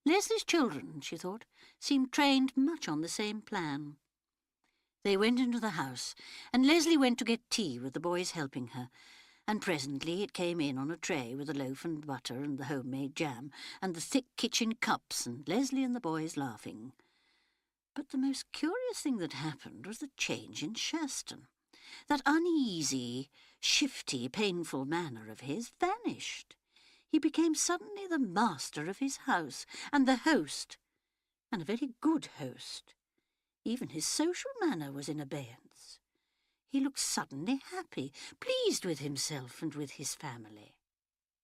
Leslie's children, she thought, seemed trained much on the same plan. They went into the house, and Leslie went to get tea with the boys helping her, and presently it came in on a tray with the loaf and butter and the homemade jam, and the thick kitchen cups, and Leslie and the boys laughing. But the most curious thing that happened was the change in Sherston. That uneasy, shifty, painful manner of his vanished. He became suddenly the master of his house, and the host, and a very good host. Even his social manner was in abeyance. He looked suddenly happy, pleased with himself and with his family.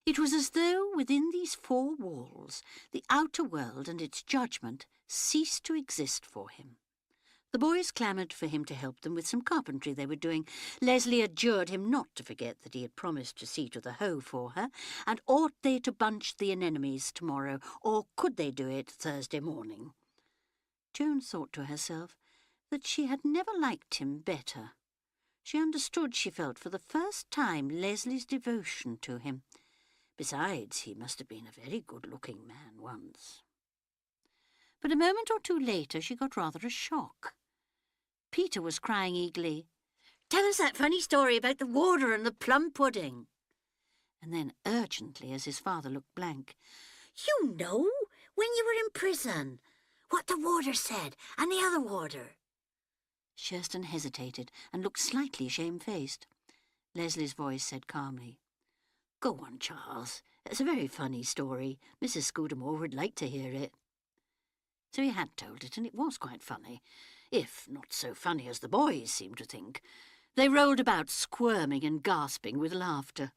It was as though within these four walls the outer world and its judgment ceased to exist for him. The boys clamoured for him to help them with some carpentry they were doing. Leslie adjured him not to forget that he had promised to see to the hoe for her, and ought they to bunch the anemones tomorrow, or could they do it Thursday morning? Joan thought to herself that she had never liked him better. She understood, she felt, for the first time Leslie's devotion to him. Besides, he must have been a very good-looking man once. But a moment or two later she got rather a shock. Peter was crying eagerly, "Tell us that funny story about the water and the plum pudding." And then urgently, as his father looked blank, "You know, when you were in prison, what the warder said, and the other warder." Sherston hesitated and looked slightly shamefaced. Leslie's voice said calmly, "Go on, Charles. It's a very funny story. Mrs. Scudamore would like to hear it." So he had told it, and it was quite funny, if not so funny as the boys seemed to think. They rolled about, squirming and gasping with laughter.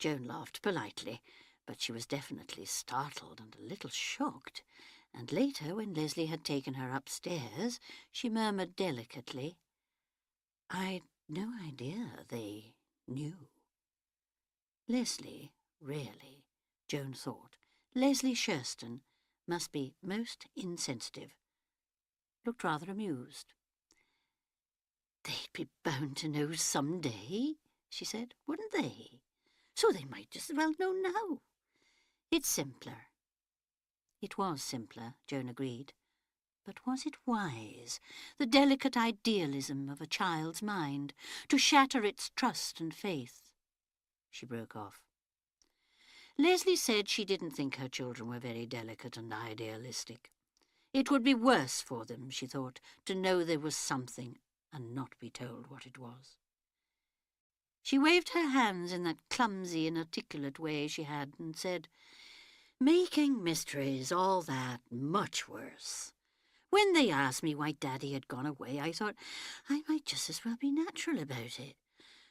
Joan laughed politely, but she was definitely startled and a little shocked. And later, when Leslie had taken her upstairs, she murmured delicately, "I'd no idea they knew." Leslie, really, Joan thought, Leslie Sherston must be most insensitive, looked rather amused. "They'd be bound to know some day," she said, "wouldn't they? So they might just as well know now. It's simpler." It was simpler, Joan agreed. But was it wise, the delicate idealism of a child's mind, to shatter its trust and faith? She broke off. Leslie said she didn't think her children were very delicate and idealistic. It would be worse for them, she thought, to know there was something and not be told what it was. She waved her hands in that clumsy, inarticulate way she had and said, "Making mysteries, all that, much worse. When they asked me why Daddy had gone away, I thought I might just as well be natural about it.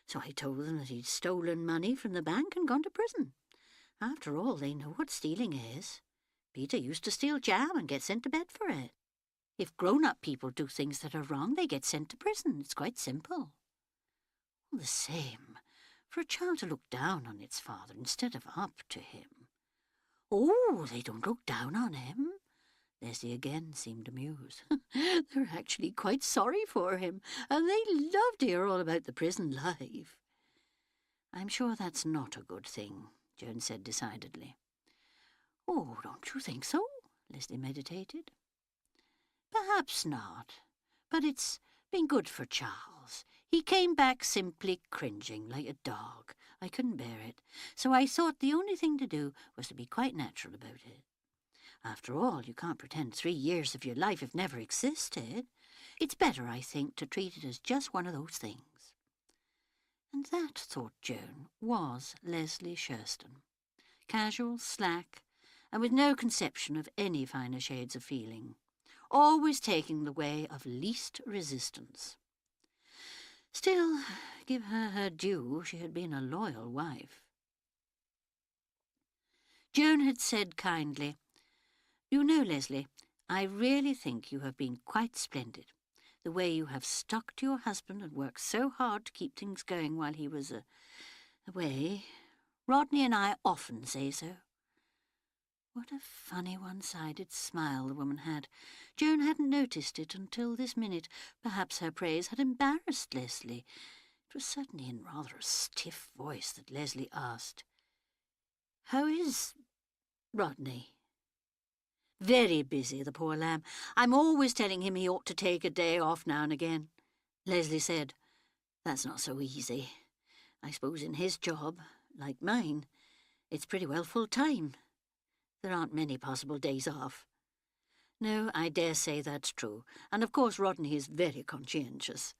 So I told them that he'd stolen money from the bank and gone to prison. After all, they know what stealing is. Peter used to steal jam and get sent to bed for it. If grown-up people do things that are wrong, they get sent to prison. It's quite simple. All the same, for a child to look down on its father instead of up to him." "Oh, they don't look down on him." Leslie again seemed amused. "They're actually quite sorry for him, and they love to hear all about the prison life." "I'm sure that's not a good thing," Joan said decidedly. "Oh, don't you think so?" Leslie meditated. "Perhaps not, but it's been good for Charles. He came back simply cringing like a dog. I couldn't bear it, so I thought the only thing to do was to be quite natural about it. After all, you can't pretend 3 years of your life have never existed. It's better, I think, to treat it as just one of those things." And that, thought Joan, was Leslie Shurston. Casual, slack, and with no conception of any finer shades of feeling. Always taking the way of least resistance. Still, give her her due, she had been a loyal wife. Joan had said kindly, "You know, Leslie, I really think you have been quite splendid. The way you have stuck to your husband and worked so hard to keep things going while he was away. Rodney and I often say so." What a funny one-sided smile the woman had. Joan hadn't noticed it until this minute. Perhaps her praise had embarrassed Leslie. It was certainly in rather a stiff voice that Leslie asked, "How is Rodney?" "Very busy, the poor lamb. I'm always telling him he ought to take a day off now and again." Leslie said, "That's not so easy. I suppose in his job, like mine, it's pretty well full-time. There aren't many possible days off." "No, I dare say that's true. And of course Rodney is very conscientious."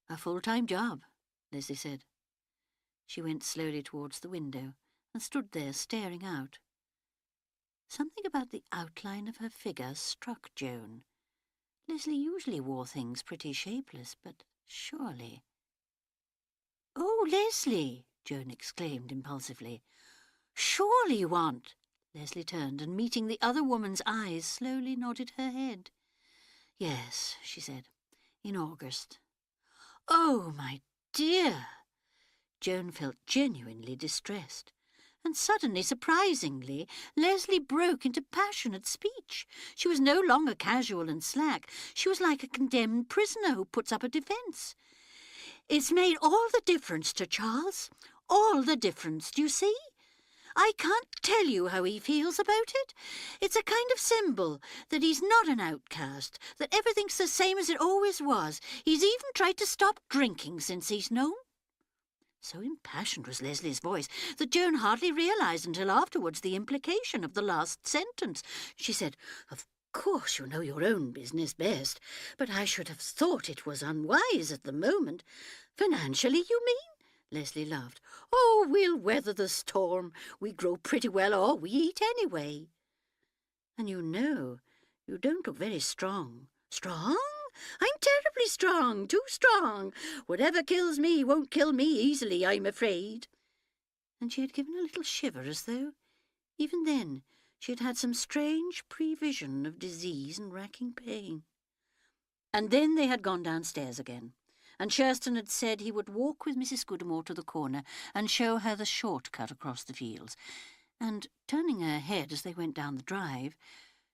"A full-time job," Leslie said. She went slowly towards the window and stood there staring out. Something about the outline of her figure struck Joan. Leslie usually wore things pretty shapeless, but surely... "Oh, Leslie!" Joan exclaimed impulsively. "Surely you aren't..." Leslie turned and, meeting the other woman's eyes, slowly nodded her head. "Yes," she said, "in August." "Oh, my dear!" Joan felt genuinely distressed. And suddenly, surprisingly, Leslie broke into passionate speech. She was no longer casual and slack. She was like a condemned prisoner who puts up a defence. "It's made all the difference to Charles. All the difference, do you see? I can't tell you how he feels about it. It's a kind of symbol that he's not an outcast, that everything's the same as it always was. He's even tried to stop drinking since he's known." So impassioned was Leslie's voice that Joan hardly realised until afterwards the implication of the last sentence. She said, "Of course you know your own business best, but I should have thought it was unwise at the moment." "Financially, you mean?" Leslie laughed. "Oh, we'll weather the storm. We grow pretty well all we eat anyway." "And you know, you don't look very strong." "Strong? I'm terribly strong, too strong. Whatever kills me won't kill me easily, I'm afraid." And she had given a little shiver as though, even then, she had had some strange prevision of disease and racking pain. And then they had gone downstairs again, and Shurston had said he would walk with Mrs. Scudamore to the corner and show her the short-cut across the fields. And, turning her head as they went down the drive,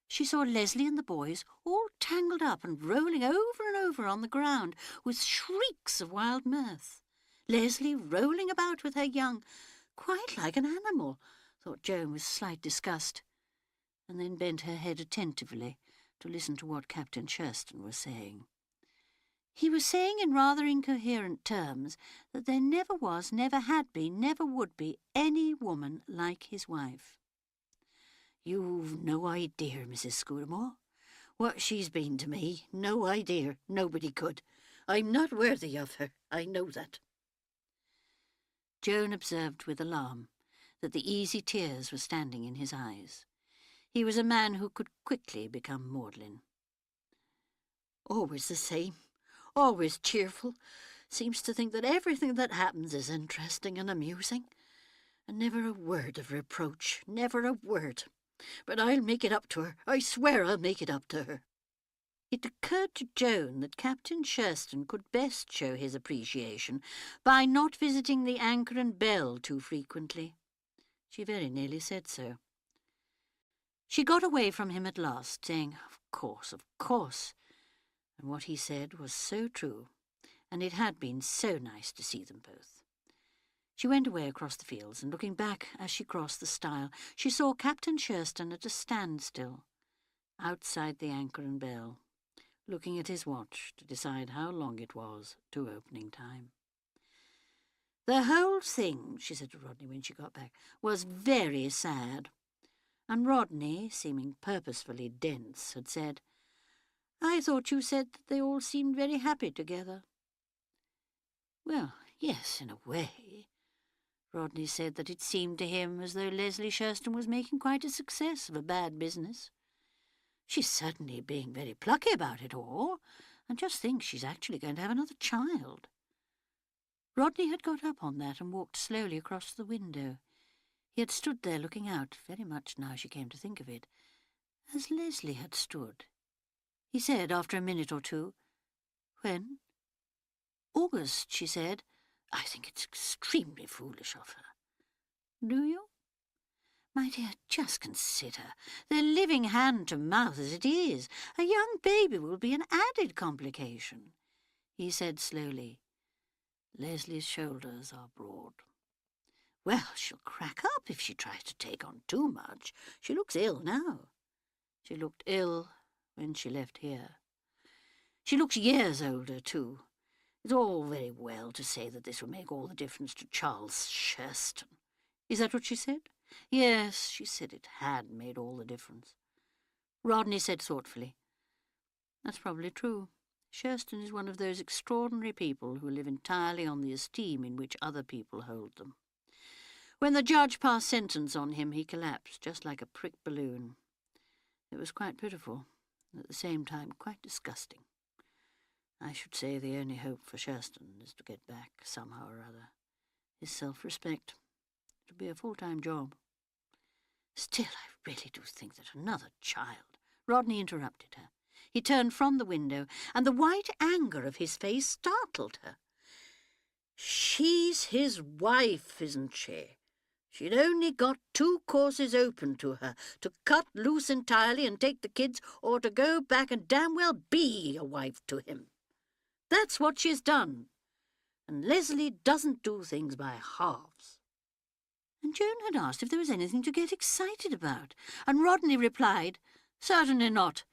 she saw Leslie and the boys all tangled up and rolling over and over on the ground with shrieks of wild mirth. Leslie rolling about with her young, quite like an animal, thought Joan with slight disgust, and then bent her head attentively to listen to what Captain Shurston was saying. He was saying in rather incoherent terms that there never was, never had been, never would be any woman like his wife. "You've no idea, Mrs. Scudamore, What she's been to me, no idea. Nobody could. I'm not worthy of her. I know that. Joan observed with alarm that the easy tears were standing in his eyes. He was a man who could quickly become maudlin. Always the same, always cheerful, seems to think that everything that happens is interesting and amusing, and never a word of reproach, never a word. But I'll make it up to her. I swear I'll make it up to her. It occurred to Joan that Captain Shurston could best show his appreciation by not visiting the Anchor and Bell too frequently. She very nearly said so. She got away from him at last, saying, of course, and what he said was so true, and it had been so nice to see them both. She went away across the fields, and looking back as she crossed the stile, she saw Captain Shurston at a standstill, outside the Anchor and Bell, looking at his watch to decide how long it was to opening time. The whole thing, she said to Rodney when she got back, was very sad. And Rodney, seeming purposefully dense, had said, I thought you said that they all seemed very happy together. Well, yes, in a way. Rodney said that it seemed to him as though Leslie Shurston was making quite a success of a bad business. She's certainly being very plucky about it all, and just thinks she's actually going to have another child. Rodney had got up on that and walked slowly across to the window. He had stood there looking out, very much now she came to think of it, as Leslie had stood. He said after a minute or two, When? August, she said. I think it's extremely foolish of her. Do you? My dear, just consider. They're living hand to mouth as it is. A young baby will be an added complication. He said slowly, Leslie's shoulders are broad. Well, she'll crack up if she tries to take on too much. She looks ill now. She looked ill when she left here. She looks years older, too. It's all very well to say that this will make all the difference to Charles Shurston. Is that what she said? Yes, she said it had made all the difference. Rodney said thoughtfully, That's probably true. Shurston is one of those extraordinary people who live entirely on the esteem in which other people hold them. When the judge passed sentence on him, he collapsed, just like a pricked balloon. It was quite pitiful, and at the same time quite disgusting. I should say the only hope for Shurston is to get back, somehow or other, his self-respect. It'll be a full-time job. Still, I really do think that another child... Rodney interrupted her. He turned from the window, and the white anger of his face startled her. She's his wife, isn't she? She'd only got two courses open to her, to cut loose entirely and take the kids, or to go back and damn well be a wife to him. That's what she's done. And Leslie doesn't do things by halves. And Joan had asked if there was anything to get excited about, and Rodney replied, Certainly not.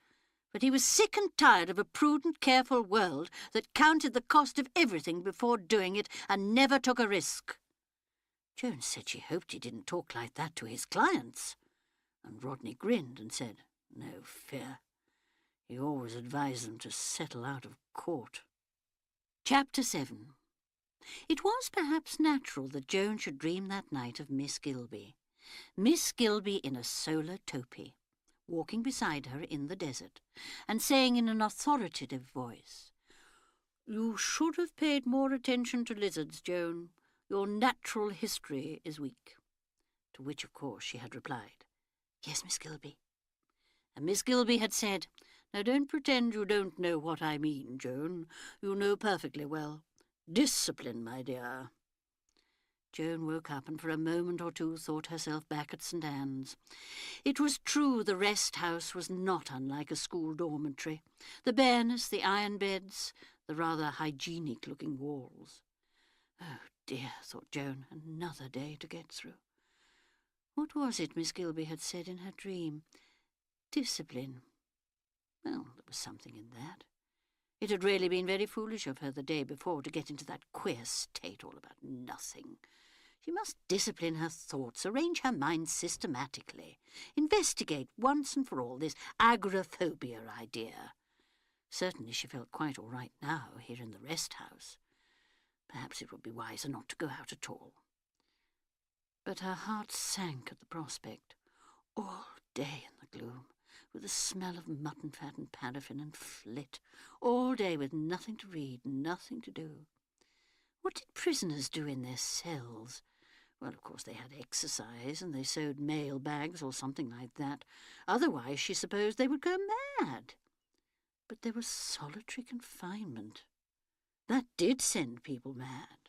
But he was sick and tired of a prudent, careful world that counted the cost of everything before doing it and never took a risk. Joan said she hoped he didn't talk like that to his clients, and Rodney grinned and said, No fear. He always advised them to settle out of court. Chapter 7. It was perhaps natural that Joan should dream that night of Miss Gilby. Miss Gilby in a solar topee, walking beside her in the desert, and saying in an authoritative voice, You should have paid more attention to lizards, Joan. Your natural history is weak. To which, of course, she had replied, Yes, Miss Gilby. And Miss Gilby had said, Now don't pretend you don't know what I mean, Joan. You know perfectly well. Discipline, my dear. Joan woke up and for a moment or two thought herself back at St. Anne's. It was true the rest house was not unlike a school dormitory. The bareness, the iron beds, the rather hygienic-looking walls. Oh dear, thought Joan, another day to get through. What was it Miss Gilby had said in her dream? Discipline. Well, there was something in that. It had really been very foolish of her the day before to get into that queer state all about nothing. She must discipline her thoughts, arrange her mind systematically, investigate once and for all this agoraphobia idea. Certainly she felt quite all right now, here in the rest house. Perhaps it would be wiser not to go out at all. But her heart sank at the prospect. All day in the gloom, with the smell of mutton fat and paraffin and flit, all day with nothing to read, nothing to do. What did prisoners do in their cells? Well, of course, they had exercise, and they sewed mail bags or something like that. Otherwise, she supposed they would go mad. But there was solitary confinement. That did send people mad.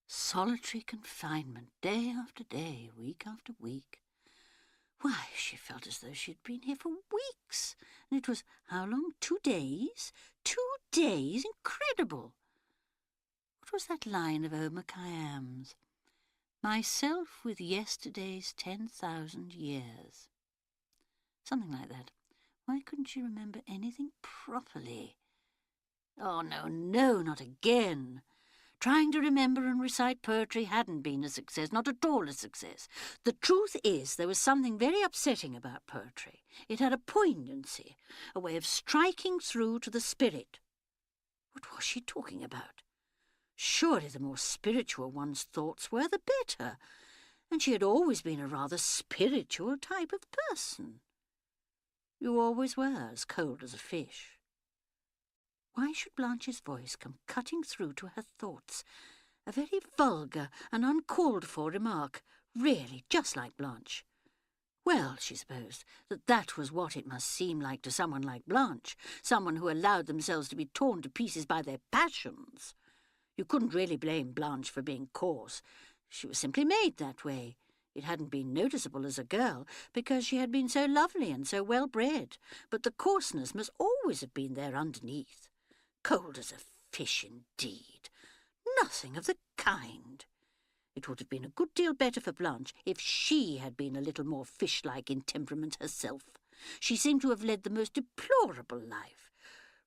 Solitary confinement, day after day, week after week. Why, she felt as though she'd been here for weeks. And it was, how long? 2 days? 2 days? Incredible! What was that line of Omar Khayyam's? Myself with yesterday's 10,000 years. Something like that. Why couldn't she remember anything properly? Oh, no, not again. Trying to remember and recite poetry hadn't been a success, not at all a success. The truth is, there was something very upsetting about poetry. It had a poignancy, a way of striking through to the spirit. What was she talking about? Surely the more spiritual one's thoughts were, the better, and she had always been a rather spiritual type of person. You always were as cold as a fish. Why should Blanche's voice come cutting through to her thoughts? A very vulgar and uncalled-for remark, really, just like Blanche. Well, she supposed that was what it must seem like to someone like Blanche, someone who allowed themselves to be torn to pieces by their passions. You couldn't really blame Blanche for being coarse. She was simply made that way. It hadn't been noticeable as a girl, because she had been so lovely and so well-bred, but the coarseness must always have been there underneath. Cold as a fish, indeed. Nothing of the kind. It would have been a good deal better for Blanche if she had been a little more fish-like in temperament herself. She seemed to have led the most deplorable life.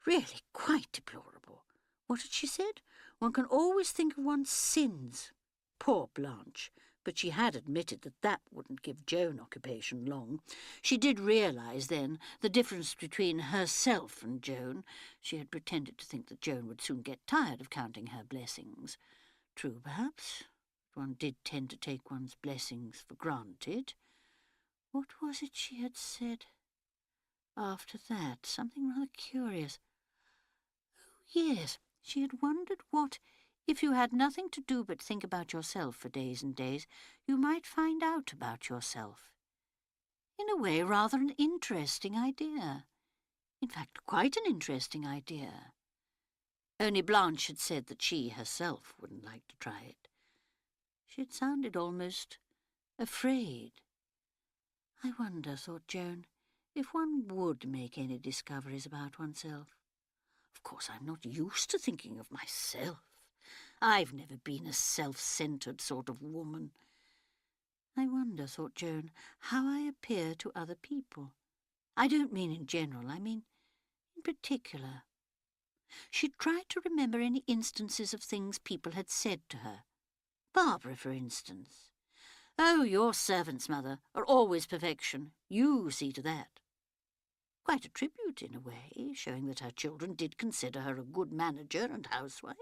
Really quite deplorable. What had she said? One can always think of one's sins. Poor Blanche. But she had admitted that wouldn't give Joan occupation long. She did realise then the difference between herself and Joan. She had pretended to think that Joan would soon get tired of counting her blessings. True, perhaps. One did tend to take one's blessings for granted. What was it she had said after that? Something rather curious. Oh, yes, she had wondered what, if you had nothing to do but think about yourself for days and days, you might find out about yourself. In a way, rather an interesting idea. In fact, quite an interesting idea. Only Blanche had said that she herself wouldn't like to try it. She had sounded almost afraid. I wonder, thought Joan, if one would make any discoveries about oneself. Of course, I'm not used to thinking of myself. I've never been a self-centred sort of woman. I wonder, thought Joan, how I appear to other people. I don't mean in general, I mean in particular. She tried to remember any instances of things people had said to her. Barbara, for instance. Oh, your servants, mother, are always perfection. You see to that. Quite a tribute, in a way, showing that her children did consider her a good manager and housewife.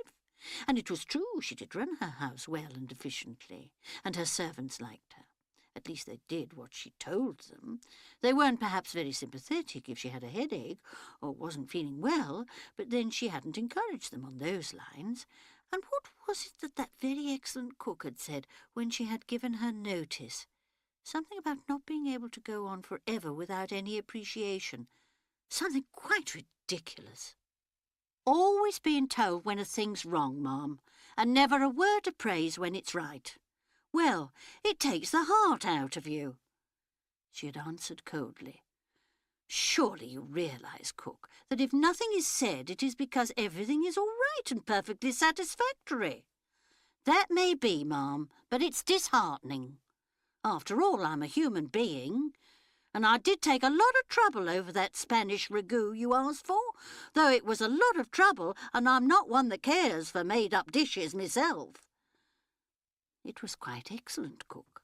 And it was true, she did run her house well and efficiently, and her servants liked her. At least they did what she told them. They weren't perhaps very sympathetic if she had a headache or wasn't feeling well, but then she hadn't encouraged them on those lines. And what was it that very excellent cook had said when she had given her notice? Something about not being able to go on forever without any appreciation. Something quite ridiculous. Always being told when a thing's wrong, Ma'am, and never a word of praise when it's right. Well, it takes the heart out of you. She had answered coldly. Surely you realise, cook, that if nothing is said, it is because everything is all right and perfectly satisfactory. That may be, Ma'am, but it's disheartening. After all, I'm a human being, and I did take a lot of trouble over that Spanish ragout you asked for, though it was a lot of trouble, and I'm not one that cares for made-up dishes myself. It was quite excellent, cook.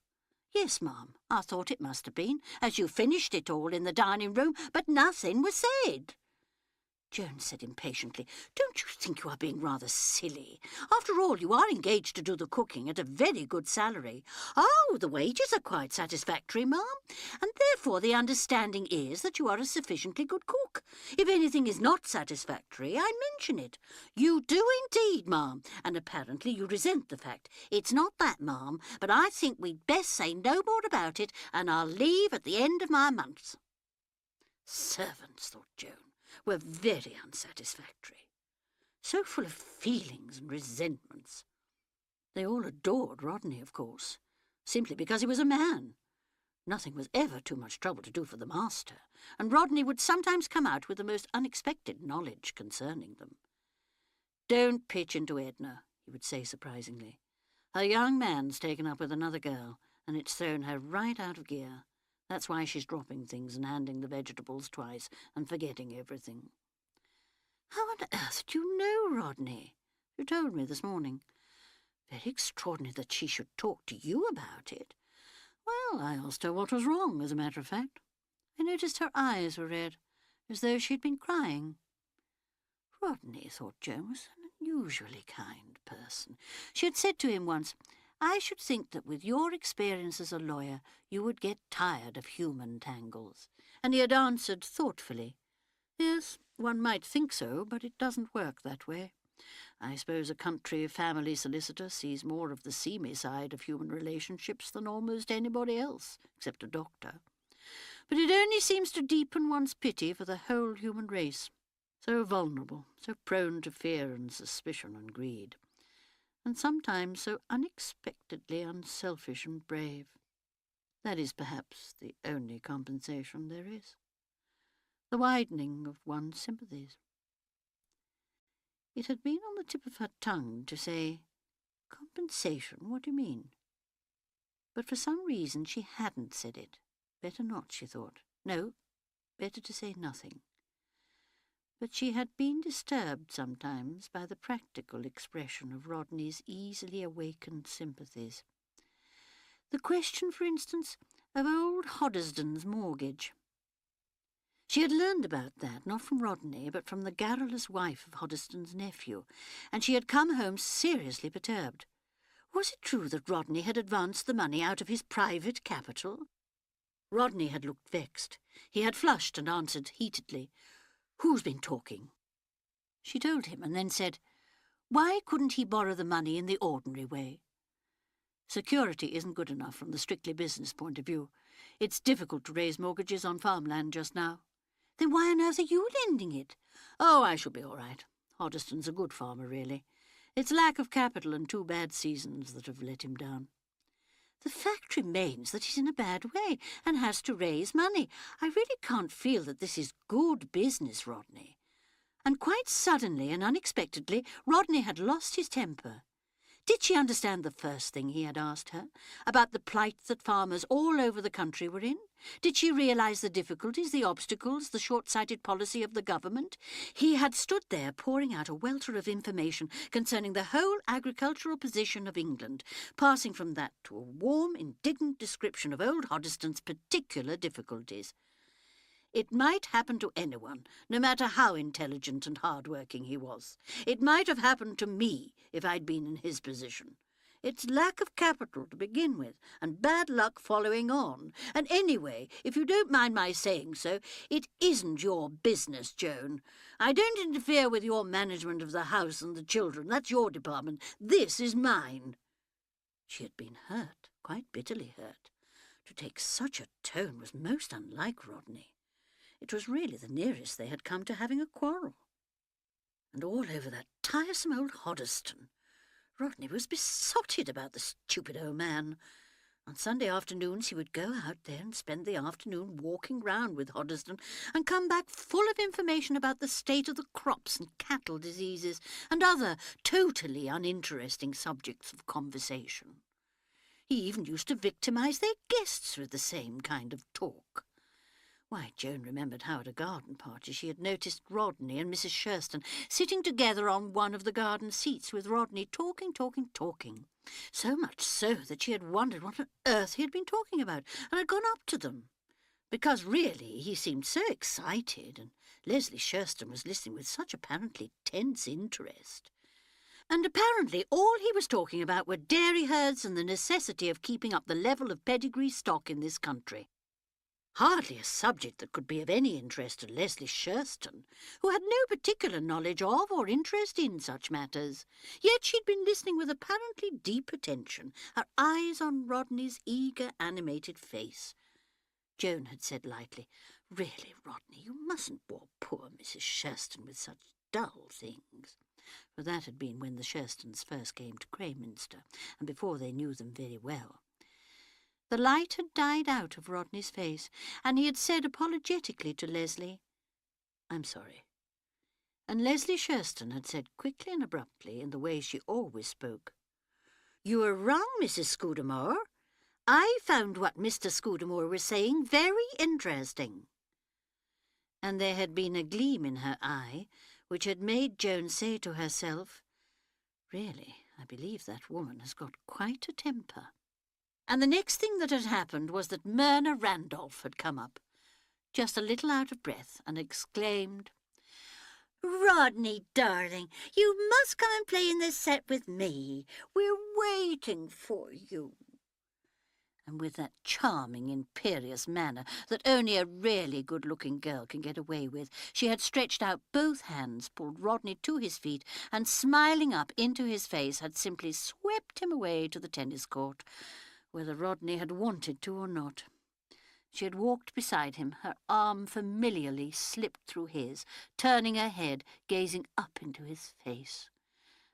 Yes, ma'am, I thought it must have been, as you finished it all in the dining room, but nothing was said. Joan said impatiently, "Don't you think you are being rather silly? After all, you are engaged to do the cooking at a very good salary." "Oh, the wages are quite satisfactory, ma'am, and therefore the understanding is that you are a sufficiently good cook. If anything is not satisfactory, I mention it." "You do indeed, ma'am, and apparently you resent the fact." "It's not that, ma'am, but I think we'd best say no more about it, and I'll leave at the end of my month." Servants, thought Joan, were very unsatisfactory, so full of feelings and resentments. They all adored Rodney, of course, simply because he was a man. Nothing was ever too much trouble to do for the master, and Rodney would sometimes come out with the most unexpected knowledge concerning them. "Don't pitch into Edna," he would say surprisingly. "Her young man's taken up with another girl, and it's thrown her right out of gear. That's why she's dropping things and handing the vegetables twice and forgetting everything." "How on earth do you know, Rodney?" "You told me this morning." "Very extraordinary that she should talk to you about it." "Well, I asked her what was wrong, as a matter of fact. I noticed her eyes were red, as though she'd been crying." Rodney, thought Joan, was an unusually kind person. She had said to him once, "I should think that with your experience as a lawyer you would get tired of human tangles." And he had answered thoughtfully, "Yes, one might think so, but it doesn't work that way. I suppose a country family solicitor sees more of the seamy side of human relationships than almost anybody else, except a doctor. But it only seems to deepen one's pity for the whole human race. So vulnerable, so prone to fear and suspicion and greed, and sometimes so unexpectedly unselfish and brave. That is perhaps the only compensation there is. The widening of one's sympathies." It had been on the tip of her tongue to say, "Compensation? What do you mean?" But for some reason she hadn't said it. Better not, she thought. No, better to say nothing. But she had been disturbed sometimes by the practical expression of Rodney's easily awakened sympathies. The question, for instance, of old Hoddesden's mortgage. She had learned about that, not from Rodney, but from the garrulous wife of Hoddesden's nephew, and she had come home seriously perturbed. Was it true that Rodney had advanced the money out of his private capital? Rodney had looked vexed. He had flushed and answered heatedly, "Who's been talking?" She told him, and then said, "Why couldn't he borrow the money in the ordinary way?" "Security isn't good enough from the strictly business point of view. It's difficult to raise mortgages on farmland just now." "Then why on earth are you lending it?" "Oh, I shall be all right. Hoddesden's a good farmer, really. It's lack of capital and 2 bad seasons that have let him down." "The fact remains that he's in a bad way and has to raise money. I really can't feel that this is good business, Rodney." And quite suddenly and unexpectedly, Rodney had lost his temper. Did she understand the first thing he had asked her, about the plight that farmers all over the country were in? Did she realise the difficulties, the obstacles, the short-sighted policy of the government? He had stood there pouring out a welter of information concerning the whole agricultural position of England, passing from that to a warm, indignant description of old Hoddesden's particular difficulties. It might happen to anyone, no matter how intelligent and hard-working he was. It might have happened to me if I'd been in his position. It's lack of capital to begin with, and bad luck following on. And anyway, if you don't mind my saying so, it isn't your business, Joan. I don't interfere with your management of the house and the children. That's your department. This is mine." She had been hurt, quite bitterly hurt. To take such a tone was most unlike Rodney. It was really the nearest they had come to having a quarrel. And all over that tiresome old Hoddesden. Rodney was besotted about the stupid old man. On Sunday afternoons he would go out there and spend the afternoon walking round with Hoddesden and come back full of information about the state of the crops and cattle diseases and other totally uninteresting subjects of conversation. He even used to victimise their guests with the same kind of talk. Why, Joan remembered how at a garden party she had noticed Rodney and Mrs. Shurston sitting together on one of the garden seats with Rodney talking. So much so that she had wondered what on earth he had been talking about and had gone up to them. Because really he seemed so excited, and Leslie Shurston was listening with such apparently tense interest. And apparently all he was talking about were dairy herds and the necessity of keeping up the level of pedigree stock in this country. Hardly a subject that could be of any interest to Leslie Shurston, who had no particular knowledge of or interest in such matters. Yet she'd been listening with apparently deep attention, her eyes on Rodney's eager, animated face. Joan had said lightly, "Really, Rodney, you mustn't bore poor Mrs. Shurston with such dull things." For that had been when the Shurstons first came to Crayminster, and before they knew them very well. The light had died out of Rodney's face, and he had said apologetically to Leslie, "I'm sorry." And Leslie Shurston had said quickly and abruptly, in the way she always spoke, "You are wrong, Mrs. Scudamore. I found what Mr. Scudamore was saying very interesting." And there had been a gleam in her eye which had made Joan say to herself, "Really, I believe that woman has got quite a temper." And the next thing that had happened was that Myrna Randolph had come up, just a little out of breath, and exclaimed, "Rodney, darling, you must come and play in this set with me. We're waiting for you." And with that charming, imperious manner that only a really good-looking girl can get away with, she had stretched out both hands, pulled Rodney to his feet, and smiling up into his face had simply swept him away to the tennis court, whether Rodney had wanted to or not. She had walked beside him, her arm familiarly slipped through his, turning her head, gazing up into his face.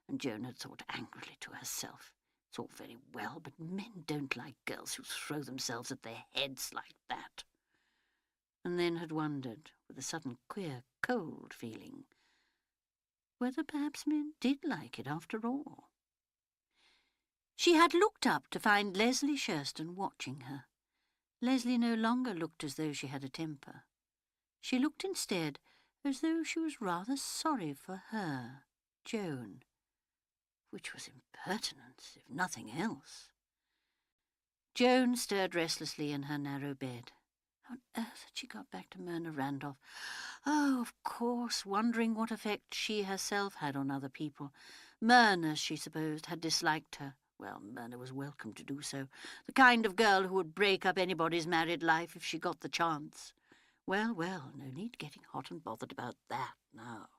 And Joan had thought angrily to herself, "It's all very well, but men don't like girls who throw themselves at their heads like that." And then had wondered, with a sudden queer, cold feeling, whether perhaps men did like it after all. She had looked up to find Leslie Shurston watching her. Leslie no longer looked as though she had a temper. She looked instead as though she was rather sorry for her, Joan, which was impertinence, if nothing else. Joan stirred restlessly in her narrow bed. How on earth had she got back to Myrna Randolph? Oh, of course, wondering what effect she herself had on other people. Myrna, she supposed, had disliked her. Well, Myrna was welcome to do so. The kind of girl who would break up anybody's married life if she got the chance. Well, no need getting hot and bothered about that now.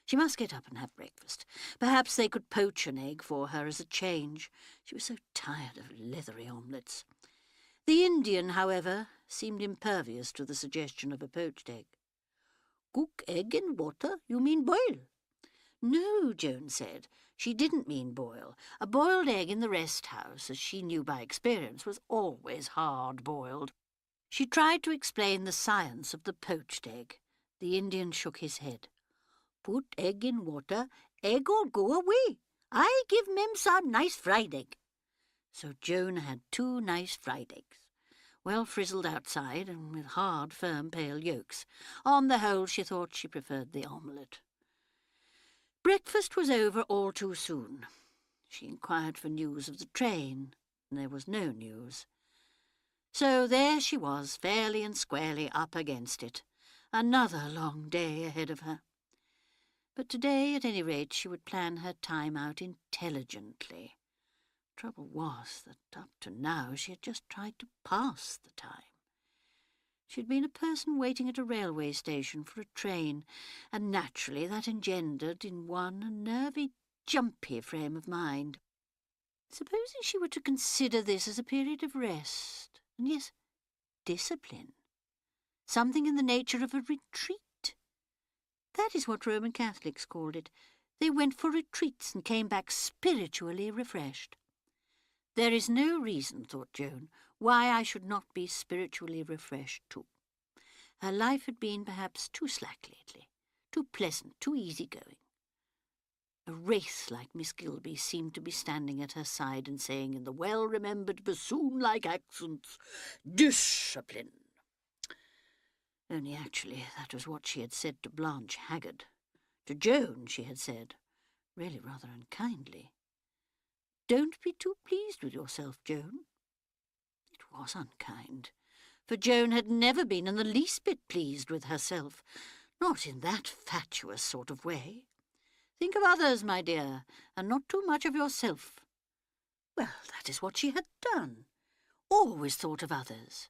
She must get up and have breakfast. Perhaps they could poach an egg for her as a change. She was so tired of leathery omelettes. The Indian, however, seemed impervious to the suggestion of a poached egg. "Cook egg in water? You mean boil?" "No," Joan said. She didn't mean boil. A boiled egg in the rest house, as she knew by experience, was always hard-boiled. She tried to explain the science of the poached egg. The Indian shook his head. "Put egg in water, egg all go away. I give Mem some nice fried egg." So Joan had 2 nice fried eggs, well frizzled outside and with hard, firm, pale yolks. On the whole, she thought she preferred the omelette. Breakfast was over all too soon. She inquired for news of the train, and there was no news. So there she was, fairly and squarely up against it. Another long day ahead of her. But today, at any rate, she would plan her time out intelligently. Trouble was that up to now she had just tried to pass the time. She had been a person waiting at a railway station for a train, and naturally that engendered in one a nervy, jumpy frame of mind. Supposing she were to consider this as a period of rest, and yes, discipline, something in the nature of a retreat. That is what Roman Catholics called it. They went for retreats and came back spiritually refreshed. There is no reason, thought Joan, why I should not be spiritually refreshed too. Her life had been perhaps too slack lately, too pleasant, too easy-going. A wraith like Miss Gilby seemed to be standing at her side and saying in the well-remembered bassoon-like accents, "Discipline." Only actually that was what she had said to Blanche Haggard. To Joan she had said, really rather unkindly, "Don't be too pleased with yourself, Joan." It was unkind, for Joan had never been in the least bit pleased with herself, not in that fatuous sort of way. Think of others, my dear, and not too much of yourself. Well, that is what she had done. Always thought of others.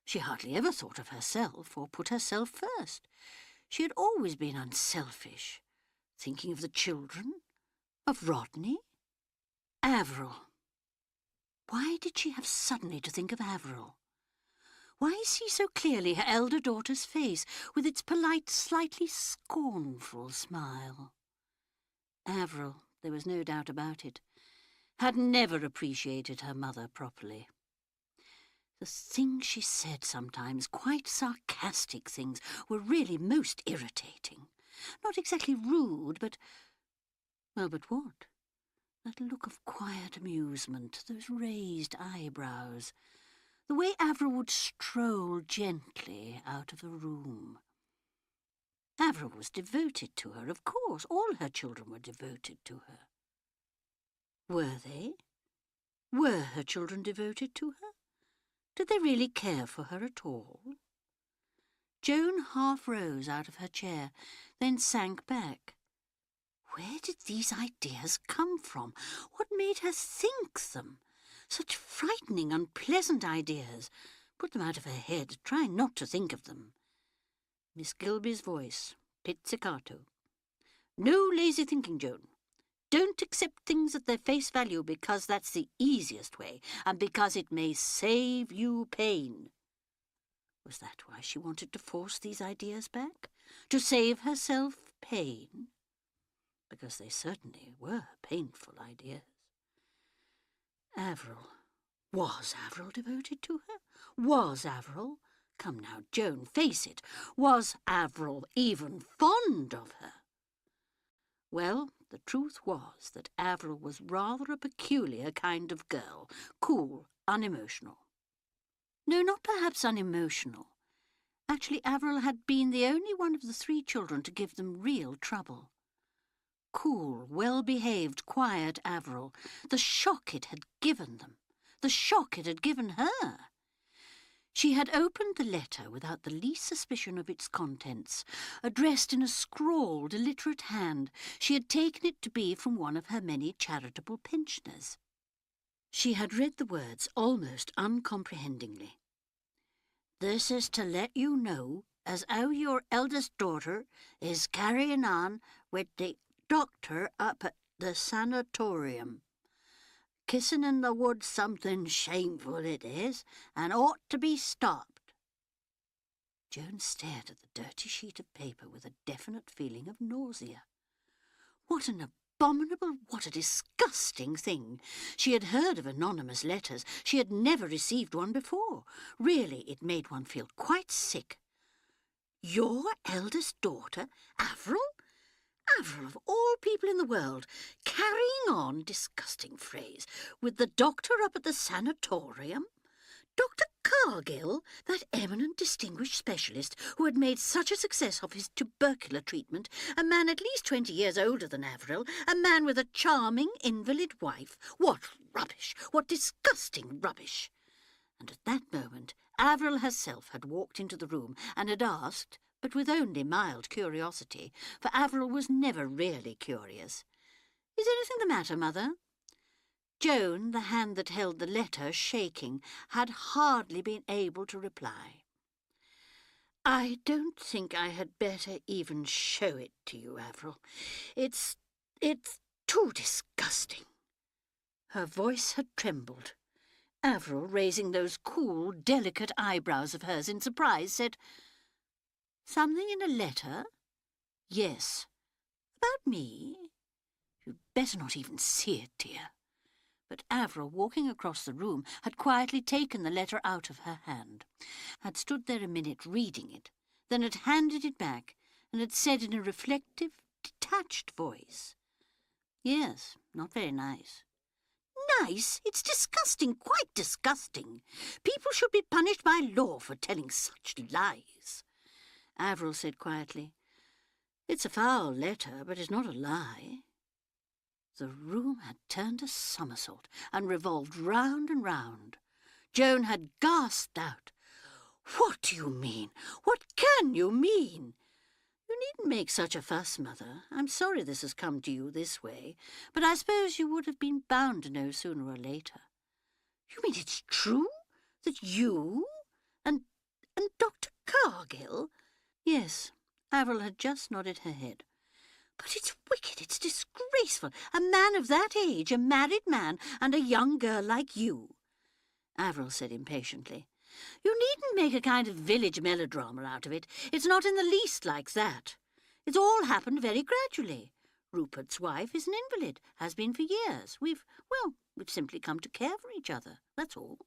She hardly ever thought of herself or put herself first. She had always been unselfish, thinking of the children, of Rodney, Averil. Why did she have suddenly to think of Averil? Why see so clearly her elder daughter's face, with its polite, slightly scornful smile? Averil, there was no doubt about it, had never appreciated her mother properly. The things she said sometimes, quite sarcastic things, were really most irritating. Not exactly rude, but... well, but what? That look of quiet amusement, those raised eyebrows, the way Averil would stroll gently out of the room. Averil was devoted to her, of course. All her children were devoted to her. Were they? Were her children devoted to her? Did they really care for her at all? Joan half rose out of her chair, then sank back. Where did these ideas come from? What made her think them? Such frightening, unpleasant ideas. Put them out of her head, try not to think of them. Miss Gilby's voice, pizzicato. No lazy thinking, Joan. Don't accept things at their face value because that's the easiest way, and because it may save you pain. Was that why she wanted to force these ideas back? To save herself pain? Because they certainly were painful ideas. Averil. Was Averil devoted to her? Was Averil? Come now, Joan, face it. Was Averil even fond of her? Well, the truth was that Averil was rather a peculiar kind of girl, cool, unemotional. No, not perhaps unemotional. Actually, Averil had been the only one of the three children to give them real trouble. Cool, well-behaved, quiet Averil. The shock it had given them. The shock it had given her. She had opened the letter without the least suspicion of its contents. Addressed in a scrawled, illiterate hand, she had taken it to be from one of her many charitable pensioners. She had read the words almost uncomprehendingly. "This is to let you know as how your eldest daughter is carrying on with the doctor up at the sanatorium. Kissing in the woods something shameful it is, and ought to be stopped." Joan stared at the dirty sheet of paper with a definite feeling of nausea. What an abominable, what a disgusting thing! She had heard of anonymous letters. She had never received one before. Really, it made one feel quite sick. Your eldest daughter, Averil? Averil, of all people in the world, carrying on, disgusting phrase, with the doctor up at the sanatorium? Dr. Cargill, that eminent distinguished specialist who had made such a success of his tubercular treatment, a man at least 20 years older than Averil, a man with a charming invalid wife. What rubbish! What disgusting rubbish! And at that moment Averil herself had walked into the room and had asked, but with only mild curiosity, for Averil was never really curious, "Is anything the matter, Mother?" Joan, the hand that held the letter shaking, had hardly been able to reply. "I don't think I had better even show it to you, Averil. It's too disgusting." Her voice had trembled. Averil, raising those cool, delicate eyebrows of hers in surprise, said, "Something in a letter?" "Yes." "About me?" "You'd better not even see it, dear." But Averil, walking across the room, had quietly taken the letter out of her hand, had stood there a minute reading it, then had handed it back, and had said in a reflective, detached voice, "Yes, not very nice." "Nice? It's disgusting, quite disgusting. People should be punished by law for telling such lies." Avril said quietly, "It's a foul letter, but it's not a lie." The room had turned a somersault and revolved round and round. Joan had gasped out, "What do you mean? What can you mean?" "You needn't make such a fuss, Mother. I'm sorry this has come to you this way, but I suppose you would have been bound to know sooner or later." "You mean it's true? That you and Dr. Cargill—" "Yes." Avril had just nodded her head. "But it's wicked, it's disgraceful. A man of that age, a married man, and a young girl like you." Avril said impatiently, "You needn't make a kind of village melodrama out of it. It's not in the least like that. It's all happened very gradually. Rupert's wife is an invalid, has been for years. We've simply come to care for each other, that's all."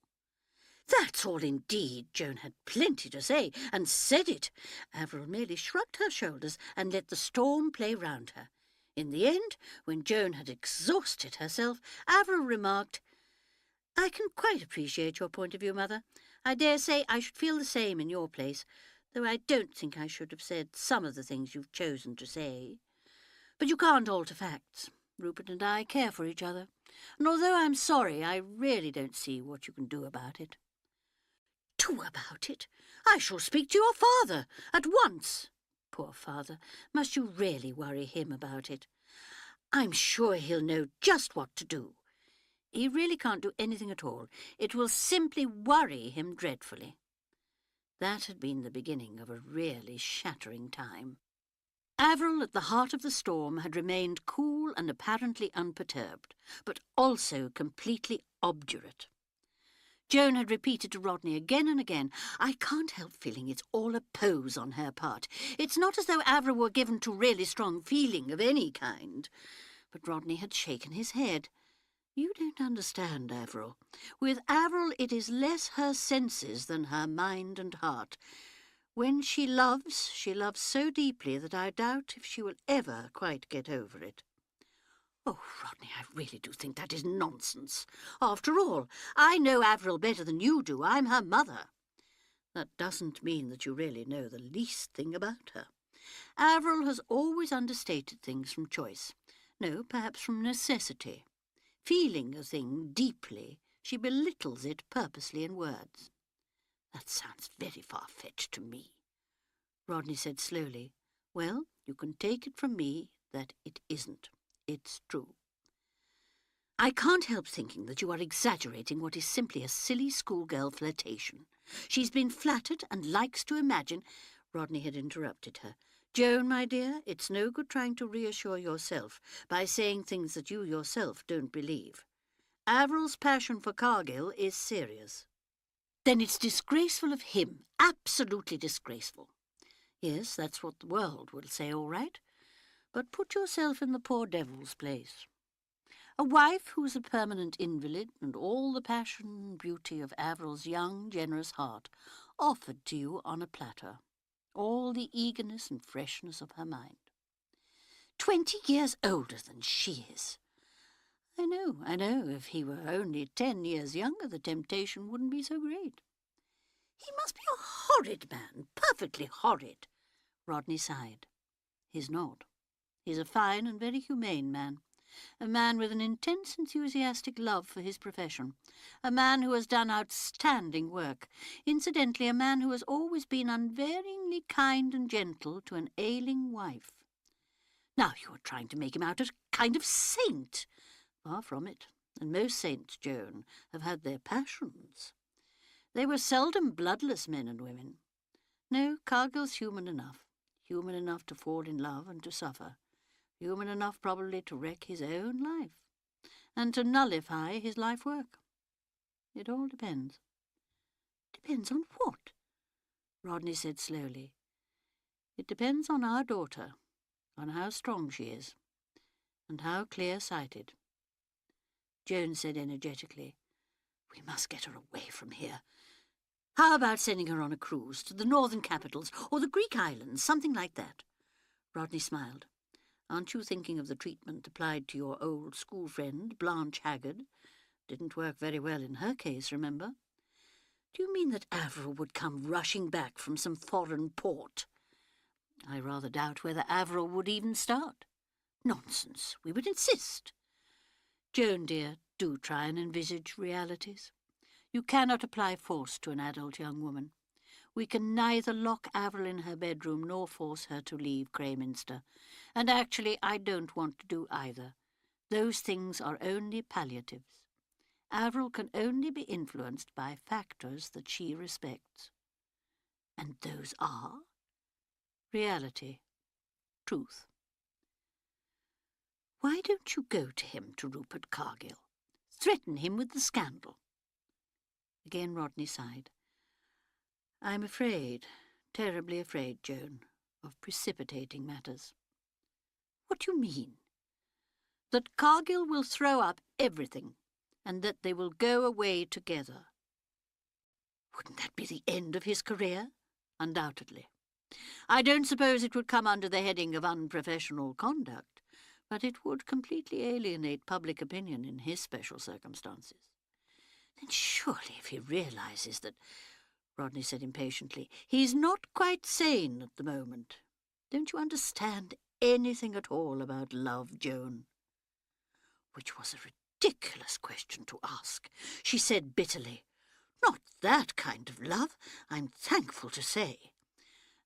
"That's all indeed." Joan had plenty to say, and said it. Avril merely shrugged her shoulders and let the storm play round her. In the end, when Joan had exhausted herself, Avril remarked, "I can quite appreciate your point of view, Mother. I dare say I should feel the same in your place, though I don't think I should have said some of the things you've chosen to say. But you can't alter facts. Rupert and I care for each other, and although I'm sorry, I really don't see what you can do about it." "Do about it? I shall speak to your father at once." "Poor father, must you really worry him about it?" "I'm sure he'll know just what to do." "He really can't do anything at all. It will simply worry him dreadfully." That had been the beginning of a really shattering time. Avril, at the heart of the storm, had remained cool and apparently unperturbed, but also completely obdurate. Joan had repeated to Rodney again and again, "I can't help feeling it's all a pose on her part. It's not as though Avril were given to really strong feeling of any kind." But Rodney had shaken his head. "You don't understand, Avril. With Avril it is less her senses than her mind and heart. When she loves so deeply that I doubt if she will ever quite get over it." "Oh, Rodney, I really do think that is nonsense. After all, I know Avril better than you do. I'm her mother." "That doesn't mean that you really know the least thing about her. Avril has always understated things from choice. No, perhaps from necessity. Feeling a thing deeply, she belittles it purposely in words." "That sounds very far-fetched to me." Rodney said slowly, "Well, you can take it from me that it isn't. It's true." "I can't help thinking that you are exaggerating what is simply a silly schoolgirl flirtation. She's been flattered and likes to imagine—" Rodney had interrupted her. "Joan, my dear, it's no good trying to reassure yourself by saying things that you yourself don't believe. Avril's passion for Cargill is serious." "Then it's disgraceful of him, absolutely disgraceful." "Yes, that's what the world will say, all right. But put yourself in the poor devil's place. A wife who's a permanent invalid and all the passion and beauty of Avril's young, generous heart offered to you on a platter. All the eagerness and freshness of her mind. 20 years older than she is. I know. If he were only 10 years younger, the temptation wouldn't be so great." "He must be a horrid man, perfectly horrid." Rodney sighed. "He's not. He's a fine and very humane man. A man with an intense, enthusiastic love for his profession. A man who has done outstanding work. Incidentally, a man who has always been unvaryingly kind and gentle to an ailing wife. Now you are trying to make him out a kind of saint. Far from it. And most saints, Joan, have had their passions. They were seldom bloodless men and women. No, Cargill's human enough to fall in love and to suffer, human enough probably to wreck his own life, and to nullify his life work. It all depends." "Depends on what?" Rodney said slowly. "It depends on our daughter, on how strong she is, and how clear-sighted." Joan said energetically, "We must get her away from here. How about sending her on a cruise to the northern capitals or the Greek islands, something like that?" Rodney smiled. "Aren't you thinking of the treatment applied to your old school friend, Blanche Haggard? Didn't work very well in her case, remember." "Do you mean that Avril would come rushing back from some foreign port?" I rather doubt whether Averil would even start. Nonsense, we would insist. Joan, dear, do try and envisage realities. You cannot apply force to an adult young woman. We can neither lock Averil in her bedroom nor force her to leave Greyminster. And actually, I don't want to do either. Those things are only palliatives. Averil can only be influenced by factors that she respects. And those are reality, truth. Why don't you go to him, to Rupert Cargill? Threaten him with the scandal. Again Rodney sighed. I'm afraid, terribly afraid, Joan, of precipitating matters. What do you mean? That Cargill will throw up everything, and that they will go away together. Wouldn't that be the end of his career? Undoubtedly. I don't suppose it would come under the heading of unprofessional conduct, but it would completely alienate public opinion in his special circumstances. Then surely if he realises that, Rodney said impatiently, he's not quite sane at the moment. Don't you understand anything at all about love, Joan? Which was a ridiculous question to ask. She said bitterly, Not that kind of love, I'm thankful to say.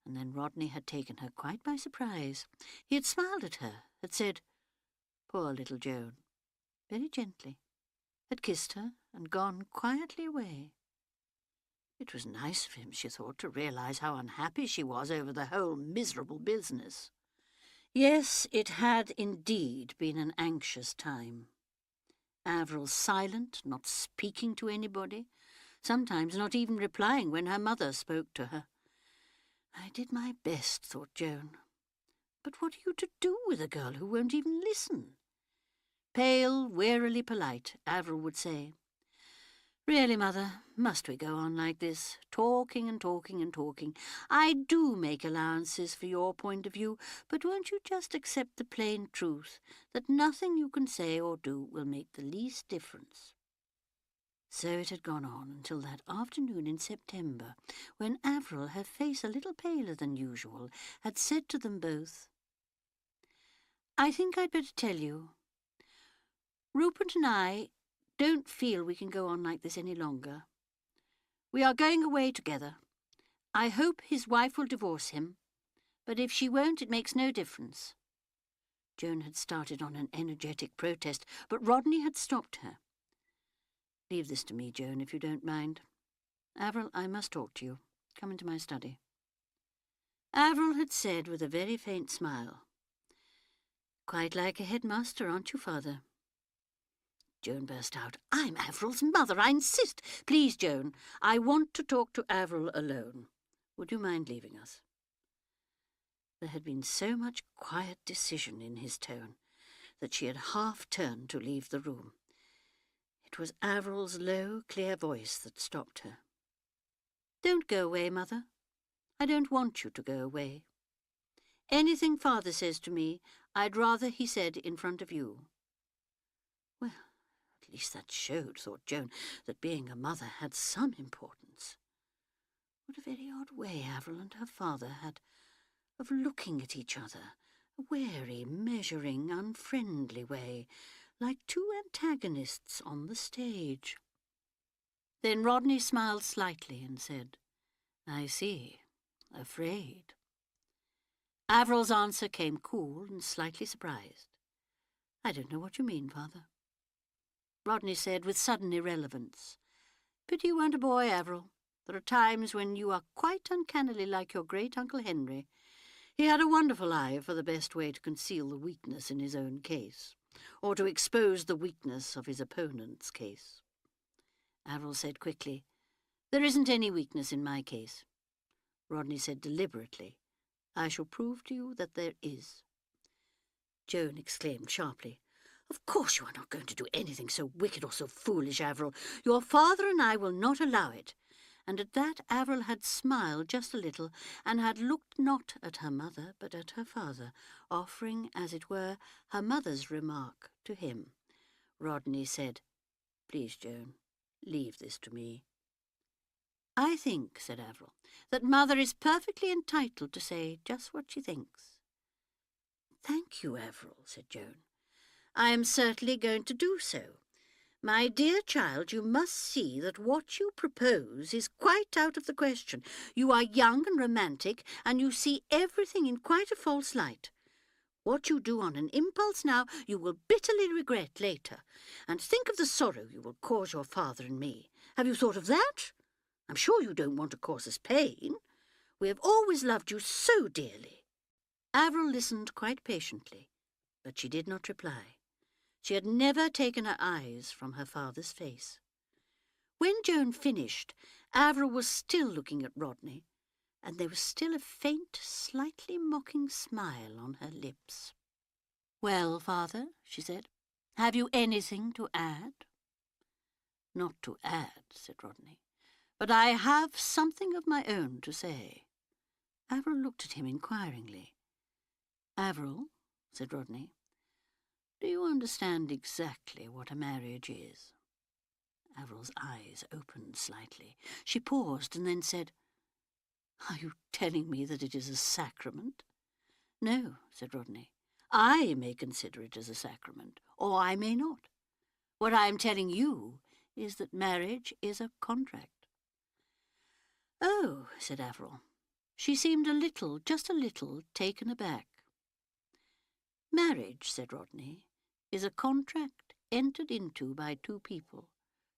And then Rodney had taken her quite by surprise. He had smiled at her, had said, Poor little Joan, very gently, had kissed her and gone quietly away. It was nice of him, she thought, to realise how unhappy she was over the whole miserable business. Yes, it had indeed been an anxious time. Averil silent, not speaking to anybody, sometimes not even replying when her mother spoke to her. I did my best, thought Joan. But what are you to do with a girl who won't even listen? Pale, wearily polite, Averil would say, Really, Mother, must we go on like this, talking and talking and talking? I do make allowances for your point of view, but won't you just accept the plain truth that nothing you can say or do will make the least difference? So it had gone on until that afternoon in September, when Averil, her face a little paler than usual, had said to them both, I think I'd better tell you. Rupert and I don't feel we can go on like this any longer. We are going away together. I hope his wife will divorce him, but if she won't, it makes no difference. Joan had started on an energetic protest, but Rodney had stopped her. Leave this to me, Joan, if you don't mind. Averil, I must talk to you. Come into my study. Averil had said with a very faint smile, Quite like a headmaster, aren't you, Father? Joan burst out, I'm Averil's mother, I insist. Please, Joan, I want to talk to Averil alone. Would you mind leaving us? There had been so much quiet decision in his tone that she had half turned to leave the room. It was Averil's low, clear voice that stopped her. Don't go away, Mother. I don't want you to go away. Anything Father says to me, I'd rather he said in front of you. Well, at least that showed, thought Joan, that being a mother had some importance. What a very odd way Averil and her father had of looking at each other, a wary, measuring, unfriendly way, like two antagonists on the stage. Then Rodney smiled slightly and said, I see, afraid. Averil's answer came cool and slightly surprised. I don't know what you mean, Father. Rodney said with sudden irrelevance, Pity you weren't a boy, Averil. There are times when you are quite uncannily like your great-uncle Henry. He had a wonderful eye for the best way to conceal the weakness in his own case, or to expose the weakness of his opponent's case. Averil said quickly, There isn't any weakness in my case. Rodney said deliberately, I shall prove to you that there is. Joan exclaimed sharply, Of course you are not going to do anything so wicked or so foolish, Averil. Your father and I will not allow it. And at that Averil had smiled just a little, and had looked not at her mother, but at her father, offering, as it were, her mother's remark to him. Rodney said, Please, Joan, leave this to me. "I think," said Avril, "that Mother is perfectly entitled to say just what she thinks." "Thank you, Avril," said Joan. "I am certainly going to do so. My dear child, you must see that what you propose is quite out of the question. You are young and romantic, and you see everything in quite a false light. What you do on an impulse now, you will bitterly regret later. And think of the sorrow you will cause your father and me. Have you thought of that? I'm sure you don't want to cause us pain. We have always loved you so dearly." Avril listened quite patiently, but she did not reply. She had never taken her eyes from her father's face. When Joan finished, Avril was still looking at Rodney, and there was still a faint, slightly mocking smile on her lips. "Well, father," she said, "have you anything to add?" "Not to add," said Rodney, "but I have something of my own to say." Avril looked at him inquiringly. "Avril," said Rodney, "do you understand exactly what a marriage is?" Avril's eyes opened slightly. She paused and then said, "Are you telling me that it is a sacrament?" "No," said Rodney. "I may consider it as a sacrament, or I may not. What I am telling you is that marriage is a contract." "Oh," said Avril. She seemed just a little, taken aback. "Marriage," said Rodney, "is a contract entered into by two people,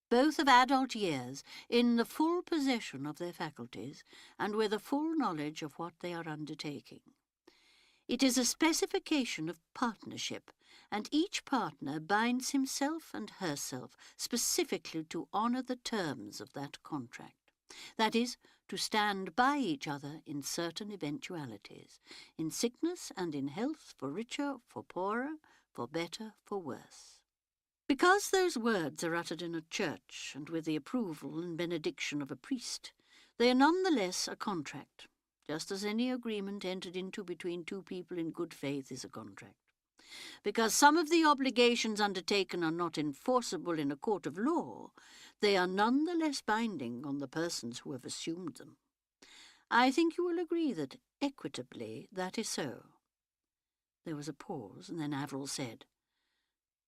both of adult years, in the full possession of their faculties, and with a full knowledge of what they are undertaking. It is a specification of partnership, and each partner binds himself and herself specifically to honour the terms of that contract. That is, to stand by each other in certain eventualities, in sickness and in health, for richer, for poorer, for better, for worse. Because those words are uttered in a church and with the approval and benediction of a priest, they are none the less a contract, just as any agreement entered into between two people in good faith is a contract. Because some of the obligations undertaken are not enforceable in a court of law, they are none the less binding on the persons who have assumed them. I think you will agree that, equitably, that is so." There was a pause, and then Avril said,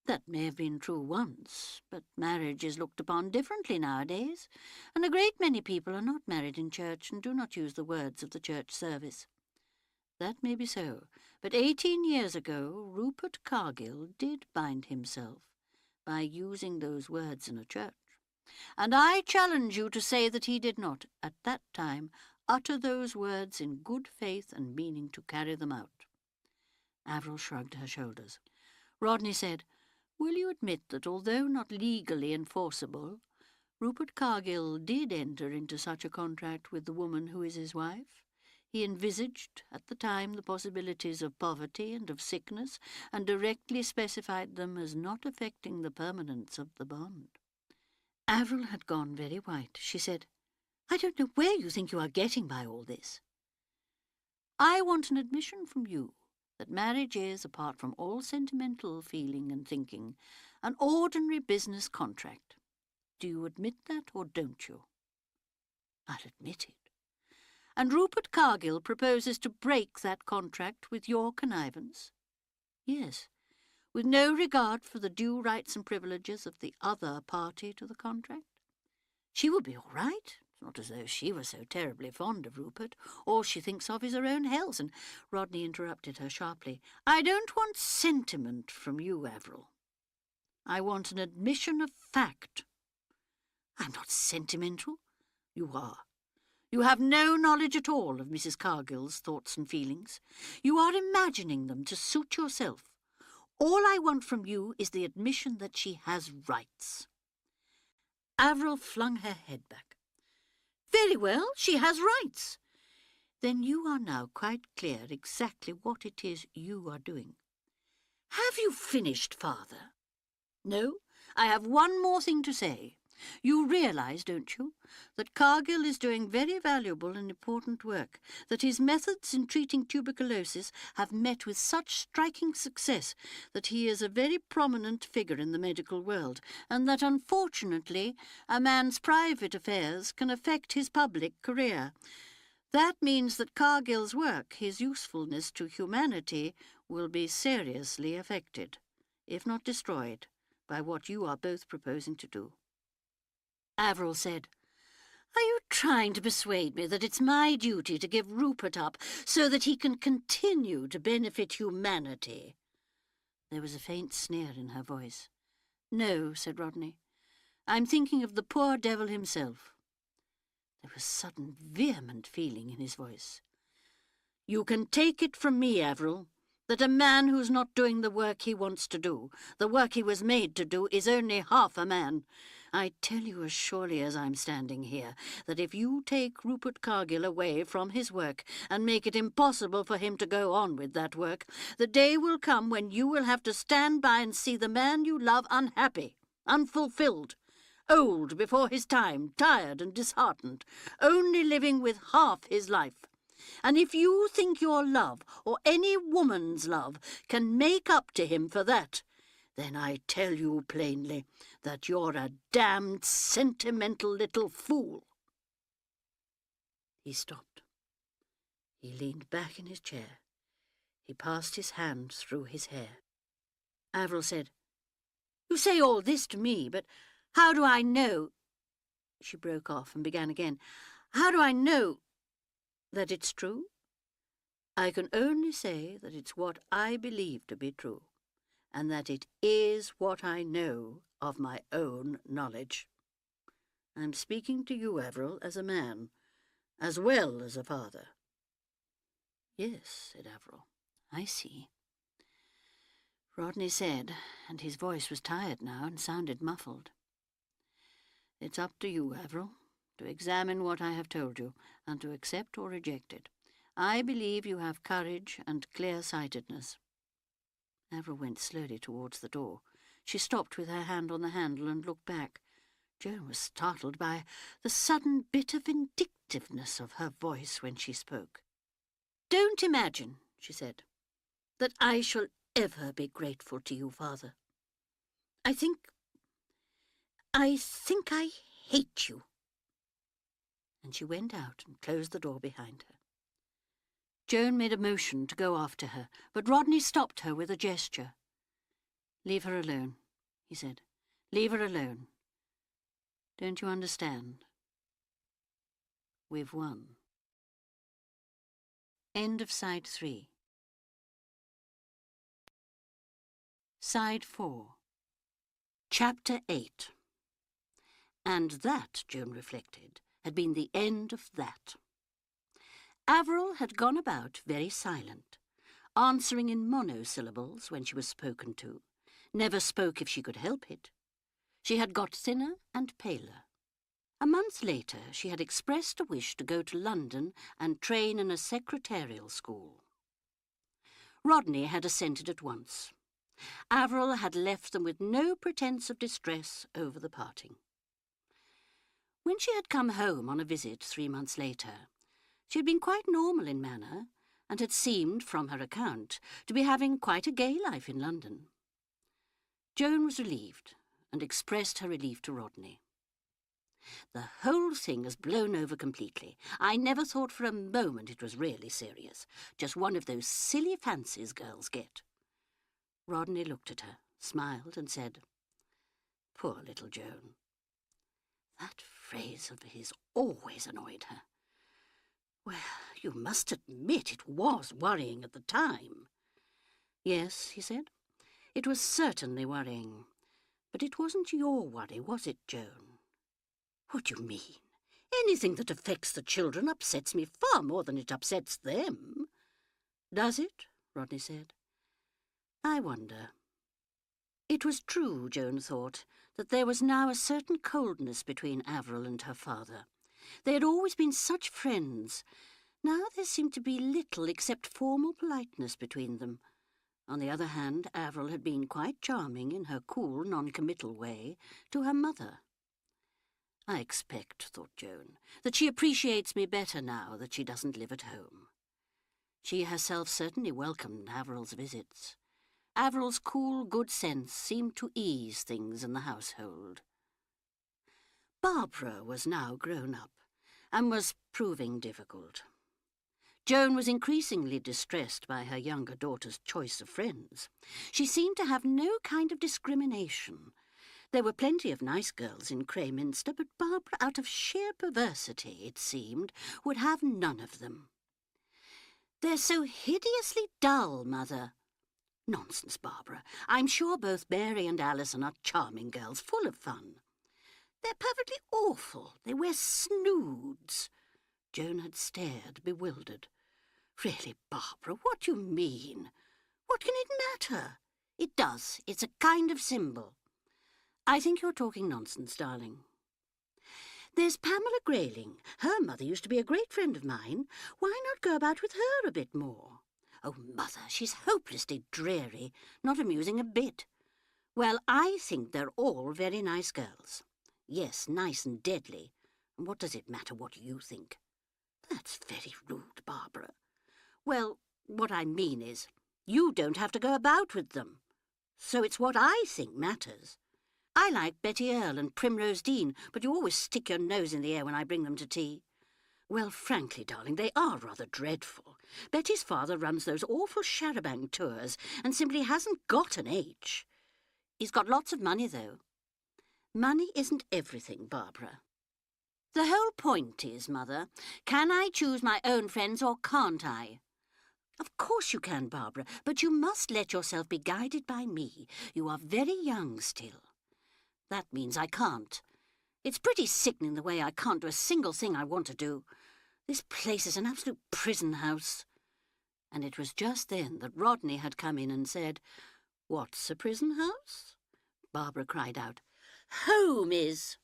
"That may have been true once, but marriage is looked upon differently nowadays, and a great many people are not married in church and do not use the words of the church service." "That may be so, but 18 years ago Rupert Cargill did bind himself by using those words in a church, and I challenge you to say that he did not, at that time, utter those words in good faith and meaning to carry them out." Avril shrugged her shoulders. Rodney said, "Will you admit that, although not legally enforceable, Rupert Cargill did enter into such a contract with the woman who is his wife? He envisaged at the time the possibilities of poverty and of sickness, and directly specified them as not affecting the permanence of the bond." Avril had gone very white. She said, "I don't know where you think you are getting by all this." "I want an admission from you that marriage is, apart from all sentimental feeling and thinking, an ordinary business contract. Do you admit that, or don't you?" "I'll admit it." "And Rupert Cargill proposes to break that contract with your connivance?" "Yes, with no regard for the due rights and privileges of the other party to the contract." "She will be all right. It's not as though she was so terribly fond of Rupert. All she thinks of is her own health." And Rodney interrupted her sharply. "I don't want sentiment from you, Avril. I want an admission of fact." "I'm not sentimental." "You are. You have no knowledge at all of Mrs. Cargill's thoughts and feelings. You are imagining them to suit yourself. All I want from you is the admission that she has rights." Avril flung her head back. "Very well, she has rights." "Then you are now quite clear exactly what it is you are doing." "Have you finished, father?" "No, I have one more thing to say. You realise, don't you, that Cargill is doing very valuable and important work, that his methods in treating tuberculosis have met with such striking success that he is a very prominent figure in the medical world, and that, unfortunately, a man's private affairs can affect his public career. That means that Cargill's work, his usefulness to humanity, will be seriously affected, if not destroyed, by what you are both proposing to do. Averil said, "Are you trying to persuade me that it's my duty to give Rupert up so that he can continue to benefit humanity?" There was a faint sneer in her voice. "No," said Rodney. "I'm thinking of the poor devil himself." There was sudden vehement feeling in his voice. "You can take it from me, Averil, that a man who's not doing the work he wants to do, the work he was made to do, is only half a man. I tell you as surely as I'm standing here that if you take Rupert Cargill away from his work and make it impossible for him to go on with that work, the day will come when you will have to stand by and see the man you love unhappy, unfulfilled, old before his time, tired and disheartened, only living with half his life. And if you think your love, or any woman's love, can make up to him for that, then I tell you plainly that you're a damned sentimental little fool." He stopped. He leaned back in his chair. He passed his hand through his hair. Averil said, "You say all this to me, but how do I know—" She broke off and began again. "How do I know that it's true? I can only say that it's what I believe to be true, and that it is what I know of my own knowledge. I'm speaking to you, Averil, as a man, as well as a father." "Yes," said Averil, "I see." Rodney said, and his voice was tired now and sounded muffled, "It's up to you, Averil, to examine what I have told you, and to accept or reject it. I believe you have courage and clear-sightedness." Averil went slowly towards the door. She stopped with her hand on the handle and looked back. Joan was startled by the sudden bitter vindictiveness of her voice when she spoke. "Don't imagine," she said, "that I shall ever be grateful to you, Father. I think I hate you." And she went out and closed the door behind her. Joan made a motion to go after her, but Rodney stopped her with a gesture. "Leave her alone," he said. "Leave her alone. Don't you understand? We've won." End of Side 3. Side 4. Chapter 8. And that, Joan reflected, had been the end of that. Averil had gone about very silent, answering in monosyllables when she was spoken to, never spoke if she could help it. She had got thinner and paler. A month later she had expressed a wish to go to London and train in a secretarial school. Rodney had assented at once. Averil had left them with no pretence of distress over the parting. When she had come home on a visit 3 months later, she had been quite normal in manner, and had seemed, from her account, to be having quite a gay life in London. Joan was relieved, and expressed her relief to Rodney. "The whole thing has blown over completely. I never thought for a moment it was really serious. Just one of those silly fancies girls get." Rodney looked at her, smiled, and said, "Poor little Joan." That phrase of his always annoyed her. "Well, you must admit it was worrying at the time." "Yes," he said, "it was certainly worrying. But it wasn't your worry, was it, Joan?" "What do you mean? Anything that affects the children upsets me far more than it upsets them." "Does it?" Rodney said. "I wonder." It was true, Joan thought, that there was now a certain coldness between Averil and her father. They had always been such friends. Now there seemed to be little except formal politeness between them. On the other hand, Averil had been quite charming in her cool, non-committal way to her mother. I expect, thought Joan, that she appreciates me better now that she doesn't live at home. She herself certainly welcomed Averil's visits. Averil's cool good sense seemed to ease things in the household. Barbara was now grown up, and was proving difficult. Joan was increasingly distressed by her younger daughter's choice of friends. She seemed to have no kind of discrimination. There were plenty of nice girls in Crayminster, but Barbara, out of sheer perversity, it seemed, would have none of them. "They're so hideously dull, Mother." "Nonsense, Barbara. I'm sure both Mary and Alison are charming girls, full of fun." "They're perfectly awful. They wear snoods." Joan had stared, bewildered. "Really, Barbara, what do you mean? What can it matter?" "It does. It's a kind of symbol." "I think you're talking nonsense, darling." "There's Pamela Grayling. Her mother used to be a great friend of mine. Why not go about with her a bit more?" "Oh, Mother, she's hopelessly dreary, not amusing a bit." "Well, I think they're all very nice girls." "Yes, nice and deadly. And what does it matter what you think?" "That's very rude, Barbara." "Well, what I mean is, you don't have to go about with them. So it's what I think matters. I like Betty Earle and Primrose Dean, but you always stick your nose in the air when I bring them to tea." "Well, frankly, darling, they are rather dreadful. Betty's father runs those awful charabanc tours and simply hasn't got an H. He's got lots of money, though." "Money isn't everything, Barbara." "The whole point is, Mother, can I choose my own friends or can't I?" "Of course you can, Barbara, but you must let yourself be guided by me. You are very young still." "That means I can't. It's pretty sickening the way I can't do a single thing I want to do. This place is an absolute prison house." And it was just then that Rodney had come in and said, "What's a prison house?" Barbara cried out, "Home is."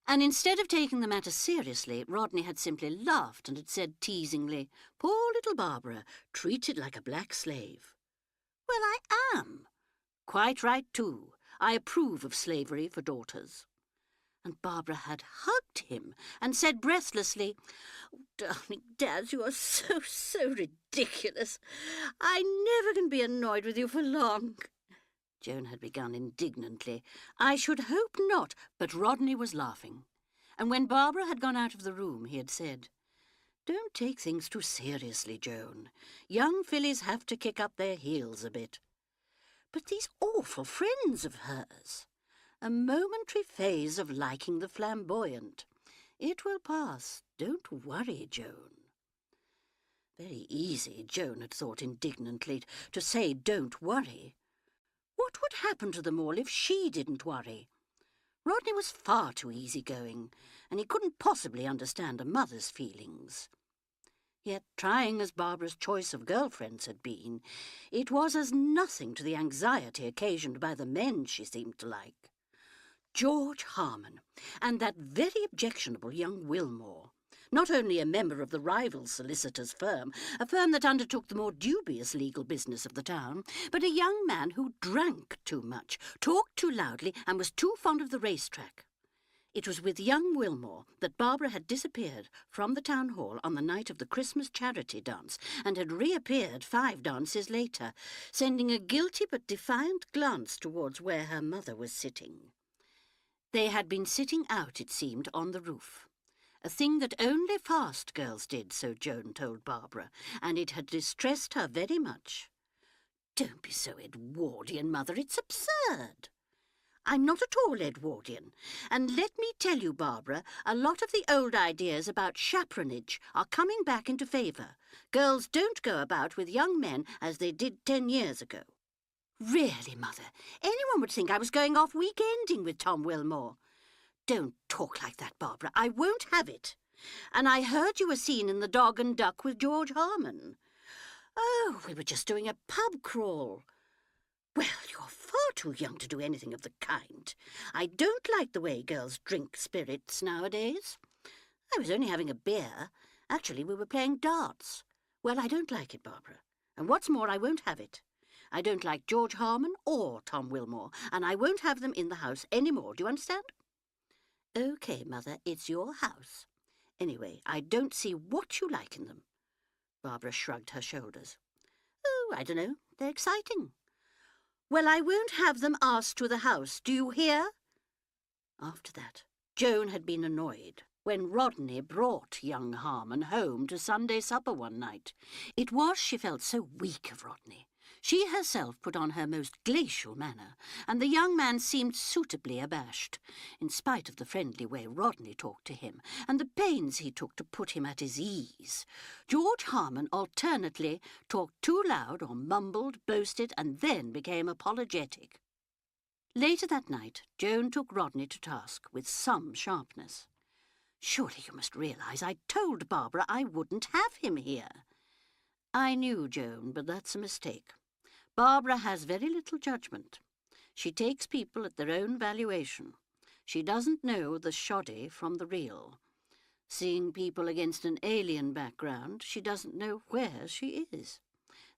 And instead of taking the matter seriously, Rodney had simply laughed and had said teasingly, "Poor little Barbara, treated like a black slave." "Well, I am." "Quite right, too. I approve of slavery for daughters." And Barbara had hugged him and said breathlessly, "Oh, darling Dad, you are so ridiculous. I never can be annoyed with you for long." Joan had begun indignantly. "I should hope not," but Rodney was laughing. And when Barbara had gone out of the room, he had said, "Don't take things too seriously, Joan. Young fillies have to kick up their heels a bit. But these awful friends of hers. A momentary phase of liking the flamboyant. It will pass. Don't worry, Joan." Very easy, Joan had thought indignantly, to say don't worry. What would happen to them all if she didn't worry? Rodney was far too easygoing, and he couldn't possibly understand a mother's feelings. Yet, trying as Barbara's choice of girlfriends had been, it was as nothing to the anxiety occasioned by the men she seemed to like. George Harman, and that very objectionable young Wilmore, not only a member of the rival solicitor's firm, a firm that undertook the more dubious legal business of the town, but a young man who drank too much, talked too loudly, and was too fond of the racetrack. It was with young Wilmore that Barbara had disappeared from the town hall on the night of the Christmas charity dance, and had reappeared 5 dances later, sending a guilty but defiant glance towards where her mother was sitting. They had been sitting out, it seemed, on the roof. A thing that only fast girls did, so Joan told Barbara, and it had distressed her very much. "Don't be so Edwardian, Mother, it's absurd." "I'm not at all Edwardian, and let me tell you, Barbara, a lot of the old ideas about chaperonage are coming back into favour. Girls don't go about with young men as they did 10 years ago." "Really, Mother, anyone would think I was going off week-ending with Tom Wilmore." "Don't talk like that, Barbara. I won't have it. And I heard you were seen in the Dog and Duck with George Harman." "Oh, we were just doing a pub crawl." "Well, you're far too young to do anything of the kind. I don't like the way girls drink spirits nowadays." "I was only having a beer. Actually, we were playing darts." "Well, I don't like it, Barbara. And what's more, I won't have it. I don't like George Harman or Tom Wilmore, and I won't have them in the house any more. Do you understand?" OK, Mother, it's your house. Anyway, I don't see what you like in them. Barbara shrugged her shoulders. Oh, I don't know. They're exciting. Well, I won't have them asked to the house. Do you hear? After that, Joan had been annoyed when Rodney brought young Harmon home to Sunday supper one night. It was, she felt, so weak of Rodney. She herself put on her most glacial manner, and the young man seemed suitably abashed, in spite of the friendly way Rodney talked to him, and the pains he took to put him at his ease. George Harmon alternately talked too loud or mumbled, boasted, and then became apologetic. Later that night, Joan took Rodney to task with some sharpness. Surely you must realise I told Barbara I wouldn't have him here. I knew, Joan, but that's a mistake. Barbara has very little judgment. She takes people at their own valuation. She doesn't know the shoddy from the real. Seeing people against an alien background, she doesn't know where she is.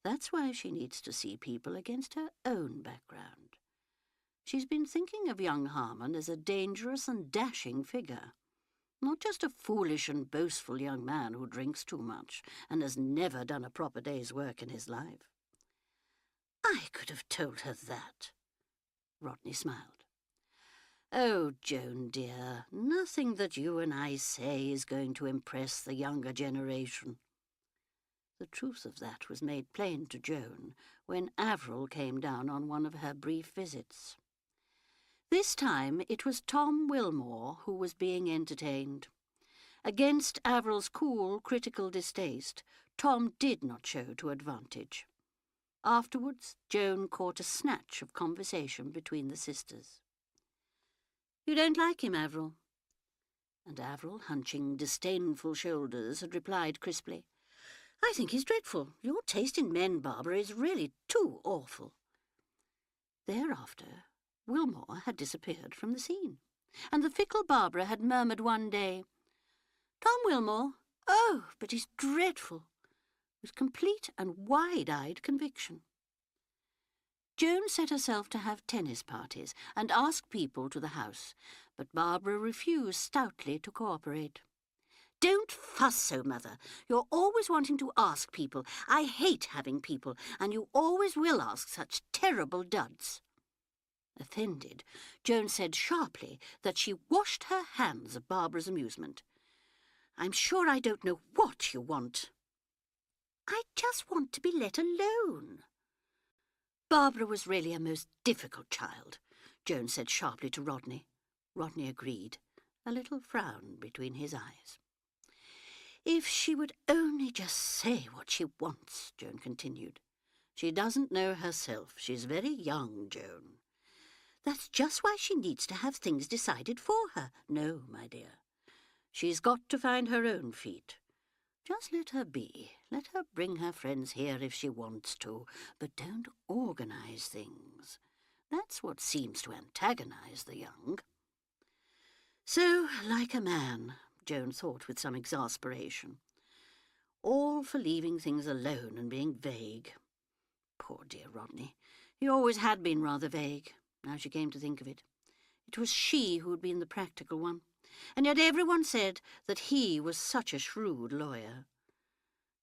That's why she needs to see people against her own background. She's been thinking of young Harmon as a dangerous and dashing figure, not just a foolish and boastful young man who drinks too much and has never done a proper day's work in his life. I could have told her that. Rodney smiled. Oh, Joan, dear, nothing that you and I say is going to impress the younger generation. The truth of that was made plain to Joan when Avril came down on one of her brief visits. This time it was Tom Wilmore who was being entertained. Against Avril's cool, critical distaste, Tom did not show to advantage. Afterwards, Joan caught a snatch of conversation between the sisters. You don't like him, Avril? And Avril, hunching disdainful shoulders, had replied crisply, I think he's dreadful. Your taste in men, Barbara, is really too awful. Thereafter, Wilmore had disappeared from the scene, and the fickle Barbara had murmured one day, Tom Wilmore? Oh, but he's dreadful, with complete and wide-eyed conviction. Joan set herself to have tennis parties and ask people to the house, but Barbara refused stoutly to cooperate. Don't fuss so, Mother. You're always wanting to ask people. I hate having people, and you always will ask such terrible duds. Offended, Joan said sharply that she washed her hands of Barbara's amusement. I'm sure I don't know what you want. I just want to be let alone. Barbara was really a most difficult child, Joan said sharply to Rodney. Rodney agreed, a little frown between his eyes. If she would only just say what she wants, Joan continued. She doesn't know herself. She's very young, Joan. That's just why she needs to have things decided for her. No, my dear. She's got to find her own feet. Just let her be. Let her bring her friends here if she wants to, but don't organise things. That's what seems to antagonise the young. So, like a man, Joan thought with some exasperation. All for leaving things alone and being vague. Poor dear Rodney. He always had been rather vague, now she came to think of it. It was she who had been the practical one, and yet everyone said that he was such a shrewd lawyer.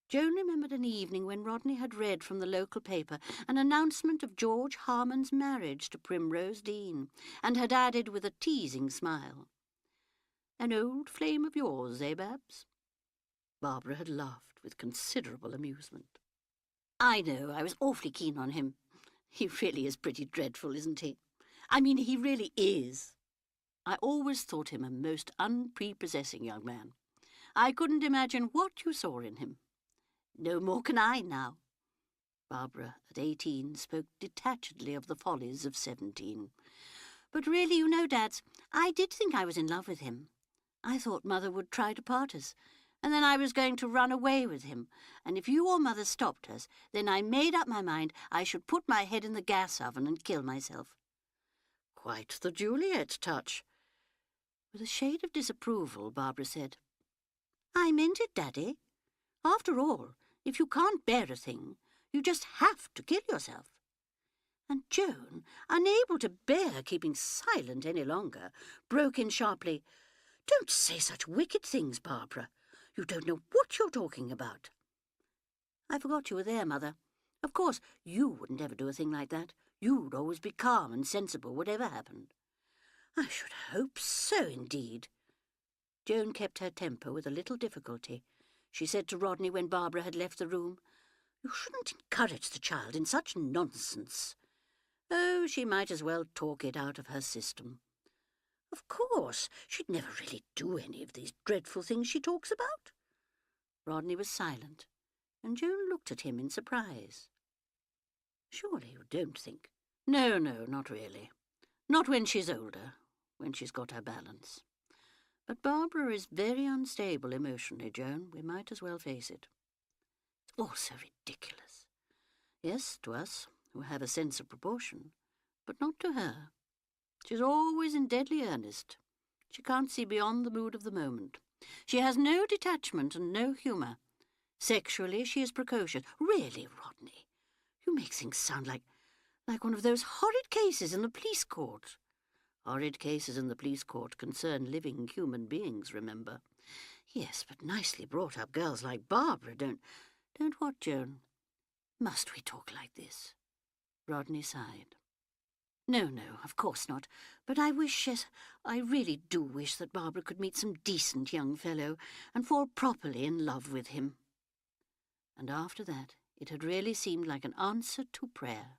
Joan remembered an evening when Rodney had read from the local paper an announcement of George Harmon's marriage to Primrose Dean, and had added with a teasing smile, An old flame of yours, eh, Babs? Barbara had laughed with considerable amusement. I know, I was awfully keen on him. He really is pretty dreadful, isn't he? I mean, he really is. I always thought him a most unprepossessing young man. I couldn't imagine what you saw in him. No more can I now. Barbara, at 18, spoke detachedly of the follies of 17. But really, you know, Dads, I did think I was in love with him. I thought Mother would try to part us, and then I was going to run away with him, and if you or Mother stopped us, then I made up my mind I should put my head in the gas oven and kill myself. Quite the Juliet touch. With a shade of disapproval, Barbara said, I meant it, Daddy. After all, if you can't bear a thing, you just have to kill yourself. And Joan, unable to bear keeping silent any longer, broke in sharply, Don't say such wicked things, Barbara. You don't know what you're talking about. I forgot you were there, Mother. Of course, you wouldn't ever do a thing like that. You'd always be calm and sensible, whatever happened. I should hope so, indeed. Joan kept her temper with a little difficulty. She said to Rodney when Barbara had left the room, "You shouldn't encourage the child in such nonsense." Oh, she might as well talk it out of her system. Of course, she'd never really do any of these dreadful things she talks about. Rodney was silent, and Joan looked at him in surprise. Surely you don't think? No, not really. Not when she's older, when she's got her balance. But Barbara is very unstable emotionally, Joan. We might as well face it. It's all so ridiculous. Yes, to us, who have a sense of proportion, but not to her. She's always in deadly earnest. She can't see beyond the mood of the moment. She has no detachment and no humour. Sexually, she is precocious. Really, Rodney, you make things sound like one of those horrid cases in the police court. Horrid cases in the police court concern living human beings, remember. Yes, but nicely brought-up girls like Barbara don't what, Joan? Must we talk like this? Rodney sighed. No, of course not. But I wish, yes, I really do wish that Barbara could meet some decent young fellow and fall properly in love with him. And after that, it had really seemed like an answer to prayer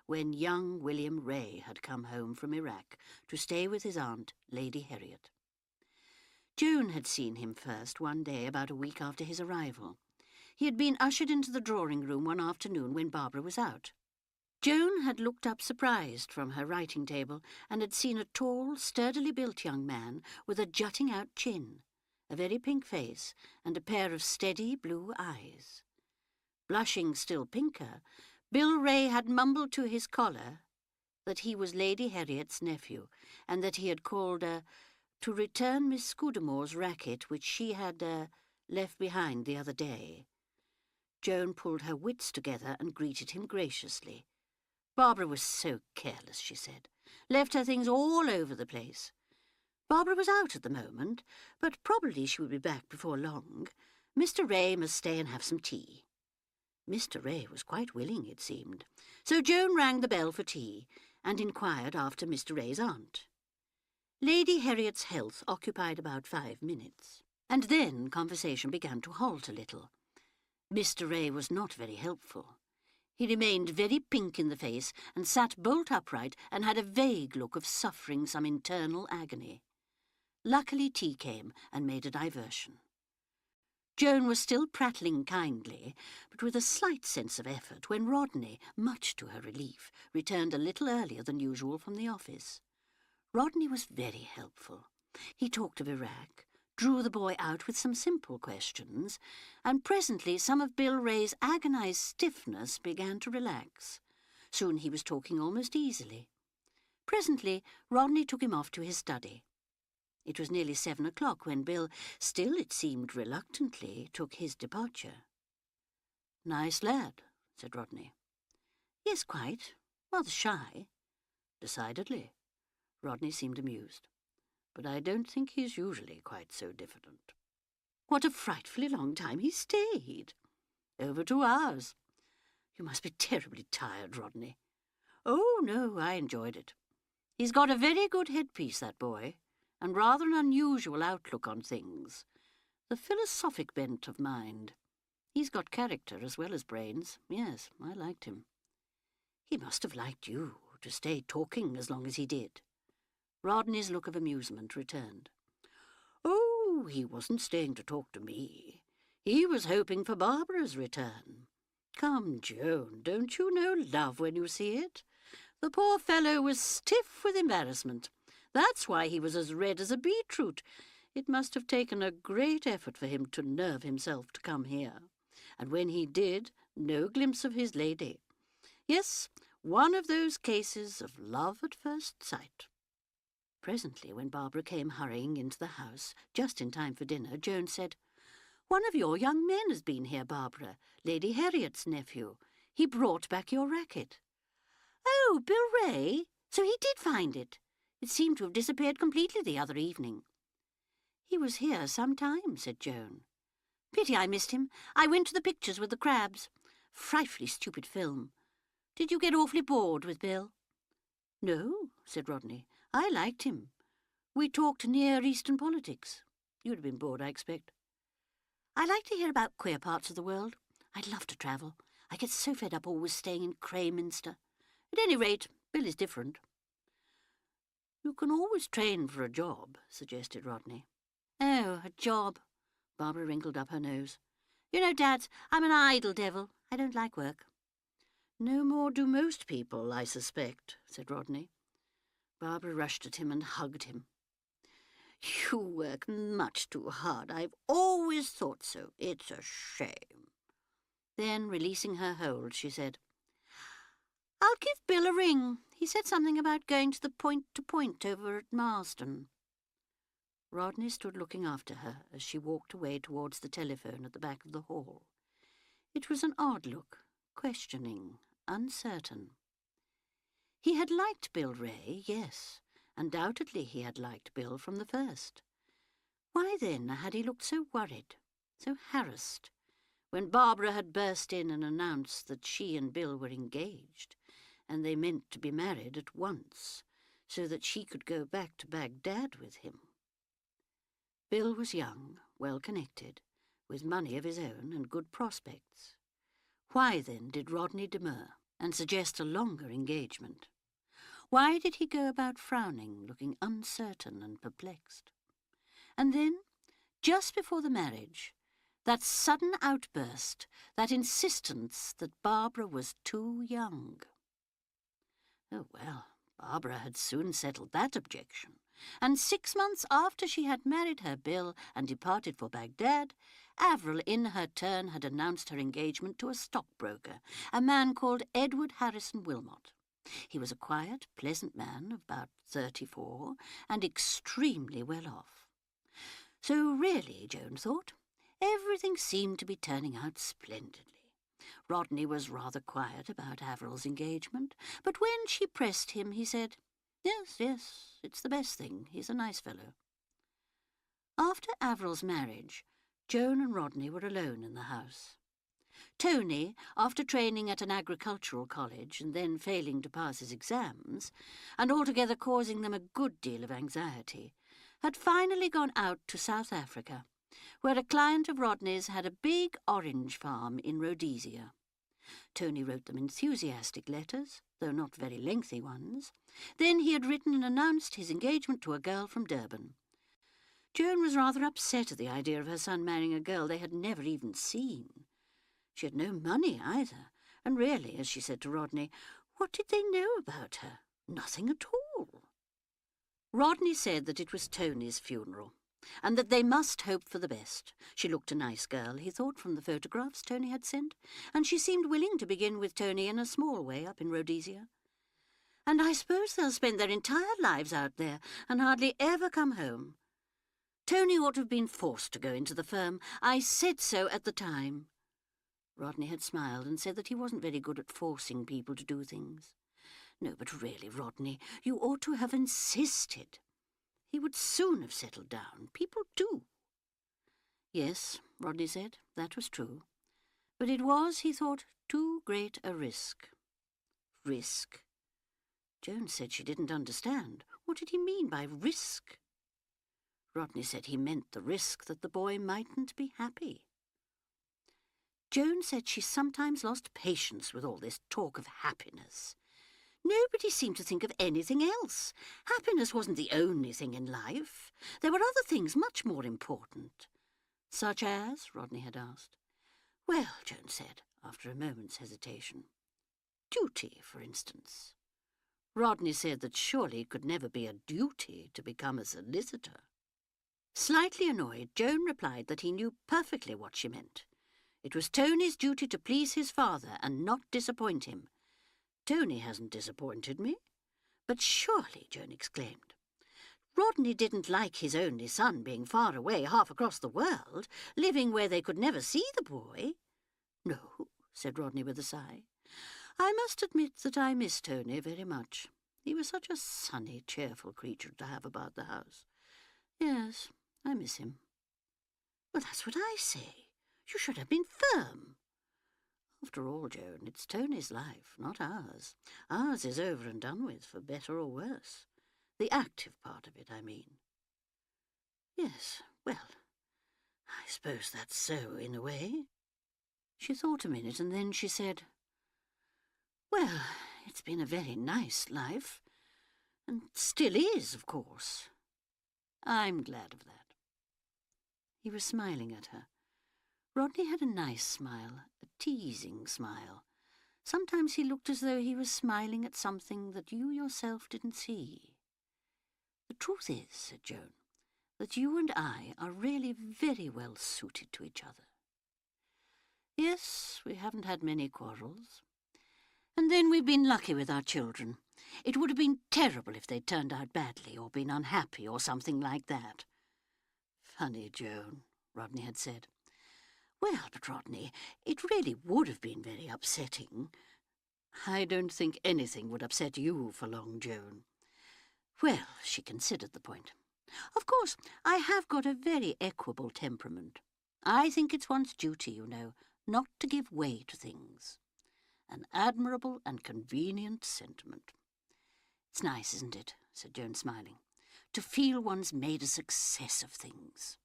when young William Ray had come home from Iraq to stay with his aunt, Lady Harriet. Joan had seen him first one day about a week after his arrival. He had been ushered into the drawing-room one afternoon when Barbara was out. Joan had looked up surprised from her writing table and had seen a tall, sturdily built young man with a jutting-out chin, a very pink face, and a pair of steady blue eyes. Blushing still pinker, Bill Ray had mumbled to his collar that he was Lady Harriet's nephew, and that he had called to return Miss Scudamore's racket, which she had left behind the other day. Joan pulled her wits together and greeted him graciously. Barbara was so careless, she said. Left her things all over the place. Barbara was out at the moment, but probably she would be back before long. Mr. Ray must stay and have some tea. Mr. Ray was quite willing, it seemed. So Joan rang the bell for tea and inquired after Mr. Ray's aunt. Lady Harriet's health occupied about 5 minutes, and then conversation began to halt a little. Mr. Ray was not very helpful. He remained very pink in the face and sat bolt upright and had a vague look of suffering some internal agony. Luckily tea came and made a diversion. Joan was still prattling kindly, but with a slight sense of effort, when Rodney, much to her relief, returned a little earlier than usual from the office. Rodney was very helpful. He talked of Iraq, drew the boy out with some simple questions, and presently some of Bill Ray's agonized stiffness began to relax. Soon he was talking almost easily. Presently Rodney took him off to his study. It was nearly 7 o'clock when Bill, still it seemed reluctantly, took his departure. "Nice lad," said Rodney. "Yes, quite. Rather shy." "Decidedly." Rodney seemed amused. "But I don't think he's usually quite so diffident." "What a frightfully long time he stayed." "Over 2 hours. You must be terribly tired, Rodney." "Oh, no, I enjoyed it. He's got a very good headpiece, that boy, and rather an unusual outlook on things. The philosophic bent of mind. He's got character as well as brains. Yes, I liked him." "He must have liked you, to stay talking as long as he did." Rodney's look of amusement returned. "Oh, he wasn't staying to talk to me. He was hoping for Barbara's return. Come, Joan, don't you know love when you see it? The poor fellow was stiff with embarrassment. That's why he was as red as a beetroot. It must have taken a great effort for him to nerve himself to come here. And when he did, no glimpse of his lady. Yes, one of those cases of love at first sight." Presently, when Barbara came hurrying into the house, just in time for dinner, Joan said, "One of your young men has been here, Barbara, Lady Harriet's nephew. He brought back your racket." "Oh, Bill Ray? So he did find it. It seemed to have disappeared completely the other evening." "He was here some time," said Joan. "Pity I missed him. I went to the pictures with the crabs. Frightfully stupid film. Did you get awfully bored with Bill?" "No," said Rodney. "I liked him. We talked Near Eastern politics. You'd have been bored, I expect." "I like to hear about queer parts of the world. I'd love to travel. I get so fed up always staying in Crayminster. At any rate, Bill is different." "You can always train for a job," suggested Rodney. "Oh, a job." Barbara wrinkled up her nose. "You know, Dad, I'm an idle devil. I don't like work." "No more do most people, I suspect," said Rodney. Barbara rushed at him and hugged him. "You work much too hard. I've always thought so. It's a shame." Then, releasing her hold, she said, "I'll give Bill a ring. He said something about going to the point-to-point over at Marsden." Rodney stood looking after her as she walked away towards the telephone at the back of the hall. It was an odd look, questioning, uncertain. He had liked Bill Ray, yes. Undoubtedly he had liked Bill from the first. Why then had he looked so worried, so harassed, when Barbara had burst in and announced that she and Bill were engaged, and they meant to be married at once, so that she could go back to Baghdad with him? Bill was young, well-connected, with money of his own and good prospects. Why then did Rodney demur and suggest a longer engagement? Why did he go about frowning, looking uncertain and perplexed? And then, just before the marriage, that sudden outburst, that insistence that Barbara was too young. Oh, well, Barbara had soon settled that objection, and 6 months after she had married her Bill and departed for Baghdad, Avril in her turn had announced her engagement to a stockbroker, a man called Edward Harrison Wilmot. He was a quiet, pleasant man of about 34 and extremely well off. So really, Joan thought, everything seemed to be turning out splendidly. Rodney was rather quiet about Avril's engagement, but when she pressed him, he said, Yes, it's the best thing. He's a nice fellow." After Avril's marriage, Joan and Rodney were alone in the house. Tony, after training at an agricultural college and then failing to pass his exams, and altogether causing them a good deal of anxiety, had finally gone out to South Africa, where a client of Rodney's had a big orange farm in Rhodesia. Tony wrote them enthusiastic letters, though not very lengthy ones. Then he had written and announced his engagement to a girl from Durban. Joan was rather upset at the idea of her son marrying a girl they had never even seen. She had no money either, and really, as she said to Rodney, what did they know about her? Nothing at all. Rodney said that it was Tony's funeral, and that they must hope for the best. She looked a nice girl, he thought, from the photographs Tony had sent, and she seemed willing to begin with Tony in a small way up in Rhodesia. "And I suppose they'll spend their entire lives out there and hardly ever come home. Tony ought to have been forced to go into the firm. I said so at the time." Rodney had smiled and said that he wasn't very good at forcing people to do things. "No, but really, Rodney, you ought to have insisted. He would soon have settled down. People do." Yes, Rodney said, that was true. But it was, he thought, too great a risk. Risk? Joan said she didn't understand. What did he mean by risk? Rodney said he meant the risk that the boy mightn't be happy. Joan said she sometimes lost patience with all this talk of happiness. Nobody seemed to think of anything else. Happiness wasn't the only thing in life. There were other things much more important. "Such as?" Rodney had asked. "Well," Joan said, after a moment's hesitation, "duty, for instance." Rodney said that surely it could never be a duty to become a solicitor. Slightly annoyed, Joan replied that he knew perfectly what she meant. It was Tony's duty to please his father and not disappoint him. "Tony hasn't disappointed me." "But surely," Joan exclaimed, "Rodney didn't like his only son being far away half across the world, living where they could never see the boy." "No," said Rodney with a sigh. "I must admit that I miss Tony very much. He was such a sunny, cheerful creature to have about the house. Yes, I miss him. Well, that's what I say. You should have been firm. After all, Joan, it's Tony's life, not ours. Ours is over and done with, for better or worse. The active part of it, I mean. Yes, well, I suppose that's so, in a way. She thought a minute, and then she said, well, it's been a very nice life, and still is, of course. I'm glad of that. He was smiling at her. Rodney had a nice smile, a teasing smile. Sometimes he looked as though he was smiling at something that you yourself didn't see. The truth is, said Joan, that you and I are really very well suited to each other. Yes, we haven't had many quarrels. And then we've been lucky with our children. It would have been terrible if they'd turned out badly or been unhappy or something like that. Funny, Joan, Rodney had said. Well, but Rodney, it really would have been very upsetting. I don't think anything would upset you for long, Joan. Well, she considered the point. Of course, I have got a very equable temperament. I think it's one's duty, you know, not to give way to things. An admirable and convenient sentiment. It's nice, isn't it, said Joan, smiling, to feel one's made a success of things.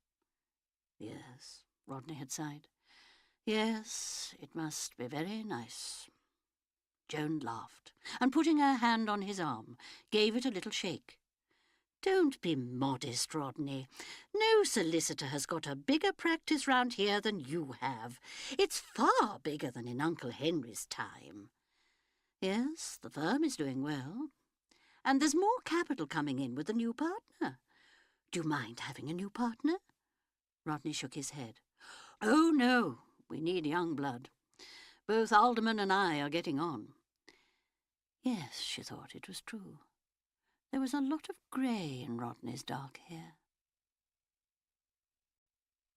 Yes, Rodney had sighed. Yes, it must be very nice. Joan laughed, and putting her hand on his arm, gave it a little shake. Don't be modest, Rodney. No solicitor has got a bigger practice round here than you have. It's far bigger than in Uncle Henry's time. Yes, the firm is doing well. And there's more capital coming in with the new partner. Do you mind having a new partner? Rodney shook his head. Oh, no, we need young blood. Both Alderman and I are getting on. Yes, she thought, it was true. There was a lot of grey in Rodney's dark hair.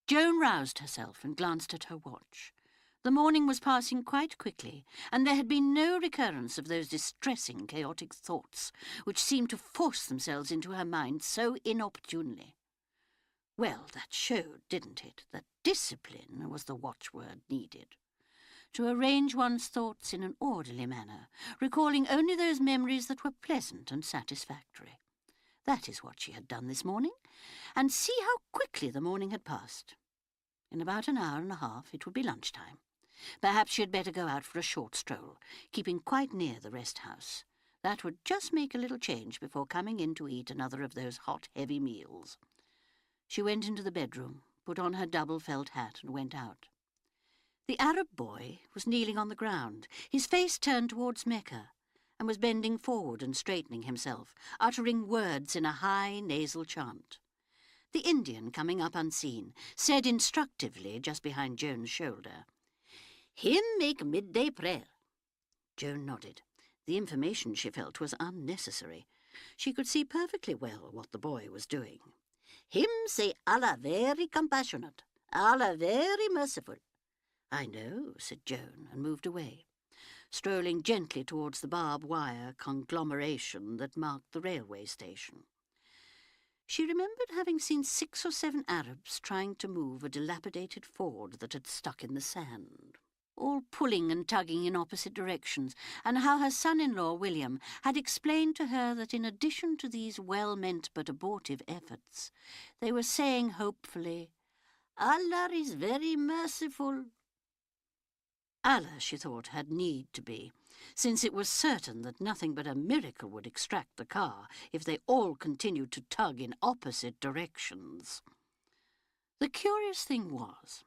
Joan roused herself and glanced at her watch. The morning was passing quite quickly, and there had been no recurrence of those distressing, chaotic thoughts which seemed to force themselves into her mind so inopportunely. Well, that showed, didn't it, that discipline was the watchword needed. To arrange one's thoughts in an orderly manner, recalling only those memories that were pleasant and satisfactory. That is what she had done this morning, and see how quickly the morning had passed. In about an hour and a half it would be lunchtime. Perhaps she had better go out for a short stroll, keeping quite near the rest house. That would just make a little change before coming in to eat another of those hot, heavy meals. She went into the bedroom, put on her double felt hat, and went out. The Arab boy was kneeling on the ground, his face turned towards Mecca, and was bending forward and straightening himself, uttering words in a high nasal chant. The Indian, coming up unseen, said instructively just behind Joan's shoulder, "Him make midday prayer." Joan nodded. The information, she felt, was unnecessary. She could see perfectly well what the boy was doing. "Him say Allah very compassionate, Allah very merciful." "I know," said Joan, and moved away, strolling gently towards the barbed wire conglomeration that marked the railway station. She remembered having seen 6 or 7 Arabs trying to move a dilapidated Ford that had stuck in the sand, all pulling and tugging in opposite directions, and how her son-in-law, William, had explained to her that in addition to these well-meant but abortive efforts, they were saying hopefully, "Allah is very merciful." Allah, she thought, had need to be, since it was certain that nothing but a miracle would extract the car if they all continued to tug in opposite directions. The curious thing was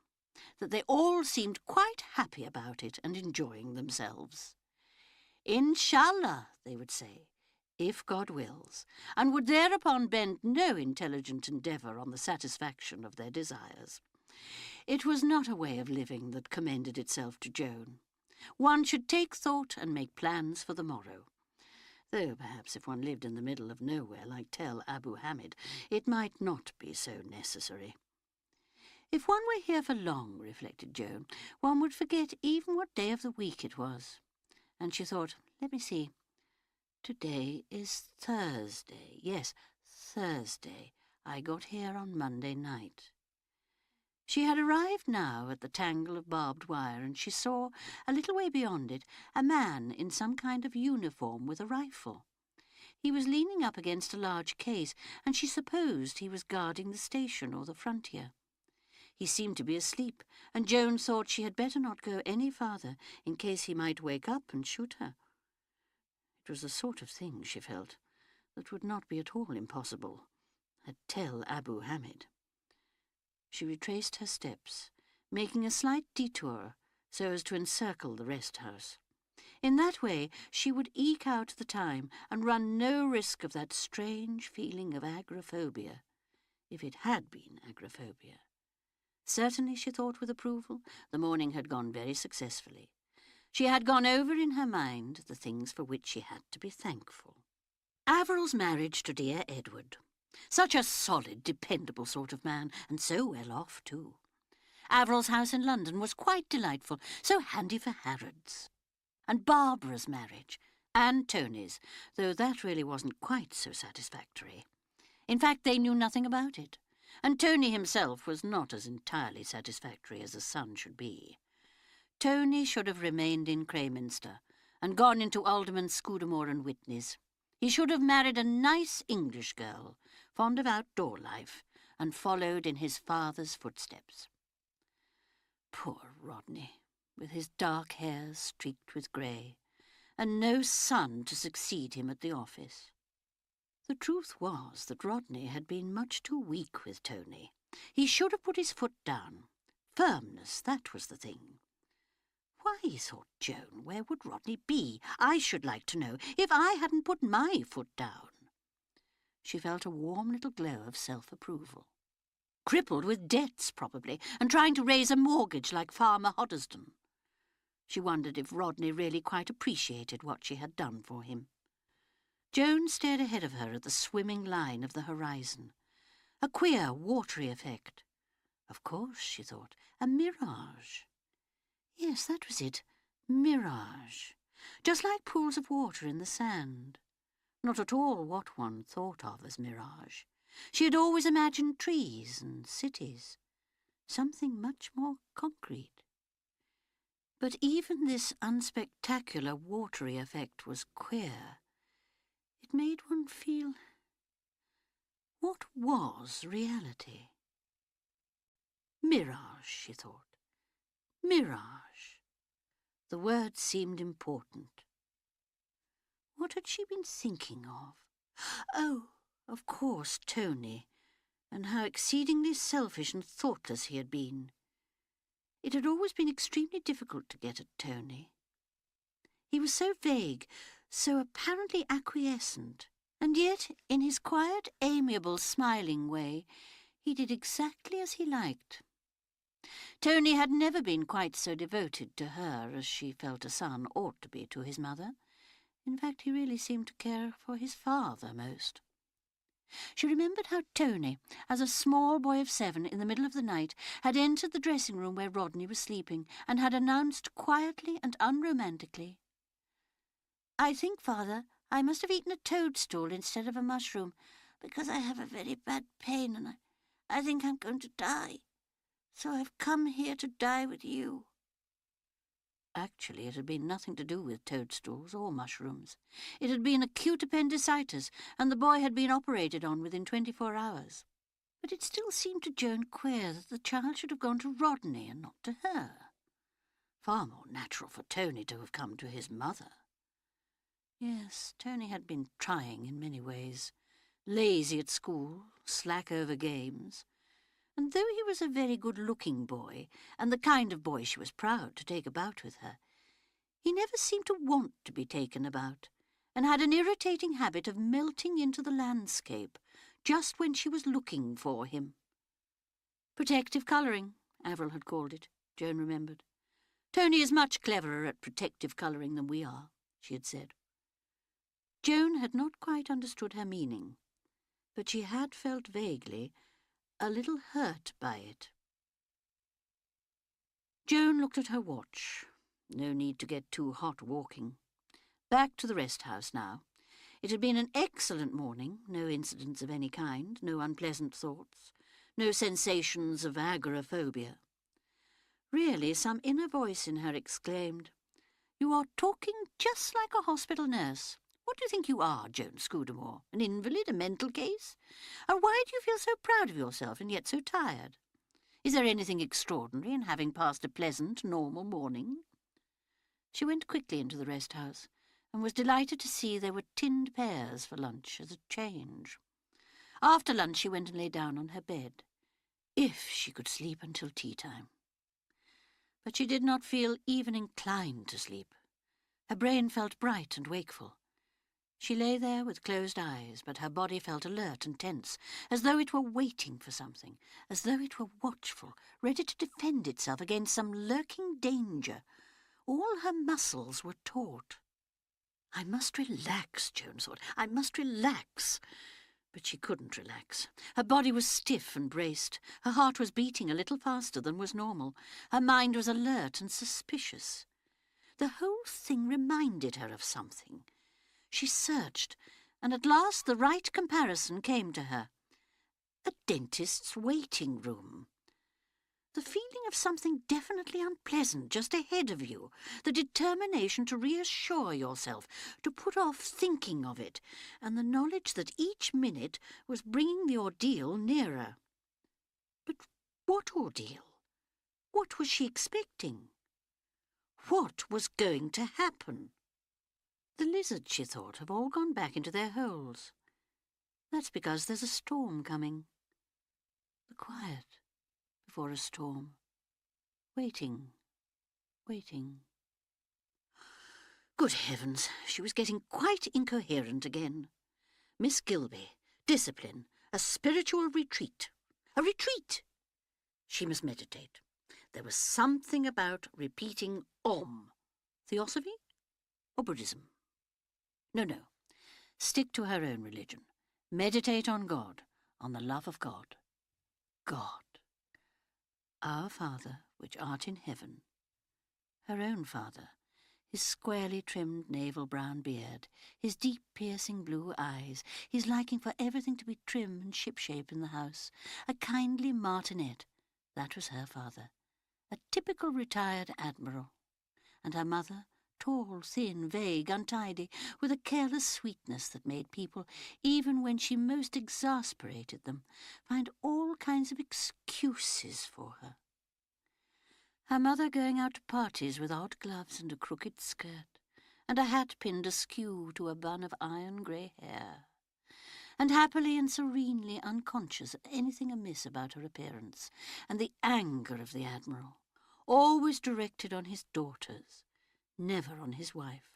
that they all seemed quite happy about it and enjoying themselves. "Inshallah," they would say, "if God wills," and would thereupon bend no intelligent endeavour on the satisfaction of their desires. It was not a way of living that commended itself to Joan. One should take thought and make plans for the morrow. Though perhaps if one lived in the middle of nowhere like Tel Abu Hamid, it might not be so necessary. If one were here for long, reflected Joan, one would forget even what day of the week it was. And she thought, let me see. Today is Thursday. Yes, Thursday. I got here on Monday night." She had arrived now at the tangle of barbed wire, and she saw, a little way beyond it, a man in some kind of uniform with a rifle. He was leaning up against a large case, and she supposed he was guarding the station or the frontier. He seemed to be asleep, and Joan thought she had better not go any farther in case he might wake up and shoot her. It was the sort of thing, she felt, that would not be at all impossible at Tel Abu Hamid. She retraced her steps, making a slight detour so as to encircle the rest house. In that way she would eke out the time and run no risk of that strange feeling of agoraphobia, if it had been agoraphobia. Certainly, she thought with approval, the morning had gone very successfully. She had gone over in her mind the things for which she had to be thankful. Averil's marriage to dear Edward. Such a solid, dependable sort of man, and so well off, too. Averil's house in London was quite delightful, so handy for Harrods. And Barbara's marriage, and Tony's, though that really wasn't quite so satisfactory. In fact, they knew nothing about it, and Tony himself was not as entirely satisfactory as a son should be. Tony should have remained in Crayminster and gone into Alderman Scudamore and Whitney's. He should have married a nice English girl, fond of outdoor life, and followed in his father's footsteps. Poor Rodney, with his dark hair streaked with grey, and no son to succeed him at the office. The truth was that Rodney had been much too weak with Tony. He should have put his foot down. Firmness, that was the thing. Why, thought Joan, where would Rodney be, I should like to know, if I hadn't put my foot down? She felt a warm little glow of self-approval. Crippled with debts, probably, and trying to raise a mortgage like Farmer Hoddesdon. She wondered if Rodney really quite appreciated what she had done for him. Joan stared ahead of her at the swimming line of the horizon. A queer, watery effect. Of course, she thought, a mirage. Yes, that was it. Mirage. Just like pools of water in the sand. Not at all what one thought of as mirage. She had always imagined trees and cities. Something much more concrete. But even this unspectacular watery effect was queer. It made one feel... What was reality? Mirage, she thought. Mirage. The word seemed important. What had she been thinking of? Oh, of course, Tony, and how exceedingly selfish and thoughtless he had been. It had always been extremely difficult to get at Tony. He was so vague, so apparently acquiescent, and yet, in his quiet, amiable, smiling way, he did exactly as he liked. Tony had never been quite so devoted to her as she felt a son ought to be to his mother. In fact, he really seemed to care for his father most. She remembered how Tony, as a small boy of 7 in the middle of the night, had entered the dressing room where Rodney was sleeping and had announced quietly and unromantically, "I think, Father, I must have eaten a toadstool instead of a mushroom, because I have a very bad pain and I think I'm going to die. So I've come here to die with you." Actually, it had been nothing to do with toadstools or mushrooms. It had been acute appendicitis, and the boy had been operated on within 24 hours. But it still seemed to Joan queer that the child should have gone to Rodney and not to her. Far more natural for Tony to have come to his mother. Yes, Tony had been trying in many ways. Lazy at school, slack over games. And though he was a very good-looking boy, and the kind of boy she was proud to take about with her, he never seemed to want to be taken about, and had an irritating habit of melting into the landscape just when she was looking for him. Protective colouring, Avril had called it, Joan remembered. Tony is much cleverer at protective colouring than we are, she had said. Joan had not quite understood her meaning, but she had felt vaguely a little hurt by it. Joan looked at her watch. No need to get too hot walking. Back to the rest house now. It had been an excellent morning, no incidents of any kind, no unpleasant thoughts, no sensations of agoraphobia. Really, some inner voice in her exclaimed, "You are talking just like a hospital nurse. What do you think you are, Joan Scudamore? An invalid, a mental case? And why do you feel so proud of yourself and yet so tired? Is there anything extraordinary in having passed a pleasant, normal morning?" She went quickly into the rest house and was delighted to see there were tinned pears for lunch as a change. After lunch she went and lay down on her bed. If she could sleep until tea time. But she did not feel even inclined to sleep. Her brain felt bright and wakeful. She lay there with closed eyes, but her body felt alert and tense, as though it were waiting for something, as though it were watchful, ready to defend itself against some lurking danger. All her muscles were taut. "I must relax," Joan thought. "I must relax." But she couldn't relax. Her body was stiff and braced. Her heart was beating a little faster than was normal. Her mind was alert and suspicious. The whole thing reminded her of something. She searched, and at last the right comparison came to her. A dentist's waiting room. The feeling of something definitely unpleasant just ahead of you, the determination to reassure yourself, to put off thinking of it, and the knowledge that each minute was bringing the ordeal nearer. But what ordeal? What was she expecting? What was going to happen? The lizards, she thought, have all gone back into their holes. That's because there's a storm coming. The quiet before a storm. Waiting, waiting. Good heavens, she was getting quite incoherent again. Miss Gilby, discipline, a spiritual retreat. A retreat! She must meditate. There was something about repeating Om. Theosophy or Buddhism? No. Stick to her own religion. Meditate on God, on the love of God. God. Our Father, which art in heaven. Her own father, his squarely trimmed navel brown beard, his deep piercing blue eyes, his liking for everything to be trim and shipshape in the house, a kindly martinet. That was her father, a typical retired admiral. And her mother, tall, thin, vague, untidy, with a careless sweetness that made people, even when she most exasperated them, find all kinds of excuses for her. Her mother going out to parties with odd gloves and a crooked skirt, and a hat pinned askew to a bun of iron-grey hair, and happily and serenely unconscious of anything amiss about her appearance, and the anger of the Admiral, always directed on his daughters, never on his wife.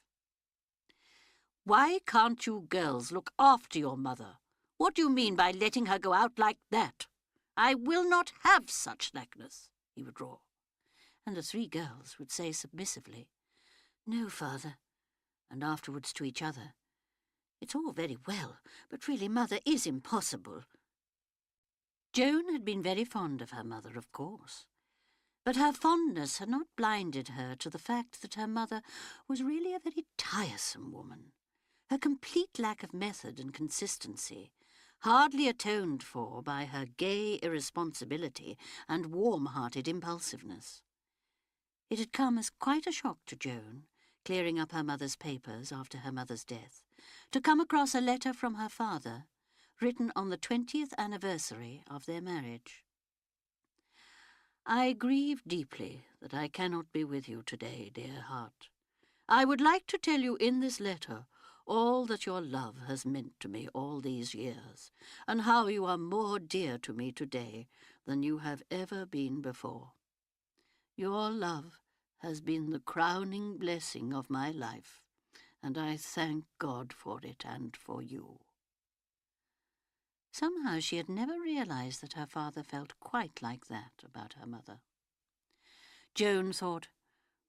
"Why can't you girls look after your mother? What do you mean by letting her go out like that? I will not have such slackness," he would roar. And the three girls would say submissively, "No, father," and afterwards to each other, "It's all very well, but really mother is impossible." Joan had been very fond of her mother, of course. But her fondness had not blinded her to the fact that her mother was really a very tiresome woman. Her complete lack of method and consistency, hardly atoned for by her gay irresponsibility and warm-hearted impulsiveness. It had come as quite a shock to Joan, clearing up her mother's papers after her mother's death, to come across a letter from her father, written on the 20th anniversary of their marriage. "I grieve deeply that I cannot be with you today, dear heart. I would like to tell you in this letter all that your love has meant to me all these years, and how you are more dear to me today than you have ever been before. Your love has been the crowning blessing of my life, and I thank God for it and for you." Somehow she had never realized that her father felt quite like that about her mother. Joan thought,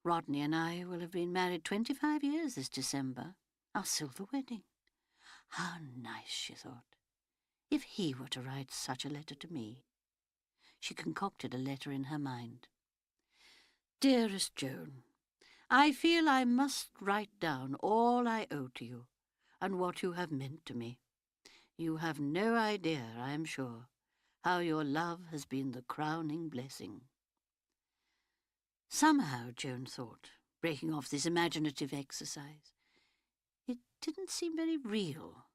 "Rodney and I will have been married 25 years this December, our silver wedding. How nice," she thought, "if he were to write such a letter to me." She concocted a letter in her mind. "Dearest Joan, I feel I must write down all I owe to you. and what you have meant to me. You have no idea, I am sure, how your love has been the crowning blessing." Somehow, Joan thought, breaking off this imaginative exercise, it didn't seem very real.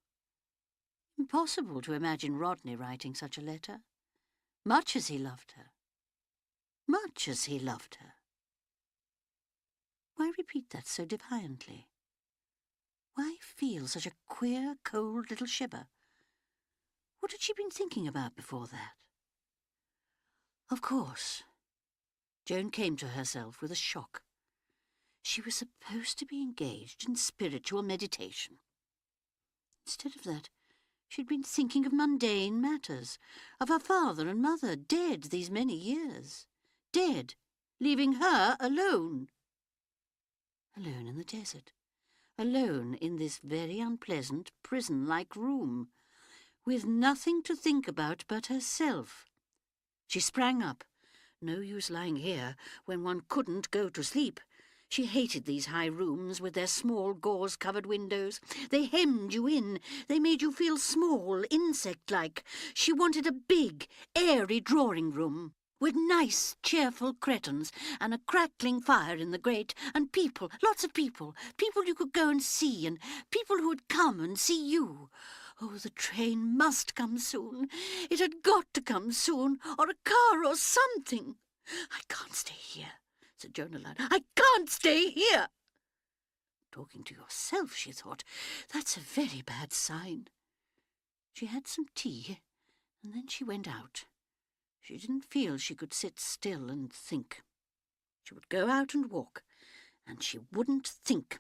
Impossible to imagine Rodney writing such a letter. Much as he loved her. Much as he loved her. Why repeat that so defiantly? Why feel such a queer, cold little shiver? What had she been thinking about before that? Of course. Joan came to herself with a shock. She was supposed to be engaged in spiritual meditation. Instead of that, she'd been thinking of mundane matters, of her father and mother, dead these many years. Dead, leaving her alone. Alone in the desert. Alone in this very unpleasant, prison-like room, with nothing to think about but herself. She sprang up. No use lying here when one couldn't go to sleep. She hated these high rooms with their small gauze-covered windows. They hemmed you in. They made you feel small, insect-like. She wanted a big, airy drawing room with nice, cheerful cretins and a crackling fire in the grate, and people, lots of people, people you could go and see, and people who would come and see you. Oh, the train must come soon. It had got to come soon, or a car or something. "I can't stay here," said Joan aloud. "I can't stay here." Talking to yourself, she thought. That's a very bad sign. She had some tea, and then she went out. She didn't feel she could sit still and think. She would go out and walk, and she wouldn't think.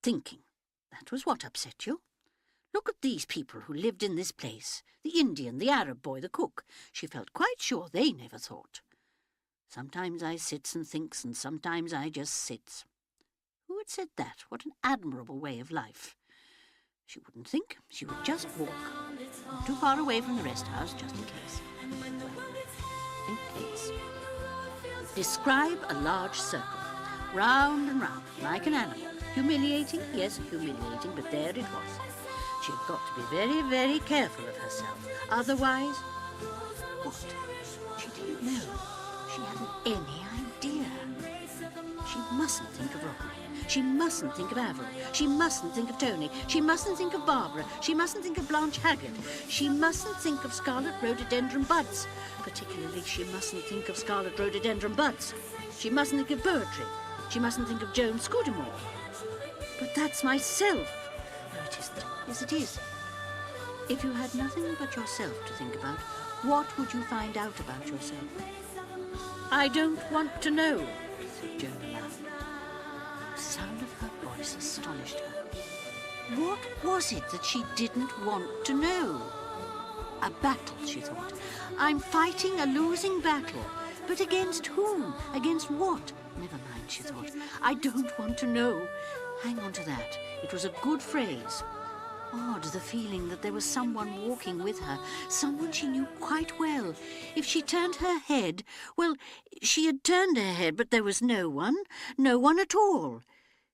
Thinking, that was what upset you. Look at these people who lived in this place, the Indian, the Arab boy, the cook. She felt quite sure they never thought. Sometimes I sits and thinks, and sometimes I just sits. Who had said that? What an admirable way of life. She wouldn't think, she would just walk. Not too far away from the rest house, just in case. In case. Describe a large circle, round and round, like an animal. Humiliating? Yes, humiliating, but there it was. She had got to be very, very careful of herself. Otherwise, what? She didn't know. She hadn't any idea. She mustn't think of Rodney. She mustn't think of Avril. She mustn't think of Tony. She mustn't think of Barbara. She mustn't think of Blanche Haggard. She mustn't think of scarlet rhododendron buds. Particularly, she mustn't think of scarlet rhododendron buds. She mustn't think of poetry. She mustn't think of Joan Scudamore. But that's myself. No, it isn't. Yes, it is. If you had nothing but yourself to think about, what would you find out about yourself? "I don't want to know," said Joan aloud. The sound of her voice astonished her. What was it that she didn't want to know? A battle, she thought. I'm fighting a losing battle. But against whom? Against what? Never mind, she thought. I don't want to know. Hang on to that. It was a good phrase. Odd, the feeling that there was someone walking with her, someone she knew quite well. If she turned her head, well, she had turned her head, but there was no one at all.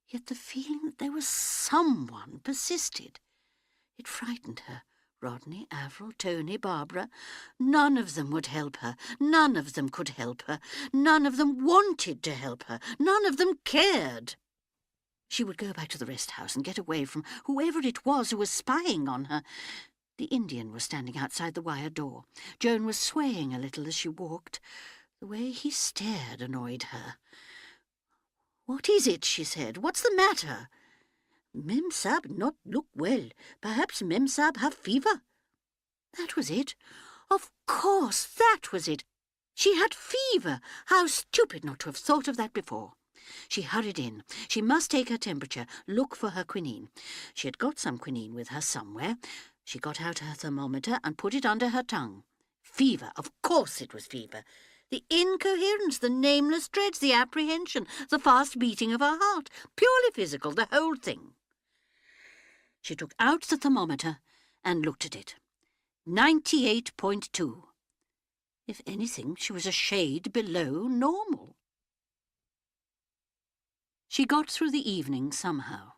Yet the feeling that there was someone persisted. It frightened her. Rodney, Avril, Tony, Barbara. None of them would help her. None of them could help her. None of them wanted to help her. None of them cared. She would go back to the rest house and get away from whoever it was who was spying on her. The Indian was standing outside the wire door. Joan was swaying a little as she walked. The way he stared annoyed her. "What is it?" she said. "What's the matter?" "Mem Sab not look well. Perhaps Mem Sab have fever." That was it. Of course, that was it. She had fever. How stupid not to have thought of that before. She hurried in. She must take her temperature, look for her quinine. She had got some quinine with her somewhere. She got out her thermometer and put it under her tongue. Fever. Of course it was fever. The incoherence, the nameless dreads, the apprehension, the fast beating of her heart. Purely physical, the whole thing. She took out the thermometer and looked at it. 98.2. If anything, she was a shade below normal. She got through the evening somehow.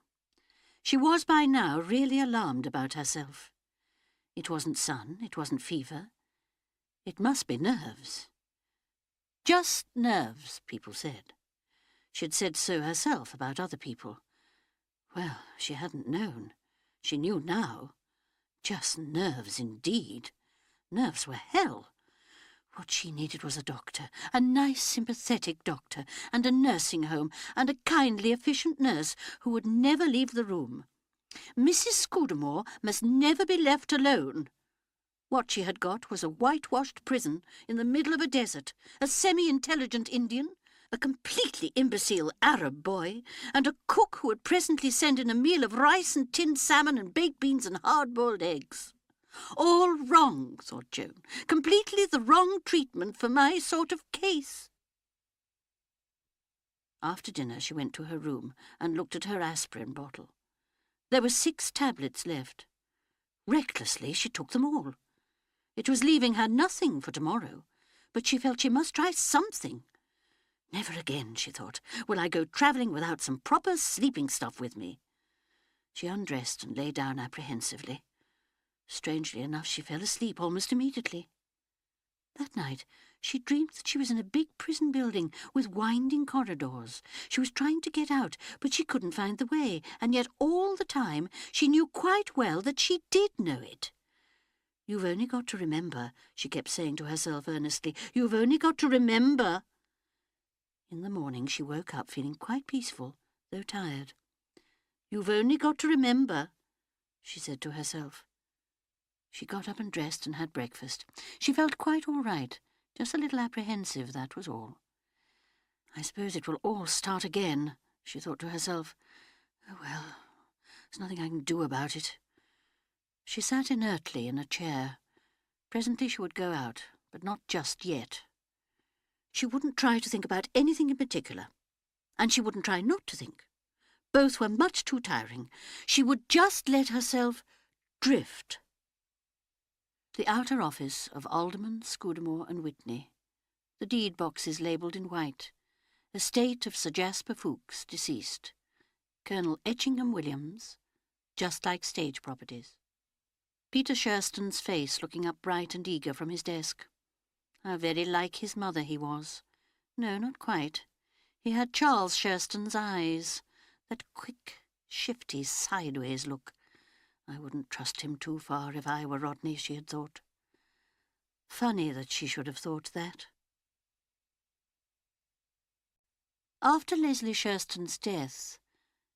She was by now really alarmed about herself. It wasn't sun, it wasn't fever. It must be nerves. Just nerves, people said. She had said so herself about other people. Well, she hadn't known. She knew now. Just nerves indeed. Nerves were hell. What she needed was a doctor, a nice, sympathetic doctor, and a nursing home, and a kindly, efficient nurse who would never leave the room. Mrs. Scudamore must never be left alone. What she had got was a whitewashed prison in the middle of a desert, a semi-intelligent Indian, a completely imbecile Arab boy, and a cook who would presently send in a meal of rice and tinned salmon and baked beans and hard-boiled eggs. All wrong, thought Joan. Completely the wrong treatment for my sort of case. After dinner she went to her room and looked at her aspirin bottle. There were 6 tablets left. Recklessly she took them all. It was leaving her nothing for tomorrow, but she felt she must try something. Never again, she thought, will I go travelling without some proper sleeping stuff with me. She undressed and lay down apprehensively. Strangely enough, she fell asleep almost immediately. That night she dreamed that she was in a big prison building with winding corridors. She was trying to get out, but she couldn't find the way, and yet all the time she knew quite well that she did know it. You've only got to remember, she kept saying to herself earnestly. You've only got to remember. In the morning she woke up feeling quite peaceful, though tired. You've only got to remember, she said to herself. She got up and dressed and had breakfast. She felt quite all right, just a little apprehensive, that was all. I suppose it will all start again, she thought to herself. Oh, well, there's nothing I can do about it. She sat inertly in a chair. Presently she would go out, but not just yet. She wouldn't try to think about anything in particular, and she wouldn't try not to think. Both were much too tiring. She would just let herself drift. The outer office of Alderman, Scudamore and Whitney. The deed boxes labelled in white. Estate of Sir Jasper Fewkes, deceased. Colonel Etchingham Williams, just like stage properties. Peter Shurston's face looking up bright and eager from his desk. How very like his mother he was. No, not quite. He had Charles Shurston's eyes, that quick, shifty, sideways look. I wouldn't trust him too far if I were Rodney, she had thought. Funny that she should have thought that. After Leslie Shurston's death,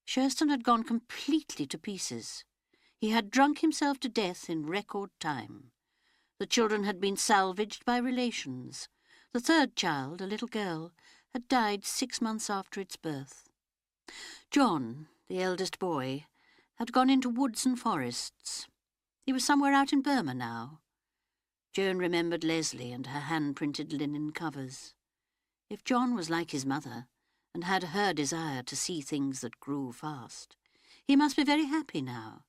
Shurston had gone completely to pieces. He had drunk himself to death in record time. The children had been salvaged by relations. The third child, a little girl, had died 6 months after its birth. John, the eldest boy, had gone into woods and forests. He was somewhere out in Burma now. Joan remembered Leslie and her hand-printed linen covers. If John was like his mother, and had her desire to see things that grew fast, he must be very happy now.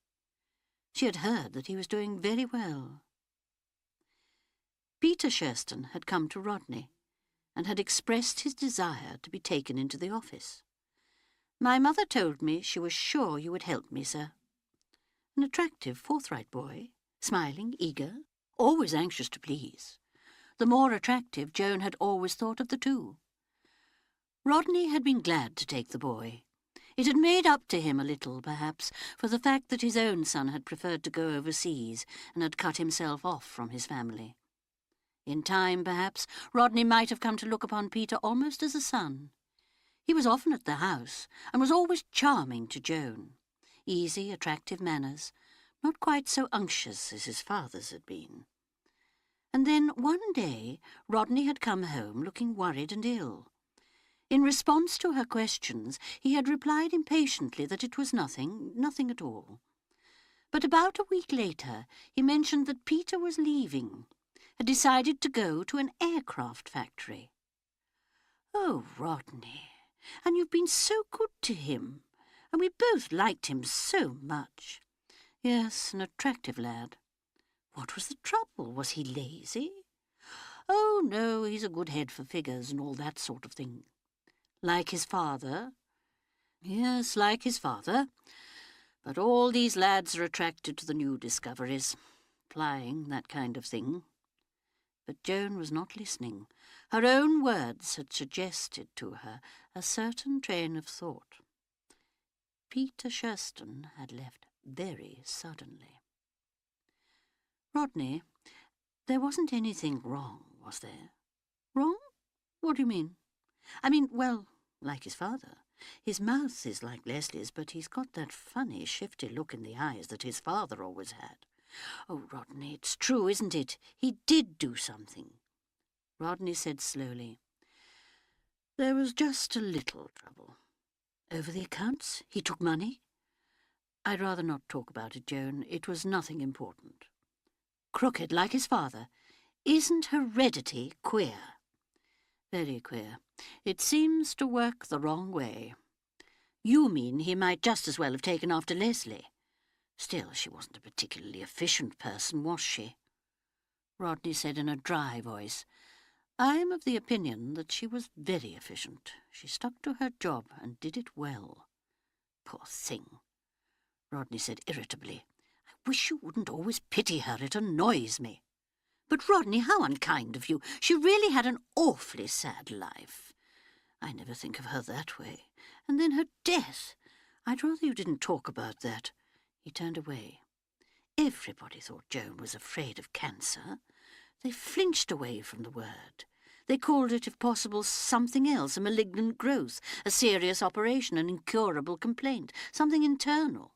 She had heard that he was doing very well. Peter Shurston had come to Rodney, and had expressed his desire to be taken into the office. My mother told me she was sure you would help me, sir. An attractive, forthright boy, smiling, eager, always anxious to please. The more attractive Joan had always thought of the two. Rodney had been glad to take the boy. It had made up to him a little, perhaps, for the fact that his own son had preferred to go overseas and had cut himself off from his family. In time, perhaps, Rodney might have come to look upon Peter almost as a son. He was often at the house, and was always charming to Joan. Easy, attractive manners, not quite so unctuous as his father's had been. And then, one day, Rodney had come home looking worried and ill. In response to her questions, he had replied impatiently that it was nothing at all. But about a week later, he mentioned that Peter was leaving, had decided to go to an aircraft factory. Oh, Rodney, and you've been so good to him, and we both liked him so much. Yes, an attractive lad. What was the trouble? Was he lazy? Oh, no, he's a good head for figures and all that sort of thing. Like his father? Yes, like his father. But all these lads are attracted to the new discoveries. Flying, that kind of thing. But Joan was not listening. Her own words had suggested to her a certain train of thought. Peter Shurston had left very suddenly. Rodney, there wasn't anything wrong, was there? Wrong? What do you mean? I mean, well, like his father. His mouth is like Leslie's, but he's got that funny, shifty look in the eyes that his father always had. Oh, Rodney, it's true, isn't it? He did do something. Rodney said slowly, there was just a little trouble. Over the accounts? He took money? I'd rather not talk about it, Joan. It was nothing important. Crooked, like his father. Isn't heredity queer? Very queer. It seems to work the wrong way. You mean he might just as well have taken after Leslie? Still, she wasn't a particularly efficient person, was she? Rodney said in a dry voice, I'm of the opinion that she was very efficient. She stuck to her job and did it well. Poor thing, Rodney said irritably. I wish you wouldn't always pity her. It annoys me. But, Rodney, how unkind of you. She really had an awfully sad life. I never think of her that way. And then her death. I'd rather you didn't talk about that. He turned away. Everybody thought Joan was afraid of cancer. They flinched away from the word. They called it, if possible, something else, a malignant growth, a serious operation, an incurable complaint, something internal.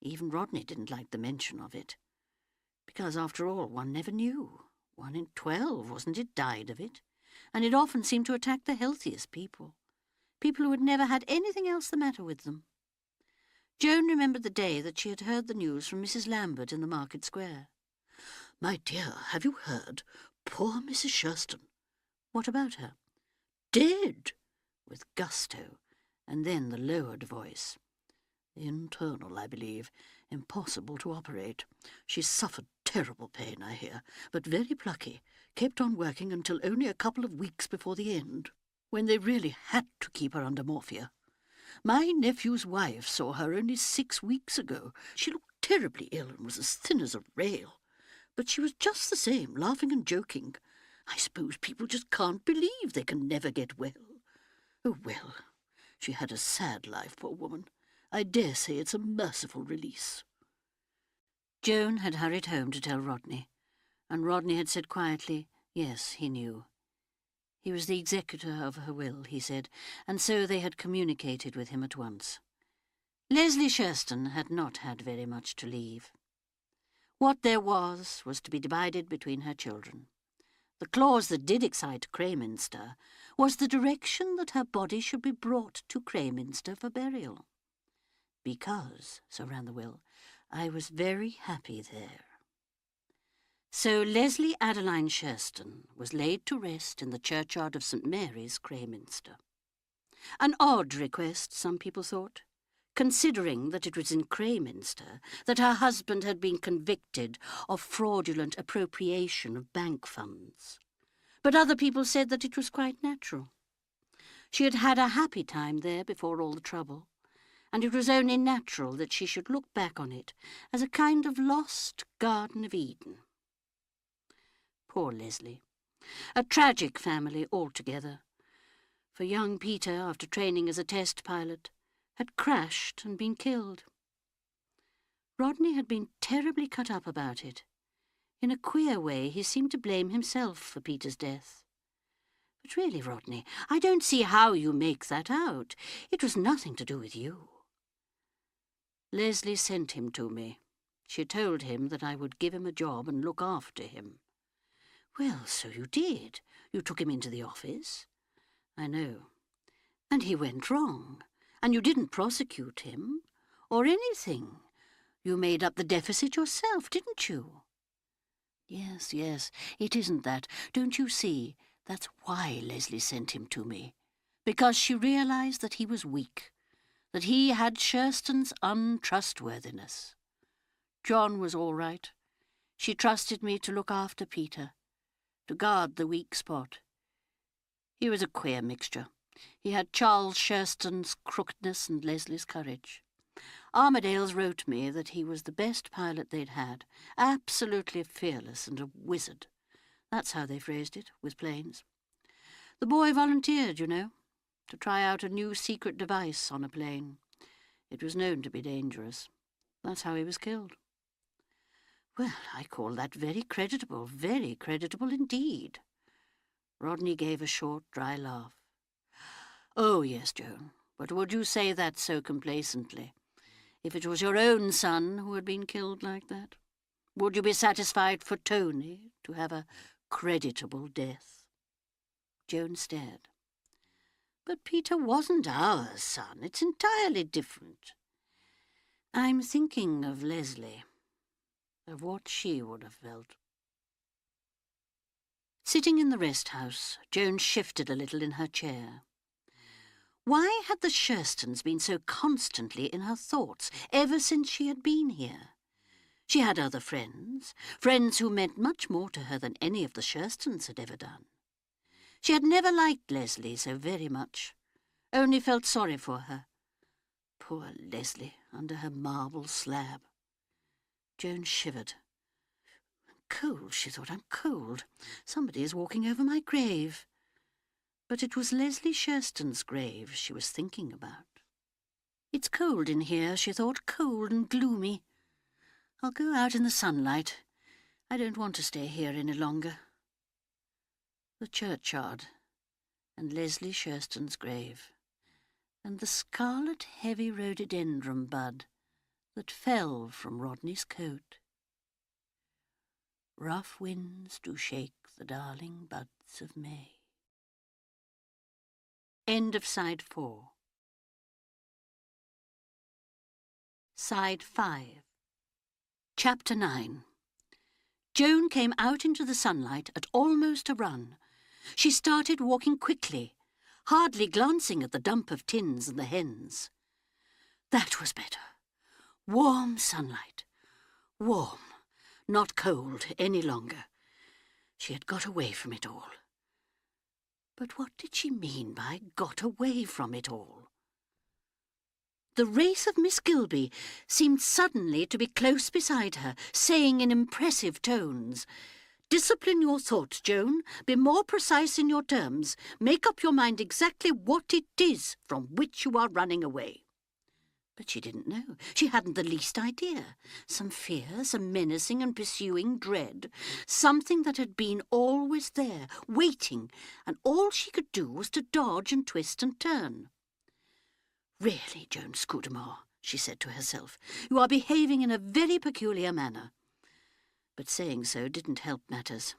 Even Rodney didn't like the mention of it. Because, after all, one never knew. 1 in 12, wasn't it, died of it? And it often seemed to attack the healthiest people. People who had never had anything else the matter with them. Joan remembered the day that she had heard the news from Mrs. Lambert in the Market Square. My dear, have you heard? Poor Mrs. Shurston. What about her? Dead, with gusto, and then the lowered voice. Internal, I believe. Impossible to operate. She suffered terrible pain, I hear, but very plucky. Kept on working until only a couple of weeks before the end, when they really had to keep her under morphia. My nephew's wife saw her only 6 weeks ago. She looked terribly ill and was as thin as a rail. But she was just the same, laughing and joking. I suppose people just can't believe they can never get well. Oh, well, she had a sad life, poor woman. I dare say it's a merciful release. Joan had hurried home to tell Rodney, and Rodney had said quietly, yes, he knew. He was the executor of her will, he said, and so they had communicated with him at once. Leslie Shurston had not had very much to leave. What there was to be divided between her children. The clause that did excite Crayminster was the direction that her body should be brought to Crayminster for burial. Because, so ran the will, I was very happy there. So Leslie Adeline Shurston was laid to rest in the churchyard of St. Mary's, Crayminster. An odd request, some people thought, considering that it was in Crayminster that her husband had been convicted of fraudulent appropriation of bank funds. But other people said that it was quite natural. She had had a happy time there before all the trouble, and it was only natural that she should look back on it as a kind of lost Garden of Eden. Poor Leslie. A tragic family altogether. For young Peter, after training as a test pilot, had crashed and been killed. Rodney had been terribly cut up about it. In a queer way, he seemed to blame himself for Peter's death. But really, Rodney, I don't see how you make that out. It was nothing to do with you. Leslie sent him to me. She told him that I would give him a job and look after him. Well, so you did. You took him into the office. I know. And he went wrong. And you didn't prosecute him, or anything. You made up the deficit yourself, didn't you? Yes, it isn't that. Don't you see? That's why Leslie sent him to me. Because she realized that he was weak, that he had Shurston's untrustworthiness. John was all right. She trusted me to look after Peter, to guard the weak spot. He was a queer mixture. He had Charles Shurston's crookedness and Leslie's courage. Armadale's wrote me that he was the best pilot they'd had, absolutely fearless and a wizard. That's how they phrased it, with planes. The boy volunteered, you know, to try out a new secret device on a plane. It was known to be dangerous. That's how he was killed. Well, I call that very creditable indeed. Rodney gave a short, dry laugh. Oh, yes, Joan, but would you say that so complacently? If it was your own son who had been killed like that, would you be satisfied for Tony to have a creditable death? Joan stared. But Peter wasn't our son. It's entirely different. I'm thinking of Leslie, of what she would have felt. Sitting in the rest house, Joan shifted a little in her chair. Why had the Sherstons been so constantly in her thoughts ever since she had been here? She had other friends who meant much more to her than any of the Sherstons had ever done. She had never liked Leslie so very much, only felt sorry for her. Poor Leslie, under her marble slab. Joan shivered. I'm cold, she thought, I'm cold. Somebody is walking over my grave. But it was Leslie Sherston's grave she was thinking about. It's cold in here, she thought, cold and gloomy. I'll go out in the sunlight. I don't want to stay here any longer. The churchyard, and Leslie Sherston's grave, and the scarlet heavy rhododendron bud that fell from Rodney's coat. Rough winds do shake the darling buds of May. End of Side 4. Side 5. Chapter 9. Joan came out into the sunlight at almost a run. She started walking quickly, hardly glancing at the dump of tins and the hens. That was better. Warm sunlight. Warm, not cold any longer. She had got away from it all. But what did she mean by got away from it all? The wraith of Miss Gilby seemed suddenly to be close beside her, saying in impressive tones, "Discipline your thoughts, Joan. Be more precise in your terms. Make up your mind exactly what it is from which you are running away." But she didn't know. She hadn't the least idea. Some fear, some menacing and pursuing dread. Something that had been always there, waiting, and all she could do was to dodge and twist and turn. "Really, Joan Scudamore," she said to herself, "you are behaving in a very peculiar manner." But saying so didn't help matters.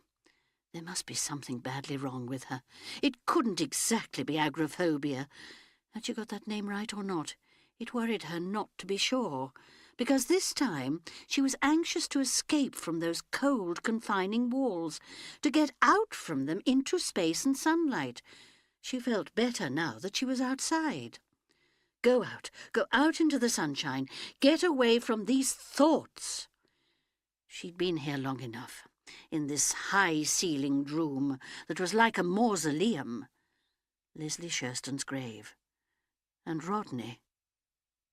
There must be something badly wrong with her. It couldn't exactly be agoraphobia. Had she got that name right or not? It worried her not to be sure, because this time she was anxious to escape from those cold, confining walls, to get out from them into space and sunlight. She felt better now that she was outside. Go out into the sunshine, get away from these thoughts. She'd been here long enough, in this high-ceilinged room that was like a mausoleum. Leslie Sherston's grave. And Rodney.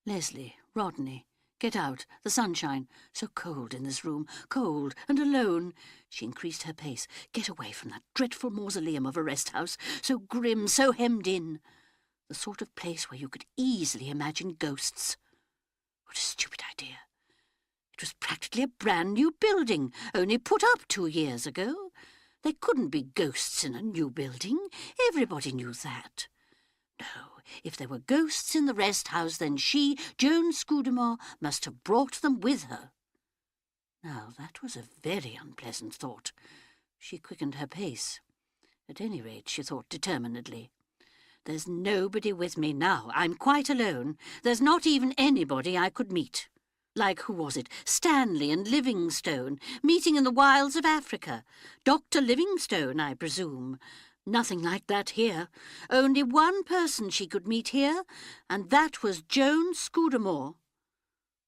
Leslie, Rodney, get out, the sunshine. So cold in this room, cold and alone. She increased her pace. Get away from that dreadful mausoleum of a rest house, so grim, so hemmed in. The sort of place where you could easily imagine ghosts. What a stupid idea. It was practically a brand new building, only put up 2 years ago. There couldn't be ghosts in a new building. Everybody knew that. No, if there were ghosts in the rest house, then she, Joan Scudamore, must have brought them with her. Now, that was a very unpleasant thought. She quickened her pace. At any rate, she thought determinedly. There's nobody with me now. I'm quite alone. There's not even anybody I could meet. Like, who was it? Stanley and Livingstone, meeting in the wilds of Africa. Dr. Livingstone, I presume. Nothing like that here. Only one person she could meet here, and that was Joan Scudamore.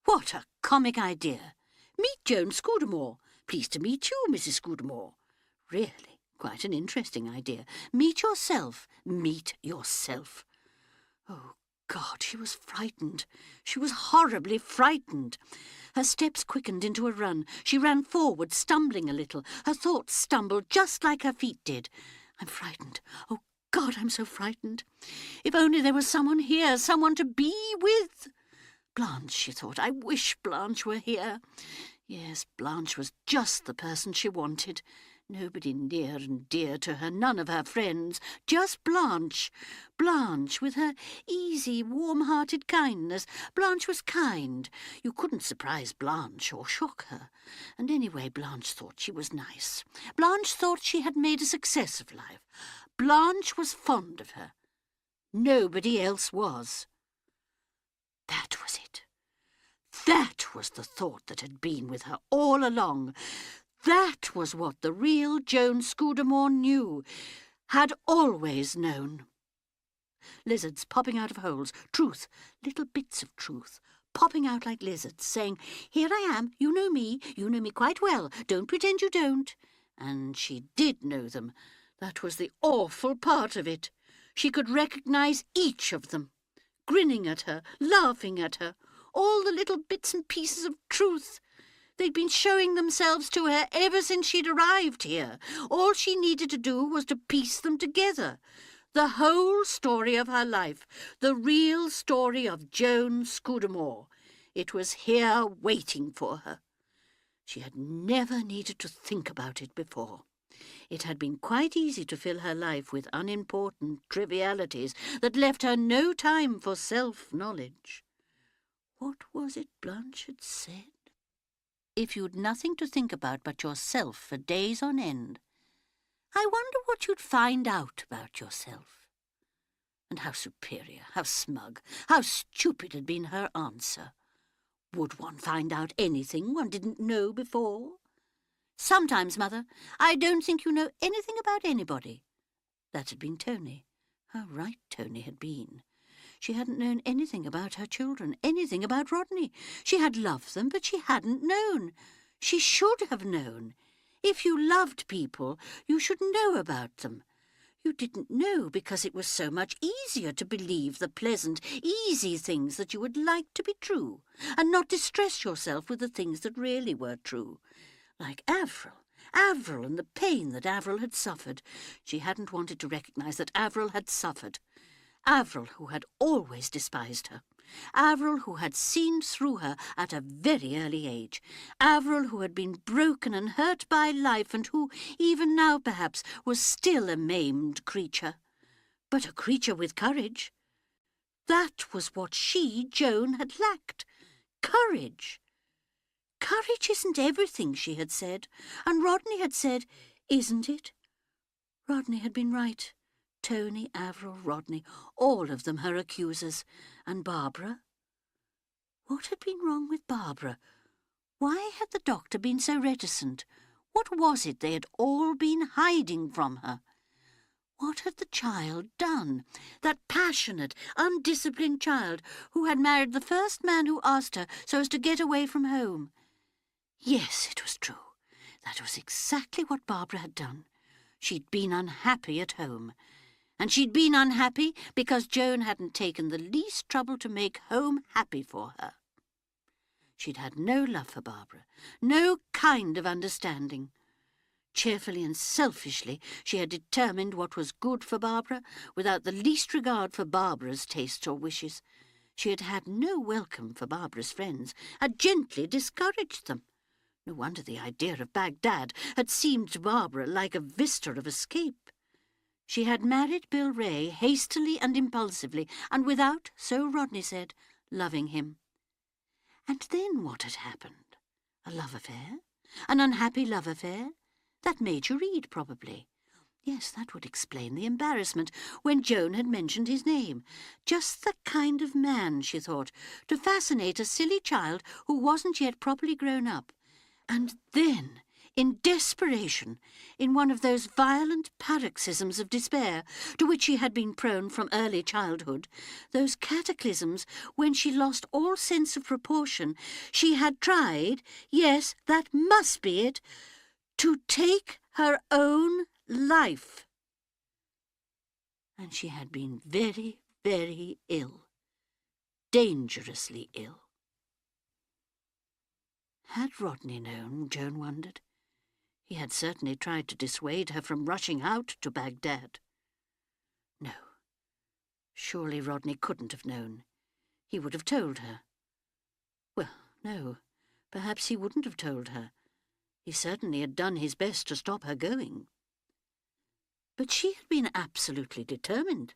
What a comic idea. Meet Joan Scudamore. Pleased to meet you, Mrs. Scudamore. Really, quite an interesting idea. Meet yourself. Meet yourself. Oh, God, she was frightened. She was horribly frightened. Her steps quickened into a run. She ran forward, stumbling a little. Her thoughts stumbled just like her feet did. I'm frightened. Oh, God, I'm so frightened. If only there was someone here, someone to be with. Blanche, she thought. I wish Blanche were here. Yes, Blanche was just the person she wanted. Nobody near and dear to her, none of her friends, just Blanche. Blanche, with her easy, warm-hearted kindness. Blanche was kind. You couldn't surprise Blanche or shock her. And anyway, Blanche thought she was nice. Blanche thought she had made a success of life. Blanche was fond of her. Nobody else was. That was it. That was the thought that had been with her all along. That was what the real Joan Scudamore knew, had always known. Lizards popping out of holes, truth, little bits of truth, popping out like lizards, saying, "Here I am, you know me quite well, don't pretend you don't." And she did know them. That was the awful part of it. She could recognise each of them, grinning at her, laughing at her, all the little bits and pieces of truth. They'd been showing themselves to her ever since she'd arrived here. All she needed to do was to piece them together. The whole story of her life, the real story of Joan Scudamore. It was here waiting for her. She had never needed to think about it before. It had been quite easy to fill her life with unimportant trivialities that left her no time for self-knowledge. What was it Blanche had said? If you'd nothing to think about but yourself for days on end, I wonder what you'd find out about yourself. And how superior, how smug, how stupid had been her answer. Would one find out anything one didn't know before? Sometimes, Mother, I don't think you know anything about anybody. That had been Tony. How right Tony had been. She hadn't known anything about her children, anything about Rodney. She had loved them, but she hadn't known. She should have known. If you loved people, you should know about them. You didn't know because it was so much easier to believe the pleasant, easy things that you would like to be true, and not distress yourself with the things that really were true. Like Avril and the pain that Avril had suffered. She hadn't wanted to recognise that Avril had suffered. Avril, who had always despised her. Avril, who had seen through her at a very early age. Avril, who had been broken and hurt by life and who, even now perhaps, was still a maimed creature. But a creature with courage. That was what she, Joan, had lacked. Courage. Courage isn't everything, she had said. And Rodney had said, isn't it? Rodney had been right. Tony, Avril, Rodney, all of them her accusers. And Barbara? What had been wrong with Barbara? Why had the doctor been so reticent? What was it they had all been hiding from her? What had the child done? That passionate, undisciplined child who had married the first man who asked her so as to get away from home. Yes, it was true. That was exactly what Barbara had done. She'd been unhappy at home. And she'd been unhappy because Joan hadn't taken the least trouble to make home happy for her. She'd had no love for Barbara, no kind of understanding. Cheerfully and selfishly she had determined what was good for Barbara, without the least regard for Barbara's tastes or wishes. She had had no welcome for Barbara's friends, had gently discouraged them. No wonder the idea of Baghdad had seemed to Barbara like a vista of escape. She had married Bill Ray hastily and impulsively, and without, so Rodney said, loving him. And then what had happened? A love affair? An unhappy love affair? That Major Reed, probably. Yes, that would explain the embarrassment when Joan had mentioned his name. Just the kind of man, she thought, to fascinate a silly child who wasn't yet properly grown up. And then, in desperation, in one of those violent paroxysms of despair to which she had been prone from early childhood, those cataclysms when she lost all sense of proportion, she had tried, yes, that must be it, to take her own life. And she had been very, very ill. dangerously ill. Had Rodney known, Joan wondered? He had certainly tried to dissuade her from rushing out to Baghdad. No, surely Rodney couldn't have known. He would have told her. Well, no, perhaps he wouldn't have told her. He certainly had done his best to stop her going. But she had been absolutely determined.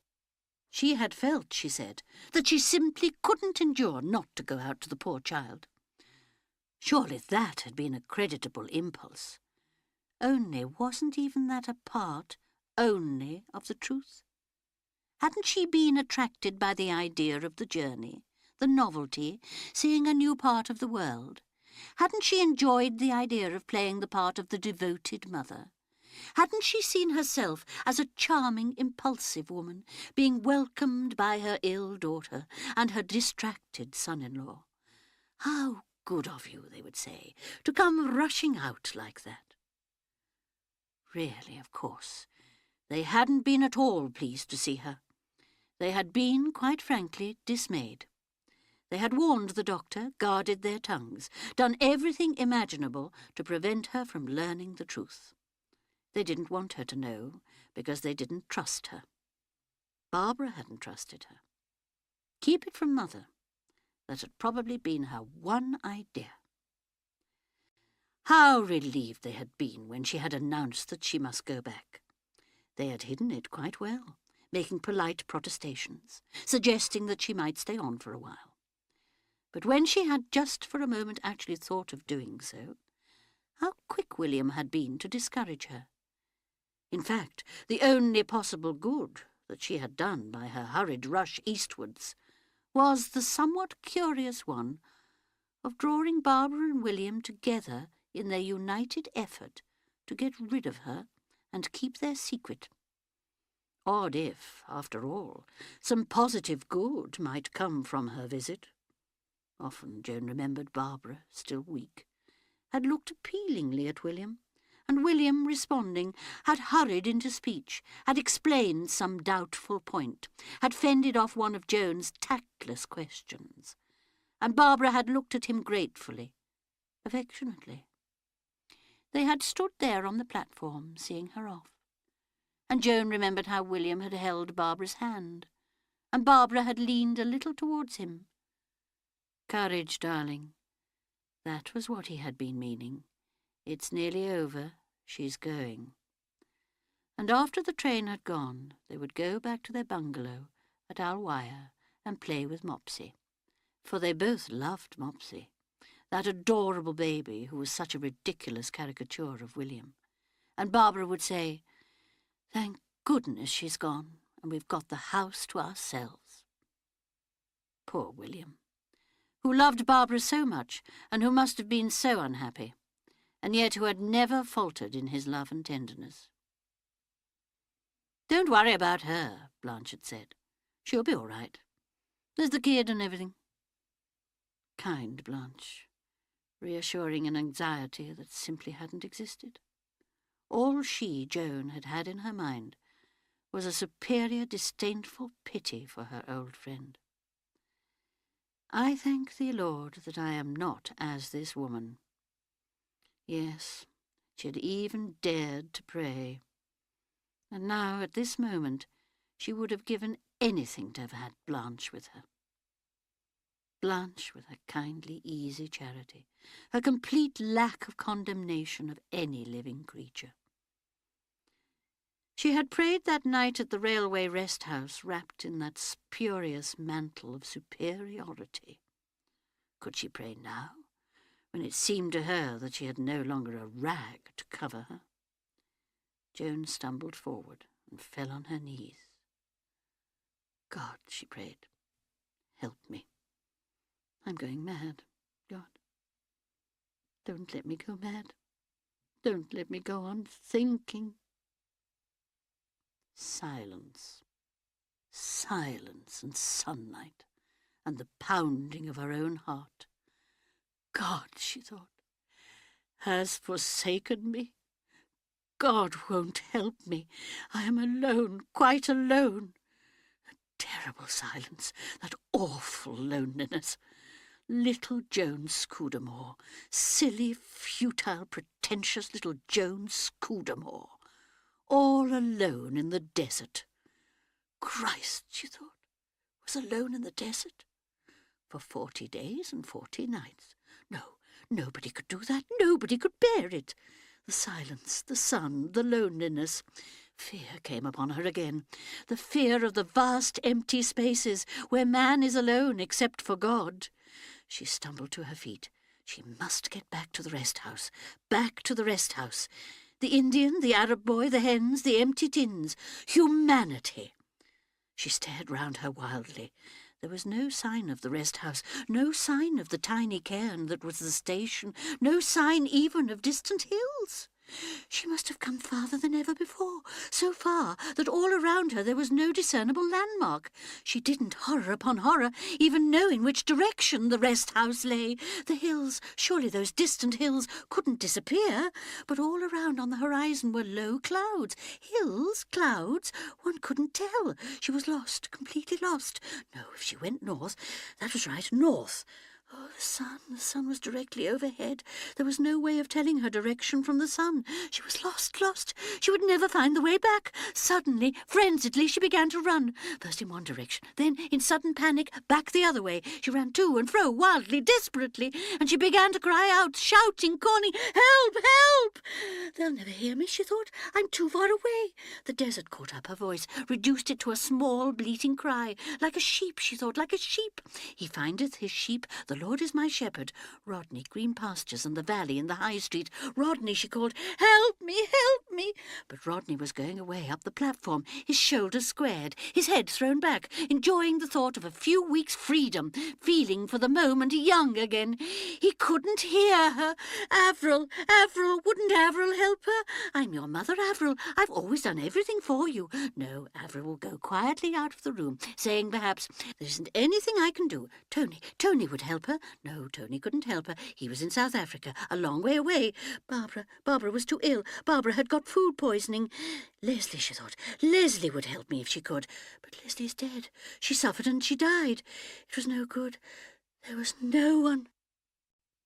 She had felt, she said, that she simply couldn't endure not to go out to the poor child. Surely that had been a creditable impulse. Only wasn't even that a part only of the truth? Hadn't she been attracted by the idea of the journey, the novelty, seeing a new part of the world? Hadn't she enjoyed the idea of playing the part of the devoted mother? Hadn't she seen herself as a charming, impulsive woman, being welcomed by her ill daughter and her distracted son-in-law? How good of you, they would say, to come rushing out like that. Really, of course, they hadn't been at all pleased to see her. They had been, quite frankly, dismayed. They had warned the doctor, guarded their tongues, done everything imaginable to prevent her from learning the truth. They didn't want her to know, because they didn't trust her. Barbara hadn't trusted her. Keep it from Mother. That had probably been her one idea. How relieved they had been when she had announced that she must go back. They had hidden it quite well, making polite protestations, suggesting that she might stay on for a while. But when she had just for a moment actually thought of doing so, how quick William had been to discourage her. In fact, the only possible good that she had done by her hurried rush eastwards was the somewhat curious one of drawing Barbara and William together in their united effort to get rid of her and keep their secret. Odd if, after all, some positive good might come from her visit. Often Joan remembered Barbara, still weak, had looked appealingly at William, and William, responding, had hurried into speech, had explained some doubtful point, had fended off one of Joan's tactless questions, and Barbara had looked at him gratefully, affectionately. They had stood there on the platform, seeing her off, and Joan remembered how William had held Barbara's hand, and Barbara had leaned a little towards him. Courage, darling. That was what he had been meaning. It's nearly over. She's going. And after the train had gone, they would go back to their bungalow at Al Wire and play with Mopsy. For they both loved Mopsy, that adorable baby who was such a ridiculous caricature of William. And Barbara would say, "Thank goodness she's gone, and we've got the house to ourselves." Poor William, who loved Barbara so much, and who must have been so unhappy, and yet who had never faltered in his love and tenderness. "Don't worry about her," Blanche had said. "She'll be all right. There's the kid and everything." Kind Blanche, reassuring an anxiety that simply hadn't existed. All she, Joan, had had in her mind was a superior, disdainful pity for her old friend. "I thank thee, Lord, that I am not as this woman." Yes, she had even dared to pray. And now, at this moment, she would have given anything to have had Blanche with her. Blanche with her kindly, easy charity, her complete lack of condemnation of any living creature. She had prayed that night at the railway rest house, wrapped in that spurious mantle of superiority. Could she pray now, when it seemed to her that she had no longer a rag to cover her? Joan stumbled forward and fell on her knees. "God," she prayed, "help me. I'm going mad, God. Don't let me go mad. Don't let me go on thinking." Silence. Silence and sunlight, and the pounding of her own heart. God, she thought, has forsaken me. God won't help me. I am alone, quite alone. A terrible silence, that awful loneliness. Little Joan Scudamore, silly, futile, pretentious little Joan Scudamore, all alone in the desert. Christ, she thought, was alone in the desert for 40 days and 40 nights. No, nobody could do that. Nobody could bear it. The silence, the sun, the loneliness. Fear came upon her again. The fear of the vast empty spaces where man is alone except for God. She stumbled to her feet. She must get back to the rest house. Back to the rest house. The Indian, the Arab boy, the hens, the empty tins. Humanity. She stared round her wildly. There was no sign of the rest house, no sign of the tiny cairn that was the station, no sign even of distant hills. She must have come farther than ever before, so far that all around her there was no discernible landmark. She didn't, horror upon horror, even know in which direction the rest house lay. The hills, surely those distant hills couldn't disappear, but all around on the horizon were low clouds. Hills, clouds, one couldn't tell. She was lost, completely lost. No, if she went north, that was right, north. Oh, the sun was directly overhead. There was no way of telling her direction from the sun. She was lost. She would never find the way back. Suddenly, frenziedly, she began to run. First in one direction, then, in sudden panic, back the other way. She ran to and fro, wildly, desperately, and she began to cry out, shouting, calling, "Help! Help!" They'll never hear me, she thought. I'm too far away. The desert caught up her voice, reduced it to a small, bleating cry. Like a sheep, she thought, like a sheep. He findeth his sheep, the Lord is my shepherd. Rodney, green pastures and the valley and the high street. Rodney, she called, help me, help me. But Rodney was going away up the platform, his shoulders squared, his head thrown back, enjoying the thought of a few weeks' freedom, feeling for the moment young again. He couldn't hear her. Avril, wouldn't Avril help her? I'm your mother, Avril. I've always done everything for you. No, Avril will go quietly out of the room, saying perhaps, there isn't anything I can do. Tony would help her. No, Tony couldn't help her. He was in South Africa, a long way away. Barbara was too ill. Barbara had got food poisoning. Leslie, she thought, Leslie would help me if she could. But Leslie's dead. She suffered and she died. It was no good. There was no one.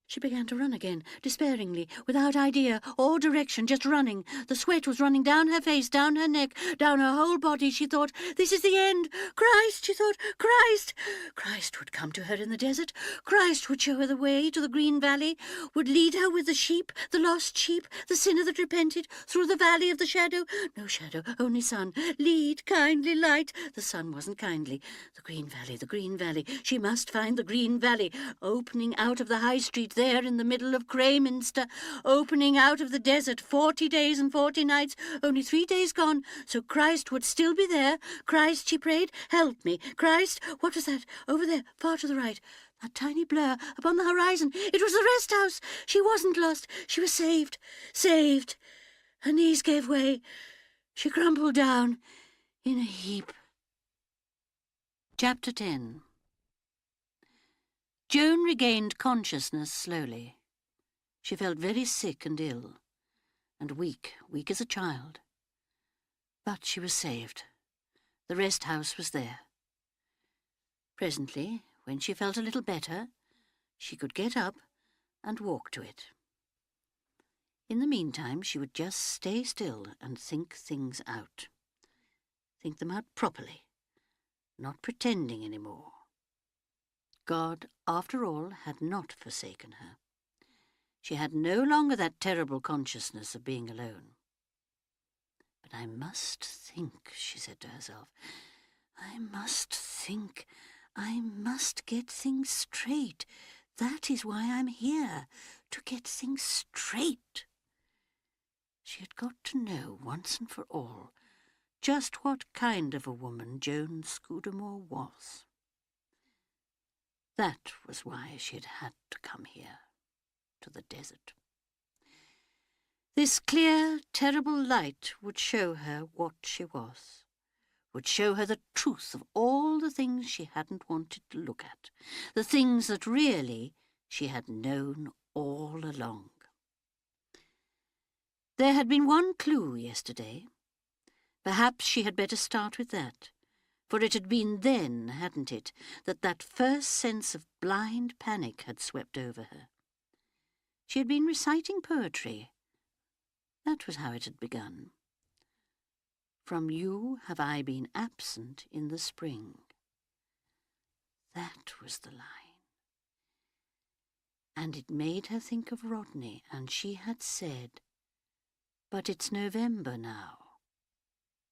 She began to run again, despairingly, without idea or direction, just running. The sweat was running down her face, down her neck, down her whole body. She thought, this is the end. Christ, she thought, Christ. Christ would come to her in the desert. Christ would show her the way to the green valley, would lead her with the sheep, the lost sheep, the sinner that repented, through the valley of the shadow. No shadow, only sun. Lead, kindly light. The sun wasn't kindly. The green valley. She must find the green valley, opening out of the high street there in the middle of Greyminster, opening out of the desert, 40 days and 40 nights, only 3 days gone, so Christ would still be there. Christ, she prayed, help me. Christ, what was that? Over there, far to the right. That tiny blur upon the horizon. It was the rest house. She wasn't lost. She was saved. Saved. Her knees gave way. She crumpled down in a heap. Chapter 10. Joan regained consciousness slowly. She felt very sick and ill, and weak as a child. But she was saved. The rest house was there. Presently, when she felt a little better, she could get up and walk to it. In the meantime, she would just stay still and think things out. Think them out properly, not pretending any more. God, after all, had not forsaken her. She had no longer that terrible consciousness of being alone. But I must think, she said to herself. I must think. I must get things straight. That is why I'm here, to get things straight. She had got to know once and for all just what kind of a woman Joan Scudamore was. That was why she had to come here, to the desert. This clear, terrible light would show her what she was, would show her the truth of all the things she hadn't wanted to look at, the things that really she had known all along. There had been one clue yesterday. Perhaps she had better start with that. For it had been then, hadn't it, that first sense of blind panic had swept over her. She had been reciting poetry. That was how it had begun. From you have I been absent in the spring. That was the line. And it made her think of Rodney, and she had said, "But it's November now."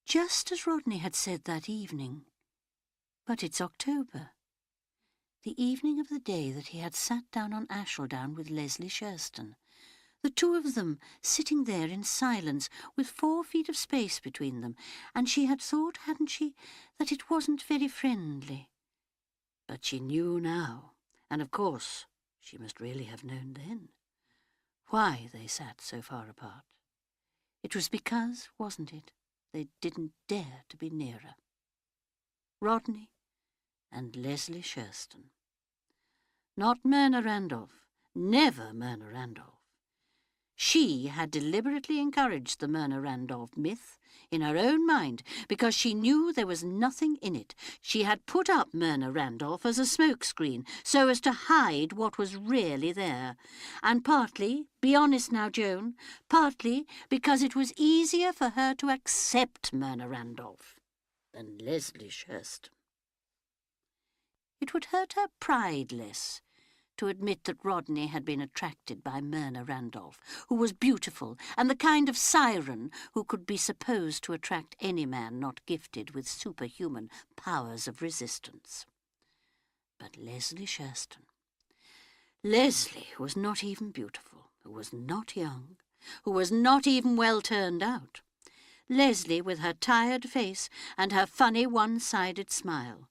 Just as Rodney had said that evening. But it's October. The evening of the day that he had sat down on Ashledown with Leslie Shurston. The two of them sitting there in silence with 4 feet of space between them, and she had thought, hadn't she, that it wasn't very friendly. But she knew now, and of course she must really have known then, why they sat so far apart. It was because, wasn't it, they didn't dare to be nearer. Rodney and Leslie Shurston. Not Myrna Randolph, never Myrna Randolph. She had deliberately encouraged the Myrna Randolph myth in her own mind because she knew there was nothing in it. She had put up Myrna Randolph as a smokescreen so as to hide what was really there. And partly, be honest now, Joan, partly because it was easier for her to accept Myrna Randolph than Leslie Shurston. It would hurt her pride less to admit that Rodney had been attracted by Myrna Randolph, who was beautiful and the kind of siren who could be supposed to attract any man not gifted with superhuman powers of resistance. But Leslie Shurston. Leslie was not even beautiful, who was not young, who was not even well turned out. Leslie with her tired face and her funny one-sided smile.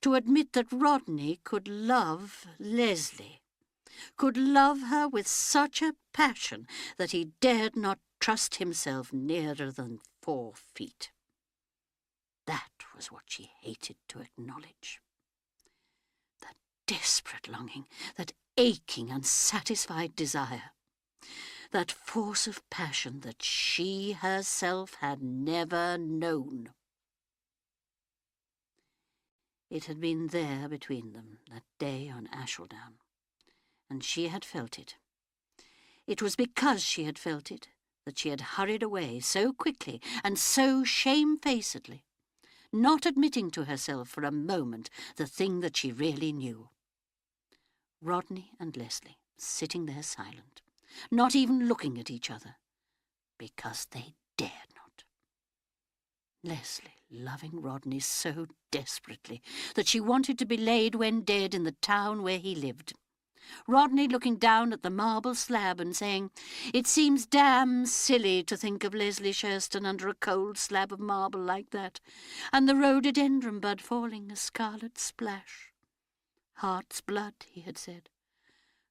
To admit that Rodney could love Leslie, could love her with such a passion that he dared not trust himself nearer than 4 feet. That was what she hated to acknowledge. That desperate longing, that aching, unsatisfied desire, that force of passion that she herself had never known. It had been there between them, that day on Ashledown, and she had felt it. It was because she had felt it that she had hurried away so quickly and so shamefacedly, not admitting to herself for a moment the thing that she really knew. Rodney and Leslie sitting there silent, not even looking at each other, because they dared not. Leslie loving Rodney so desperately that she wanted to be laid when dead in the town where he lived. Rodney looking down at the marble slab and saying, "It seems damn silly to think of Leslie Shurston under a cold slab of marble like that, and the rhododendron bud falling a scarlet splash. Heart's blood," he had said,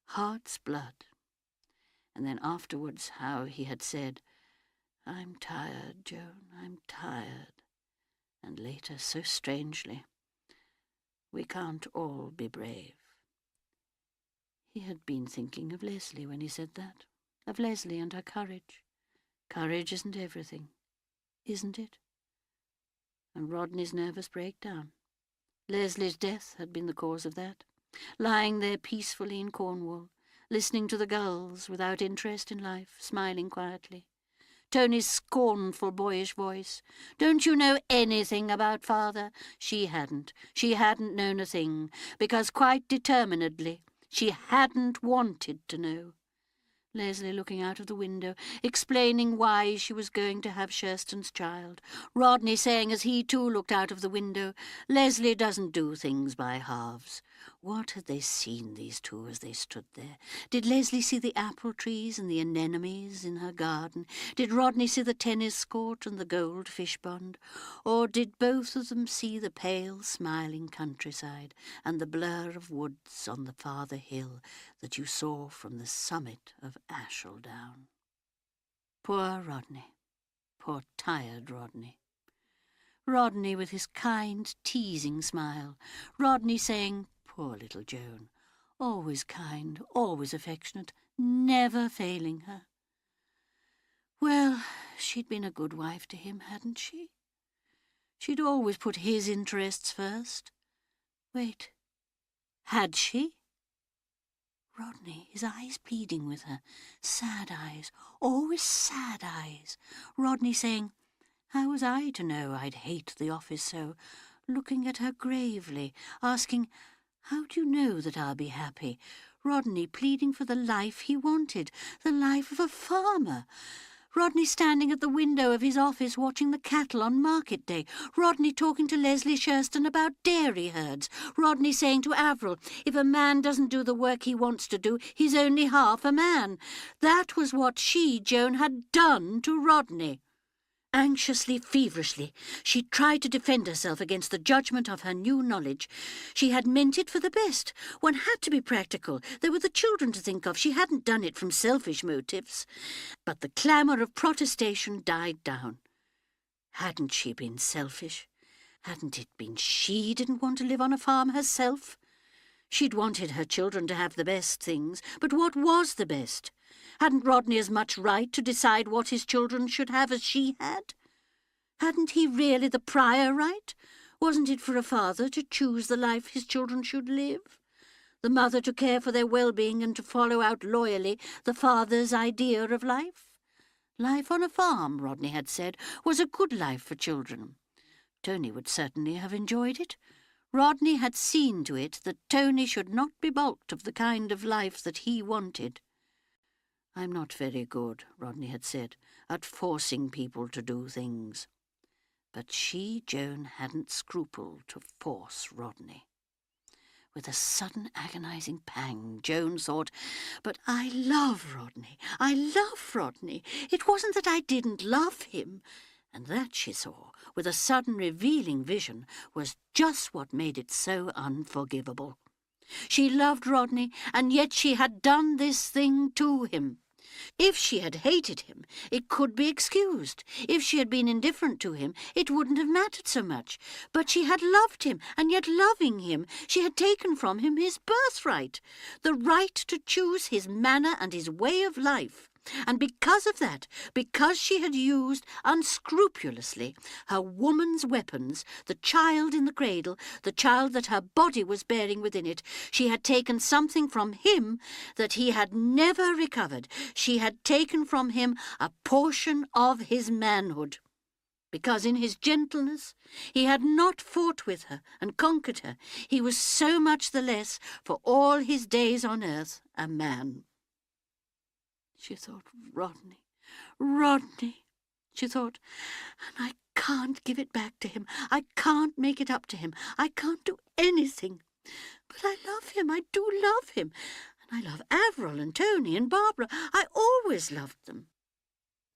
"heart's blood." And then afterwards how he had said, "I'm tired, Joan, I'm tired." And later, so strangely, "We can't all be brave." He had been thinking of Leslie when he said that, of Leslie and her courage. Courage isn't everything, isn't it? And Rodney's nervous breakdown. Leslie's death had been the cause of that, lying there peacefully in Cornwall, listening to the gulls without interest in life, smiling quietly. Tony's scornful boyish voice. "Don't you know anything about father?" She hadn't. She hadn't known a thing, because quite determinedly she hadn't wanted to know. Leslie looking out of the window, explaining why she was going to have Shurston's child. Rodney saying as he too looked out of the window, "Leslie doesn't do things by halves." What had they seen, these two, as they stood there? Did Leslie see the apple trees and the anemones in her garden? Did Rodney see the tennis court and the gold fish pond? Or did both of them see the pale, smiling countryside and the blur of woods on the farther hill that you saw from the summit of Ashledown? Poor Rodney, poor tired Rodney. Rodney with his kind, teasing smile. Rodney saying, "Poor little Joan," always kind, always affectionate, never failing her. Well, she'd been a good wife to him, hadn't she? She'd always put his interests first. Wait, had she? Rodney, his eyes pleading with her. Sad eyes, always sad eyes. Rodney saying, how was I to know I'd hate the office so? Looking at her gravely, asking, how do you know that I'll be happy? Rodney pleading for the life he wanted, the life of a farmer. Rodney standing at the window of his office watching the cattle on market day. Rodney talking to Leslie Shurston about dairy herds. Rodney saying to Avril, if a man doesn't do the work he wants to do, he's only half a man. That was what she, Joan, had done to Rodney. Anxiously, feverishly, she tried to defend herself against the judgment of her new knowledge. She had meant it for the best. One had to be practical. There were the children to think of. She hadn't done it from selfish motives. But the clamour of protestation died down. Hadn't she been selfish? Hadn't it been she didn't want to live on a farm herself? She'd wanted her children to have the best things, but what was the best? Hadn't Rodney as much right to decide what his children should have as she had? Hadn't he really the prior right? Wasn't it for a father to choose the life his children should live? The mother to care for their well-being and to follow out loyally the father's idea of life? Life on a farm, Rodney had said, was a good life for children. Tony would certainly have enjoyed it. Rodney had seen to it that Tony should not be balked of the kind of life that he wanted. I'm not very good, Rodney had said, at forcing people to do things. But she, Joan, hadn't scrupled to force Rodney. With a sudden agonising pang, Joan thought, but I love Rodney. I love Rodney. It wasn't that I didn't love him. And that, she saw, with a sudden revealing vision, was just what made it so unforgivable. She loved Rodney, and yet she had done this thing to him. If she had hated him, it could be excused. If she had been indifferent to him, it wouldn't have mattered so much. But she had loved him, and yet loving him, she had taken from him his birthright, the right to choose his manner and his way of life. And because of that, because she had used unscrupulously her woman's weapons, the child in the cradle, the child that her body was bearing within it, she had taken something from him that he had never recovered. She had taken from him a portion of his manhood. Because in his gentleness he had not fought with her and conquered her. He was so much the less, for all his days on earth, a man. She thought, Rodney, she thought, and I can't give it back to him. I can't make it up to him. I can't do anything. But I love him. I do love him. And I love Avril and Tony and Barbara. I always loved them.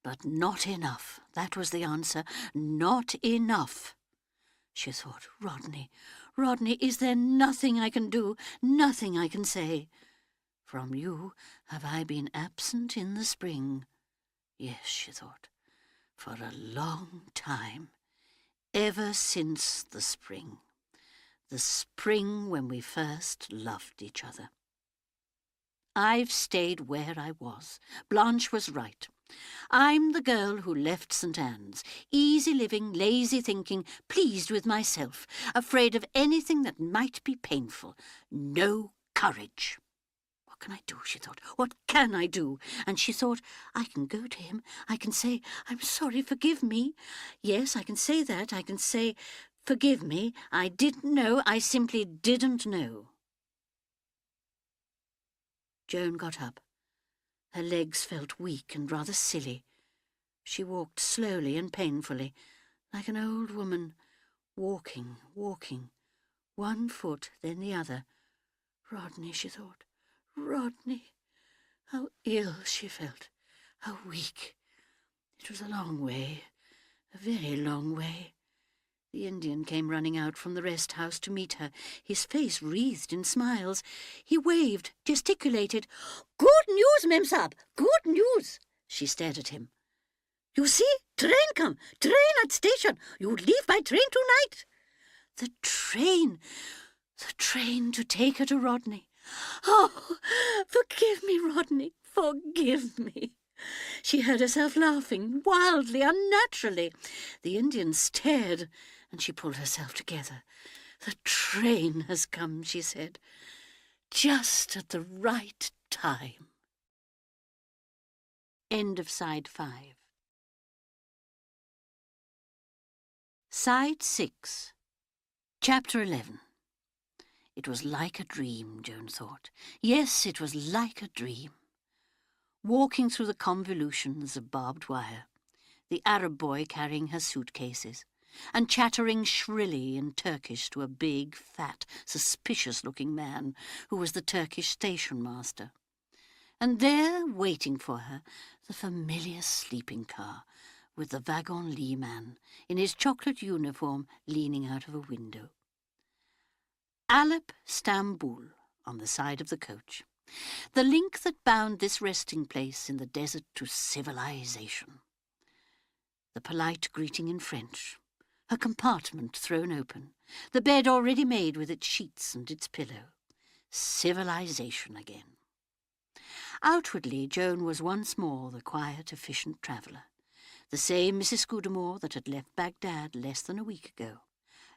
But not enough. That was the answer. Not enough. She thought, Rodney, is there nothing I can do, nothing I can say? From you have I been absent in the spring. Yes, she thought, for a long time, ever since the spring when we first loved each other. I've stayed where I was. Blanche was right. I'm the girl who left St. Anne's, easy living, lazy thinking, pleased with myself, afraid of anything that might be painful. No courage. What can I do, she thought. What can I do? And she thought, I can go to him. I can say, I'm sorry, forgive me. Yes, I can say that. I can say, forgive me. I didn't know. I simply didn't know. Joan got up. Her legs felt weak and rather silly. She walked slowly and painfully, like an old woman, walking, one foot, then the other. Rodney, she thought. Rodney. How ill she felt, how weak. It was a long way, a very long way. The Indian came running out from the rest house to meet her, his face wreathed in smiles. He waved, gesticulated. Good news, Mem Sahib, good news. She stared at him. You see, train come, train at station. You leave by train tonight. The train to take her to Rodney. Oh, forgive me, Rodney, forgive me. She heard herself laughing, wildly, unnaturally. The Indian stared, and she pulled herself together. "The train has come," she said, "just at the right time." End of side 5. Side 6. Chapter 11. It was like a dream, Joan thought. Yes, it was like a dream. Walking through the convolutions of barbed wire, the Arab boy carrying her suitcases, and chattering shrilly in Turkish to a big, fat, suspicious-looking man who was the Turkish station master. And there, waiting for her, the familiar sleeping car, with the wagon-lit man in his chocolate uniform leaning out of a window. Alep, Stamboul, on the side of the coach. The link that bound this resting place in the desert to civilization. The polite greeting in French, her compartment thrown open, the bed already made with its sheets and its pillow. Civilization again. Outwardly, Joan was once more the quiet, efficient traveller, the same Mrs. Scudamore that had left Baghdad less than a week ago.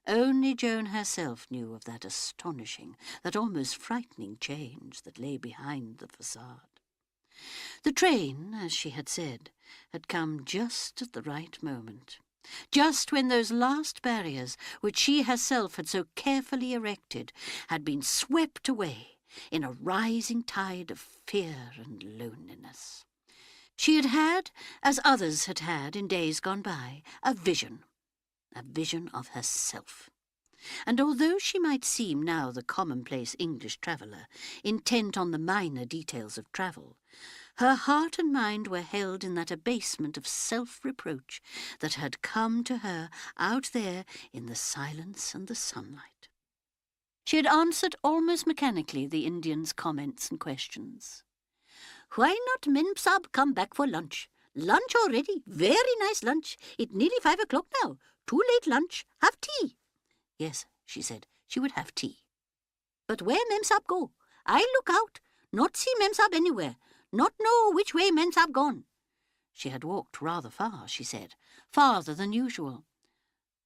Only Joan herself knew of that astonishing, that almost frightening change that lay behind the facade. The train, as she had said, had come just at the right moment, just when those last barriers, which she herself had so carefully erected, had been swept away in a rising tide of fear and loneliness. She had had, as others had had in days gone by, a vision of herself. And although she might seem now the commonplace English traveller, intent on the minor details of travel, her heart and mind were held in that abasement of self-reproach that had come to her out there in the silence and the sunlight. She had answered almost mechanically the Indian's comments and questions. "Why not Mem Sahib come back for lunch? Lunch already. Very nice lunch. It's nearly 5 o'clock now. Too late lunch. Have tea." Yes, she said, she would have tea. "But where Mem Sahib go? I look out. Not see Mem Sahib anywhere. Not know which way Mem Sahib gone." She had walked rather far, she said, farther than usual.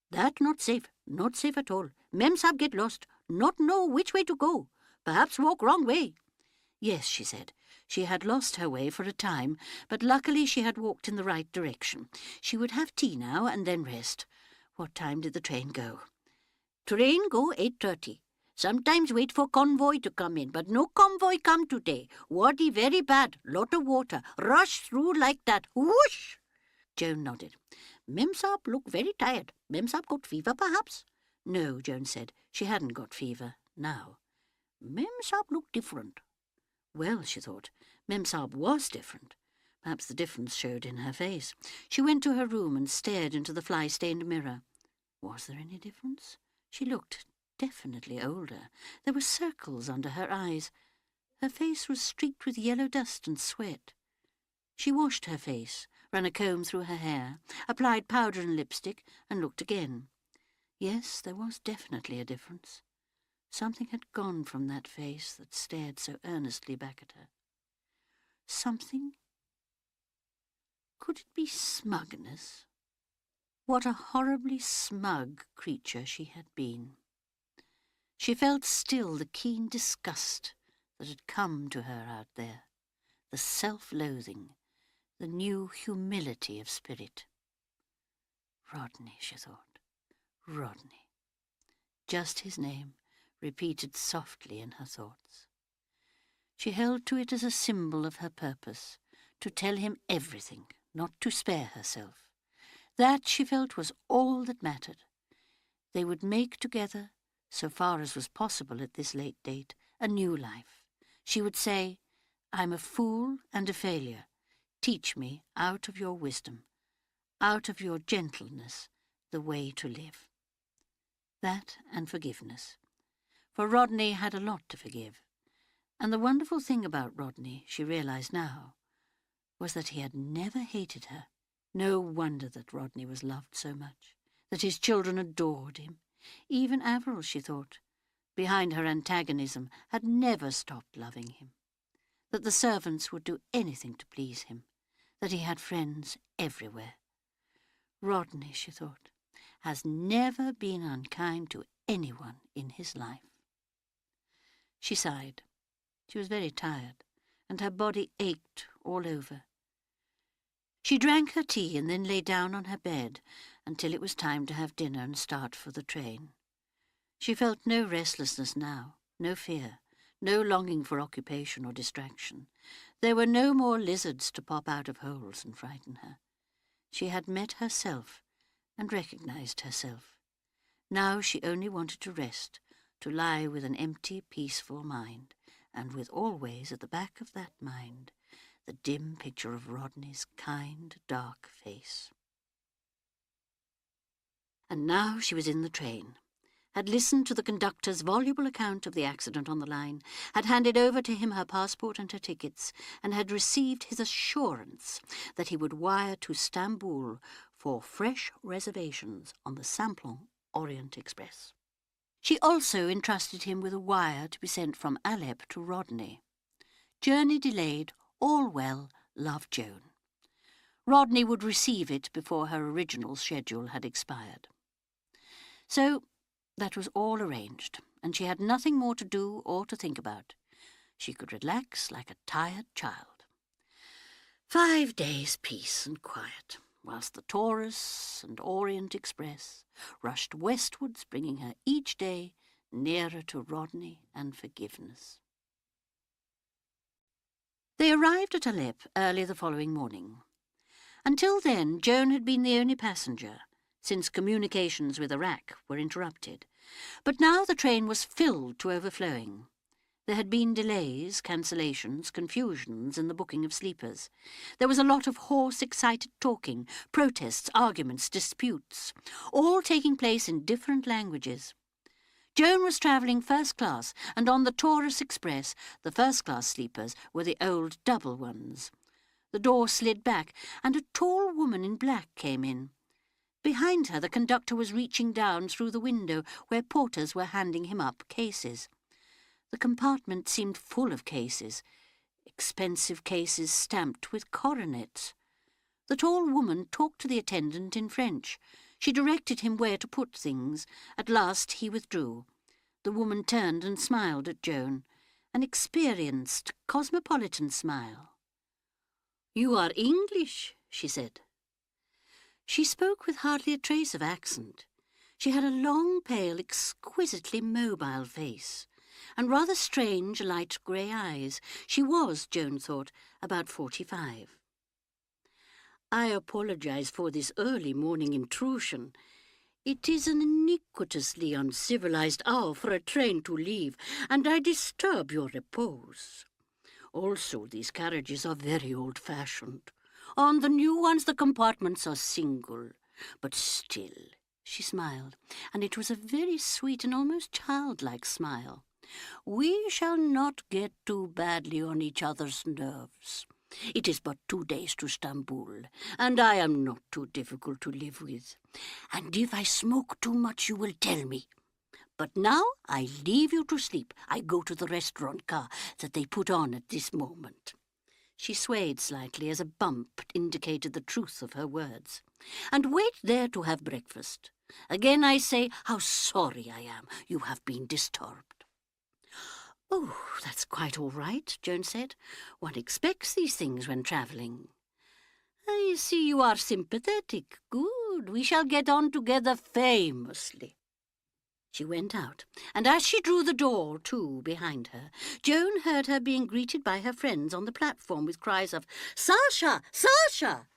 "That not safe at all. Mem Sahib get lost. Not know which way to go. Perhaps walk wrong way." Yes, she said, she had lost her way for a time, but luckily she had walked in the right direction. She would have tea now and then rest. What time did the train go? "Train go 8:30. Sometimes wait for convoy to come in, but no convoy come today. Wadi very bad, lot of water. Rush through like that. Whoosh!" Joan nodded. "Mem Sahib look very tired. Mem Sahib got fever, perhaps?" No, Joan said, she hadn't got fever, now. Mem Sahib looked different. Well, she thought, Mem Sahib was different. Perhaps the difference showed in her face. She went to her room and stared into the fly-stained mirror. Was there any difference? She looked definitely older. There were circles under her eyes. Her face was streaked with yellow dust and sweat. She washed her face, ran a comb through her hair, applied powder and lipstick, and looked again. Yes, there was definitely a difference. Something had gone from that face that stared so earnestly back at her. Something? Could it be smugness? What a horribly smug creature she had been. She felt still the keen disgust that had come to her out there, the self-loathing, the new humility of spirit. Rodney, she thought. Rodney. Just his name, repeated softly in her thoughts. She held to it as a symbol of her purpose, to tell him everything, not to spare herself. That, she felt, was all that mattered. They would make together, so far as was possible at this late date, a new life. She would say, "I'm a fool and a failure. Teach me, out of your wisdom, out of your gentleness, the way to live." That and forgiveness. For Rodney had a lot to forgive. And the wonderful thing about Rodney, she realized now, was that he had never hated her. No wonder that Rodney was loved so much, that his children adored him. Even Avril, she thought, behind her antagonism, had never stopped loving him. That the servants would do anything to please him, that he had friends everywhere. Rodney, she thought, has never been unkind to anyone in his life." She sighed. She was very tired, and her body ached all over. She drank her tea and then lay down on her bed until it was time to have dinner and start for the train. She felt no restlessness now, no fear, no longing for occupation or distraction. There were no more lizards to pop out of holes and frighten her. She had met herself and recognized herself. Now she only wanted to rest, to lie with an empty, peaceful mind, and with always at the back of that mind the dim picture of Rodney's kind, dark face. And now she was in the train, had listened to the conductor's voluble account of the accident on the line, had handed over to him her passport and her tickets, and had received his assurance that he would wire to Stamboul for fresh reservations on the Simplon Orient Express. She also entrusted him with a wire to be sent from Alep to Rodney. Journey delayed, all well, love Joan. Rodney would receive it before her original schedule had expired. So that was all arranged, and she had nothing more to do or to think about. She could relax like a tired child. 5 days' peace and quiet, whilst the Taurus and Orient Express rushed westwards, bringing her each day nearer to Rodney and forgiveness. They arrived at Alep early the following morning. Until then, Joan had been the only passenger, since communications with Iraq were interrupted. But now the train was filled to overflowing. There had been delays, cancellations, confusions in the booking of sleepers. There was a lot of hoarse, excited talking, protests, arguments, disputes, all taking place in different languages. Joan was travelling first class, and on the Taurus Express the first-class sleepers were the old double ones. The door slid back, and a tall woman in black came in. Behind her the conductor was reaching down through the window where porters were handing him up cases. The compartment seemed full of cases, expensive cases stamped with coronets. The tall woman talked to the attendant in French. She directed him where to put things. At last he withdrew. The woman turned and smiled at Joan, an experienced, cosmopolitan smile. "You are English," she said. She spoke with hardly a trace of accent. She had a long, pale, exquisitely mobile face, and rather strange, light grey eyes. She was, Joan thought, about 45. "I apologize for this early morning intrusion. It is an iniquitously uncivilized hour for a train to leave, and I disturb your repose. Also, these carriages are very old-fashioned. On the new ones the compartments are single, but still," she smiled, and it was a very sweet and almost childlike smile, "we shall not get too badly on each other's nerves. It is but 2 days to Stamboul, and I am not too difficult to live with. And if I smoke too much, you will tell me. But now I leave you to sleep. I go to the restaurant car that they put on at this moment." She swayed slightly as a bump indicated the truth of her words. "And wait there to have breakfast. Again I say how sorry I am you have been disturbed." "Oh, that's quite all right," Joan said. "One expects these things when travelling." "I see you are sympathetic. Good. We shall get on together famously." She went out, and as she drew the door to behind her, Joan heard her being greeted by her friends on the platform with cries of "Sasha! Sasha!"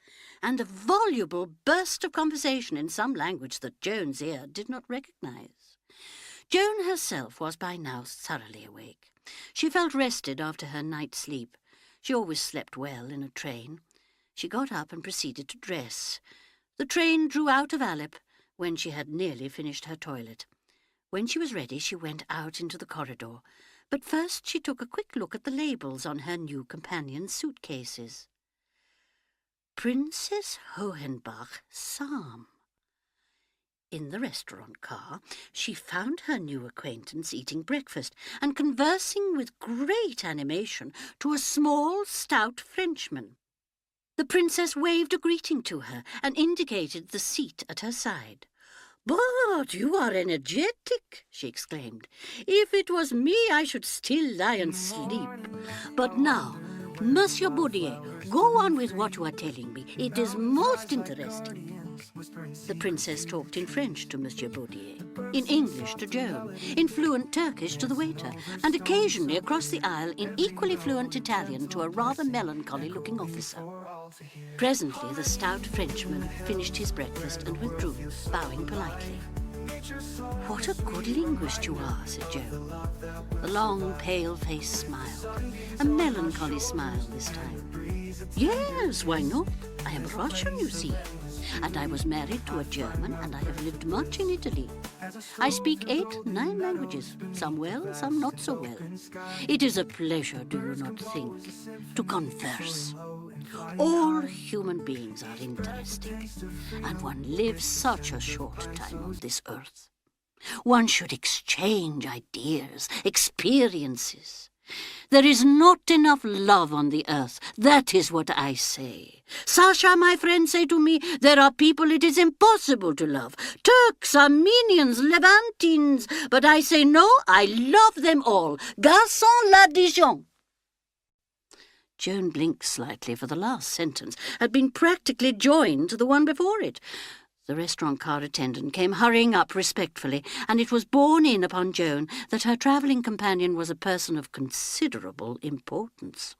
and a voluble burst of conversation in some language that Joan's ear did not recognise. Joan herself was by now thoroughly awake. She felt rested after her night's sleep. She always slept well in a train. She got up and proceeded to dress. The train drew out of Alep when she had nearly finished her toilet. When she was ready, she went out into the corridor, but first she took a quick look at the labels on her new companion's suitcases. Princess Hohenbach, Sam. In the restaurant car, she found her new acquaintance eating breakfast and conversing with great animation to a small, stout Frenchman. The princess waved a greeting to her and indicated the seat at her side. "But you are energetic," she exclaimed. "If it was me, I should still lie and sleep. But now, Monsieur Baudier, go on with what you are telling me. It is most interesting." The princess talked in French to Monsieur Baudier, in English to Joan, in fluent Turkish to the waiter, and occasionally across the aisle in equally fluent Italian to a rather melancholy-looking officer. Presently, the stout Frenchman finished his breakfast and withdrew, bowing politely. "What a good linguist you are," said Joan. The long, pale face smiled, a melancholy smile this time. "Yes, why not? I am Russian, you see. And I was married to a German, and I have lived much in Italy. I speak 8-9 languages, some well, some not so well. It is a pleasure, do you not think, to converse? All human beings are interesting, and one lives such a short time on this earth. One should exchange ideas, experiences. There is not enough love on the earth. That is what I say. Sasha, my friend, say to me, there are people it is impossible to love. Turks, Armenians, Levantines. But I say no, I love them all. Garçon la Dijon." Joan blinked slightly, for the last sentence had been practically joined to the one before it. The restaurant car attendant came hurrying up respectfully, and it was borne in upon Joan that her travelling companion was a person of considerable importance.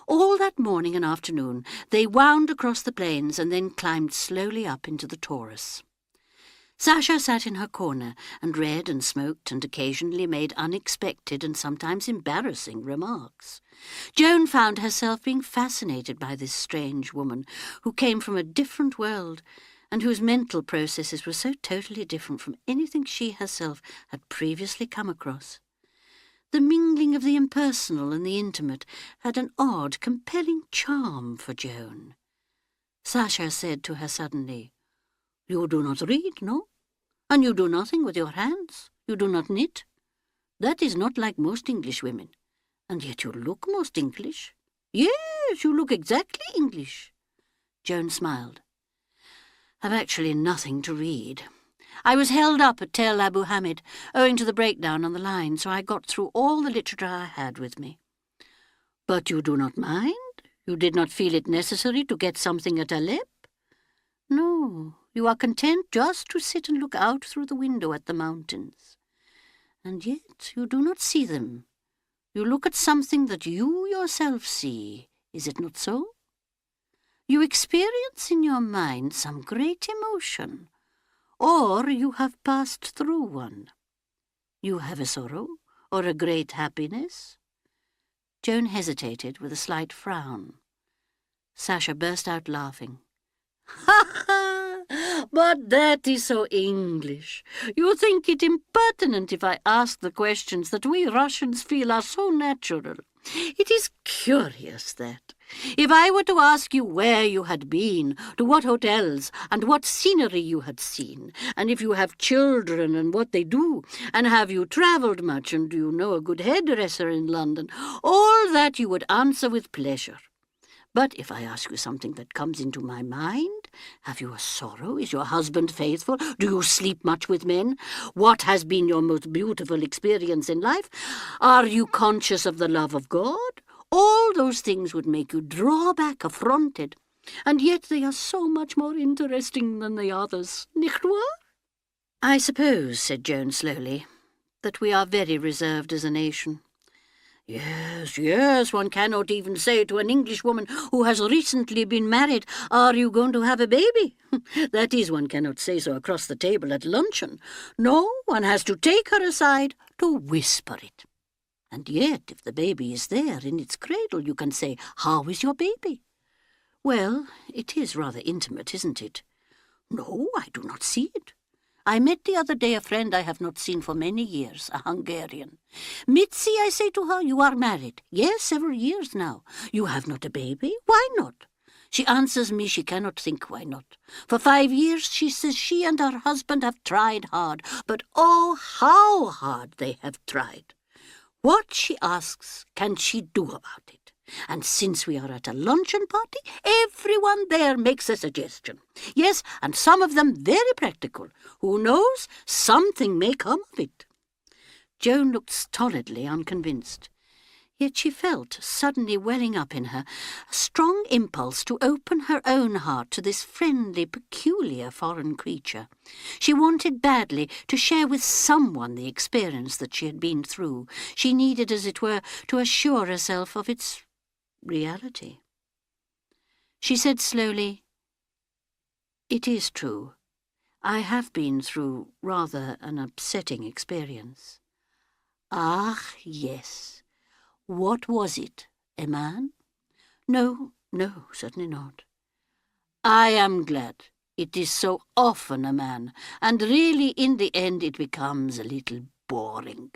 All that morning and afternoon they wound across the plains and then climbed slowly up into the Taurus. Sasha sat in her corner and read and smoked and occasionally made unexpected and sometimes embarrassing remarks. Joan found herself being fascinated by this strange woman who came from a different world and whose mental processes were so totally different from anything she herself had previously come across. The mingling of the impersonal and the intimate had an odd, compelling charm for Joan. Sasha said to her suddenly, "You do not read, no? And you do nothing with your hands? You do not knit? That is not like most English women. And yet you look most English. Yes, you look exactly English." Joan smiled. "I've actually nothing to read. I was held up at Tel Abu Hamid, owing to the breakdown on the line, so I got through all the literature I had with me." "But you do not mind? You did not feel it necessary to get something at Alep?" "No, you are content just to sit and look out through the window at the mountains. And yet you do not see them. You look at something that you yourself see, is it not so? You experience in your mind some great emotion, or you have passed through one. You have a sorrow, or a great happiness?" Joan hesitated with a slight frown. Sasha burst out laughing. "Ha ha! But that is so English. You think it impertinent if I ask the questions that we Russians feel are so natural. It is curious that, if I were to ask you where you had been, to what hotels, and what scenery you had seen, and if you have children and what they do, and have you travelled much, and do you know a good hairdresser in London, all that you would answer with pleasure. But if I ask you something that comes into my mind, have you a sorrow? Is your husband faithful? Do you sleep much with men? What has been your most beautiful experience in life? Are you conscious of the love of God? All those things would make you draw back affronted, and yet they are so much more interesting than the others, nicht wahr?" "I suppose," said Joan slowly, "that we are very reserved as a nation." Yes, yes, one cannot even say to an Englishwoman who has recently been married, 'Are you going to have a baby?' That is, one cannot say so across the table at luncheon. No, one has to take her aside to whisper it. And yet, if the baby is there in its cradle, you can say, 'How is your baby?' Well, it is rather intimate, isn't it?" "No, I do not see it. I met the other day a friend I have not seen for many years, a Hungarian. 'Mitzi,' I say to her, 'you are married.' 'Yes, several years now.' 'You have not a baby?' 'Why not?' She answers me she cannot think why not. For 5 years, she says, she and her husband have tried hard, but oh, how hard they have tried. What, she asks, can she do about it? And since we are at a luncheon party, everyone there makes a suggestion. Yes, and some of them very practical. Who knows? Something may come of it." Joan looked stolidly unconvinced. Yet she felt, suddenly welling up in her, a strong impulse to open her own heart to this friendly, peculiar foreign creature. She wanted badly to share with someone the experience that she had been through. She needed, as it were, to assure herself of its reality. She said slowly, "It is true. I have been through rather an upsetting experience." "Ah, yes. What was it? A man?" "No, no, certainly not." "I am glad. It is so often a man, and really in the end it becomes a little boring."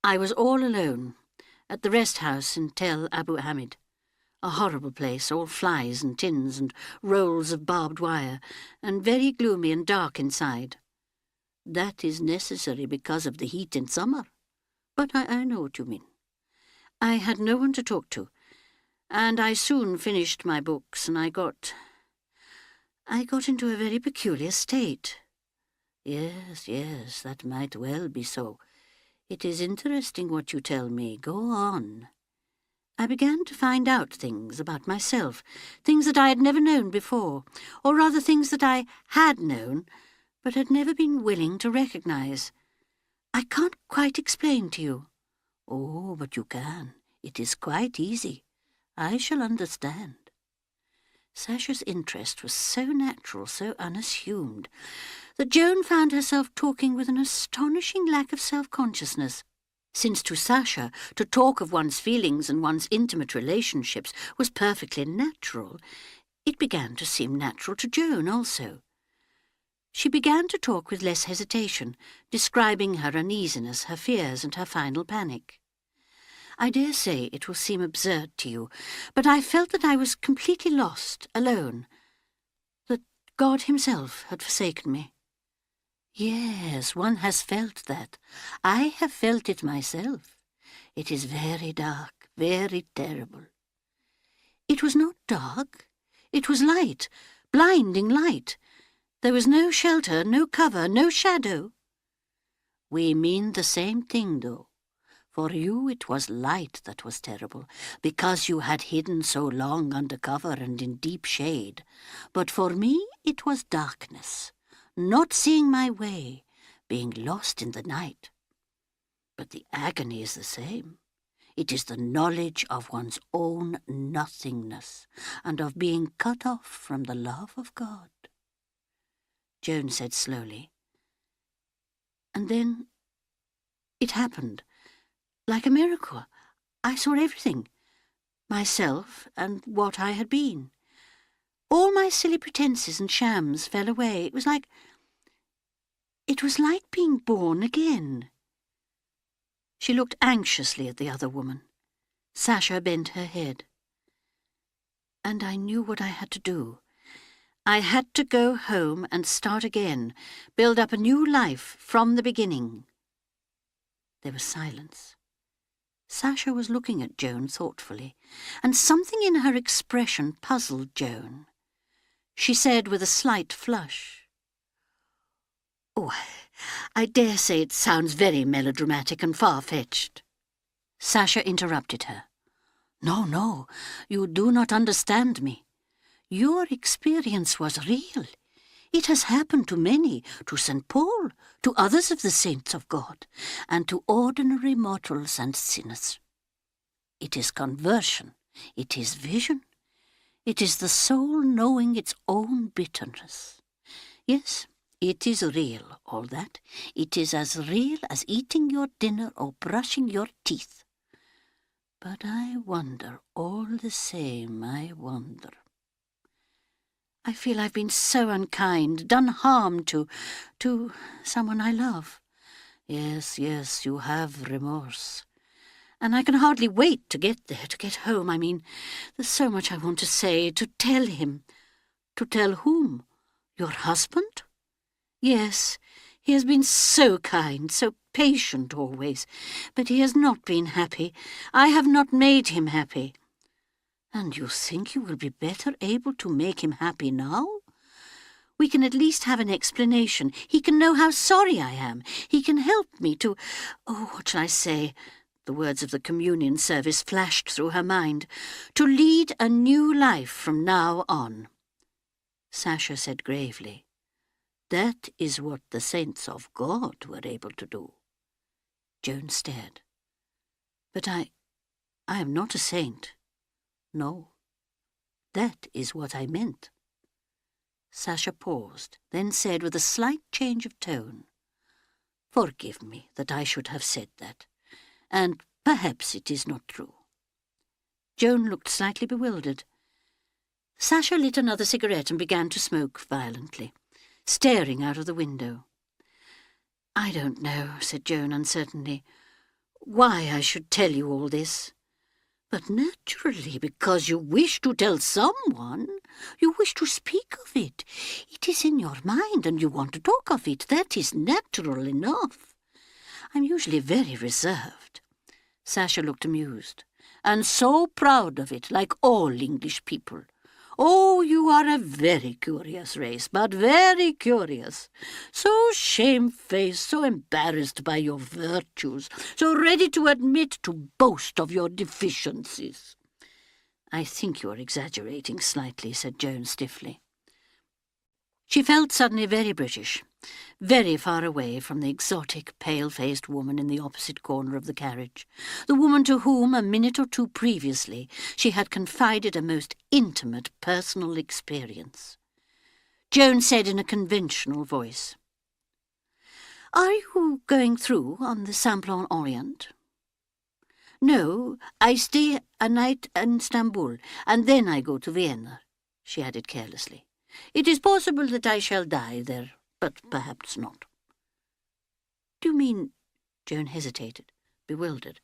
"I was all alone, at the rest house in Tel Abu Hamid. A horrible place, all flies and tins and rolls of barbed wire, and very gloomy and dark inside. That is necessary because of the heat in summer. But I know what you mean. I had no one to talk to, and I soon finished my books, and I got into a very peculiar state." Yes, that might well be so. It is interesting what you tell me. Go on." "I began to find out things about myself, things that I had never known before, or rather things that I had known, but had never been willing to recognize. I can't quite explain to you." "Oh, but you can. It is quite easy. I shall understand." Sasha's interest was so natural, so unassumed, that Joan found herself talking with an astonishing lack of self-consciousness. Since to Sasha, to talk of one's feelings and one's intimate relationships was perfectly natural, it began to seem natural to Joan also. She began to talk with less hesitation, describing her uneasiness, her fears, and her final panic. "I dare say it will seem absurd to you, but I felt that I was completely lost, alone, that God himself had forsaken me." "Yes, one has felt that. I have felt it myself. It is very dark, very terrible." "It was not dark. It was light, blinding light. There was no shelter, no cover, no shadow." "We mean the same thing, though. For you it was light that was terrible, because you had hidden so long under cover and in deep shade. But for me it was darkness, not seeing my way, being lost in the night. But the agony is the same. It is the knowledge of one's own nothingness, and of being cut off from the love of God." Joan said slowly, "And then it happened. Like a miracle, I saw everything, myself and what I had been. All my silly pretences and shams fell away. It was like being born again." She looked anxiously at the other woman. Sasha bent her head. "And I knew what I had to do. I had to go home and start again, build up a new life from the beginning." There was silence. Sasha was looking at Joan thoughtfully, and something in her expression puzzled Joan. She said with a slight flush, "Oh, I dare say it sounds very melodramatic and far-fetched." Sasha interrupted her. No, you do not understand me. Your experience was real. It has happened to many, to St. Paul, to others of the saints of God, and to ordinary mortals and sinners. It is conversion, it is vision, it is the soul knowing its own bitterness. Yes, it is real, all that. It is as real as eating your dinner or brushing your teeth. But I wonder, all the same, I wonder. I feel I've been so unkind, done harm to someone I love. Yes, you have remorse. And I can hardly wait to get there, to get home. I mean, there's so much I want to say, to tell him. To tell whom? Your husband? Yes, he has been so kind, so patient always, but he has not been happy. I have not made him happy. And you think you will be better able to make him happy now? We can at least have an explanation. He can know how sorry I am. He can help me to... Oh, what shall I say? The words of the communion service flashed through her mind. To lead a new life from now on. Sasha said gravely, "That is what the saints of God were able to do." Joan stared. "But I am not a saint." "No, that is what I meant." Sasha paused, then said with a slight change of tone, "Forgive me that I should have said that, and perhaps it is not true." Joan looked slightly bewildered. Sasha lit another cigarette and began to smoke violently, staring out of the window. "I don't know," said Joan uncertainly, "why I should tell you all this. But naturally, because you wish to tell someone, you wish to speak of it. It is in your mind and you want to talk of it. That is natural enough. I'm usually very reserved." Sasha looked amused. "And so proud of it, like all English people. Oh, you are a very curious race, but very curious. So shamefaced, so embarrassed by your virtues, so ready to admit, to boast of your deficiencies." "I think you are exaggerating slightly," said Joan stiffly. She felt suddenly very British, very far away from the exotic, pale-faced woman in the opposite corner of the carriage, the woman to whom, a minute or two previously, she had confided a most intimate personal experience. Joan said in a conventional voice, "Are you going through on the Simplon Orient?" "No, I stay a night in Istanbul, and then I go to Vienna," she added carelessly. "It is possible that I shall die there, but perhaps not." "Do you mean," Joan hesitated, bewildered,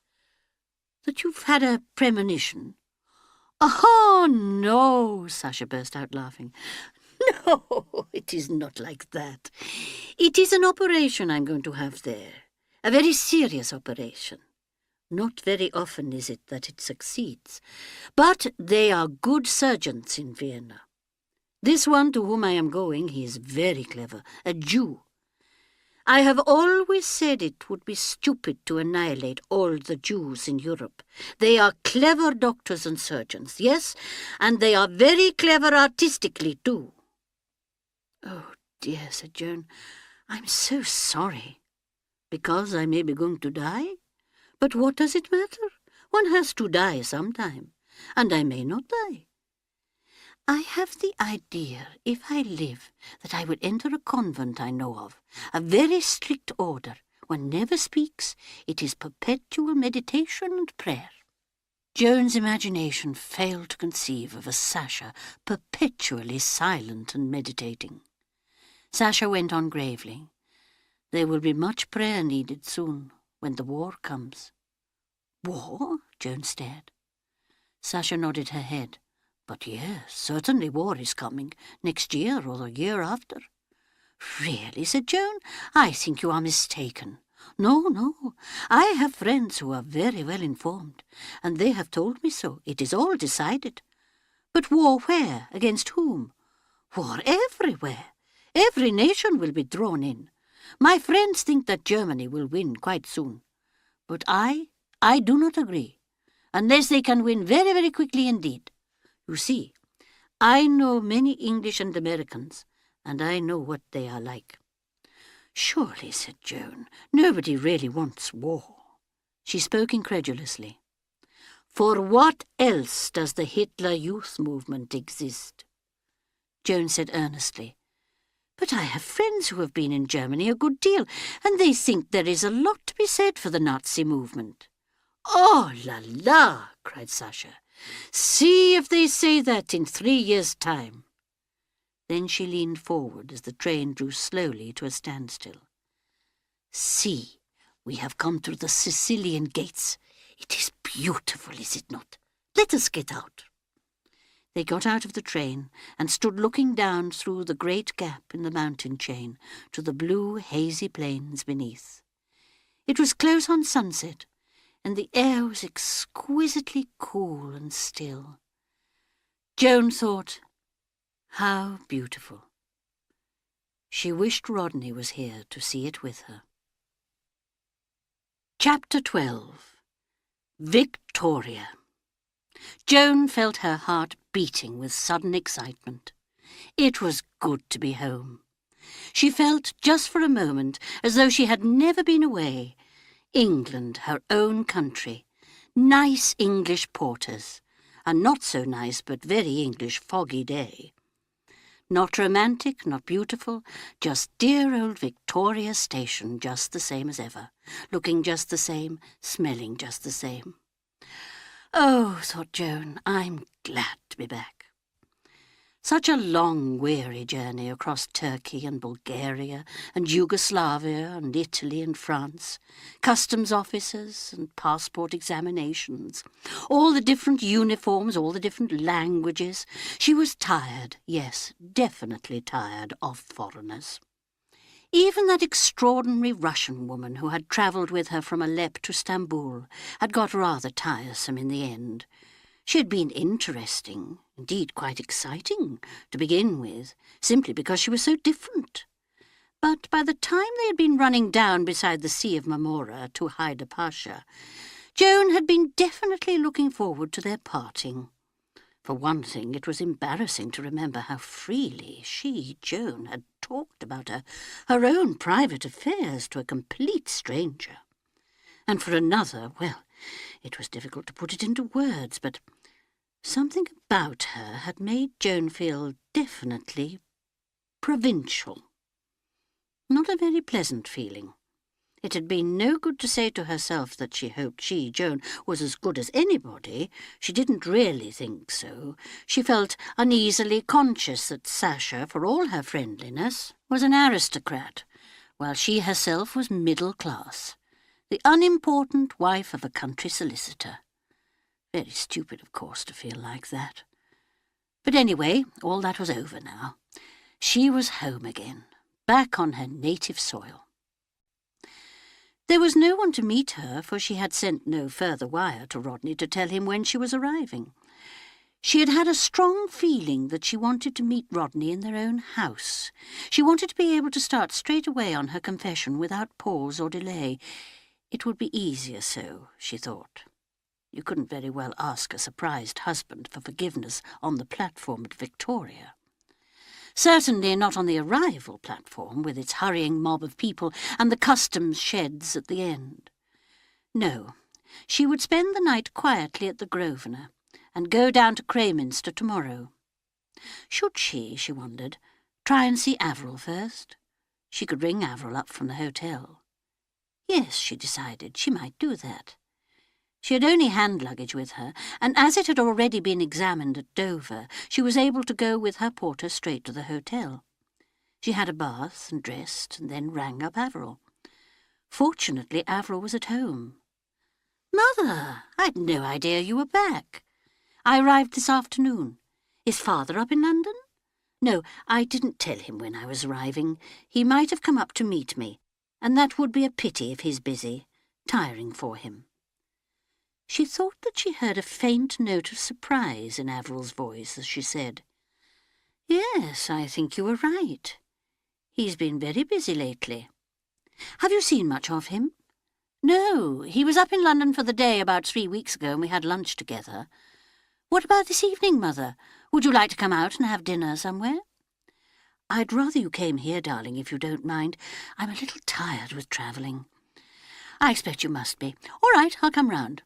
"that you've had a premonition?" "Oh, no," Sasha burst out laughing. "No, it is not like that. It is an operation I'm going to have there, a very serious operation. Not very often is it that it succeeds, but they are good surgeons in Vienna. This one to whom I am going, he is very clever, a Jew. I have always said it would be stupid to annihilate all the Jews in Europe. They are clever doctors and surgeons, yes, and they are very clever artistically too." "Oh dear," said Joan, "I'm so sorry." "Because I may be going to die? But what does it matter? One has to die sometime, and I may not die. I have the idea, if I live, that I would enter a convent I know of, a very strict order. One never speaks. It is perpetual meditation and prayer." Joan's imagination failed to conceive of a Sasha perpetually silent and meditating. Sasha went on gravely. "There will be much prayer needed soon, when the war comes." "War?" Joan stared. Sasha nodded her head. "But yes, certainly war is coming, next year or the year after." "Really," said Joan, "I think you are mistaken." No, I have friends who are very well informed, and they have told me so. It is all decided." "But war where? Against whom?" "War everywhere. Every nation will be drawn in. My friends think that Germany will win quite soon. But I do not agree, unless they can win very, very quickly indeed. You see, I know many English and Americans, and I know what they are like." "Surely," said Joan, "nobody really wants war." She spoke incredulously. "For what else does the Hitler Youth Movement exist?" Joan said earnestly, "But I have friends who have been in Germany a good deal, and they think there is a lot to be said for the Nazi movement." "Oh, la la!" cried Sasha. "See if they say that in 3 years' time." Then she leaned forward as the train drew slowly to a standstill. "See, we have come to the Sicilian gates. It is beautiful, is it not? Let us get out." They got out of the train and stood looking down through the great gap in the mountain chain to the blue, hazy plains beneath. It was close on sunset, and the air was exquisitely cool and still. Joan thought, how beautiful. She wished Rodney was here to see it with her. Chapter 12. Victoria. Joan felt her heart beating with sudden excitement. It was good to be home. She felt, just for a moment, as though she had never been away. England, her own country. Nice English porters. A not-so-nice but very English foggy day. Not romantic, not beautiful, just dear old Victoria Station, just the same as ever. Looking just the same, smelling just the same. Oh, thought Joan, I'm glad to be back. Such a long, weary journey across Turkey and Bulgaria and Yugoslavia and Italy and France, customs officers and passport examinations, all the different uniforms, all the different languages. She was tired, yes, definitely tired of foreigners. Even that extraordinary Russian woman who had travelled with her from Aleppo to Stamboul had got rather tiresome in the end. She had been interesting, indeed quite exciting, to begin with, simply because she was so different. But by the time they had been running down beside the Sea of Marmora to Haida Pasha, Joan had been definitely looking forward to their parting. For one thing, it was embarrassing to remember how freely she, Joan, had talked about her own private affairs to a complete stranger. And for another, well, it was difficult to put it into words, but something about her had made Joan feel definitely provincial. Not a very pleasant feeling. It had been no good to say to herself that she hoped she, Joan, was as good as anybody. She didn't really think so. She felt uneasily conscious that Sasha, for all her friendliness, was an aristocrat, while she herself was middle class, the unimportant wife of a country solicitor. Very stupid, of course, to feel like that. But anyway, all that was over now. She was home again, back on her native soil. There was no one to meet her, for she had sent no further wire to Rodney to tell him when she was arriving. She had had a strong feeling that she wanted to meet Rodney in their own house. She wanted to be able to start straight away on her confession without pause or delay. It would be easier so, she thought. You couldn't very well ask a surprised husband for forgiveness on the platform at Victoria. Certainly not on the arrival platform, with its hurrying mob of people and the customs sheds at the end. No, she would spend the night quietly at the Grosvenor, and go down to Crayminster tomorrow. Should she wondered, try and see Averil first? She could ring Averil up from the hotel. Yes, she decided, she might do that. She had only hand luggage with her, and as it had already been examined at Dover, she was able to go with her porter straight to the hotel. She had a bath and dressed, and then rang up Averil. Fortunately, Averil was at home. "Mother, I'd no idea you were back. I arrived this afternoon. Is father up in London?" "No, I didn't tell him when I was arriving. He might have come up to meet me, and that would be a pity if he's busy. Tiring for him." She thought that she heard a faint note of surprise in Averil's voice as she said, "Yes, I think you were right. He's been very busy lately. Have you seen much of him?" "No, he was up in London for the day about 3 weeks ago, and we had lunch together. What about this evening, Mother? Would you like to come out and have dinner somewhere?" "I'd rather you came here, darling, if you don't mind. I'm a little tired with travelling." "I expect you must be. All right, I'll come round.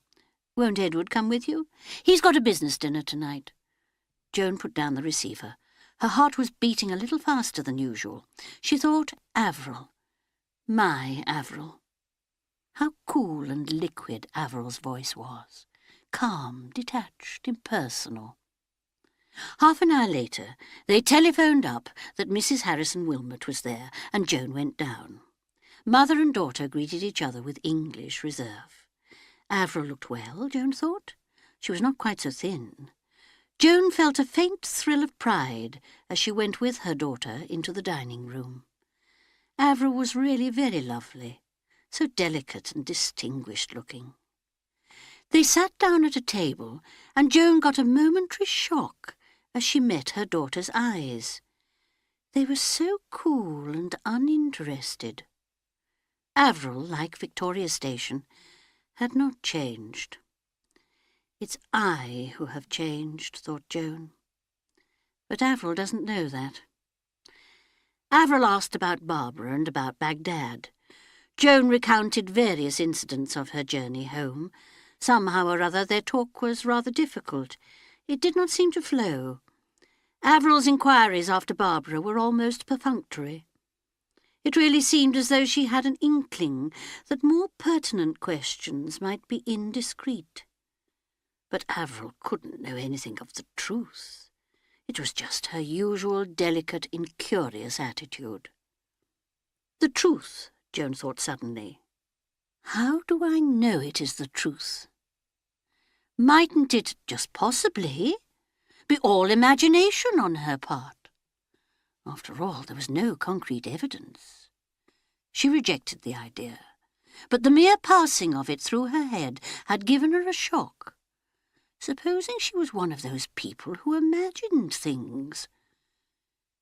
Won't Edward come with you? He's got a business dinner tonight." Joan put down the receiver. Her heart was beating a little faster than usual. She thought, Averil. My Averil. How cool and liquid Averil's voice was. Calm, detached, impersonal. Half an hour later, they telephoned up that Mrs. Harrison Wilmot was there, and Joan went down. Mother and daughter greeted each other with English reserve. Averil looked well, Joan thought. She was not quite so thin. Joan felt a faint thrill of pride as she went with her daughter into the dining room. Averil was really very lovely. so delicate and distinguished-looking. They sat down at a table, and Joan got a momentary shock as she met her daughter's eyes. They were so cool and uninterested. Averil, like Victoria Station, had not changed. It's I who have changed, thought Joan. But Averil doesn't know that. Averil asked about Barbara and about Baghdad. Joan recounted various incidents of her journey home. Somehow or other their talk was rather difficult. It did not seem to flow. Averil's inquiries after Barbara were almost perfunctory. It really seemed as though she had an inkling that more pertinent questions might be indiscreet. But Averil couldn't know anything of the truth. It was just her usual delicate, incurious attitude. The truth, Joan thought suddenly. How do I know it is the truth? Mightn't it, just possibly, be all imagination on her part? After all, there was no concrete evidence. She rejected the idea, but the mere passing of it through her head had given her a shock. Supposing she was one of those people who imagined things?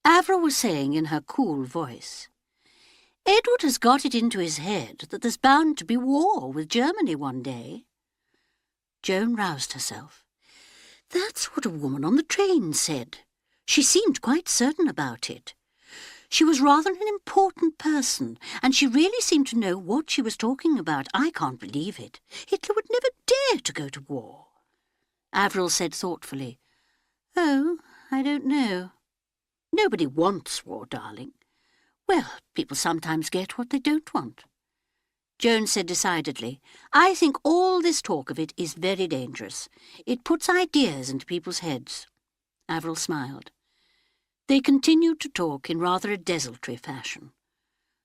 Averil was saying in her cool voice, Edward has got it into his head that there's bound to be war with Germany one day. Joan roused herself. That's what a woman on the train said. She seemed quite certain about it. She was rather an important person, and she really seemed to know what she was talking about. I can't believe it. Hitler would never dare to go to war. Averil said thoughtfully, Oh, I don't know. Nobody wants war, darling. Well, people sometimes get what they don't want. Joan said decidedly, I think all this talk of it is very dangerous. It puts ideas into people's heads. Averil smiled. They continued to talk in rather a desultory fashion.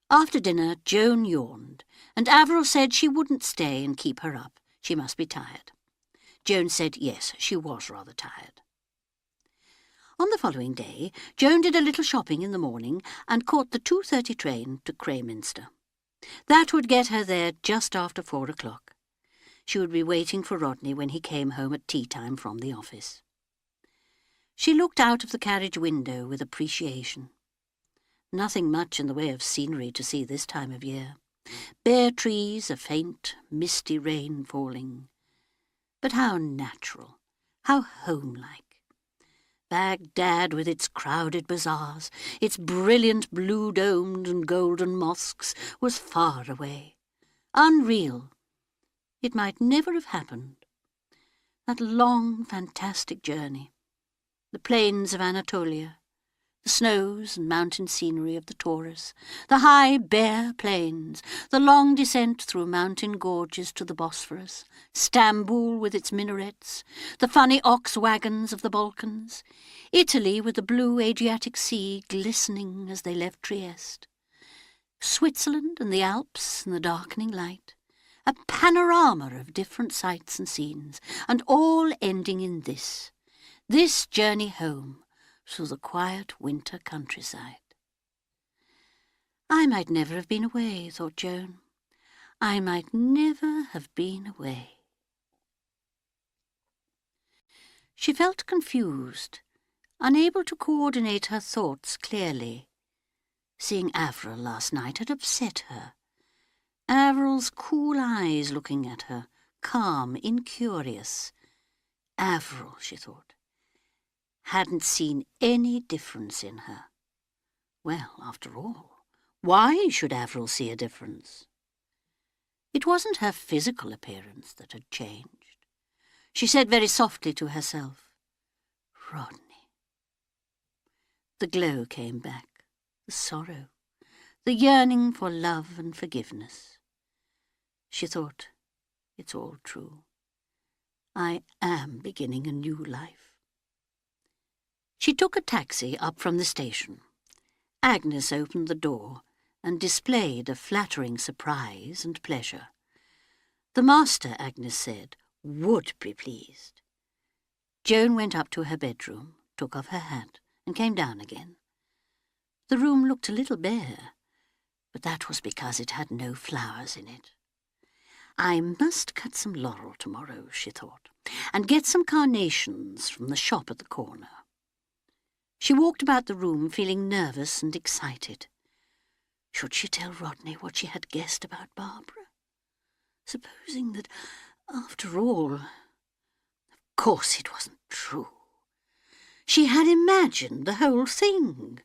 After dinner, Joan yawned, and Averil said she wouldn't stay and keep her up. She must be tired. Joan said yes, she was rather tired. On the following day, Joan did a little shopping in the morning and caught the 2:30 train to Crayminster. That would get her there just after 4 o'clock. She would be waiting for Rodney when he came home at tea-time from the office. She looked out of the carriage window with appreciation. Nothing much in the way of scenery to see this time of year. Bare trees, a faint, misty rain falling. But how natural, how homelike. Baghdad with its crowded bazaars, its brilliant blue-domed and golden mosques, was far away. Unreal. It might never have happened. That long, fantastic journey. The plains of Anatolia, the snows and mountain scenery of the Taurus, the high, bare plains, the long descent through mountain gorges to the Bosphorus, Stamboul with its minarets, the funny ox wagons of the Balkans, Italy with the blue Adriatic Sea glistening as they left Trieste, Switzerland and the Alps in the darkening light, a panorama of different sights and scenes, and all ending in this journey home through the quiet winter countryside. I might never have been away, thought Joan. I might never have been away. She felt confused, unable to coordinate her thoughts clearly. Seeing Averil last night had upset her. Averil's cool eyes looking at her, calm, incurious. Averil, she thought, hadn't seen any difference in her. Well, after all, why should Averil see a difference? It wasn't her physical appearance that had changed. She said very softly to herself, Rodney. The glow came back, the sorrow, the yearning for love and forgiveness. She thought, it's all true. I am beginning a new life. She took a taxi up from the station. Agnes opened the door and displayed a flattering surprise and pleasure. The master, Agnes said, would be pleased. Joan went up to her bedroom, took off her hat, and came down again. The room looked a little bare, but but that was because it had no flowers in it. I must cut some laurel tomorrow, she thought, and get some carnations from the shop at the corner. She walked about the room feeling nervous and excited. Should she tell Rodney what she had guessed about Barbara? Supposing that, after all, of course it wasn't true. She had imagined the whole thing.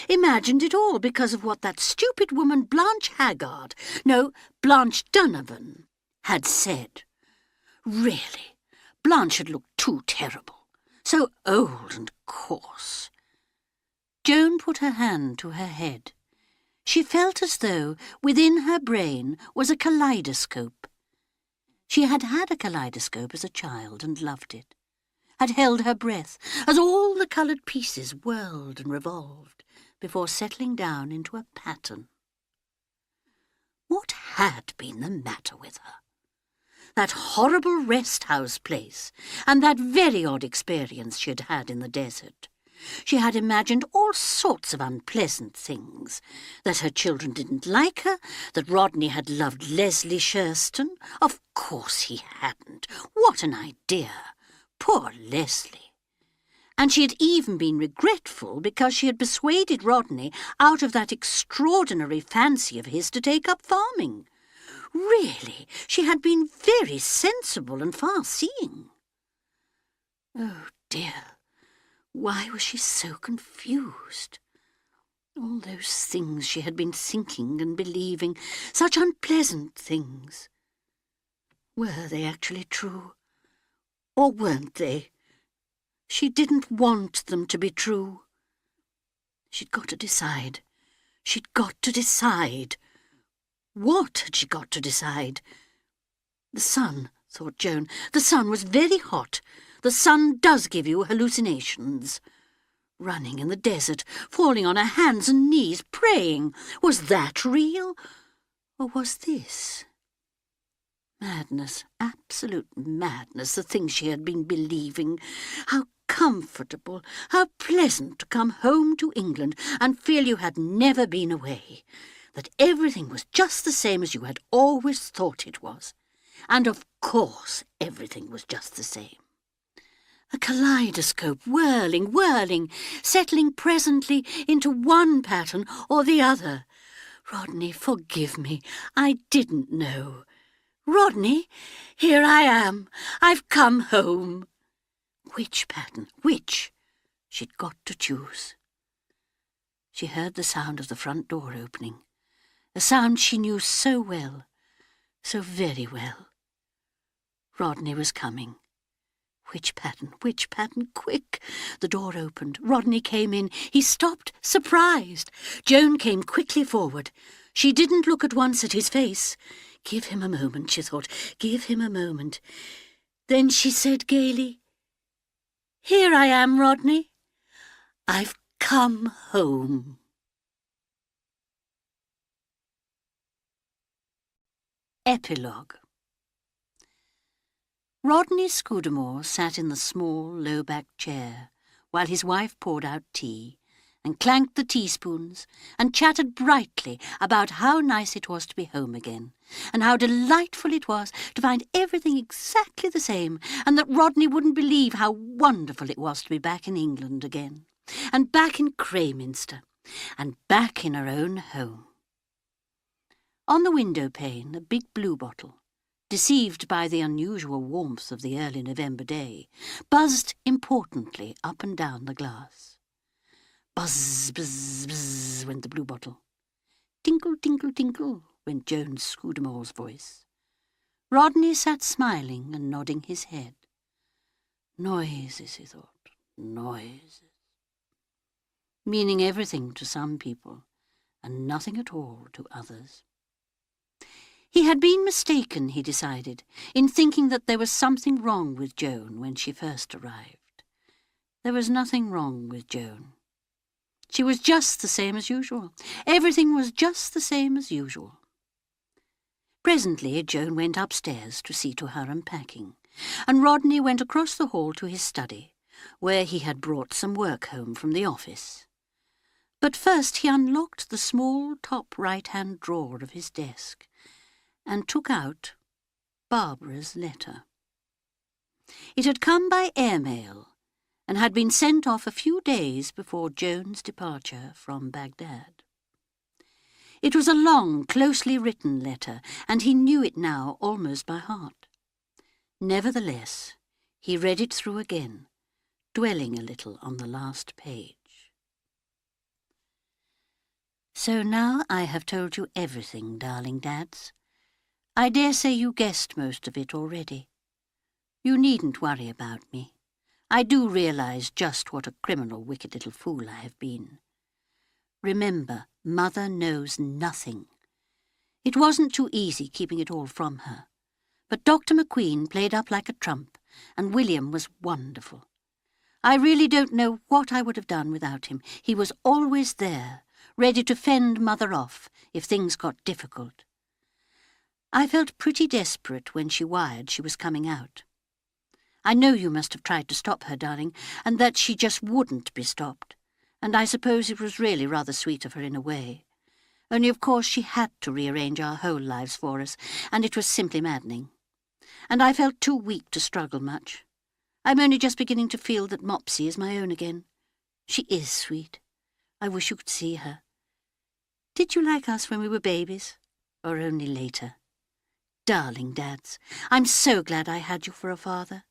Imagined it all because of what that stupid woman Blanche Donovan, had said. Really, Blanche had looked too terrible, so old and coarse. Joan put her hand to her head. She felt as though within her brain was a kaleidoscope. She had had a kaleidoscope as a child and loved it, had held her breath as all the coloured pieces whirled and revolved before settling down into a pattern. What had been the matter with her? That horrible rest-house place, and that very odd experience she had had in the desert. She had imagined all sorts of unpleasant things. That her children didn't like her, that Rodney had loved Leslie Shurston. Of course he hadn't. What an idea! Poor Leslie. And she had even been regretful because she had persuaded Rodney out of that extraordinary fancy of his to take up farming. Really, she had been very sensible and far-seeing. Oh, dear, why was she so confused? All those things she had been thinking and believing, such unpleasant things. Were they actually true? Or weren't they? She didn't want them to be true. She'd got to decide. She'd got to decide. What had she got to decide? The sun, thought Joan. The sun was very hot. The sun does give you hallucinations. Running in the desert, falling on her hands and knees, praying. Was that real? Or was this? Madness, absolute madness, the things she had been believing. How comfortable, how pleasant to come home to England and feel you had never been away, that everything was just the same as you had always thought it was. And of course everything was just the same. A kaleidoscope, whirling, whirling, settling presently into one pattern or the other. Rodney, forgive me, I didn't know. Rodney, here I am. I've come home. Which pattern? Which? She'd got to choose. She heard the sound of the front door opening, a sound she knew so well, so very well. Rodney was coming. Which pattern? Which pattern? Quick! The door opened. Rodney came in. He stopped, surprised. Joan came quickly forward. She didn't look at once at his face. Give him a moment, she thought. Give him a moment. Then she said gaily, Here I am, Rodney. I've come home. Epilogue. Rodney Scudamore sat in the small, low-backed chair while his wife poured out tea and clanked the teaspoons and chattered brightly about how nice it was to be home again and how delightful it was to find everything exactly the same and that Rodney wouldn't believe how wonderful it was to be back in England again and back in Crayminster and back in her own home. On the window-pane, a big bluebottle, deceived by the unusual warmth of the early November day, buzzed importantly up and down the glass. Buzz, buzz, buzz went the bluebottle. Tinkle, tinkle, tinkle went Jones Scudamore's voice. Rodney sat smiling and nodding his head. Noises, he thought, noises. Meaning everything to some people and nothing at all to others. He had been mistaken, he decided, in thinking that there was something wrong with Joan when she first arrived. There was nothing wrong with Joan. She was just the same as usual. Everything was just the same as usual. Presently Joan went upstairs to see to her unpacking, and Rodney went across the hall to his study, where he had brought some work home from the office. But first he unlocked the small top right-hand drawer of his desk and took out Barbara's letter. It had come by airmail and had been sent off a few days before Joan's departure from Baghdad. It was a long, closely written letter, and he knew it now almost by heart. Nevertheless, he read it through again, dwelling a little on the last page. So now I have told you everything, darling Dads. I dare say you guessed most of it already. You needn't worry about me. I do realise just what a criminal, wicked little fool I have been. Remember, Mother knows nothing. It wasn't too easy keeping it all from her. But Dr. McQueen played up like a trump, and William was wonderful. I really don't know what I would have done without him. He was always there, ready to fend Mother off if things got difficult. I felt pretty desperate when she wired she was coming out. I know you must have tried to stop her, darling, and that she just wouldn't be stopped, and I suppose it was really rather sweet of her in a way. Only of course she had to rearrange our whole lives for us, and it was simply maddening. And I felt too weak to struggle much. I'm only just beginning to feel that Mopsy is my own again. She is sweet. I wish you could see her. Did you like us when we were babies, or only later? Darling Dads, I'm so glad I had you for a father.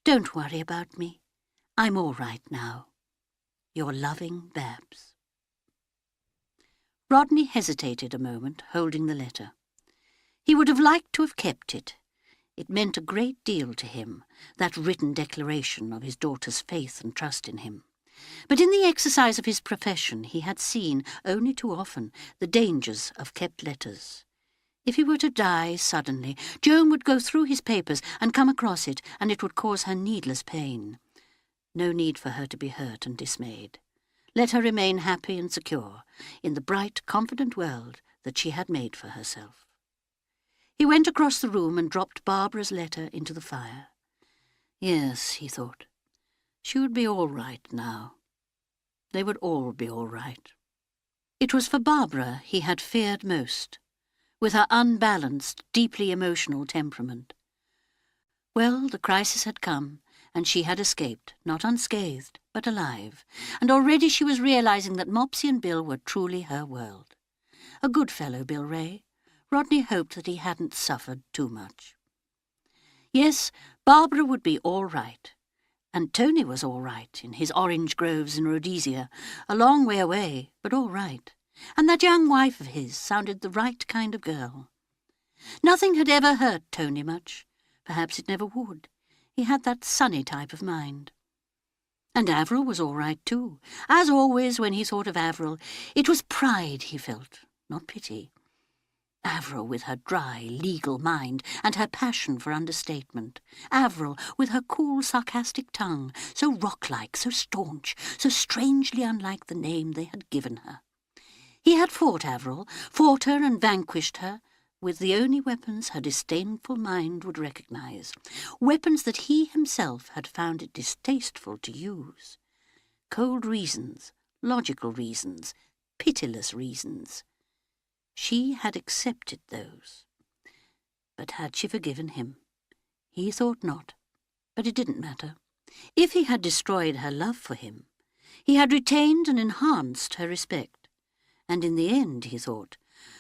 Don't worry about me. I'm all right now. Your loving Babs. Rodney hesitated a moment, holding the letter. He would have liked to have kept it. It meant a great deal to him, that written declaration of his daughter's faith and trust in him. But in the exercise of his profession he had seen, only too often, the dangers of kept letters. If he were to die suddenly, Joan would go through his papers and come across it, and it would cause her needless pain. No need for her to be hurt and dismayed. Let her remain happy and secure in the bright, confident world that she had made for herself. He went across the room and dropped Barbara's letter into the fire. Yes, he thought, she would be all right now. They would all be all right. It was for Barbara he had feared most, with her unbalanced, deeply emotional temperament. Well, the crisis had come, and she had escaped, not unscathed, but alive, and already she was realising that Mopsy and Bill were truly her world. A good fellow, Bill Ray. Rodney hoped that he hadn't suffered too much. Yes, Barbara would be all right, and Tony was all right in his orange groves in Rhodesia, a long way away, but all right. And that young wife of his sounded the right kind of girl. Nothing had ever hurt Tony much. Perhaps it never would. He had that sunny type of mind. And Avril was all right too. As always, when he thought of Avril, it was pride he felt, not pity. Avril with her dry, legal mind and her passion for understatement. Avril with her cool, sarcastic tongue, so rock-like, so staunch, so strangely unlike the name they had given her. He had fought Avril, fought her and vanquished her, with the only weapons her disdainful mind would recognise, weapons that he himself had found it distasteful to use. Cold reasons, logical reasons, pitiless reasons. She had accepted those. But had she forgiven him? He thought not, but it didn't matter. If he had destroyed her love for him, he had retained and enhanced her respect. And in the end, he thought,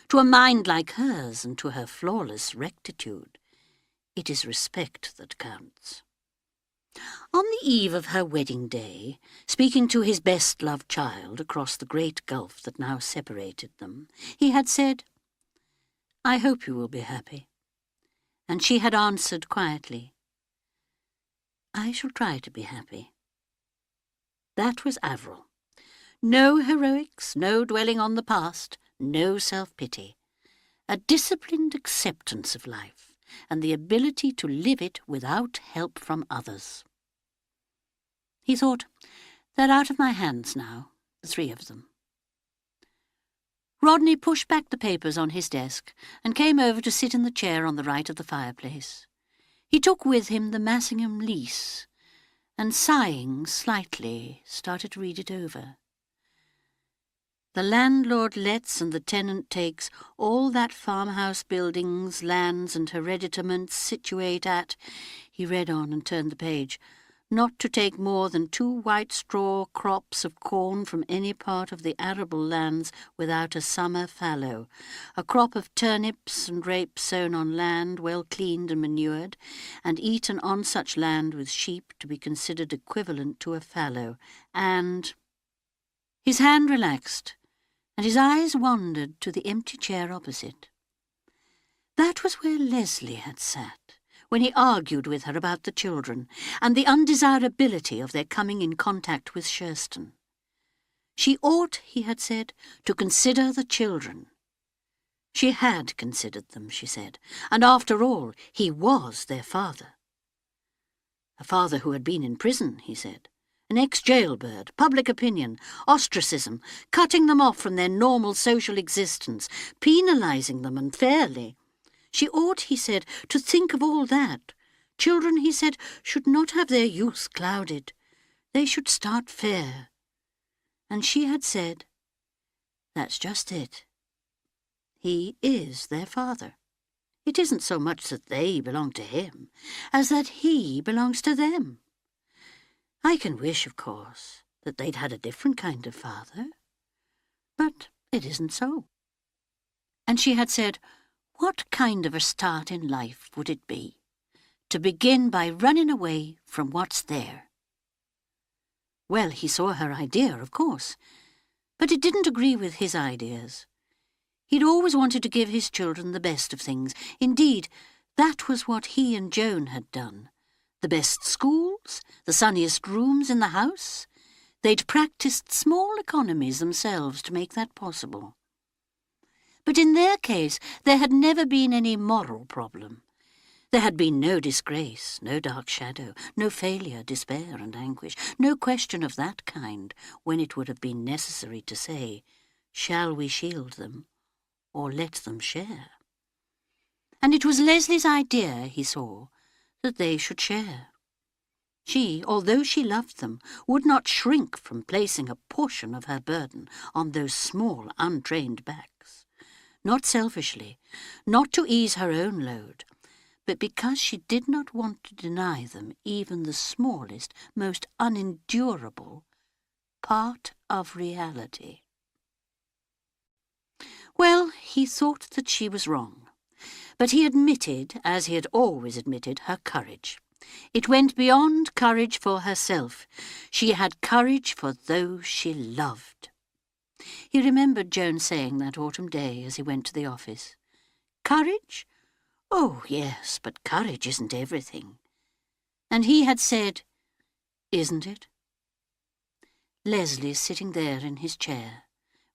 to a mind like hers and to her flawless rectitude, it is respect that counts. On the eve of her wedding day, speaking to his best-loved child across the great gulf that now separated them, he had said, "I hope you will be happy." And she had answered quietly, "I shall try to be happy." That was Avril. No heroics, no dwelling on the past, no self-pity. A disciplined acceptance of life, and the ability to live it without help from others. He thought, they're out of my hands now, the three of them. Rodney pushed back the papers on his desk and came over to sit in the chair on the right of the fireplace. He took with him the Massingham lease, and sighing slightly, started to read it over. The landlord lets and the tenant takes all that farmhouse buildings, lands and hereditaments situate at, he read on and turned the page, not to take more than 2 white straw crops of corn from any part of the arable lands without a summer fallow, a crop of turnips and rapes sown on land well cleaned and manured, and eaten on such land with sheep to be considered equivalent to a fallow, and... His hand relaxed, and his eyes wandered to the empty chair opposite. That was where Leslie had sat when he argued with her about the children and the undesirability of their coming in contact with Shurston. She ought, he had said, to consider the children. She had considered them, she said, and after all, he was their father. A father who had been in prison, he said. An ex-jailbird, public opinion, ostracism, cutting them off from their normal social existence, penalising them unfairly. She ought, he said, to think of all that. Children, he said, should not have their youth clouded. They should start fair. And she had said, that's just it. He is their father. It isn't so much that they belong to him, as that he belongs to them. I can wish, of course, that they'd had a different kind of father, but it isn't so. And she had said, what kind of a start in life would it be to begin by running away from what's there? Well, he saw her idea, of course, but it didn't agree with his ideas. He'd always wanted to give his children the best of things. Indeed, that was what he and Joan had done. The best schools, the sunniest rooms in the house. They'd practised small economies themselves to make that possible. But in their case, there had never been any moral problem. There had been no disgrace, no dark shadow, no failure, despair and anguish, no question of that kind when it would have been necessary to say, shall we shield them or let them share? And it was Leslie's idea, he saw, that they should share. She, although she loved them, would not shrink from placing a portion of her burden on those small, untrained backs. Not selfishly, not to ease her own load, but because she did not want to deny them even the smallest, most unendurable part of reality. Well, he thought that she was wrong, but he admitted, as he had always admitted, her courage. It went beyond courage for herself. She had courage for those she loved. He remembered Joan saying that autumn day as he went to the office. Courage? Oh, yes, but courage isn't everything. And he had said, isn't it? Leslie sitting there in his chair,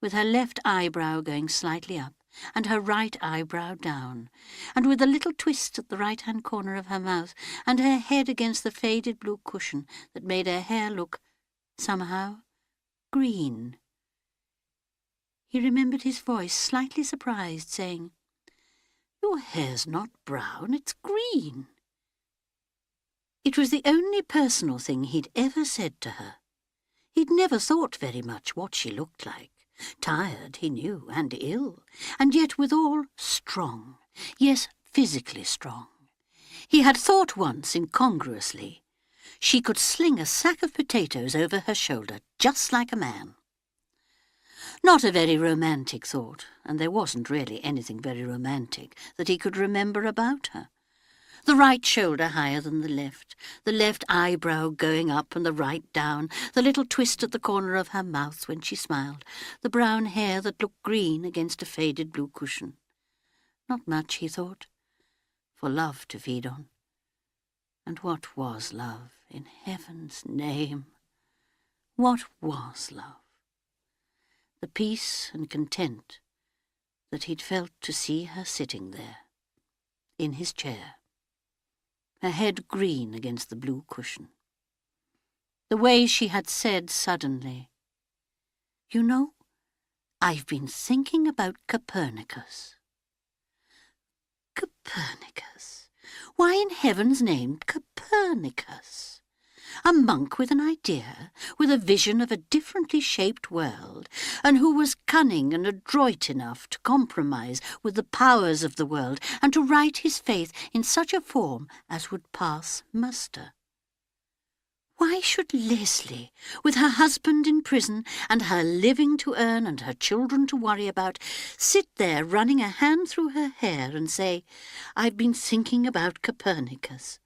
with her left eyebrow going slightly up, and her right eyebrow down, and with a little twist at the right-hand corner of her mouth, and her head against the faded blue cushion that made her hair look, somehow, green. He remembered his voice, slightly surprised, saying, your hair's not brown, it's green. It was the only personal thing he'd ever said to her. He'd never thought very much what she looked like. Tired, he knew, and ill, and yet withal strong, yes, physically strong. He had thought once, incongruously, she could sling a sack of potatoes over her shoulder just like a man. Not a very romantic thought, and there wasn't really anything very romantic that he could remember about her. The right shoulder higher than the left eyebrow going up and the right down, the little twist at the corner of her mouth when she smiled, the brown hair that looked green against a faded blue cushion. Not much, he thought, for love to feed on. And what was love, in heaven's name? What was love? The peace and content that he'd felt to see her sitting there, in his chair, her head green against the blue cushion. The way she had said suddenly, you know, I've been thinking about Copernicus. Copernicus? Why in heaven's name Copernicus? A monk with an idea, with a vision of a differently shaped world, and who was cunning and adroit enough to compromise with the powers of the world and to write his faith in such a form as would pass muster. Why should Leslie, with her husband in prison and her living to earn and her children to worry about, sit there running a hand through her hair and say, "I've been thinking about Copernicus"?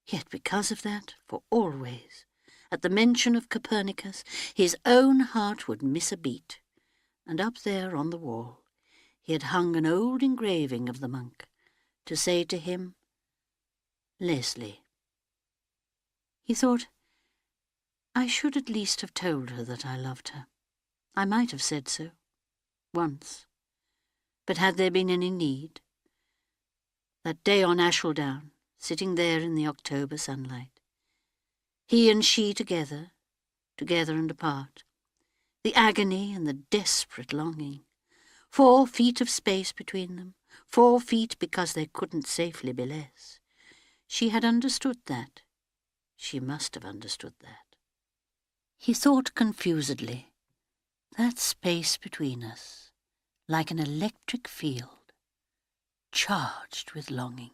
Yet because of that, for always, at the mention of Copernicus, his own heart would miss a beat, and up there on the wall he had hung an old engraving of the monk to say to him, "Leslie." He thought, I should at least have told her that I loved her. I might have said so, once. But had there been any need? That day on Ashwelldown, sitting there in the October sunlight, he and she together and apart, the agony and the desperate longing, 4 feet of space between them, 4 feet because there couldn't safely be less. She had understood that. She must have understood that. He thought confusedly, that space between us, like an electric field, charged with longing.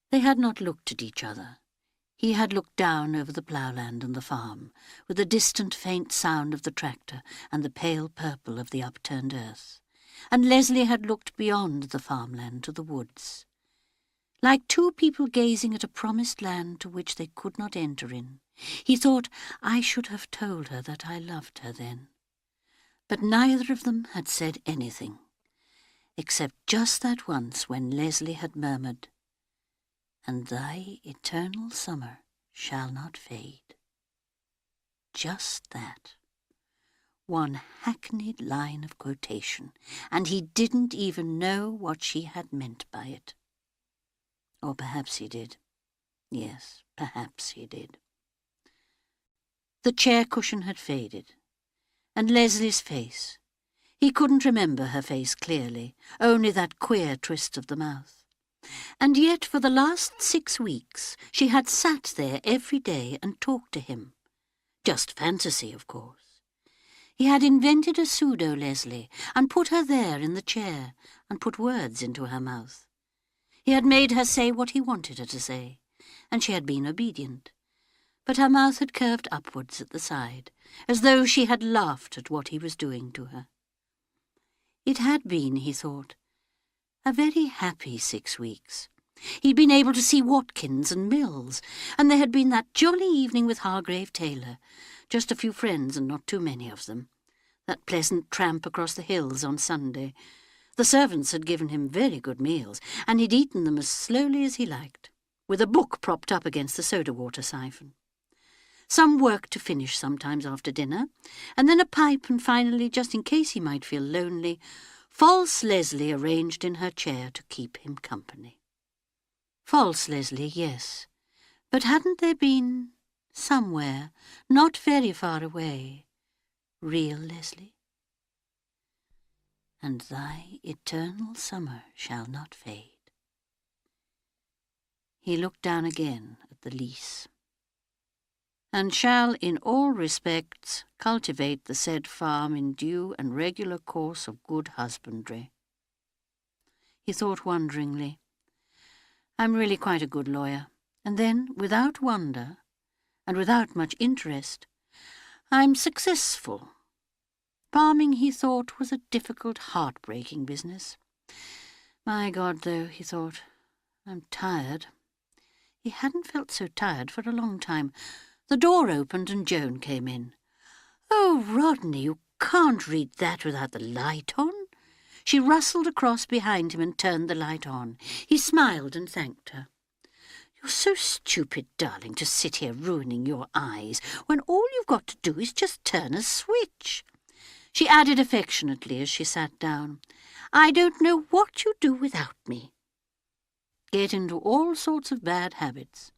They had not looked at each other. He had looked down over the ploughland and the farm, with the distant faint sound of the tractor and the pale purple of the upturned earth, and Leslie had looked beyond the farmland to the woods. Like 2 people gazing at a promised land to which they could not enter in, he thought, I should have told her that I loved her then. But neither of them had said anything, except just that once when Leslie had murmured, "And thy eternal summer shall not fade." Just that. One hackneyed line of quotation, and he didn't even know what she had meant by it. Or perhaps he did. Yes, perhaps he did. The chair cushion had faded, and Leslie's face. He couldn't remember her face clearly, only that queer twist of the mouth. And yet for the last 6 weeks she had sat there every day and talked to him. Just fantasy, of course. He had invented a pseudo-Leslie and put her there in the chair and put words into her mouth. He had made her say what he wanted her to say, and she had been obedient. But her mouth had curved upwards at the side, as though she had laughed at what he was doing to her. It had been, he thought, a very happy 6 weeks. He'd been able to see Watkins and Mills, and there had been that jolly evening with Hargrave Taylor, just a few friends and not too many of them, that pleasant tramp across the hills on Sunday. The servants had given him very good meals, and he'd eaten them as slowly as he liked, with a book propped up against the soda-water siphon. Some work to finish sometimes after dinner, and then a pipe, and finally, just in case he might feel lonely, false Leslie arranged in her chair to keep him company. False Leslie, yes, but hadn't there been, somewhere, not very far away, real Leslie? And thy eternal summer shall not fade. He looked down again at the lease. And shall in all respects cultivate the said farm in due and regular course of good husbandry. He thought wonderingly, I'm really quite a good lawyer. And then, without wonder, and without much interest, I'm successful. Farming, he thought, was a difficult, heart-breaking business. My God, though, he thought, I'm tired. He hadn't felt so tired for a long time. The door opened and Joan came in. Oh, Rodney, you can't read that without the light on. She rustled across behind him and turned the light on. He smiled and thanked her. You're so stupid, darling, to sit here ruining your eyes, when all you've got to do is just turn a switch. She added affectionately as she sat down, I don't know what you do without me. Get into all sorts of bad habits.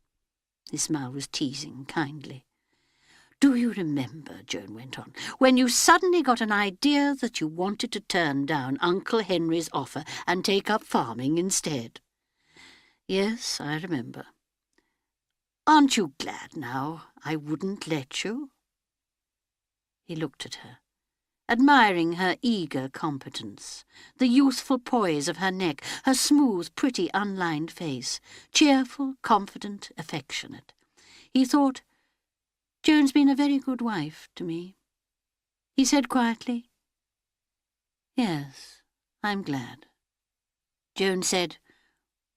His smile was teasing, kindly. Do you remember, Joan went on, when you suddenly got an idea that you wanted to turn down Uncle Henry's offer and take up farming instead? Yes, I remember. Aren't you glad now I wouldn't let you?" He looked at her, admiring her eager competence, the youthful poise of her neck, her smooth, pretty, unlined face, cheerful, confident, affectionate. He thought, "Joan's been a very good wife to me." He said quietly, "Yes, I'm glad." Joan said,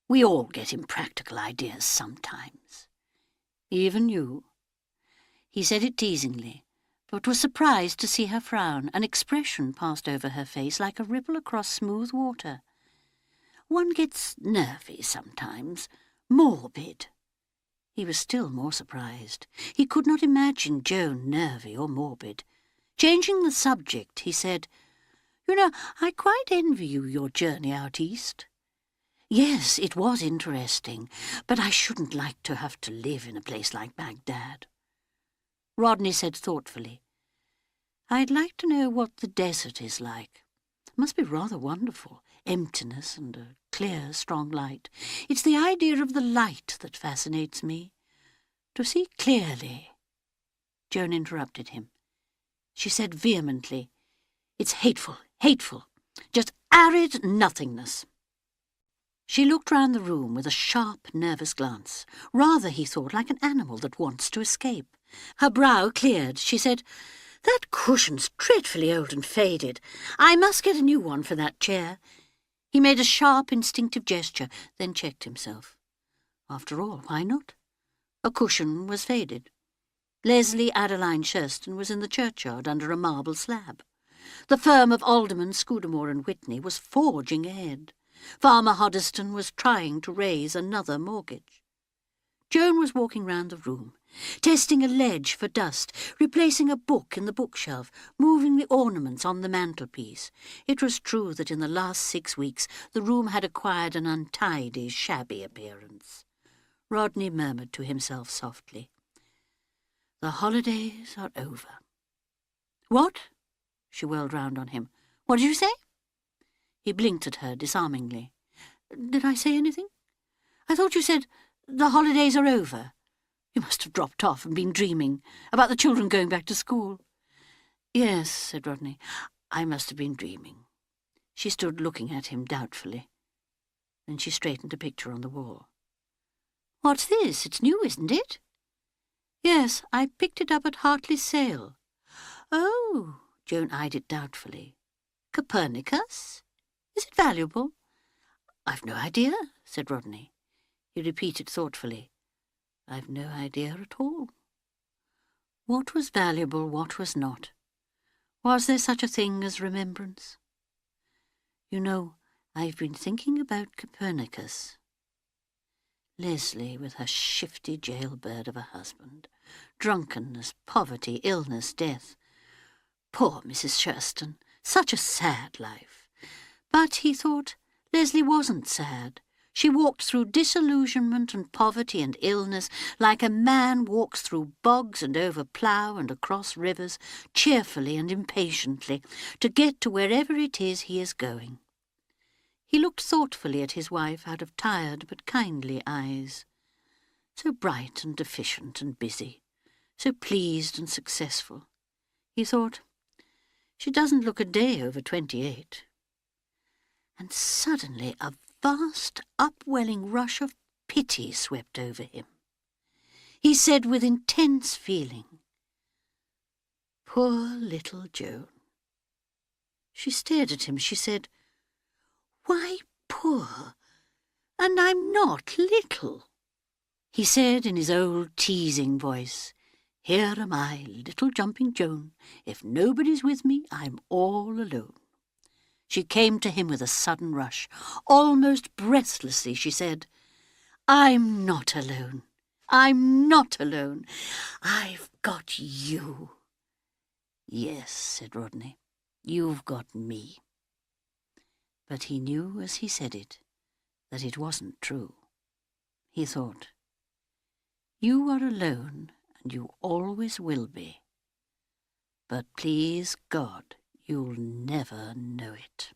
"We all get impractical ideas sometimes. Even you." He said it teasingly, but was surprised to see her frown. An expression passed over her face like a ripple across smooth water. "One gets nervy sometimes, morbid." He was still more surprised. He could not imagine Joan nervy or morbid. Changing the subject, he said, "You know, I quite envy you your journey out east." "Yes, it was interesting, but I shouldn't like to have to live in a place like Baghdad." Rodney said thoughtfully, "I'd like to know what the desert is like. It must be rather wonderful, emptiness and a clear, strong light. It's the idea of the light that fascinates me. To see clearly." Joan interrupted him. She said vehemently, "It's hateful, hateful, just arid nothingness." She looked round the room with a sharp, nervous glance, rather, he thought, like an animal that wants to escape. Her brow cleared. She said, "That cushion's dreadfully old and faded. I must get a new one for that chair." He made a sharp, instinctive gesture, then checked himself. After all, why not? A cushion was faded. Leslie Adeline Shurston was in the churchyard under a marble slab. The firm of Alderman, Scudamore and Whitney was forging ahead. Farmer Hoddesdon was trying to raise another mortgage. Joan was walking round the room, testing a ledge for dust, replacing a book in the bookshelf, moving the ornaments on the mantelpiece. It was true that in the last 6 weeks the room had acquired an untidy, shabby appearance. Rodney murmured to himself softly, "The holidays are over." "What?" She whirled round on him. "What did you say?" He blinked at her disarmingly. "Did I say anything? I thought you said the holidays are over. You must have dropped off and been dreaming about the children going back to school." "Yes," said Rodney, "I must have been dreaming." She stood looking at him doubtfully. Then she straightened a picture on the wall. "What's this? It's new, isn't it?" "Yes, I picked it up at Hartley's sale." "Oh," Joan eyed it doubtfully. "Copernicus? Is it valuable?" "I've no idea," said Rodney. He repeated thoughtfully, "I've no idea at all." What was valuable, what was not? Was there such a thing as remembrance? "You know, I've been thinking about Copernicus." Leslie with her shifty jailbird of a husband. Drunkenness, poverty, illness, death. Poor Mrs. Shurston, such a sad life. But, he thought, Leslie wasn't sad. She walked through disillusionment and poverty and illness like a man walks through bogs and over plough and across rivers, cheerfully and impatiently, to get to wherever it is he is going. He looked thoughtfully at his wife out of tired but kindly eyes. So bright and efficient and busy, so pleased and successful. He thought, she doesn't look a day over 28. And suddenly a vast upwelling rush of pity swept over him. He said with intense feeling, "Poor little Joan." She stared at him. She said, "Why poor? And I'm not little." He said in his old teasing voice, "Here am I, little jumping Joan. If nobody's with me, I'm all alone." She came to him with a sudden rush. Almost breathlessly she said, "I'm not alone. I'm not alone. I've got you." "Yes," said Rodney, "you've got me." But he knew as he said it that it wasn't true. He thought, "You are alone, and you always will be. But please God, you'll never know it."